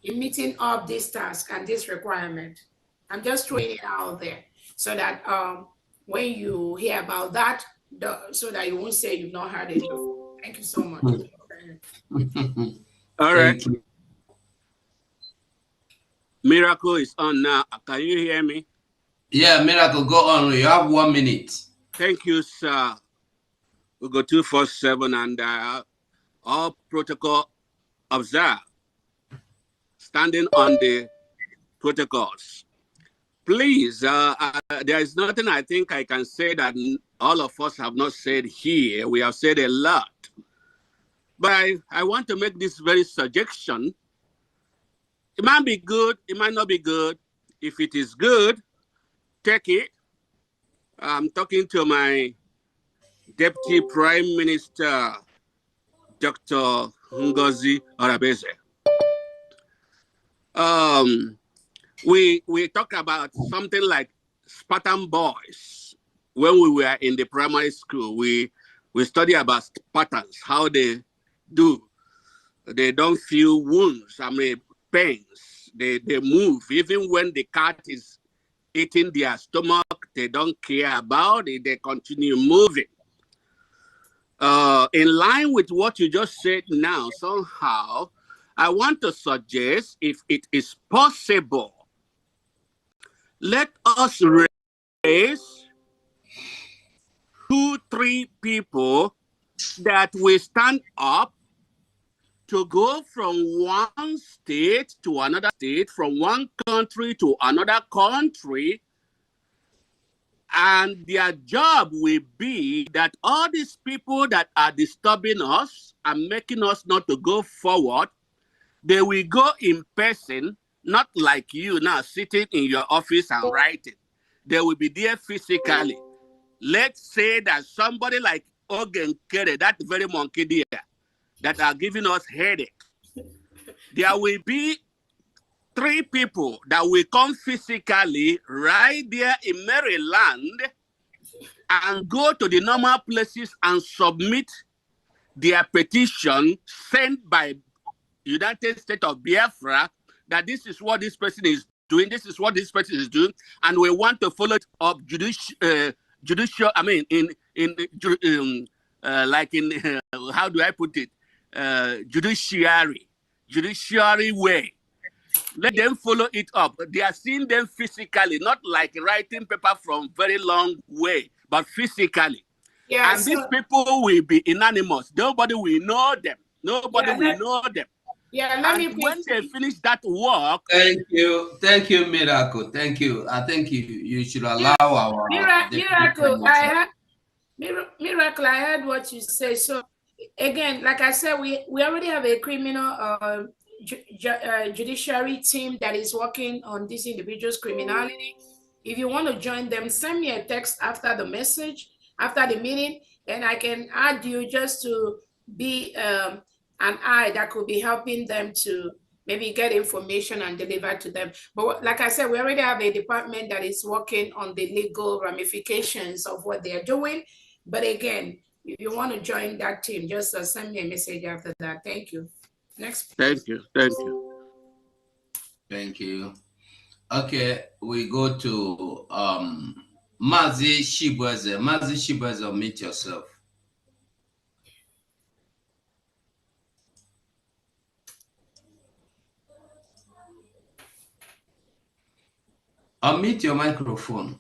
in meeting up this task and this requirement. I'm just throwing it out there so that when you hear about that, so that you won't say you've not heard it before. Thank you so much.
All right. Miracle is on now. Can you hear me?
Yeah, Miracle, go on. You have 1 minute.
Thank you, sir. We go 247 and all protocol observed. Standing on the protocols. Please, there is nothing I think I can say that all of us have not said here. We have said a lot. But I want to make this very suggestion. It might be good, it might not be good. If it is good, take it. I'm talking to my Deputy Prime Minister, Dr. Ngozi Arabeze. We talk about something like Spartan boys. When we were in the primary school, we study about Spartans, how they do. They don't feel wounds, pains. They move. Even when the cat is eating their stomach, they don't care about it. They continue moving. In line with what you just said now, somehow, I want to suggest, if it is possible, let us raise 2-3 people that will stand up to go from one state to another state, from one country to another country. And their job will be that all these people that are disturbing us and making us not to go forward, they will go in person, not like you now sitting in your office and writing. They will be there physically. Let's say that somebody like Ogen Kere, that very monkey there, that are giving us headache. There will be 3 people that will come physically right there in Maryland and go to the normal places and submit their petition sent by United States of Biafra that this is what this person is doing, this is what this person is doing, and we want to follow it up judicial, how do I put it? Judiciary way. Let them follow it up. They are seeing them physically, not like writing paper from very long way, but physically. Yeah, and these people will be anonymous. Nobody will know them. Nobody will know them.
Yeah,
and when they finish that work.
Thank you, Miracle. Thank you. I think you should allow our
Miracle. Miracle, I heard what you say. So again, like I said, we already have a criminal judiciary team that is working on this individual's criminality. If you want to join them, send me a text after the message, after the meeting, and I can add you just to be an eye that could be helping them to maybe get information and deliver to them. But like I said, we already have a department that is working on the legal ramifications of what they're doing. But again, if you want to join that team, just send me a message after that. Thank you. Next.
Thank you.
Thank you. Okay, we go to Mazi Shibweze. Mazi Shibweze, meet yourself. Unmute your microphone.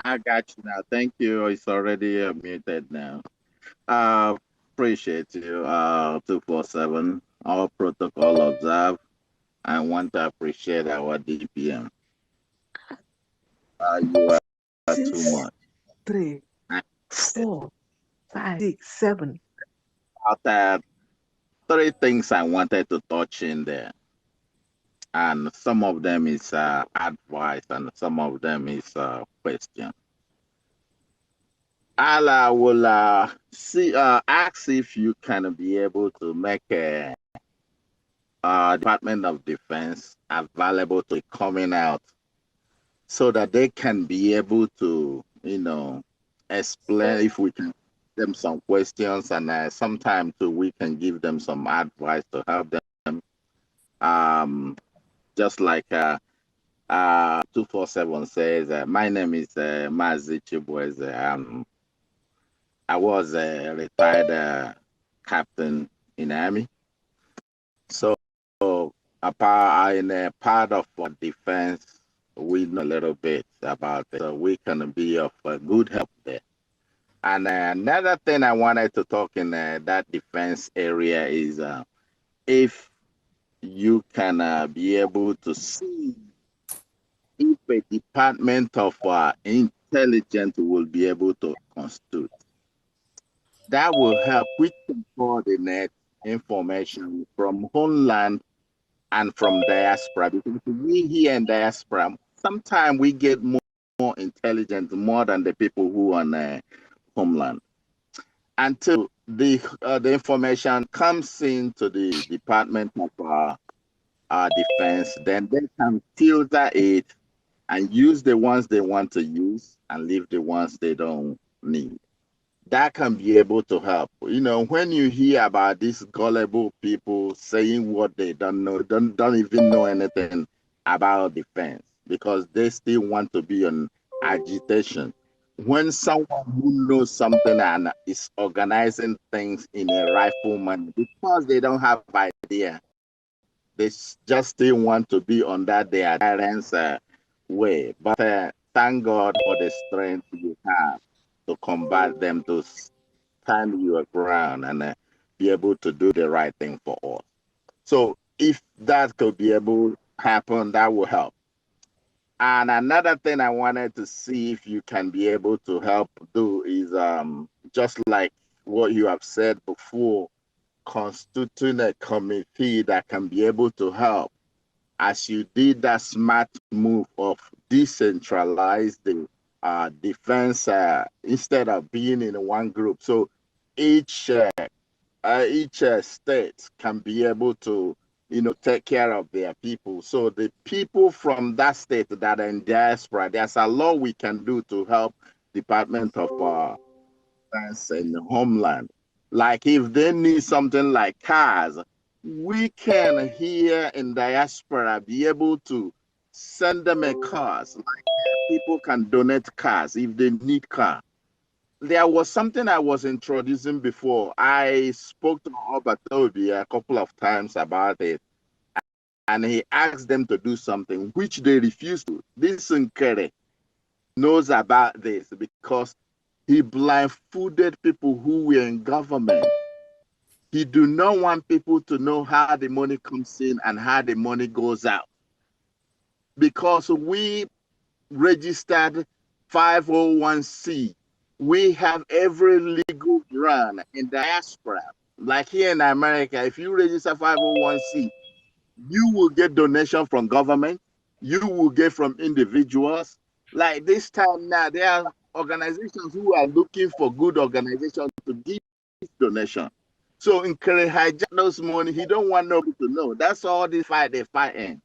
I got you now. Thank you. It's already muted now. Appreciate you. 247. All protocol observed. I want to appreciate our DPM. You are too much.
4, 5, 6, 7.
About 3 things I wanted to touch in there, and some of them is advice, and some of them is question. I will ask if you can be able to make a Department of Defense available to coming out so that they can be able to, explain if we can give them some questions, and sometimes too we can give them some advice to help them. Just like 247 says, my name is Mazi Chibueze. I was a retired captain in the Army. So in a part of defense, we know a little bit about it. So we can be of good help there. And another thing I wanted to talk in that defense area is if you can be able to see if a department of intelligence will be able to constitute. That will help. We can coordinate information from homeland and from diaspora, because we here in diaspora, sometimes we get more intelligence more than the people who are on the homeland. Until the information comes into the Department of Defense, then they can filter it and use the ones they want to use and leave the ones they don't need. That can be able to help. When you hear about these gullible people saying what they don't know, don't even know anything about defense, because they still want to be on agitation. When someone who knows something and is organizing things in a rifle manner, because they don't have idea, they just still want to be on that their tyrant's way. But thank God for the strength you have to combat them, to stand your ground and be able to do the right thing for all. So if that could be able to happen, that will help. And another thing I wanted to see if you can be able to help do is just like what you have said before, constituting a committee that can be able to help, as you did that smart move of decentralize the defense instead of being in one group. So each state can be able to take care of their people. So the people from that state that are in diaspora, there's a lot we can do to help Department of Defense and Homeland. Like if they need something like cars, we can here in diaspora be able to send them a cars. Like people can donate cars if they need car. There was something I was introducing before. I spoke to Obatobi a couple of times about it, and he asked them to do something which they refused to. This Nkere knows about this because he blindfolded people who were in government. He do not want people to know how the money comes in and how the money goes out. Because we registered 501c, we have every legal grant in diaspora. Like here in America, if you register 501c, you will get donation from government, you will get from individuals. Like this time now, there are organizations who are looking for good organizations to give donation. So in hijack those money, he don't want nobody to know. That's all this fight they fighting,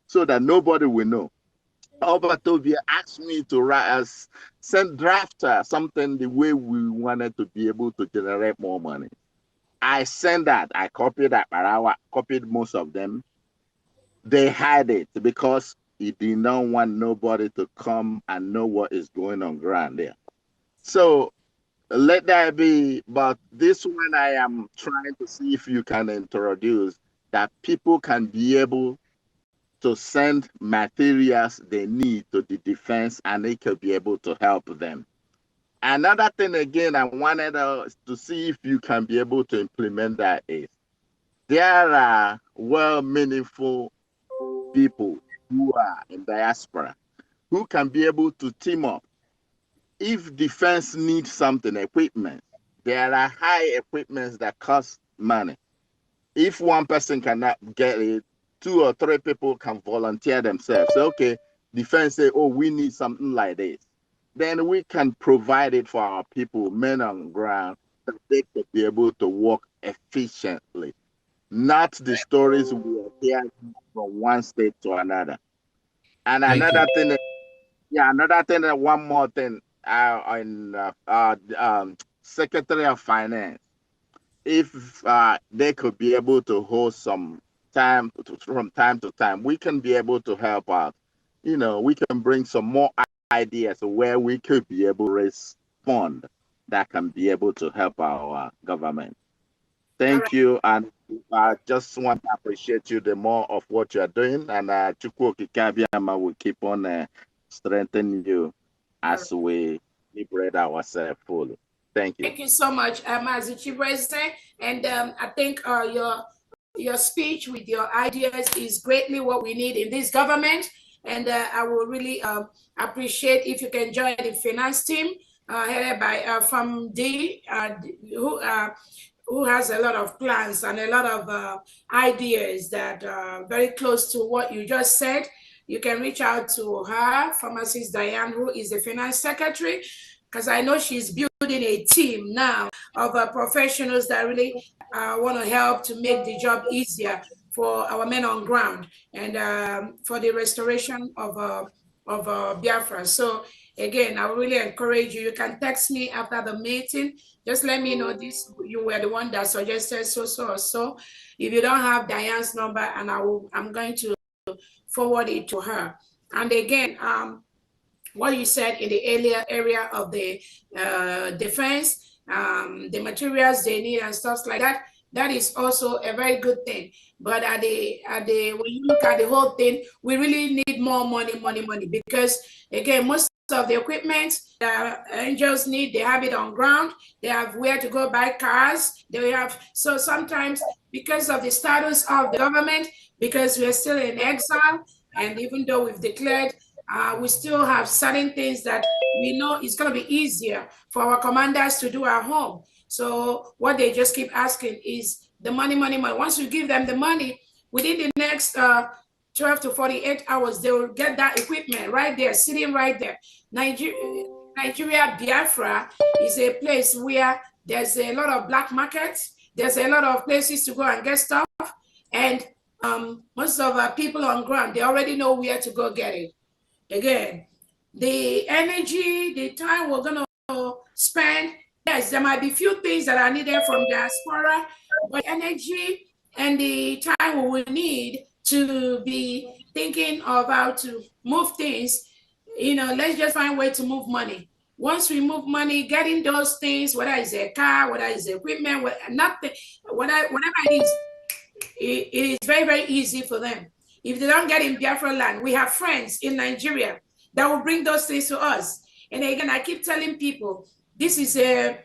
so that nobody will know. Obatobia asked me to write send draft something the way we wanted to be able to generate more money. I sent that. I copied that, but I copied most of them. They had it because he did not want nobody to come and know what is going on ground there. So let that be. But this one I am trying to see if you can introduce that people can be able to send materials they need to the defense, and they could be able to help them. Another thing again I wanted to see if you can be able to implement that is there are meaningful people who are in diaspora who can be able to team up if defense needs something, equipment, there are high equipments that cost money. If one person cannot get it, 2 or 3 people can volunteer themselves. Say, okay, defense say, oh, we need something like this. Then we can provide it for our people, men on ground, that they could be able to work efficiently. Not the stories we are hearing from one state to another. And another thing, one more thing, Secretary of Finance, if they could be able to hold some time from time to time, we can be able to help out. You know, we can bring some more ideas where we could be able to raise fund that can be able to help our government. Thank you, and I just want to appreciate you the more of what you are doing, and Chukwu Okike will keep on strengthening you as we liberate ourselves fully. Thank you.
Thank you so much, Mazi Chibueze. And I think your speech with your ideas is greatly what we need in this government. And I will really appreciate if you can join the finance team headed by from D, who has a lot of plans and a lot of ideas that are very close to what you just said. You can reach out to her, Pharmacist Diane, who is the finance secretary, because I know she's building a team now of professionals that really want to help to make the job easier for our men on ground and for the restoration of Biafra. So again, I really encourage you. You can text me after the meeting. Just let me know this. You were the one that suggested so or so. If you don't have Diane's number, and I'm going to forward it to her. And again, what you said in the earlier area of the defense, the materials they need and stuff like that, that is also a very good thing. But when you look at the whole thing, we really need more money, because again, most of the equipment that angels need, they have it on ground, they have where to go buy cars, they have, so sometimes because of the status of the government, because we're still in exile, and even though we've declared, we still have certain things that we know is going to be easier for our commanders to do at home. So what they just keep asking is the money. Once you give them the money, within the next 12 to 48 hours, they will get that equipment right there, sitting right there. Nigeria, Biafra is a place where there's a lot of black markets. There's a lot of places to go and get stuff. And most of our people on ground, they already know where to go get it. Again, the energy, the time we're going to spend, yes, there might be few things that are needed from diaspora, but energy and the time we will need to be thinking of how to move things, let's just find a way to move money. Once we move money, getting those things, whether it's a car, whether it's equipment, whatever it is, it is very, very easy for them. If they don't get in Biafra land, we have friends in Nigeria that will bring those things to us. And again, I keep telling people, this is the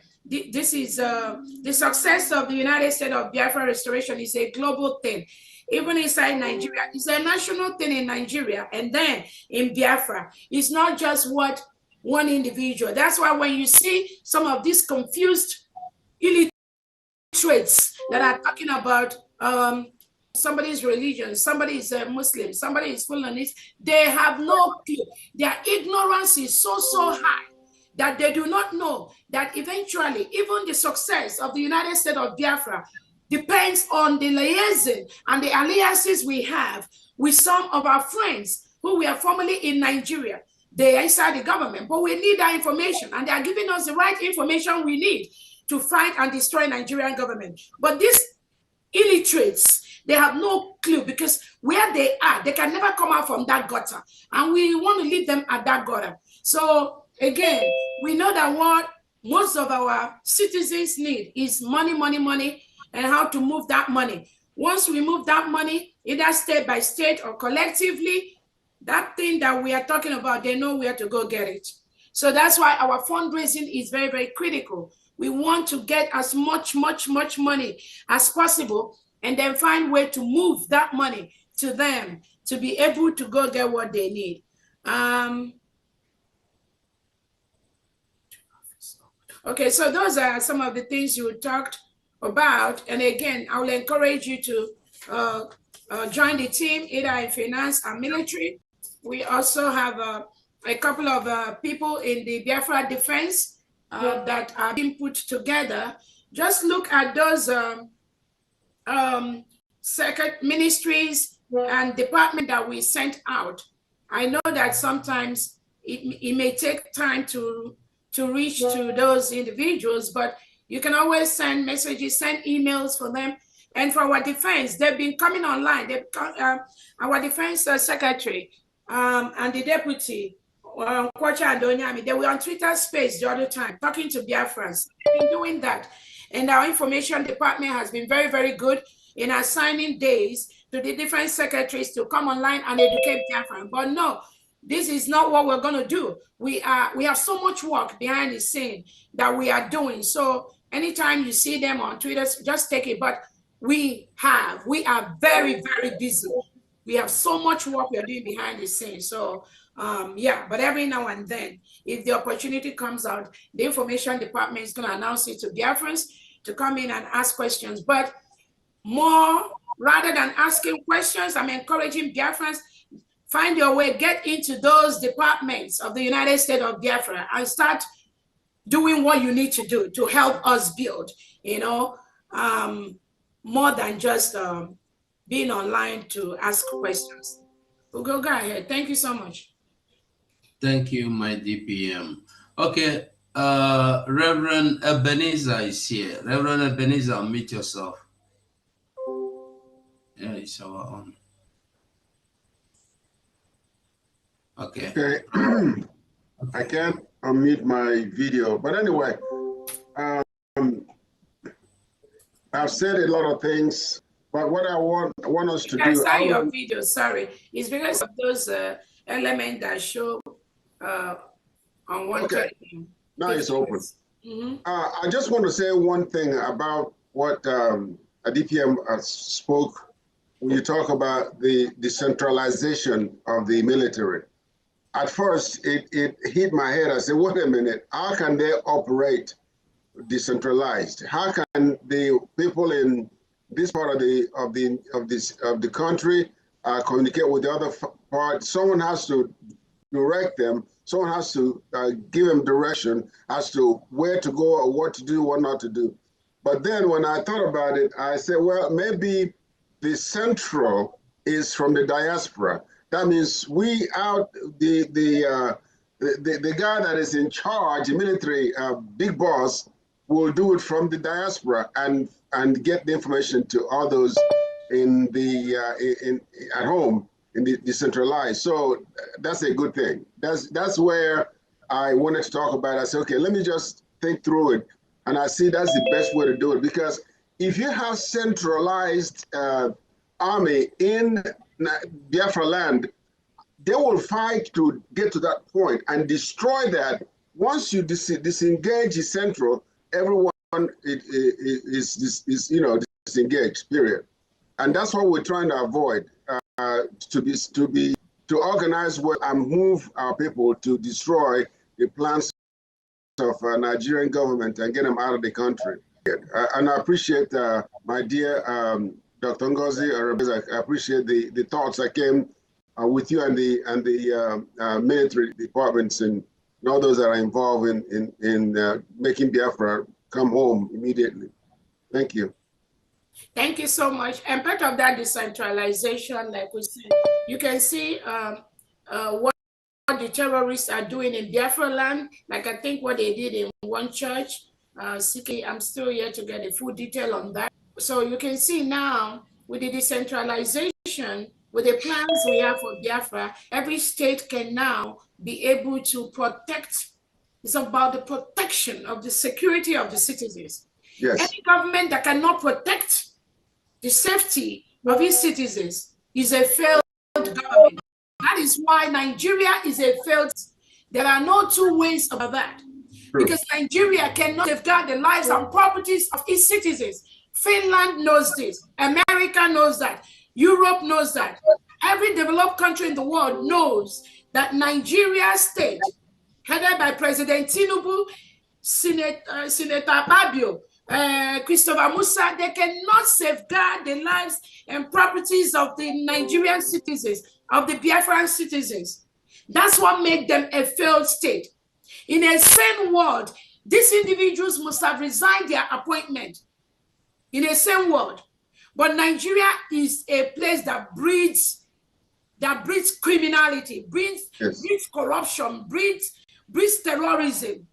success of the United States of Biafra restoration is a global thing. Even inside Nigeria, it's a national thing in Nigeria, and then in Biafra, it's not just what one individual. That's why when you see some of these confused illiterates that are talking about somebody's religion, somebody is a Muslim, somebody is Fulanese, they have no clue. Their ignorance is so high that they do not know that eventually even the success of the United States of Biafra depends on the liaison and the alliances we have with some of our friends who were formerly in Nigeria. They are inside the government, but we need that information, and they are giving us the right information we need to fight and destroy Nigerian government. But these illiterates, they have no clue, because where they are, they can never come out from that gutter, and we want to leave them at that gutter. So again, we know that what most of our citizens need is money, and how to move that money. Once we move that money, either state by state or collectively, that thing that we are talking about, they know where to go get it. So that's why our fundraising is very, very critical. We want to get as much money as possible, and then find a way to move that money to them to be able to go get what they need. Okay, so those are some of the things you talked about. And again, I will encourage you to join the team, either in finance or military. We also have a couple of people in the Biafra defense that are being put together. Just look at those ministries and department that we sent out. I know that sometimes it may take time to reach to those individuals, but you can always send messages, send emails for them. And for our defense, they've been coming online. Our defense secretary and the deputy, Kwacha and Onyami, they were on Twitter space the other time talking to Biafrans. They've been doing that. And our information department has been very, very good in assigning days to the different secretaries to come online and educate Biafrans. But no, this is not what we're going to do. We have so much work behind the scene that we are doing. So anytime you see them on Twitter, just take it. But we are very, very busy. We have so much work we are doing behind the scenes. So yeah, but every now and then, if the opportunity comes out, the information department is going to announce it to Biafrans to come in and ask questions. But more, rather than asking questions, I'm encouraging Biafrans, find your way, get into those departments of the United States of Biafra and start doing what you need to do to help us build, you know, more than just being online to ask questions. We'll go ahead. Thank you so much.
Thank you, my DPM. Okay, Reverend Ebenezer is here. Reverend Ebenezer, unmute yourself. Yeah, it's our own. Okay.
Okay. I can't unmute my video, but anyway, I've said a lot of things, but what I want us to do.
I saw your video. Sorry, it's because of those elements that show on one.
Okay. Now it's open. I just want to say one thing about what a DPM spoke when you talk about the decentralization of the military. At first, it hit my head. I said, wait a minute, how can they operate decentralized? How can the people in this part of the country communicate with the other part? Someone has to direct them. Someone has to give them direction as to where to go or what to do, what not to do. But then when I thought about it, I said, well, maybe the central is from the diaspora. That means we out the guy that is in charge, the military big boss, will do it from the diaspora and get the information to all those in the at home in the decentralized. So that's a good thing. That's where I wanted to talk about. I said, okay, let me just think through it, and I see that's the best way to do it, because if you have centralized army in Biafra land, they will fight to get to that point and destroy that. Once you disengage the central, everyone is disengaged. Period. And that's what we're trying to avoid. To organize and move our people to destroy the plans of Nigerian government and get them out of the country. And I appreciate my dear Dr. Ngozi. I appreciate the thoughts that came with you and the military departments and all those that are involved in making Biafra come home immediately. Thank you.
Thank you so much. And part of that decentralization, like we said, you can see what the terrorists are doing in Biafra land. Like I think what they did in one church. I'm still here to get a full detail on that. So you can see now with the decentralization, with the plans we have for Biafra, every state can now be able to protect. It's about the protection of the security of the citizens.
Yes.
Any government that cannot protect the safety of its citizens is a failed government. That is why Nigeria is a failed. There are no two ways about that.
True.
Because Nigeria cannot safeguard the lives and properties of its citizens. Finland knows this. America knows that. Europe knows that. Every developed country in the world knows that Nigeria state, headed by President Tinubu, Senator Fabio, Christopher Musa, they cannot safeguard the lives and properties of the Nigerian citizens, of the Biafran citizens. That's what made them a failed state. In a sane world, these individuals must have resigned their appointment. In a sane world. But Nigeria is a place that breeds criminality, breeds corruption, breeds terrorism.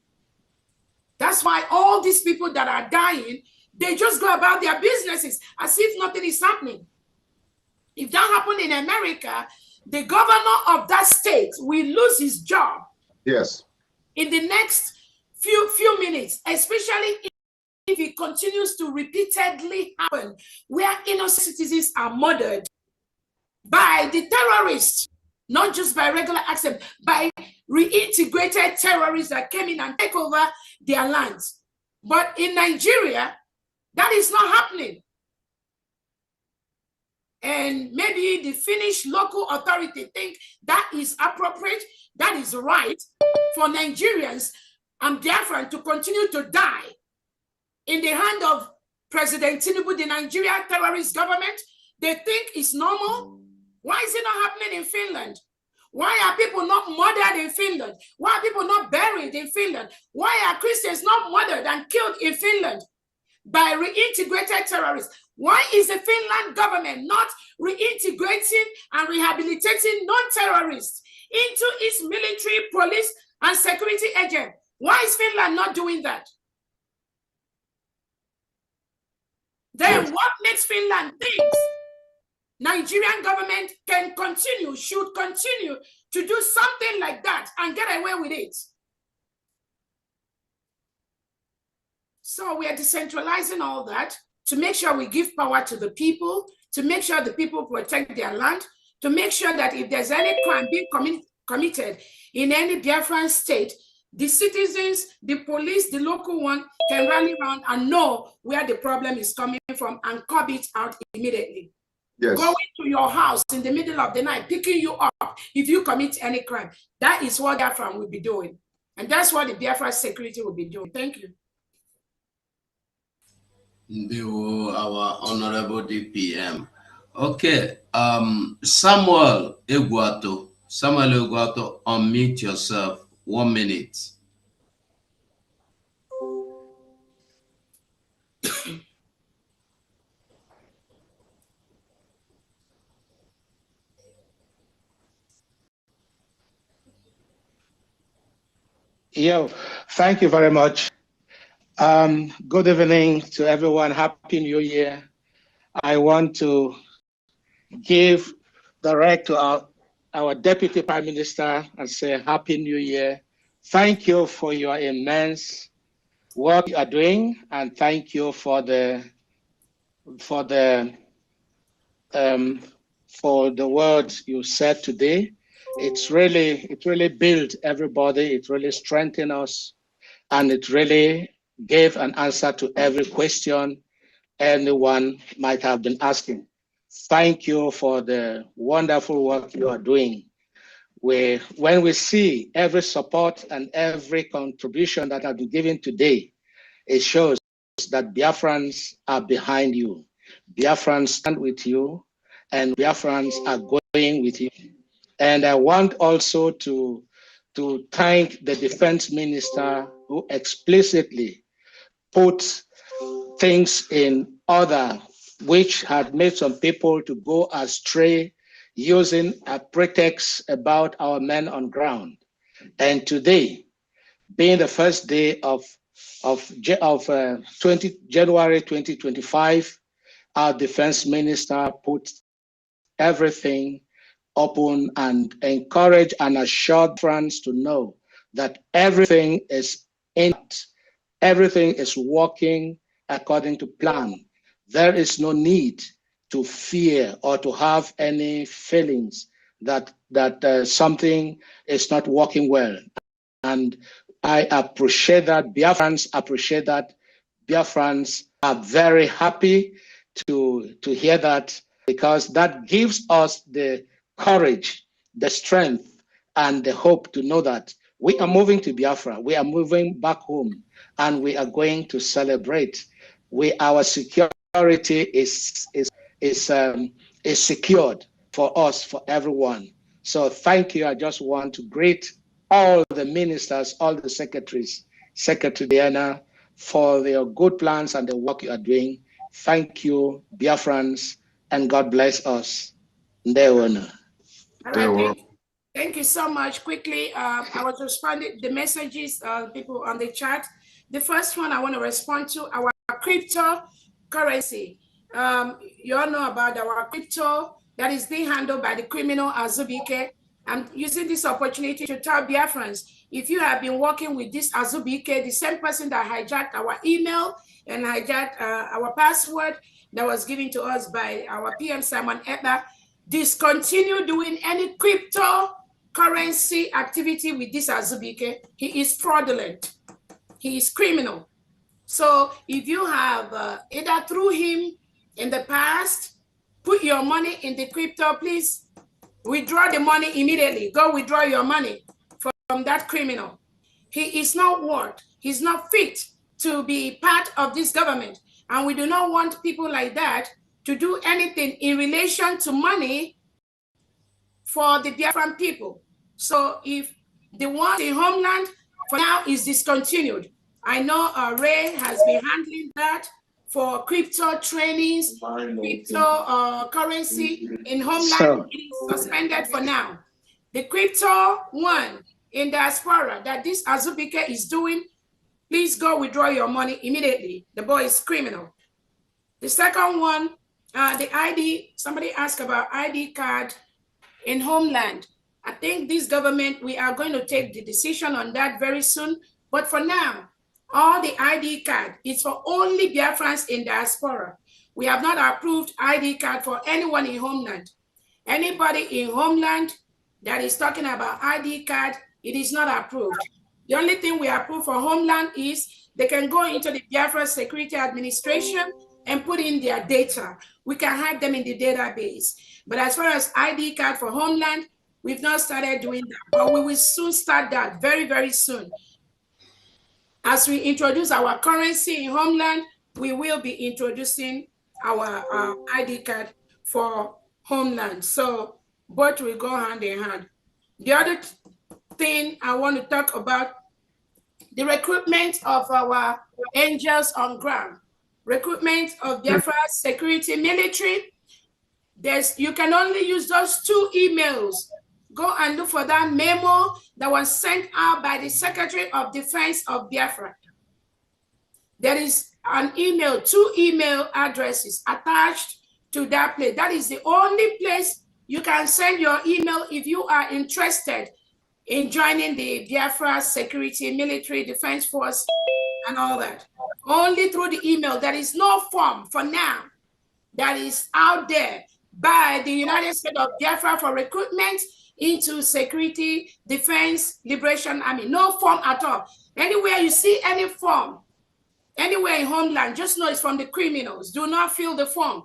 That's why all these people that are dying, they just go about their businesses as if nothing is happening. If that happened in America, the governor of that state will lose his job.
Yes.
In the next few minutes, especially if it continues to repeatedly happen, where innocent citizens are murdered by the terrorists, not just by regular access, by reintegrated terrorists that came in and take over their lands. But in Nigeria, that is not happening. And maybe the Finnish local authority think that is appropriate, that is right for Nigerians and Biafran to continue to die in the hand of President Tinubu, the Nigerian terrorist government. They think it's normal. Why is it not happening in Finland? Why are people not murdered in Finland? Why are people not buried in Finland? Why are Christians not murdered and killed in Finland by reintegrated terrorists? Why is the Finland government not reintegrating and rehabilitating non-terrorists into its military, police, and security agents? Why is Finland not doing that? Then what makes Finland think Nigerian government can continue, should continue to do something like that and get away with it? So we are decentralizing all that to make sure we give power to the people, to make sure the people protect their land, to make sure that if there's any crime being committed in any Biafran state, the citizens, the police, the local one can rally around and know where the problem is coming from and curb it out immediately.
Yes.
Going to your house in the middle of the night, picking you up if you commit any crime. That is what Biafran will be doing. And that's what the Biafran security will be doing. Thank you.
Our honorable DPM. Okay, Samuel Egwato, unmute yourself. 1 minute.
Yo, thank you very much. Good evening to everyone. Happy New Year. I want to give direct to our Deputy Prime Minister and say Happy New Year. Thank you for your immense work you are doing, and thank you for the words you said today. It really built everybody. It really strengthened us, and it really gave an answer to every question anyone might have been asking. Thank you for the wonderful work you are doing. When we see every support and every contribution that has been given today, it shows that Biafrans are behind you. Biafrans stand with you, and Biafrans are going with you. And I want also to thank the Defense Minister who explicitly put things in order which had made some people to go astray using a pretext about our men on ground. And today, being the first day of January 2025, our defense minister put everything open and encouraged and assured France to know that everything is working according to plan. There is no need to fear or to have any feelings that something is not working well. And I appreciate that. Biafrans appreciate that. Biafrans are very happy to hear that, because that gives us the courage, the strength, and the hope to know that We are moving to Biafra. We are moving back home, and we are going to celebrate. Our security is secured for us, for everyone. So thank you. I just want to greet all the ministers, all the secretaries, Secretary Diana, for their good plans and the work you are doing. Thank you, Biafrans, and God bless us. Ndewona.
All right, thank you so much. Quickly, I was responding the messages people on the chat. The first one I want to respond to our cryptocurrency. You all know about our crypto that is being handled by the criminal Azubike. I'm using this opportunity to tell Biafrans, if you have been working with this Azubike, the same person that hijacked our email and hijacked our password that was given to us by our PM Simon Eba, discontinue doing any cryptocurrency activity with this Azubike. He is fraudulent. He is criminal. So if you have either through him in the past, put your money in the crypto, please withdraw the money immediately. Go withdraw your money from that criminal. He is not worth, he's not fit to be part of this government. And we do not want people like that to do anything in relation to money for the Biafran people. So if the one in homeland for now is discontinued, I know Ray has been handling that for crypto trainings, crypto currency in homeland is suspended for now. The crypto one in diaspora that this Azubike is doing, please go withdraw your money immediately. The boy is criminal. The second one, the ID, somebody asked about ID card in homeland. I think this government, we are going to take the decision on that very soon. But for now, all the ID card is for only Biafrans in diaspora. We have not approved ID card for anyone in homeland. Anybody in homeland that is talking about ID card, it is not approved. The only thing we approve for homeland is they can go into the Biafra Security Administration and put in their data. We can have them in the database. But as far as ID card for homeland, we've not started doing that, but we will soon start that very, very soon. As we introduce our currency in homeland, we will be introducing our ID card for homeland. So both will go hand in hand. The other thing I want to talk about, the recruitment of our angels on ground, recruitment of Biafra security military. You can only use those 2 emails. Go and look for that memo that was sent out by the Secretary of Defense of Biafra. There is an email, 2 email addresses attached to that place. That is the only place you can send your email if you are interested in joining the Biafra Security Military Defense Force and all that. Only through the email. There is no form for now that is out there by the United States of Biafra for recruitment into security, defense, liberation army. No form at all. Anywhere you see any form, anywhere in homeland, just know it's from the criminals. Do not fill the form.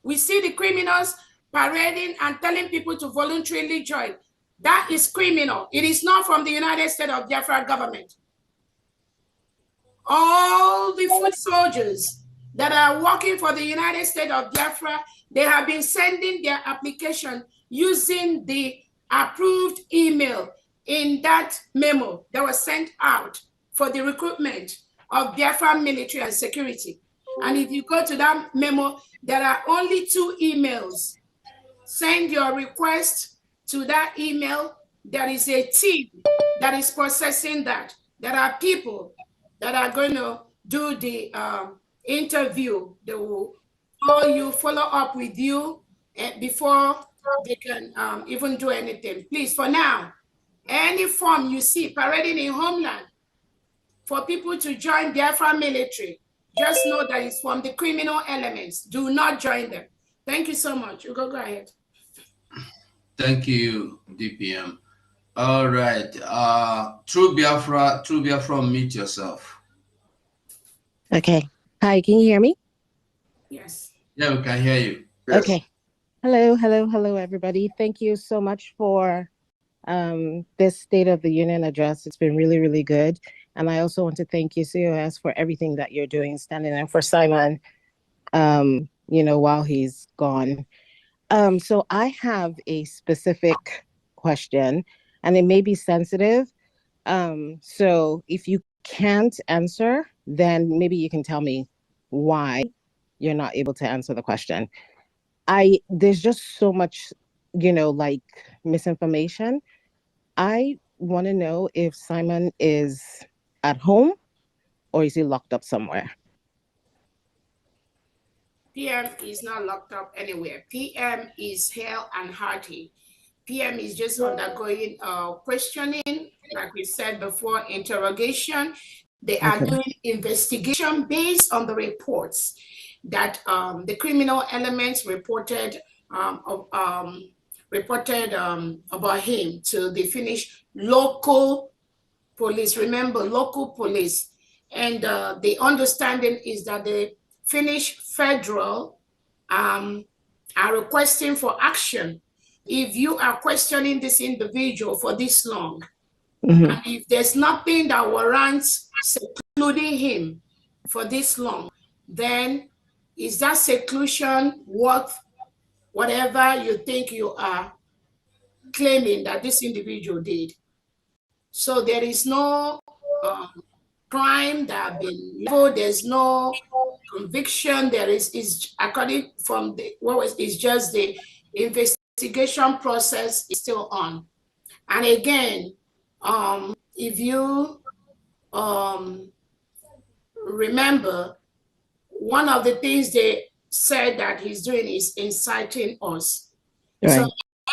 We see the criminals parading and telling people to voluntarily join. That is criminal. It is not from the United States of Biafra government. All the foot soldiers that are working for the United States of Biafra, they have been sending their application using the approved email in that memo that was sent out for the recruitment of Biafra military and security. And if you go to that memo, there are only 2 emails. Send your request to that email. There is a team that is processing that. There are people that are going to do the interview. They will call you, follow up with you before they can even do anything. Please, for now, any form you see parading in homeland for people to join Biafra military, just know that it's from the criminal elements. Do not join them. Thank you so much. You go ahead.
Thank you, DPM. All right. True Biafra, mute yourself.
Okay. Hi, can you hear me?
Yes.
Yeah, we can hear you. Yes.
Okay. Hello, everybody. Thank you so much for this State of the Union address. It's been really, really good. And I also want to thank you, COS, for everything that you're doing, standing in for Simon, while he's gone. So I have a specific question, and it may be sensitive. So if you can't answer, then maybe you can tell me why you're not able to answer the question. There's just so much, like misinformation. I want to know if Simon is at home or is he locked up somewhere?
PM is not locked up anywhere. PM is hale and hearty. PM is just undergoing questioning, like we said before, interrogation. They are doing investigation based on the reports that the criminal elements reported about him to the Finnish local police. Remember, local police. And the understanding is that the Finnish federal are requesting for action. If you are questioning this individual for this long, and if there's nothing that warrants secluding him for this long, then is that seclusion worth whatever you think you are claiming that this individual did? So there is no crime that have been leveled, there's no conviction, there is according from the it's just the investigation process is still on. And again, if you remember, one of the things they said that he's doing is inciting us. Right. So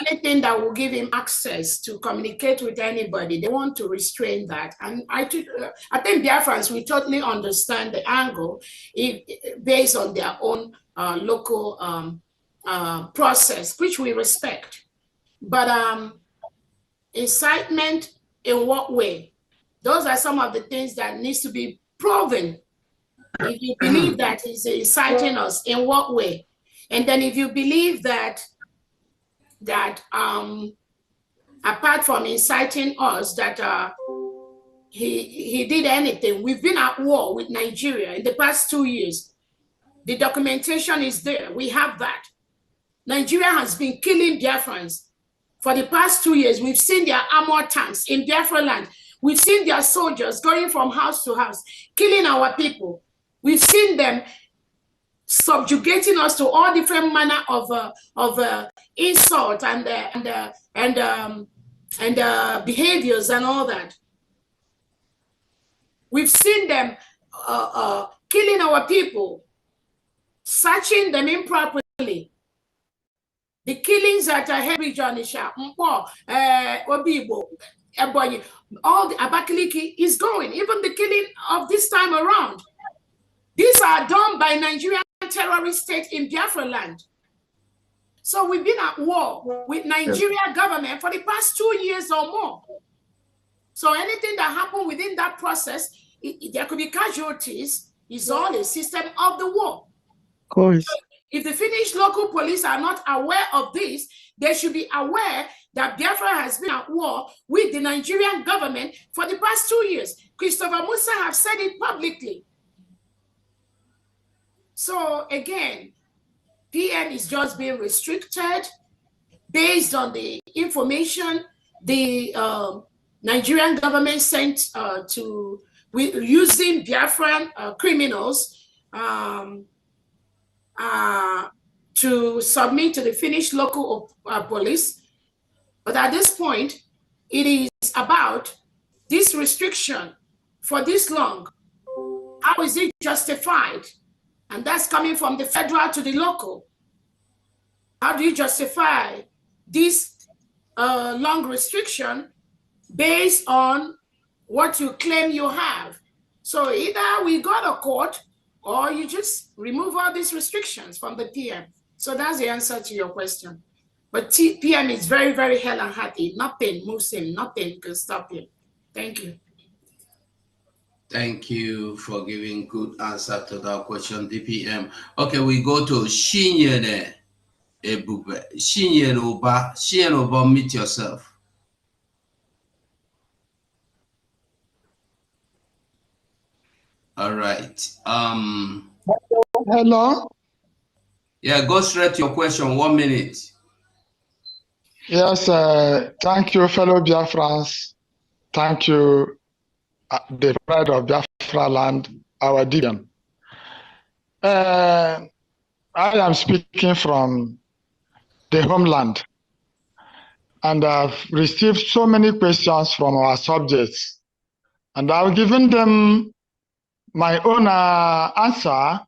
anything that will give him access to communicate with anybody, they want to restrain that. And I think Biafrans, we totally understand the angle based on their own local process, which we respect. But incitement in what way? Those are some of the things that needs to be proven. If you believe that he's inciting us, in what way? And then if you believe that apart from inciting us, that he did anything, we've been at war with Nigeria in the past 2 years. The documentation is there. We have that. Nigeria has been killing Biafrans for the past 2 years. We've seen their armored tanks in Biafra land. We've seen their soldiers going from house to house, killing our people. We've seen them subjugating us to all different manner of insult and behaviors and all that. We've seen them killing our people, searching them improperly. The killings at Region Mpo, Obibo, Ebonyi, all the Abakaliki is going. Even the killing of this time around. These are done by Nigerian terrorist state in Biafra land. So we've been at war with Nigeria government for the past 2 years or more. So anything that happened within that process, there could be casualties. It's all a system of the war.
Of course.
So if the Finnish local police are not aware of this, they should be aware that Biafra has been at war with the Nigerian government for the past 2 years. Christopher Musa have said it publicly. So again, PM is just being restricted based on the information the Nigerian government sent using Biafran criminals to submit to the Finnish local police. But at this point, it is about this restriction for this long. How is it justified? And that's coming from the federal to the local. How do you justify this long restriction based on what you claim you have? So either we go to court or you just remove all these restrictions from the PM. So that's the answer to your question. But PM is very, very hell and hearty. Nothing moves him. Nothing can stop him. Thank you.
Thank you for giving good answer to that question, DPM. Okay, we go to Shinyene Ebube. Shinyene Oba, meet yourself. All right.
Hello.
Yeah, go straight to your question. 1 minute.
Yes, thank you, fellow Biafrans. Thank you, the pride of Biafra land, our DPM. I am speaking from the homeland, and I've received so many questions from our subjects, and I've given them my own answer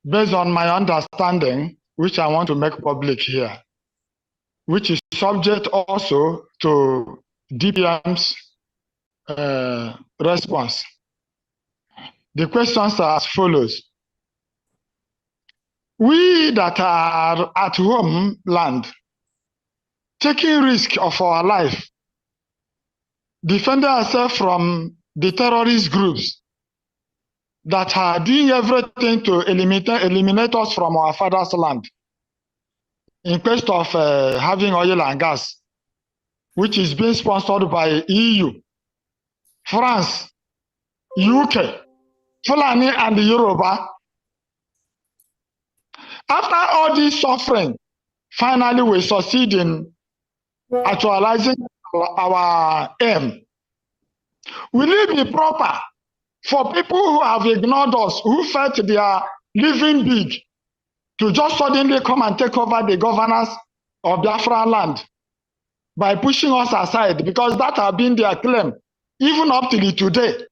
based on my understanding, which I want to make public here, which is subject also to DPM's response. The questions are as follows. We that are at home land, taking risk of our life, defending ourselves from the terrorist groups that are doing everything to eliminate us from our father's land in quest of having oil and gas, which is being sponsored by EU, France, UK, Fulani, and Yoruba. After all this suffering, finally we succeed in actualizing our aim. Will it be proper for people who have ignored us, who felt they are living big, to just suddenly come and take over the governance of Biafra land by pushing us aside? Because that has been their claim, even up till today,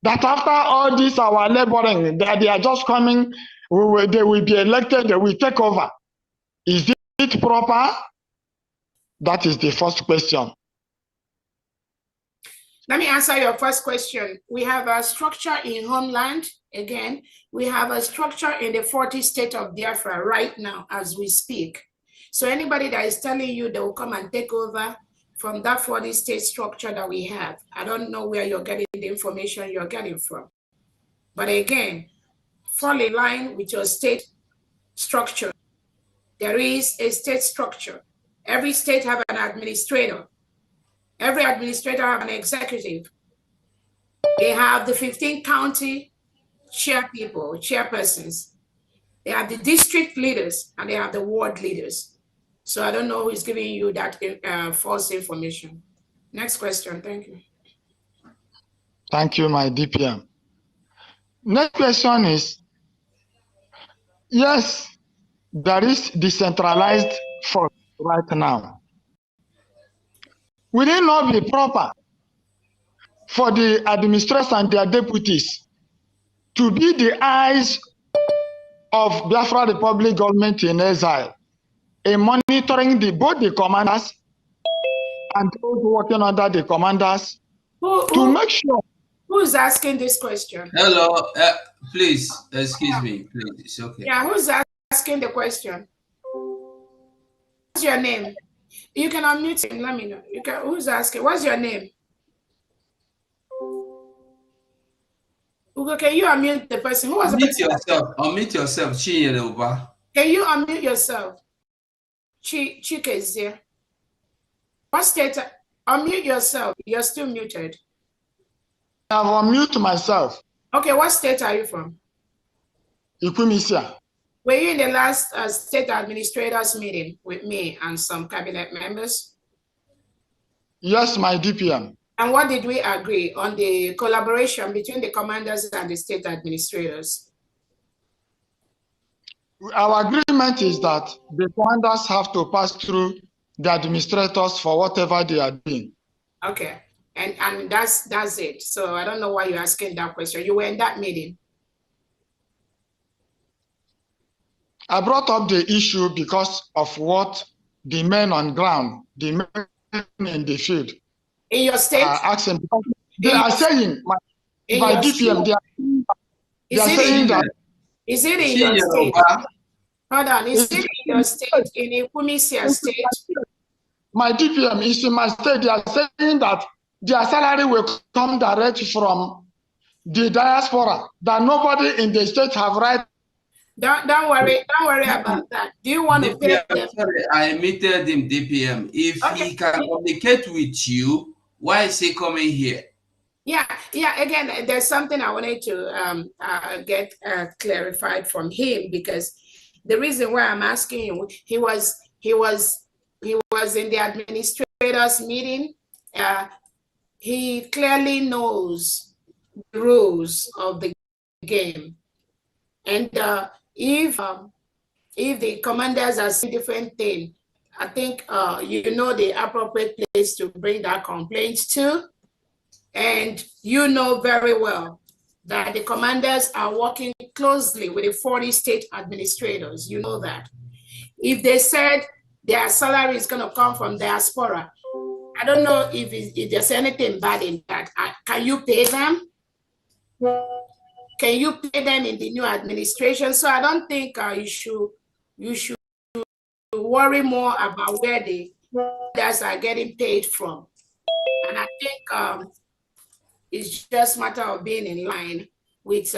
that after all this our laboring, that they are just coming, they will be elected, they will take over. Is it proper? That is the first question.
Let me answer your first question. We have a structure in homeland. Again, we have a structure in the 40th state of Biafra right now as we speak. So anybody that is telling you they will come and take over from that 40 state structure that we have, I don't know where you're getting the information you're getting from. But again, fall in line with your state structure. There is a state structure. Every state have an administrator. Every administrator have an executive. They have the 15 county chairpersons. They have the district leaders and they have the ward leaders. So I don't know who is giving you that false information. Next question, thank you.
Thank you, my DPM. Next question is, yes, there is decentralized force right now. Will it not be proper for the administrators and their deputies to be the eyes of Biafra Republic government in exile in monitoring both the commanders and those working under the commanders to make sure?
Who's asking this question?
Hello, please, excuse me, please, it's okay.
Yeah, who's asking the question? What's your name? You can unmute him, let me know. Who's asking? What's your name? Ugo, can you unmute the person? Who was
unmute yourself? Unmute yourself,
Can you unmute yourself? Chike is there. What state? Unmute yourself. You're still muted.
I've unmuted myself.
Okay, what state are you from?
Ikwimisia.
Were you in the last state administrators meeting with me and some cabinet members?
Yes, my DPM.
And what did we agree on the collaboration between the commanders and the state administrators?
Our agreement is that the commanders have to pass through the administrators for whatever they are doing.
Okay, and that's it. So I don't know why you're asking that question. You were in that meeting.
I brought up the issue because of what the men on ground, the men in the field,
in your state,
are asking. They are saying, my DPM, they are saying that.
Is it in your state? Hold on, is it in your state, in Ikwimisia state?
My DPM is in my state. They are saying that their salary will come direct from the diaspora, that nobody in the state have right.
Don't worry about that. Do you want to pay them?
Sorry, I muted him, DPM. If he can communicate with you, why is he coming here?
Yeah. Again, there's something I wanted to get clarified from him, because the reason why I'm asking him, he was in the administrators meeting. He clearly knows the rules of the game, and if the commanders are saying different thing, I think you know the appropriate place to bring that complaint to. And you know very well that the commanders are working closely with the 40 state administrators. You know that. If they said their salary is going to come from diaspora, I don't know if there's anything bad in that. Can you pay them? Can you pay them in the new administration? So I don't think you should worry more about where the commanders are getting paid from. And I think it's just a matter of being in line with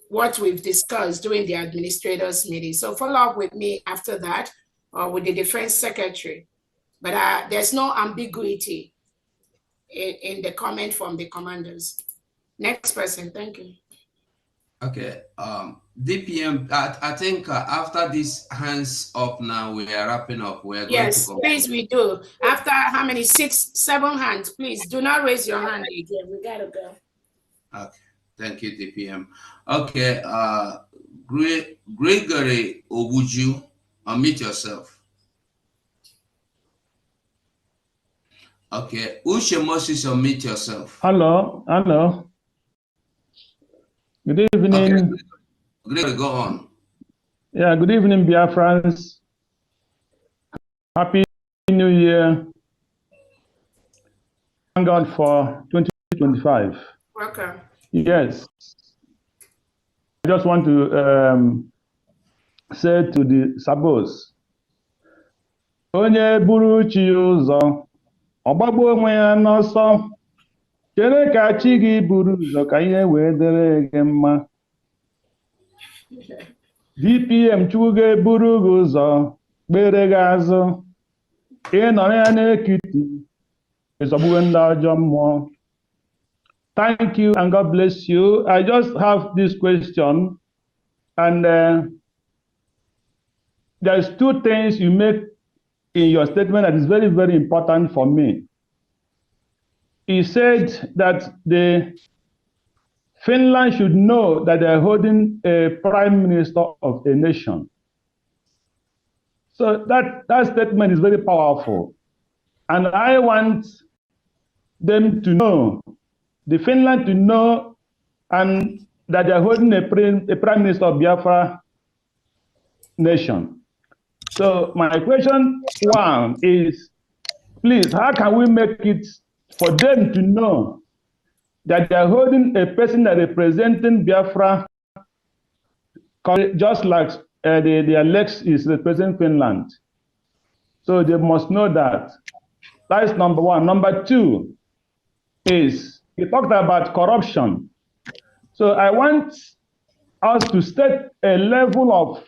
what we've discussed during the administrators meeting. So follow up with me after that, or with the defense secretary. But there's no ambiguity in the comment from the commanders. Next person, thank you.
Okay, DPM, I think after this hands up now, we are wrapping up. We're going to
please, we do. After how many? 6, 7 hands, please do not raise your hand again. We gotta go.
Okay, thank you, DPM. Okay, Gregory Obuju, unmute yourself. Okay, Ushe Moses, unmute yourself.
Hello. Good evening.
Okay, Gregory, go on.
Yeah, good evening, Biafrans. Happy New Year. Thank God for 2025.
Welcome.
Yes. I just want to say to the sabos, onye buru chi ụzọ, ọgbagbo onwe ya n'ọsọ, chere ka chi gị buru ụzọ ka ihe wee dịrị gị mma. DPM Chukwu ga-eburu gị ụzọ, kpere gị azụ, ịnọrọ ya n'ekiti, ịzọgbuwe ndị ọjọọ mmụọ. Thank you and God bless you. I just have this question, and there's 2 things you make in your statement that is very, very important for me. He said that Finland should know that they're holding a prime minister of a nation. So that statement is very powerful. And I want them to know, the Finland to know, and that they're holding a prime minister of Biafra nation. So my question 1 is, please, how can we make it for them to know that they're holding a person that representing Biafra, just like the Alex is representing Finland? So they must know that. That's number 1. Number 2 is, he talked about corruption. So I want us to set a level of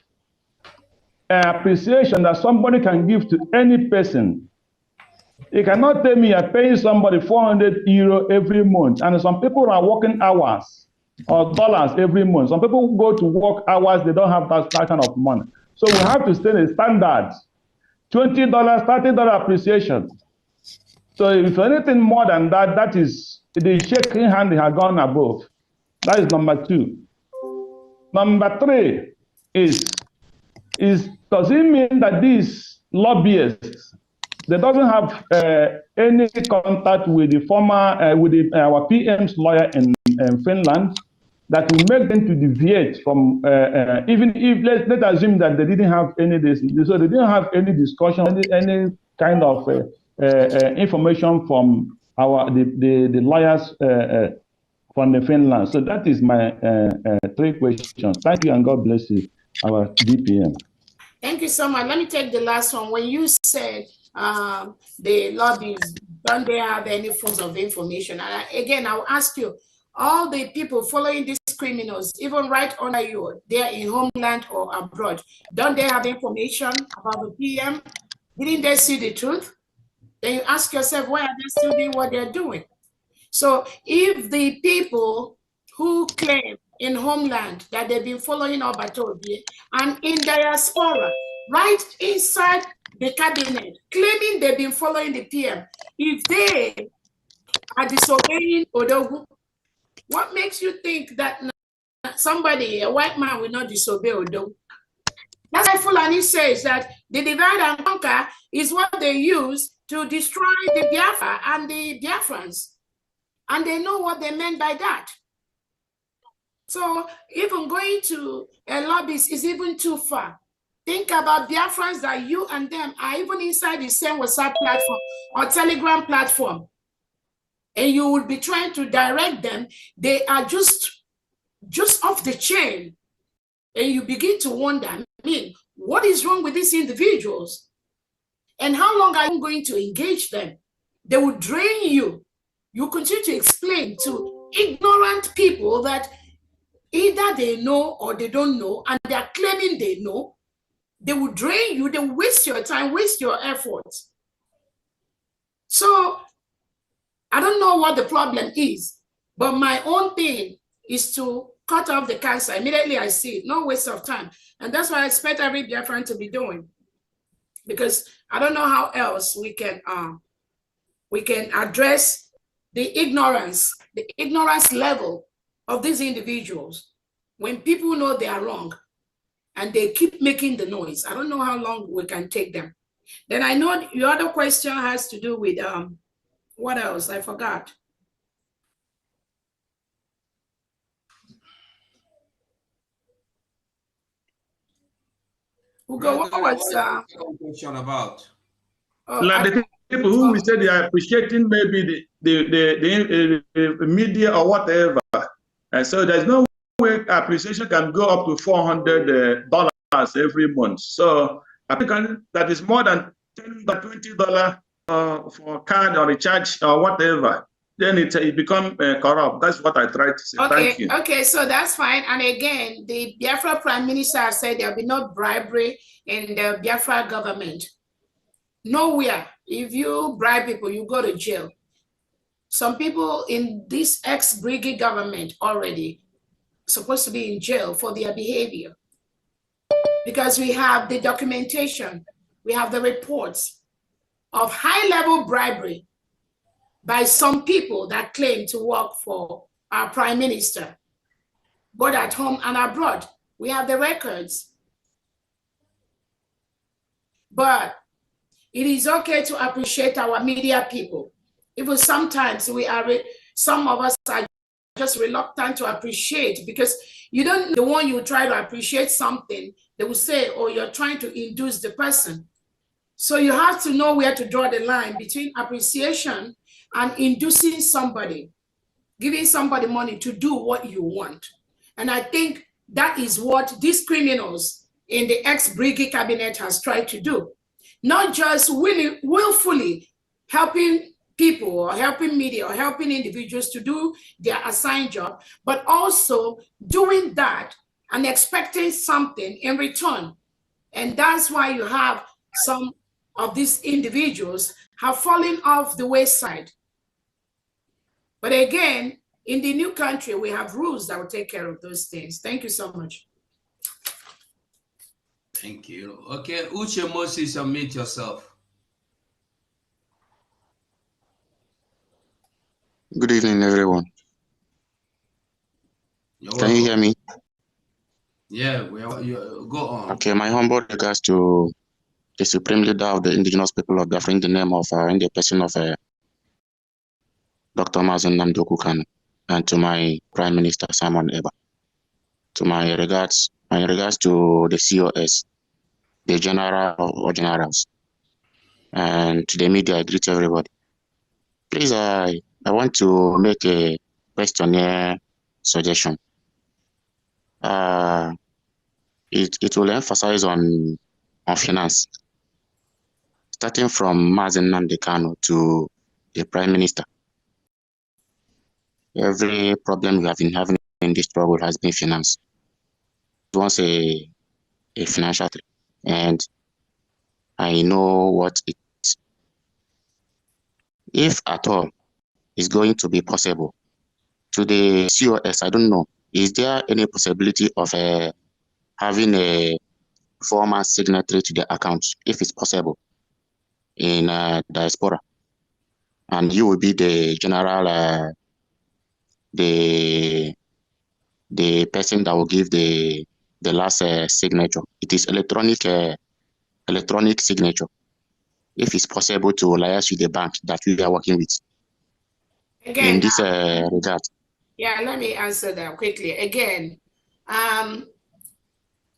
appreciation that somebody can give to any person. You cannot tell me you're paying somebody 400 euro every month, and some people are working hours or dollars every month. Some people go to work hours, they don't have that kind of money. So we have to set a standard, $20, $30 appreciation. So if anything more than that, that is the shaking hand has gone above. That is number 2. Number 3 is does it mean that these lobbyists, they doesn't have any contact with the former, our PM's lawyer in Finland, that will make them to deviate from, even if, let's assume that they didn't have any, so they didn't have any discussion, any kind of information from the lawyers from the Finland. So that is my 3 questions. Thank you and God bless you, our DPM.
Thank you so much. Let me take the last one. When you said the lobbies, don't they have any forms of information? And again, I'll ask you, all the people following these criminals, even right under you, they're in homeland or abroad, don't they have information about the PM? Didn't they see the truth? Then you ask yourself, why are they still doing what they're doing? So if the people who claim in homeland that they've been following Obatobi and in diaspora, right inside the cabinet, claiming they've been following the PM, if they are disobeying Odogu, what makes you think that somebody, a white man, will not disobey Odogu? That's why Fulani says that the divide and conquer is what they use to destroy the Biafra and the Biafrans. And they know what they meant by that. So even going to a lobbyist is even too far. Think about Biafrans that you and them are even inside the same WhatsApp platform or Telegram platform. And you would be trying to direct them. They are just off the chain. And you begin to wonder, I mean, what is wrong with these individuals? And how long are you going to engage them? They will drain you. You continue to explain to ignorant people that either they know or they don't know, and they are claiming they know. They will drain you, they will waste your time, waste your efforts. So I don't know what the problem is, but my own thing is to cut off the cancer. Immediately I see it, no waste of time. And that's what I expect every Biafran to be doing. Because I don't know how else we can address the ignorance level of these individuals when people know they are wrong and they keep making the noise. I don't know how long we can take them. Then I know your other question has to do with what else? I forgot. Ugo, what was
the question about?
Like the people who we say they are appreciating maybe the media or whatever. And so there's no way appreciation can go up to $400 every month. So I think that is more than $10, $20 for a card or a charge or whatever. Then it becomes corrupt. That's what I tried to say.
Okay,
Thank you.
okay, so that's fine. And again, the Biafra Prime Minister said there will be no bribery in the Biafra government. Nowhere. If you bribe people, you go to jail. Some people in this ex-brigade government already supposed to be in jail for their behavior. Because we have the documentation, we have the reports of high-level bribery by some people that claim to work for our Prime Minister, both at home and abroad. We have the records. But it is okay to appreciate our media people. Even sometimes some of us are just reluctant to appreciate because you don't, the one you try to appreciate something, they will say, oh, you're trying to induce the person. So you have to know where to draw the line between appreciation and inducing somebody, giving somebody money to do what you want. And I think that is what these criminals in the ex-brigade cabinet has tried to do. Not just willfully helping people or helping media or helping individuals to do their assigned job, but also doing that and expecting something in return. And that's why you have some of these individuals have fallen off the wayside. But again, in the new country, we have rules that will take care of those things. Thank you so much.
Thank you. Okay, Uche Moses, unmute yourself.
Good evening, everyone. Can you hear me?
Yeah, go on.
Okay, my humble regards to the Supreme Leader of the Indigenous People of Biafra in the name of, in the person of Dr. Mazen Namdoku Kanu, and to my Prime Minister Simon Eba. To my regards to the COS, the General or Generals, and to the media, I greet everybody. Please, I want to make a questionnaire suggestion. It will emphasize on finance, starting from Mazen Nnamdi Kanu to the Prime Minister. Every problem we have been having in this struggle has been finance. It wants a financial threat, and I know what it is. If at all is going to be possible. To the COS, I don't know. Is there any possibility of having a former signatory to the account, if it's possible, in diaspora? And you will be the general, the person that will give the last signature. It is electronic signature. If it's possible to liaise with the bank that we are working with.
Again,
in this regard.
Yeah, let me answer that quickly. Again,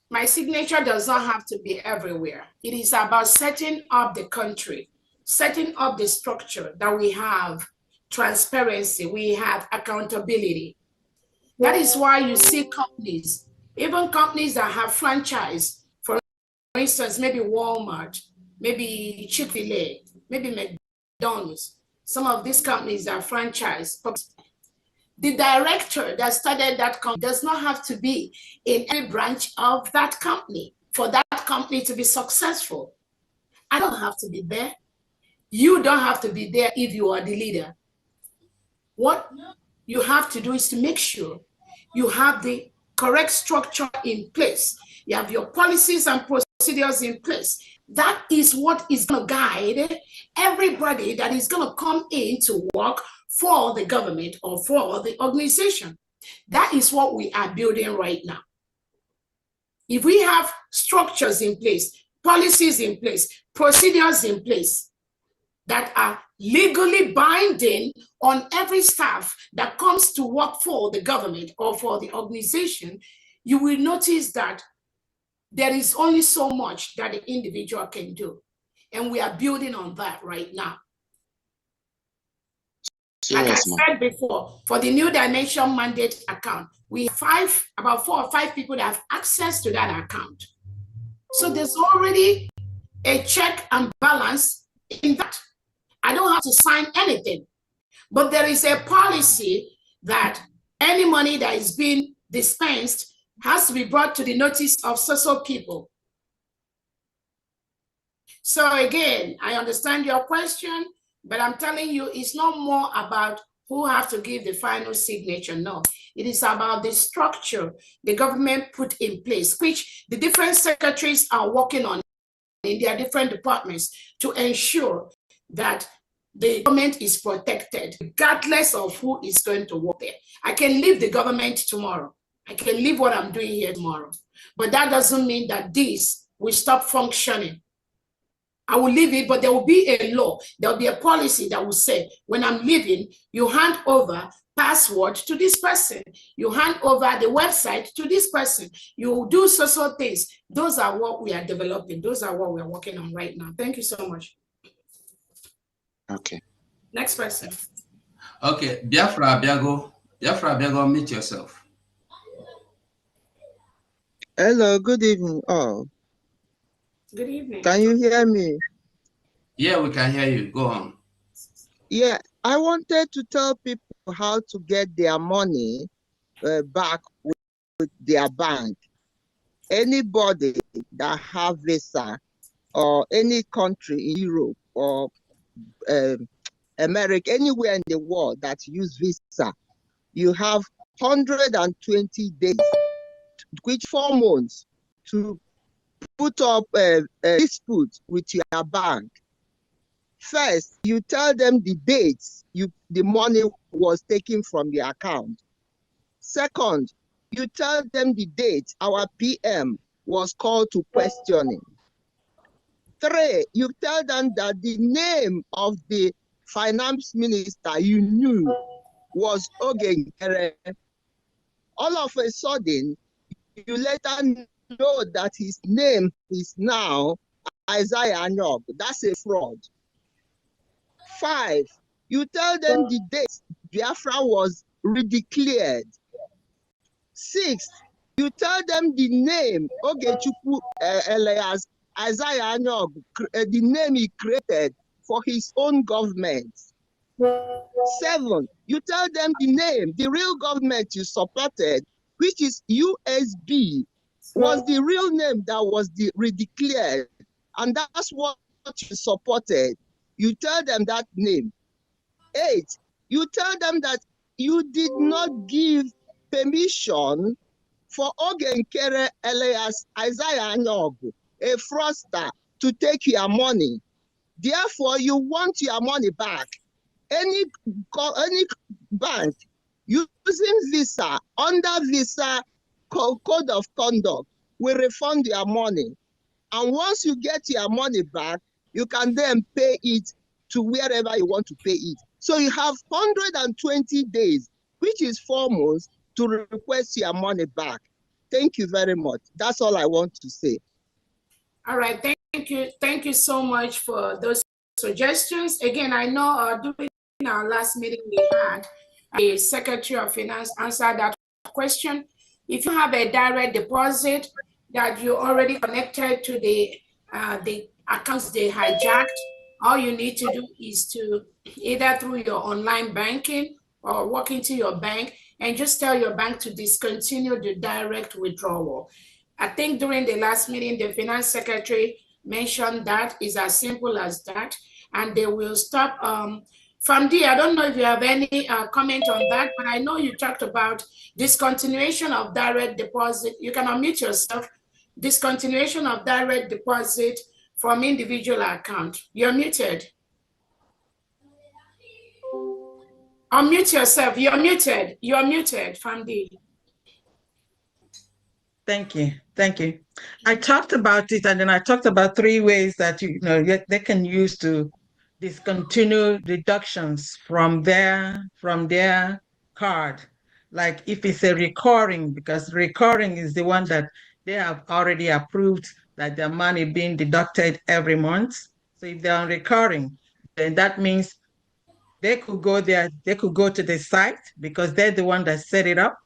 my signature does not have to be everywhere. It is about setting up the country, setting up the structure that we have transparency, we have accountability. That is why you see companies, even companies that have franchise, for instance, maybe Walmart, maybe Chick-fil-A, maybe McDonald's. Some of these companies are franchise. The director that started that company does not have to be in every branch of that company for that company to be successful. I don't have to be there. You don't have to be there if you are the leader. What you have to do is to make sure you have the correct structure in place. You have your policies and procedures in place. That is what is going to guide everybody that is going to come in to work for the government or for the organization. That is what we are building right now. If we have structures in place, policies in place, procedures in place that are legally binding on every staff that comes to work for the government or for the organization, you will notice that there is only so much that the individual can do. And we are building on that right now. Like I said before, for the New Dimension Mandate account, we have about 4 or 5 people that have access to that account. So there's already a check and balance in that. I don't have to sign anything, but there is a policy that any money that is being dispensed has to be brought to the notice of so people. So again, I understand your question, but I'm telling you, it's not more about who have to give the final signature. No, it is about the structure the government put in place, which the different secretaries are working on in their different departments to ensure that the government is protected, regardless of who is going to work there. I can leave the government tomorrow. I can leave what I'm doing here tomorrow. But that doesn't mean that this will stop functioning. I will leave it, but there will be a law. There will be a policy that will say, when I'm leaving, you hand over password to this person. You hand over the website to this person. You do so things. Those are what we are developing. Those are what we're working on right now. Thank you so much.
Okay.
Next person.
Okay, Biafra Biago, meet yourself.
Hello, good evening all.
Good evening.
Can you hear me?
Yeah, we can hear you. Go on.
Yeah, I wanted to tell people how to get their money back with their bank. Anybody that have visa or any country in Europe or America, anywhere in the world that use visa, you have 120 days, which 4 months, to put up a dispute with your bank. First, you tell them the dates the money was taken from the account. Second, you tell them the date our PM was called to questioning. 3, you tell them that the name of the finance minister you knew was Ogenkere. All of a sudden, you later know that his name is now Isaiah Anyog. That's a fraud. 5, you tell them the date Biafra was redeclared. 6, you tell them the name Akachukwu Elias Isaiah Anyog, the name he created for his own government. 7, you tell them the name, the real government you supported, which is USB, was the real name that was redeclared, and that's what you supported. You tell them that name. 8, You tell them that you did not give permission for Ogenkere Elias Isaiah Anyogu, a fraudster, to take your money. Therefore, you want your money back. Any bank using Visa, under Visa Code of Conduct, will refund your money. And once you get your money back, you can then pay it to wherever you want to pay it. So you have 120 days, which is 4 months, to request your money back. Thank you very much. That's all I want to say.
All right, thank you. Thank you so much for those suggestions. Again, I know during our last meeting we had, the Secretary of Finance answered that question. If you have a direct deposit that you already connected to the accounts they hijacked, all you need to do is to either through your online banking or walk into your bank and just tell your bank to discontinue the direct withdrawal. I think during the last meeting, the Finance Secretary mentioned that is as simple as that, and they will stop. Famdi, I don't know if you have any comment on that, but I know you talked about discontinuation of direct deposit. You can unmute yourself. Discontinuation of direct deposit from individual account. You're muted. Unmute yourself. You're muted. You're muted, Famdi.
Thank you. Thank you. I talked about it, and then I talked about 3 ways that they can use to discontinue deductions from their card. Like if it's a recurring, because recurring is the one that they have already approved that their money being deducted every month. So if they're on recurring, then that means they could go there, they could go to the site because they're the one that set it up.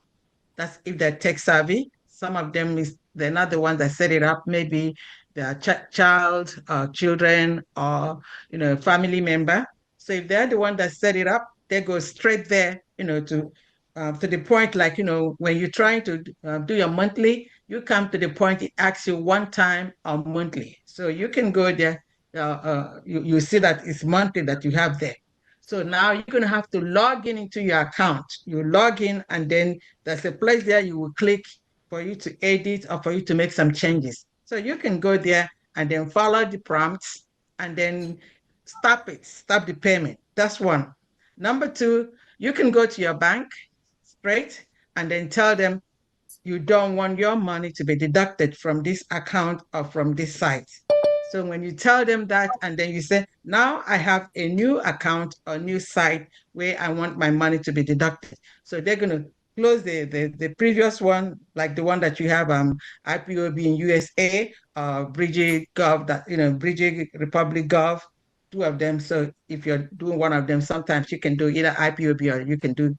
That's if they're tech savvy. Some of them they're not the ones that set it up. Maybe their child or children or family member. So if they're the one that set it up, they go straight there, to the point, like when you're trying to do your monthly, you come to the point it asks you one time or monthly. So you can go there. You see that it's monthly that you have there. So now you're going to have to log into your account. You log in, and then there's a place there you will click for you to edit or for you to make some changes. So you can go there and then follow the prompts and then stop the payment. That's one. Number 2, you can go to your bank straight and then tell them you don't want your money to be deducted from this account or from this site. So when you tell them that, and then you say, now I have a new account or new site where I want my money to be deducted. So they're going to close the previous one, like the one that you have, IPOB in USA, Bridge Gov, Bridge Republic Gov, 2 of them. So if you're doing one of them, sometimes you can do either IPOB or you can do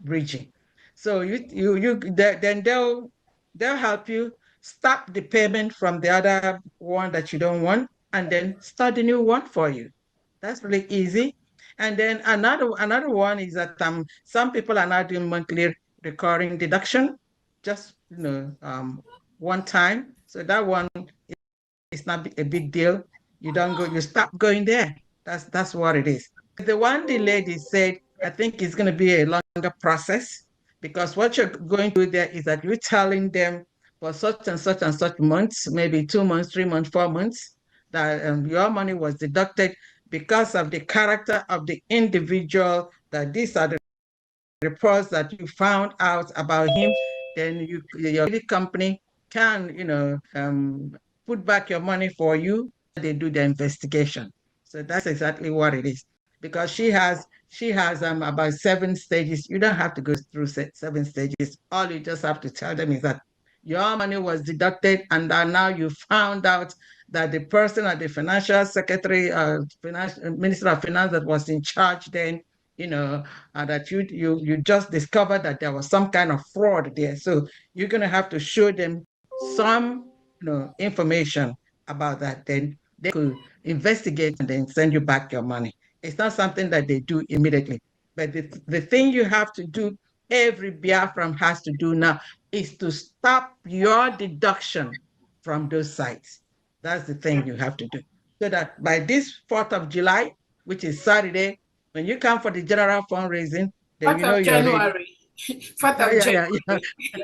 bridging. So then they'll help you stop the payment from the other one that you don't want, and then start the new one for you. That's really easy. And then another one is that some people are not doing monthly recurring deduction, just one time. So that one is not a big deal. You don't go, you stop going there. That's what it is. The one the lady said, I think it's going to be a longer process, because what you're going to do there is that you're telling them for such and such and such months, maybe 2 months, 3 months, 4 months, that your money was deducted because of the character of the individual, that these are the reports that you found out about him. Then your company can, put back your money for you. They do the investigation. So that's exactly what it is. Because she has about 7 stages. You don't have to go through 7 stages. All you just have to tell them is that your money was deducted, and now you found out that the person at the financial secretary, minister of finance that was in charge then, that you just discovered that there was some kind of fraud there. So you're going to have to show them some information about that. Then they could investigate and then send you back your money. It's not something that they do immediately. But the thing you have to do, every Biafran has to do now, is to stop your deduction from those sites. That's the thing you have to do. So that by this 4th of July, which is Saturday, When you come for the general fundraising, then
4th
you know
of
you're ready.
January. 4th of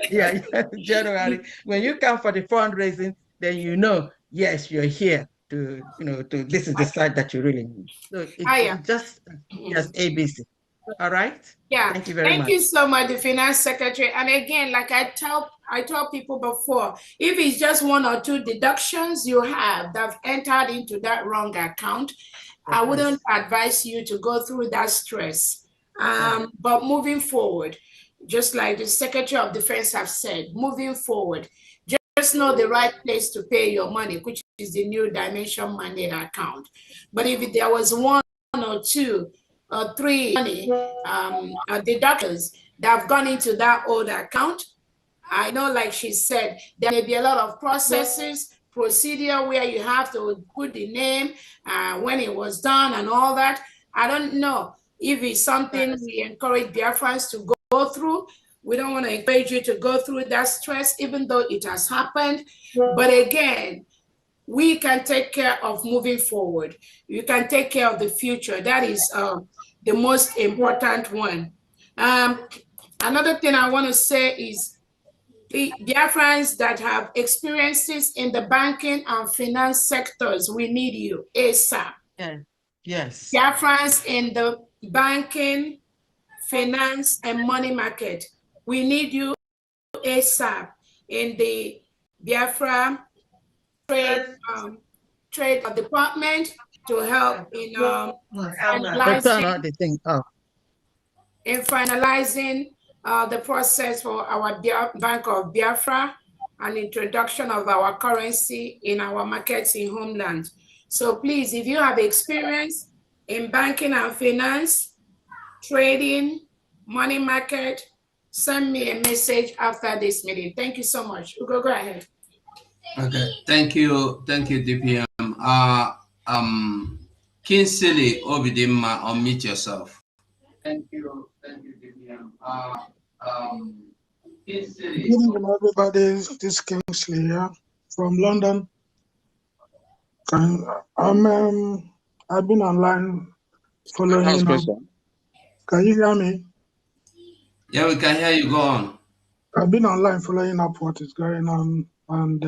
January.
January. When you come for the fundraising, then you know, yes, you're here to, this is the side that you really need. So it's just as ABC. All right?
Yeah.
Thank you very much.
Thank you so much, the Finance Secretary. And again, like I told people before, if it's just 1 or 2 deductions you have that have entered into that wrong account, I wouldn't advise you to go through that stress. But moving forward, just like the Secretary of Defense have said, moving forward, just know the right place to pay your money, which is the new Dimension Mandate account. But if there was 1 or 2 or 3 deductions that have gone into that old account, I know, like she said, there may be a lot of processes, procedure where you have to put the name, when it was done and all that. I don't know if it's something we encourage Biafrans to go through. We don't want to encourage you to go through that stress, even though it has happened. But again, we can take care of moving forward. You can take care of the future. That is the most important one. Another thing I want to say is the Biafrans that have experiences in the banking and finance sectors, we need you ASAP.
Yes.
Biafrans in the banking, finance, and money market, we need you ASAP. In the Biafra trade department to help in finalizing the process for our Bank of Biafra and introduction of our currency in our markets in homeland. So please, if you have experience in banking and finance, trading, money market, send me a message after this meeting. Thank you so much. Ugo, go ahead.
Okay, thank you, DPM. Kinsley Obidimma, unmute yourself. Thank you, DPM.
Good evening, everybody. This is Kingsley here from London. I've been online following up. Can you hear me?
Yeah, we can hear you. Go on.
I've been online following up what is going on, and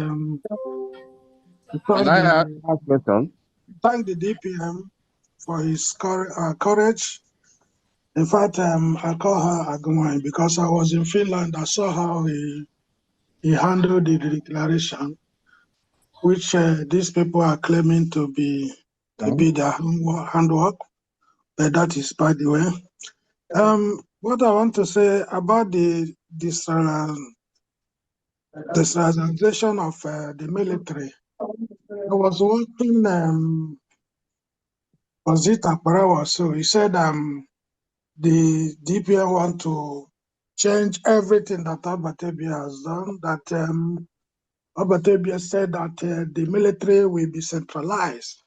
thank the DPM for his courage. In fact, I call her Agumai because I was in Finland. I saw how he handled the declaration, which these people are claiming to be their handwork, but that is by the way. What I want to say about the decentralization of the military, I was watching was it Akbarawa? So he said the DPM want to change everything that Abatebia has done. That Abatebia said that the military will be centralized.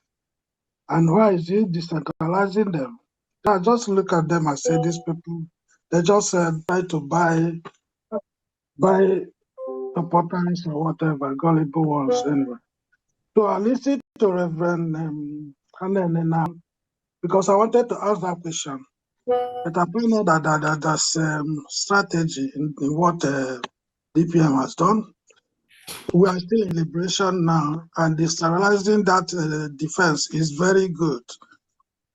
And why is he decentralizing them? I just look at them and say these people, they just try to buy supporters or whatever, gullible ones anyway. So I listened to Reverend Hanene now because I wanted to ask that question. But I don't know that there's strategy in what DPM has done. We are still in liberation now, and decentralizing that defense is very good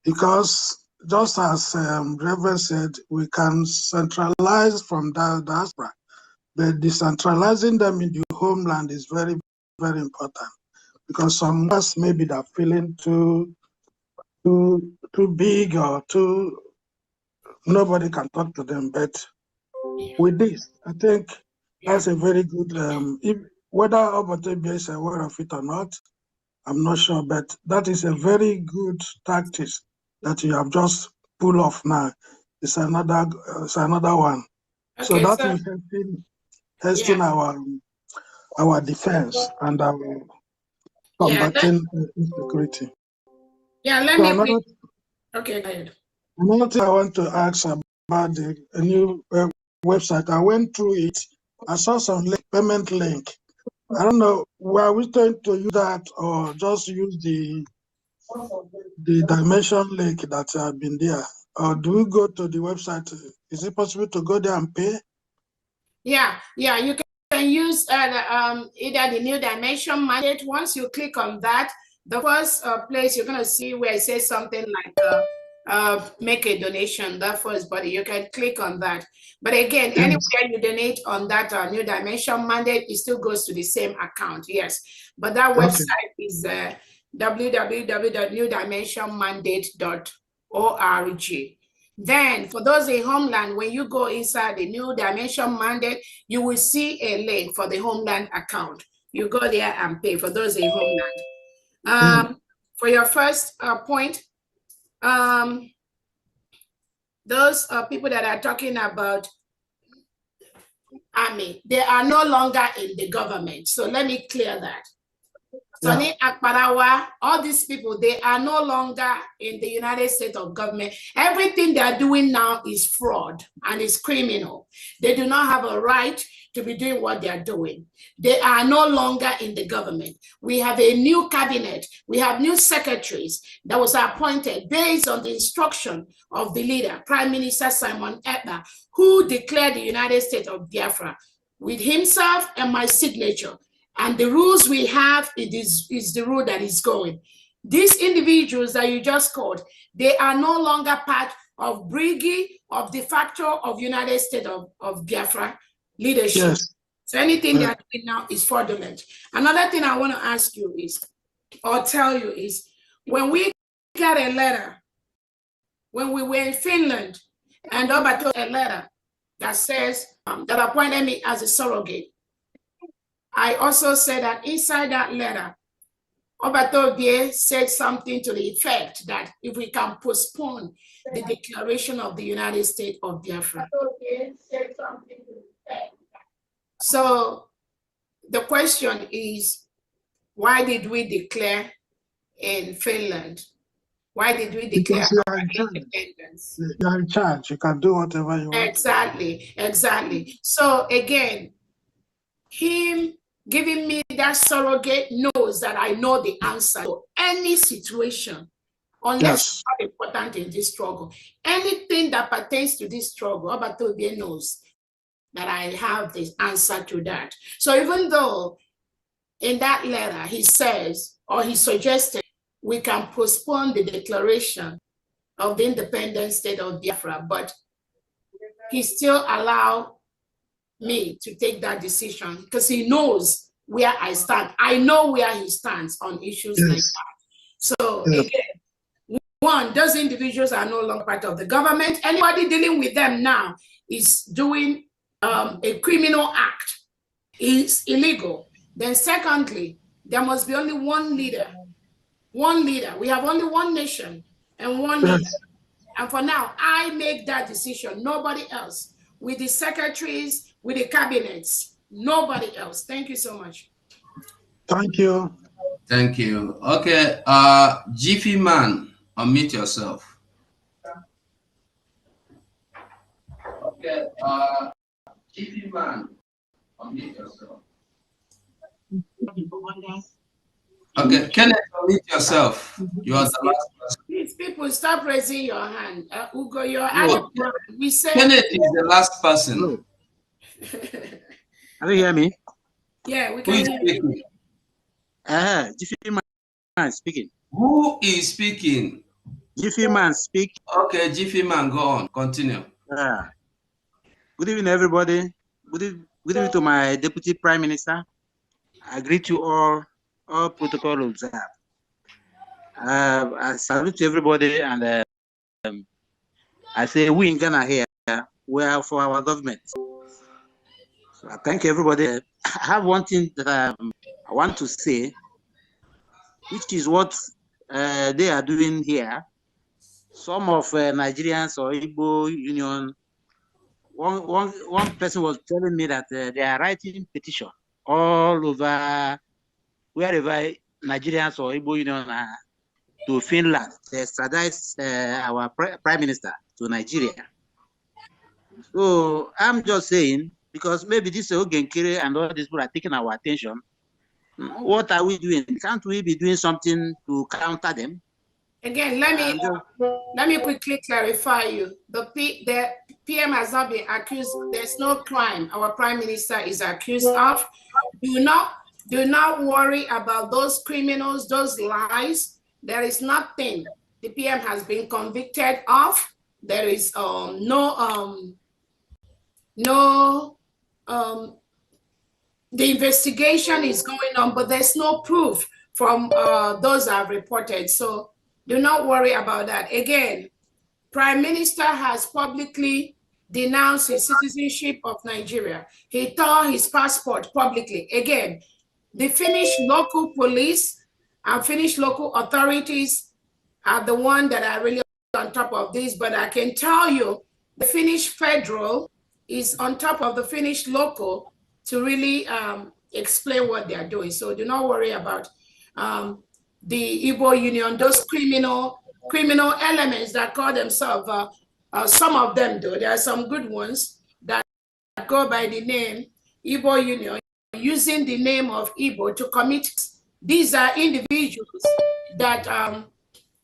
because just as Reverend said, we can centralize from the diaspora, but decentralizing them in the homeland is very, very important because some of us maybe they're feeling too big or nobody can talk to them. But with this, I think that's a very good, whether Obatebia is aware of it or not, I'm not sure, but that is a very good tactics that you have just pulled off now. It's another one. Okay, so that is helping our defense and our combating insecurity.
Yeah, let me. Okay, go ahead.
Another thing I want to ask about the new website. I went through it. I saw some payment link. I don't know. Were we trying to use that or just use the dimension link that have been there? Or do we go to the website? Is it possible to go there and pay?
Yeah, you can use either the New Dimension mandate. Once you click on that, the first place you're going to see where it says something like make a donation, that first body, you can click on that. But again, anywhere you donate on that New Dimension mandate, it still goes to the same account, yes. But that website is www.newdimensionmandate.org. Then for those in homeland, when you go inside the New Dimension mandate, you will see a link for the homeland account. You go there and pay for those in homeland. For your first point, those people that are talking about army, they are no longer in the government. So let me clear that. Sonny Akparawa, all these people, they are no longer in the United States of government. Everything they are doing now is fraud and is criminal. They do not have a right to be doing what they are doing. They are no longer in the government. We have a new cabinet. We have new secretaries that was appointed based on the instruction of the leader, Prime Minister Simon Ekpa, who declared the United States of Biafra with himself and my signature. And the rules we have, is the rule that is going. These individuals that you just called, they are no longer part of Briggy, of de facto of United States of Biafra leadership. Yes. So anything they are doing now is fraudulent. Another thing I want to ask you is, or tell you is, when we got a letter, when we were in Finland, and Obato a letter that says, that appointed me as a surrogate, I also said that inside that letter, Obatobie said something to the effect that if we can postpone the declaration of the United States of Biafra. So the question is, why did we declare in Finland? Why did we declare our independence?
You're in charge. You can do whatever you want.
Exactly. So again, him giving me that surrogate knows that I know the answer to any situation, unless it's not important in this struggle. Anything that pertains to this struggle, Obatobie knows that I have the answer to that. So even though in that letter he says, or he suggested, we can postpone the declaration of the independent state of Biafra, but he still allowed me to take that decision because he knows where I stand. I know where he stands on issues like that. So again, one, those individuals are no longer part of the government. Anybody dealing with them now is doing a criminal act. It's illegal. Then secondly, there must be only one leader. One leader. We have only one nation and one leader. And for now, I make that decision. Nobody else. With the secretaries, with the cabinets, nobody else. Thank you so much.
Thank you.
Thank you. Okay, Jiffy Man, unmute yourself. Okay, Jiffy Man, unmute yourself. Okay, Kenneth, unmute yourself. You are the last person.
Please, people, stop raising your hand. Ugo, you're we said
Kenneth is the last person.
Can you hear me?
Yeah, we can hear you.
Jiffy Man speaking.
Who is speaking?
Jiffy Man speak.
Okay, Jiffy Man, go on. Continue.
Good evening, everybody. Good evening to my Deputy Prime Minister. I greet you all protocol observed. I salute to everybody, and I say we in Ghana here, we are for our government. So I thank everybody. I have one thing that I want to say, which is what they are doing here. Some of Nigerians or Igbo Union, one person was telling me that they are writing petition all over, wherever Nigerians or Igbo Union are, to Finland. They extradite our Prime Minister to Nigeria. So I'm just saying, because maybe this Ogenkere and all these people are taking our attention. What are we doing? Can't we be doing something to counter them?
Again, let me quickly clarify you. The PM has not been accused. There's no crime our Prime Minister is accused of. Do not worry about those criminals, those lies. There is nothing the PM has been convicted of. There is the investigation is going on, but there's no proof from those I've reported. So do not worry about that. Again, Prime Minister has publicly denounced his citizenship of Nigeria. He tore his passport publicly. Again, the Finnish local police and Finnish local authorities are the one that are really on top of this, but I can tell you the Finnish federal is on top of the Finnish local to really explain what they are doing. So do not worry about the Igbo Union, those criminal elements that call themselves, some of them though, there are some good ones that go by the name Igbo Union, using the name of Igbo to commit. These are individuals that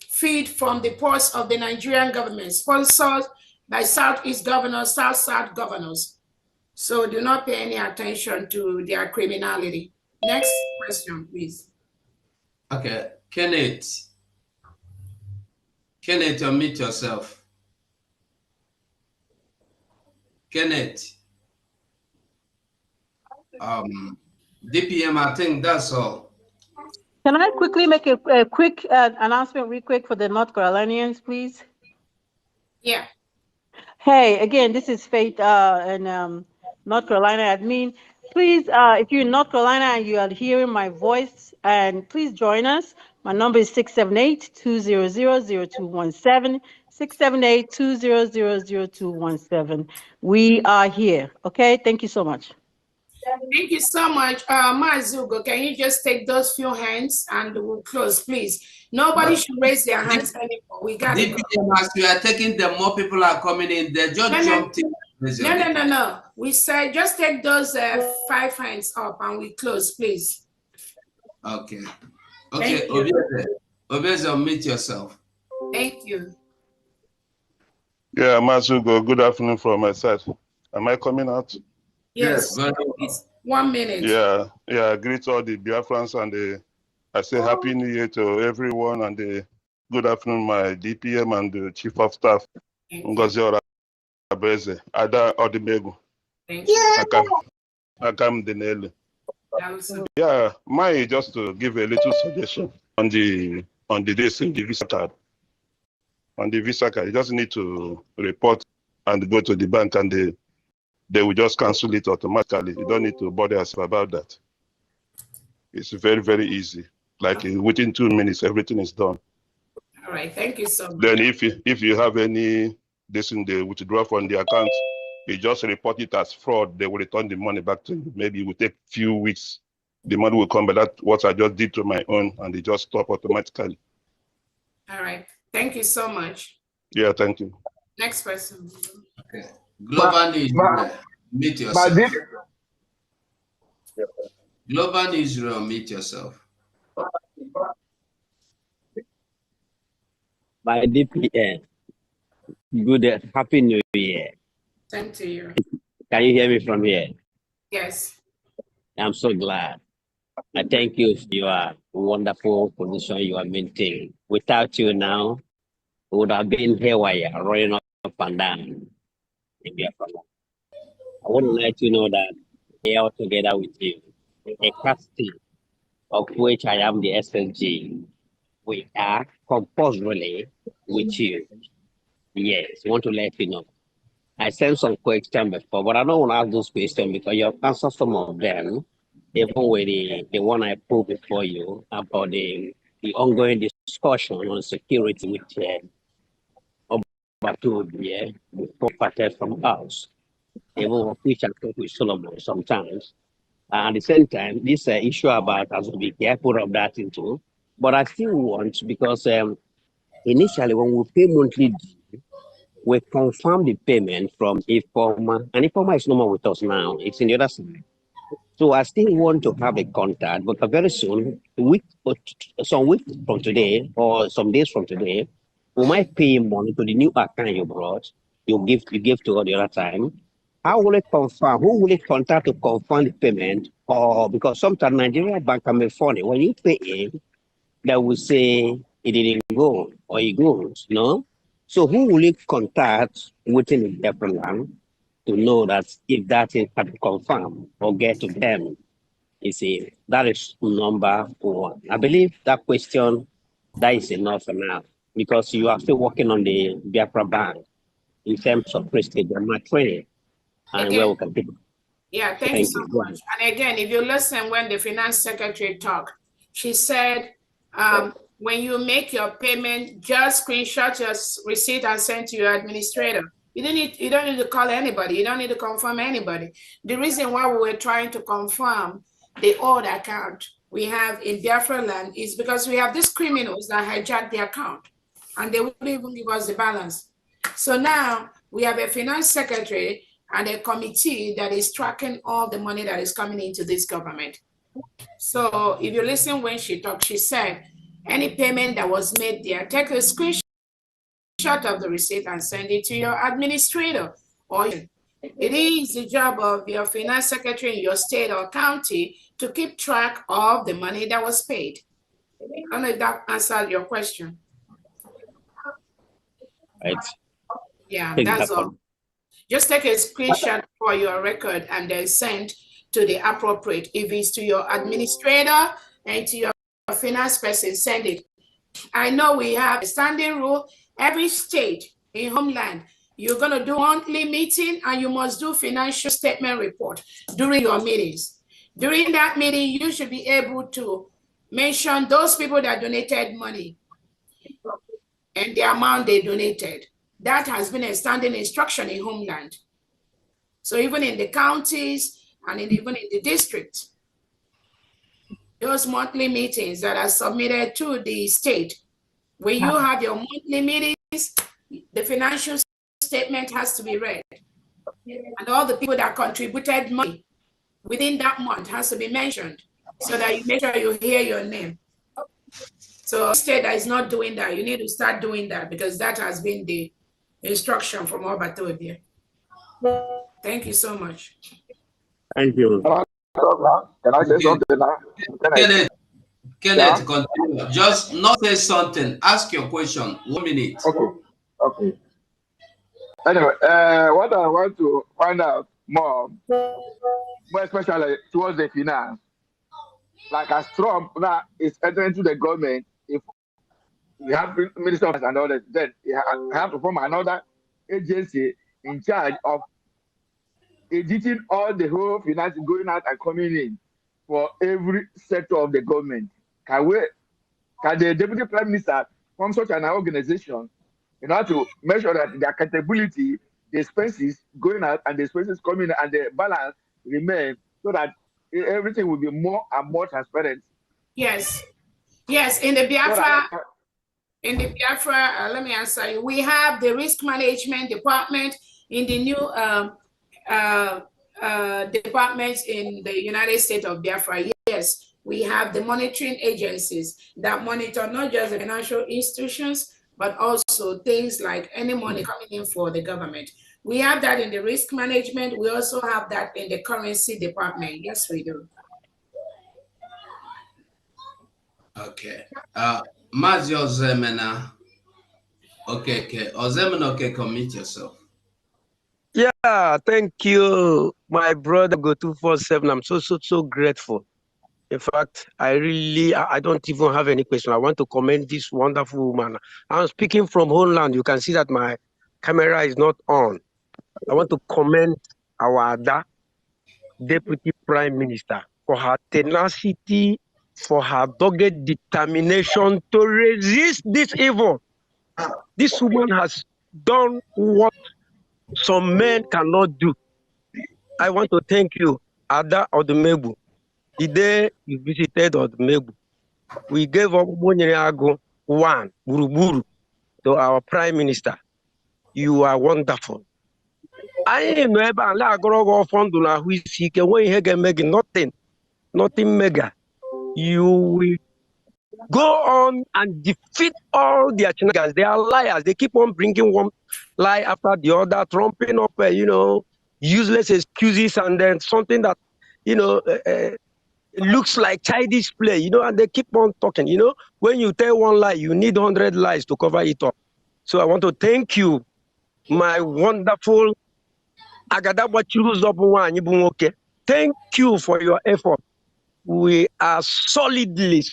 feed from the purse of the Nigerian government, sponsored by Southeast governors, South governors. So do not pay any attention to their criminality. Next question, please.
Okay, Kenneth, unmute yourself. Kenneth. DPM, I think that's all.
Can I quickly make a quick announcement real quick for the North Carolinians, please?
Yeah.
Hey, again, this is Faith in North Carolina admin. Please, if you're in North Carolina and you are hearing my voice, and please join us. My number is 678-200-0217, 678-200-0217. We are here, okay? Thank you so much.
Thank you so much. Mazugo, can you just take those few hands and we'll close, please? Nobody should raise their hands anymore. We got it.
As we are taking them, more people are coming in. They just jumped in.
No. We said just take those 5 hands up and we close, please.
Okay. Okay, Obeze, unmute yourself.
Thank you.
Yeah, Mazugo, good afternoon from my side. Am I coming out?
Yes. 1 minute.
Yeah. I greet all the Biafrans and I say Happy New Year to everyone and good afternoon, my DPM and the Chief of Staff, Ngozi Orabeze, Ada Odimegu.
Thank you.
Akam Denele. Yeah, just to give a little suggestion on the visa card. On the visa card, you just need to report and go to the bank and they will just cancel it automatically. You don't need to bother yourself about that. It's very, very easy. Like within 2 minutes, everything is done.
All right, thank you so much.
Then if you have any they withdraw from the account, you just report it as fraud. They will return the money back to you. Maybe it will take a few weeks. The money will come, but that's what I just did to my own, and they just stop automatically.
All right, thank you so much.
Yeah, thank you.
Next person.
Okay. Global Newsroom, meet yourself. Global Newsroom, meet yourself.
By DPN, good, Happy New Year.
Same to you.
Can you hear me from here?
Yes.
I'm so glad. I thank you for your wonderful position you are maintaining. Without you now, we would have been haywire, running up and down. I would like to know that we are together with you, a capacity of which I am the SSG. We are compulsorily with you. Yes, I want to let you know. I sent some questions before, but I don't want to ask those questions because you have answered some of them, even with the one I put before you about the ongoing discussion on security with Obatu, before parted from us, even of which I talk with Solomon sometimes. At the same time, this issue about us to be careful of that into, but I still want, because initially when we pay monthly due, we confirm the payment from Informa, and Informa is no more with us now, it's in the other side. So I still want to have a contact, but very soon, some week from today or some days from today, we might pay money to the new account you brought. You give to all the other time. How will it confirm? Who will it contact to confirm the payment? Or because sometimes Nigeria bank can be funny. When you pay in, they will say it didn't go or it goes, no? So who will it contact within the Biafran to know that if that is confirmed or get to them? You see, that is number one. I believe that question, that is enough for now because you are still working on the Biafra bank in terms of prestige and my training and where we can people.
Yeah, thank you so much. And again, if you listen when the finance secretary talked, she said, when you make your payment, just screenshot your receipt and send to your administrator. You don't need to call anybody. You don't need to confirm anybody. The reason why we were trying to confirm the old account we have in Biafra land is because we have these criminals that hijack the account and they wouldn't even give us the balance. So now we have a finance secretary and a committee that is tracking all the money that is coming into this government. So if you listen when she talked, she said, any payment that was made there, take a screenshot of the receipt and send it to your administrator. Or it is the job of your finance secretary in your state or county to keep track of the money that was paid. I don't know if that answered your question.
Right.
Yeah, that's all. Just take a screenshot for your record and then send to the appropriate. If it's to your administrator and to your finance person, send it. I know we have a standing rule. Every state in homeland, you're going to do monthly meeting and you must do financial statement report during your meetings. During that meeting, you should be able to mention those people that donated money and the amount they donated. That has been a standing instruction in homeland. So even in the counties and even in the district, those monthly meetings that are submitted to the state, when you have your monthly meetings, the financial statement has to be read. And all the people that contributed money within that month has to be mentioned so that you make sure you hear your name. So state that is not doing that, you need to start doing that because that has been the instruction from Obatobia. Thank you so much.
Thank you.
Can I say something now?
Kenneth, continue. Just not say something. Ask your question. 1 minute.
Okay. Anyway, what I want to find out more especially towards the finance, like as Trump now is entering into the government, if we have Minister of Finance and all that, then you have to form another agency in charge of editing all the whole finance going out and coming in for every sector of the government. Can the Deputy Prime Minister form such an organization in order to make sure that the accountability, the expenses going out and the expenses coming and the balance remain so that everything will be more and more transparent?
Yes. In the Biafra, let me answer you. We have the risk management department in the new departments in the United States of Biafra. Yes, we have the monitoring agencies that monitor not just the financial institutions, but also things like any money coming in for the government. We have that in the risk management. We also have that in the currency department. Yes, we do.
Okay. Mazi Ozemena. Okay. Ozemena, okay, commit yourself.
Yeah, thank you, my brother Go 247. I'm so grateful. In fact, I don't even have any question. I want to commend this wonderful woman. I'm speaking from homeland. You can see that my camera is not on. I want to commend our Ada, Deputy Prime Minister, for her tenacity, for her dogged determination to resist this evil. This woman has done what some men cannot do. I want to thank you, Ada Odumebu. The day you visited Odumebu, we gave up Monyeriago 1, Buruburu, to our Prime Minister. You are wonderful. anyị nọ ebe a na-agọrọ gị ọfọ ndụ na ahụ isi ike nwe ihe ga-eme gị nothing mega. You will go on and defeat all their shenanigans. They are liars. They keep on bringing one lie after the other, trumping up, useless excuses, and then something that, looks like childish play, and they keep on talking. When you tell one lie, you need 100 lies to cover it up. So I want to thank you, my wonderful Agadawa Chiruzobu Nwoke. Thank you for your effort. We are solidly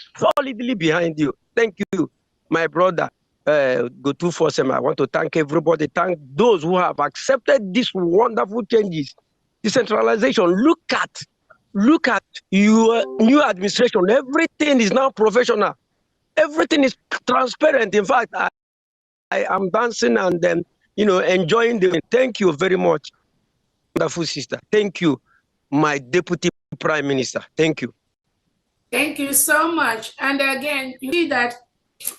behind you. Thank you, my brother. Go 247. I want to thank everybody. Thank those who have accepted these wonderful changes. Decentralization. Look at your new administration. Everything is now professional. Everything is transparent. In fact, I am dancing and then enjoying the. Thank you very much, wonderful sister. Thank you, my deputy prime minister. Thank you.
Thank you so much. And again, you see that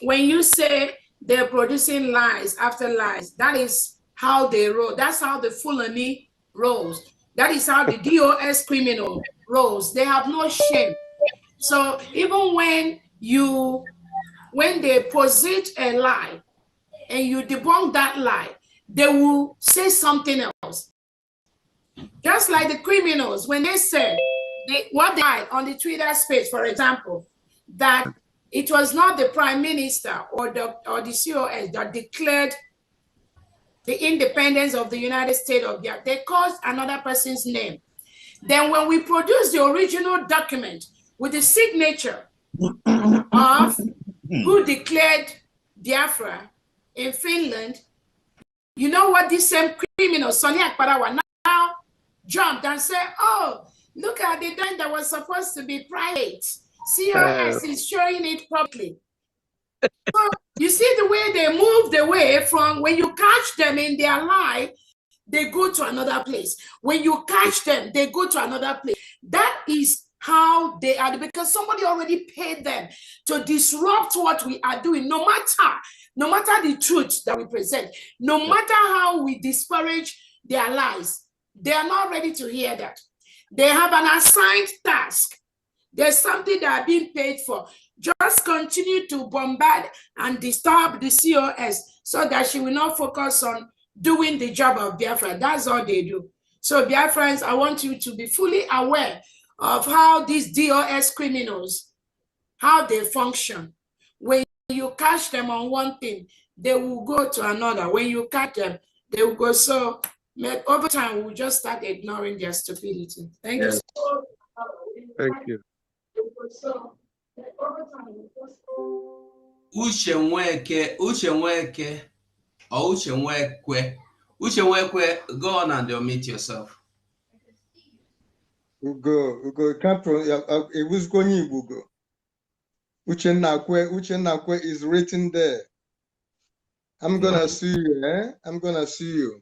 when you say they're producing lies after lies, that is how they roll. That's how the Fulani rolls. That is how the DOS criminal rolls. They have no shame. So even when they posit a lie and you debunk that lie, they will say something else. Just like the criminals, when they said what they lied on the Twitter space, for example, that it was not the prime minister or the COS that declared the independence of the United States of Biafra. They caused another person's name. Then when we produce the original document with the signature of who declared Biafra in Finland, you know what this same criminal, Sonny Akparawa, now jumped and said, oh, look at the dime that was supposed to be private. COS is showing it publicly. So you see the way they moved away from when you catch them in their lie, they go to another place. When you catch them, they go to another place. That is how they are, because somebody already paid them to disrupt what we are doing, no matter the truth that we present, no matter how we disparage their lies. They are not ready to hear that. They have an assigned task. There's something they are being paid for. Just continue to bombard and disturb the COS so that she will not focus on doing the job of Biafra. That's all they do. So Biafrans, I want you to be fully aware of how these DOS criminals, how they function. When you catch them on one thing, they will go to another. When you catch them, they will go. So over time, we'll just start ignoring their stupidity. Thank you.
Thank you.
Uchenweke, or Uchenwekwe, go on and unmute yourself.
Ugo, come from, it was going Ugo. Uchenwekwe is written there. I'm gonna sue you, eh? I'm gonna sue you.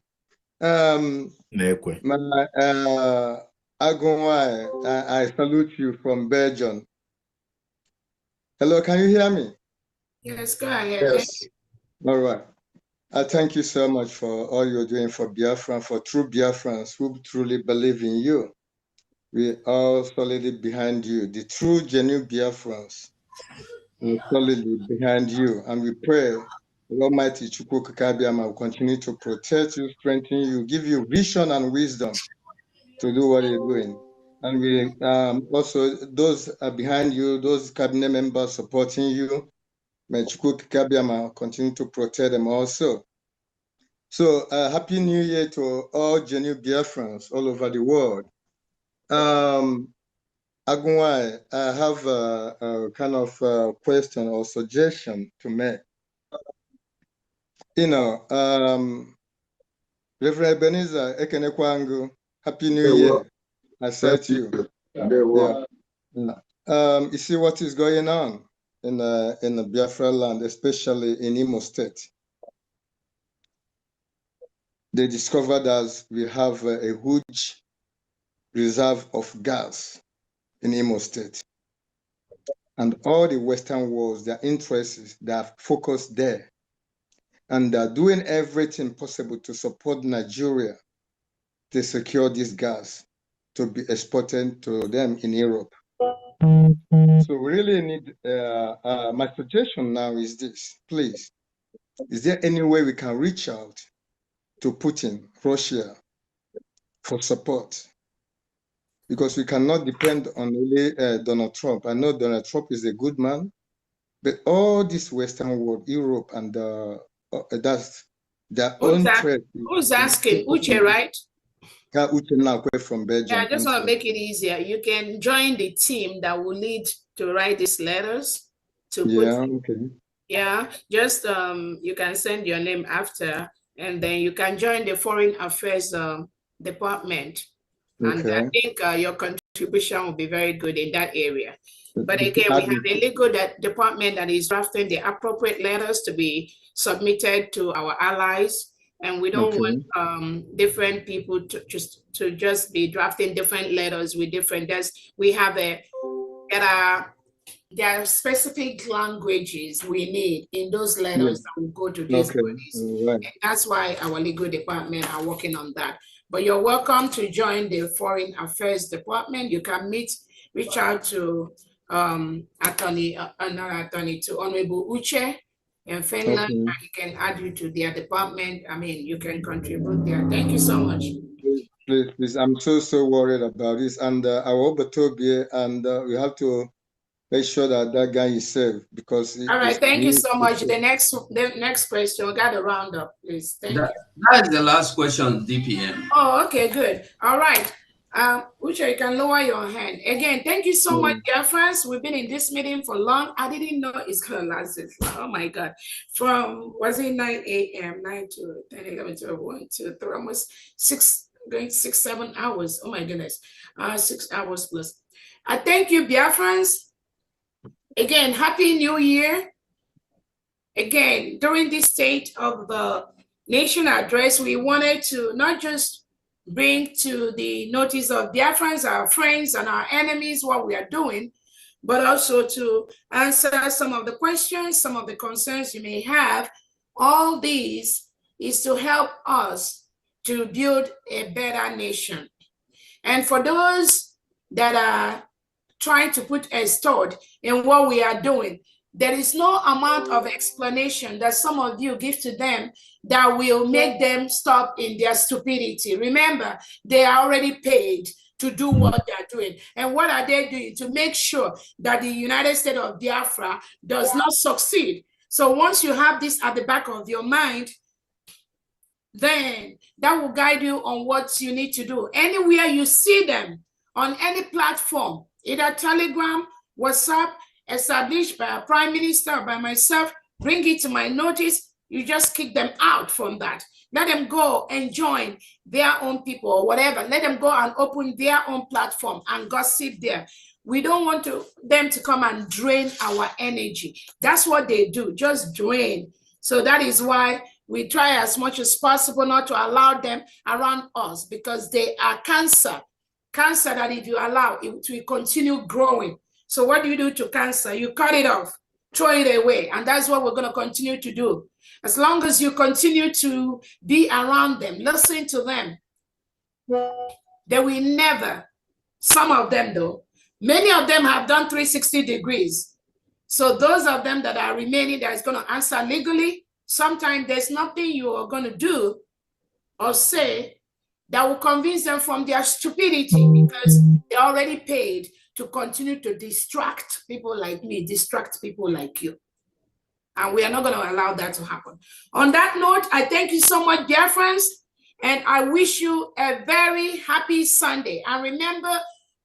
Agonwai, I salute you from Belgium. Hello, can you hear me?
Yes, go ahead.
Yes. All right. I thank you so much for all you're doing for Biafra, for true Biafrans who truly believe in you. We are solidly behind you. The true, genuine Biafrans are solidly behind you. And we pray the Almighty Chukwu Kakabiama will continue to protect you, strengthen you, give you vision and wisdom to do what you're doing. And we also, those are behind you, those cabinet members supporting you, may Chukwu Kakabiama continue to protect them also. So Happy New Year to all genuine Biafrans all over the world. Agunwai, I have a kind of question or suggestion to make. Reverend Ebenezer Ekenekwangu, Happy New Year. I said to you. Yeah. You see what is going on in the Biafra land, especially in Imo State. They discovered that we have a huge reserve of gas in Imo State. And all the Western worlds, their interests, they are focused there. And they're doing everything possible to support Nigeria they secure this gas to be exported to them in Europe. So we really need, my suggestion now is this, please, is there any way we can reach out to Putin, Russia, for support? Because we cannot depend on only Donald Trump. I know Donald Trump is a good man, but all this Western world, Europe, and that's their own threat.
Who's asking? Uche, right?
Uche now from Belgium.
Yeah, I just want to make it easier. You can join the team that will lead to write these letters to Putin.
Okay.
Yeah, just you can send your name after, and then you can join the Foreign Affairs department. And I think your contribution will be very good in that area. But again, we have a legal department that is drafting the appropriate letters to be submitted to our allies. And we don't want different people to just be drafting different letters with different. We have there are specific languages we need in those letters that will go to these bodies. And that's why our legal department are working on that. But you're welcome to join the Foreign Affairs Department. You can reach out to to Honorable Uche in Finland, and he can add you to their department. I mean, you can contribute there. Thank you so much.
Please, I'm so worried about this. And our Obatobie, and we have to make sure that guy is safe, because
all right, thank you so much. The next question, we got to round up, please. Thank you.
That's the last question, DPM.
Oh, okay, good. All right. Uche, you can lower your hand. Again, thank you so much, dear friends. We've been in this meeting for long. I didn't know it's going to last this long. Oh, my God. From, was it 9 a.m., 9 to 10, 11, 12, 1, 2, 3, almost 7 hours. Oh, my goodness. 6 hours plus. I thank you, Biafrans. Again, Happy New Year. Again, during this State of the Nation address, we wanted to not just bring to the notice of Biafrans, our friends and our enemies, what we are doing, but also to answer some of the questions, some of the concerns you may have. All these is to help us to build a better nation. And for those that are trying to put a start in what we are doing, there is no amount of explanation that some of you give to them that will make them stop in their stupidity. Remember, they are already paid to do what they're doing. And what are they doing? To make sure that the United States of Biafra does not succeed. So once you have this at the back of your mind, then that will guide you on what you need to do. Anywhere you see them, on any platform, either Telegram, WhatsApp, established by a prime minister or by myself, bring it to my notice, you just kick them out from that. Let them go and join their own people or whatever. Let them go and open their own platform and gossip there. We don't want them to come and drain our energy. That's what they do, just drain. So that is why we try as much as possible not to allow them around us, because they are cancer. Cancer that if you allow, it will continue growing. So what do you do to cancer? You cut it off, throw it away. And that's what we're going to continue to do. As long as you continue to be around them, listen to them, they will never, some of them though, many of them have done 360 degrees. So those of them that are remaining that is going to answer legally, sometimes there's nothing you are going to do or say that will convince them from their stupidity, because they're already paid to continue to distract people like me, distract people like you. And we are not going to allow that to happen. On that note, I thank you so much, dear friends, and I wish you a very happy Sunday. And remember,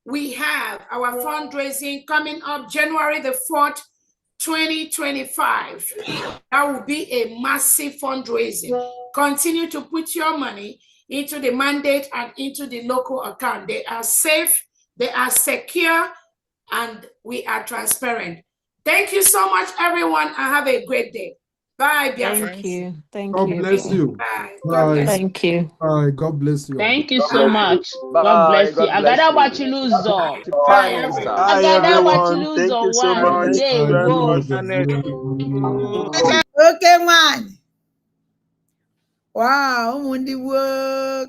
we have our fundraising coming up January the 4th, 2025. That will be a massive fundraising. Continue to put your money into the mandate and into the local account. They are safe, they are secure, and we are transparent. Thank you so much, everyone, and have a great day. Bye, Biafra.
Thank you. Thank
God
you.
bless you.
Bye.
God bless.
Thank you.
Bye. God bless you.
Thank you so much. God bless you. Agada Bachiluzo.
Bye, everyone.
Hi
Agada
everyone. Thank
Bachiluzo
you so
one.
much.
There you
Very
go.
much honored.
Okay, man. Wow, Mundi work.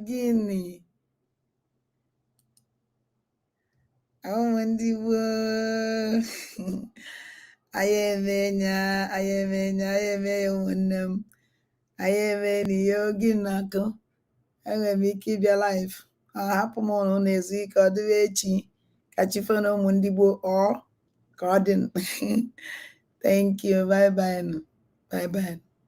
gịnị ụmụ ndị gboo anyị emenya ụmụnne m anyị eme n'ihe oge nnọkọ enwere m ike ịbịa live hapụ m ụlọ na-ezu ike ọ dịwa echi ka chifo na ụmụ ndị gboo ka ọ dị thank you bye bye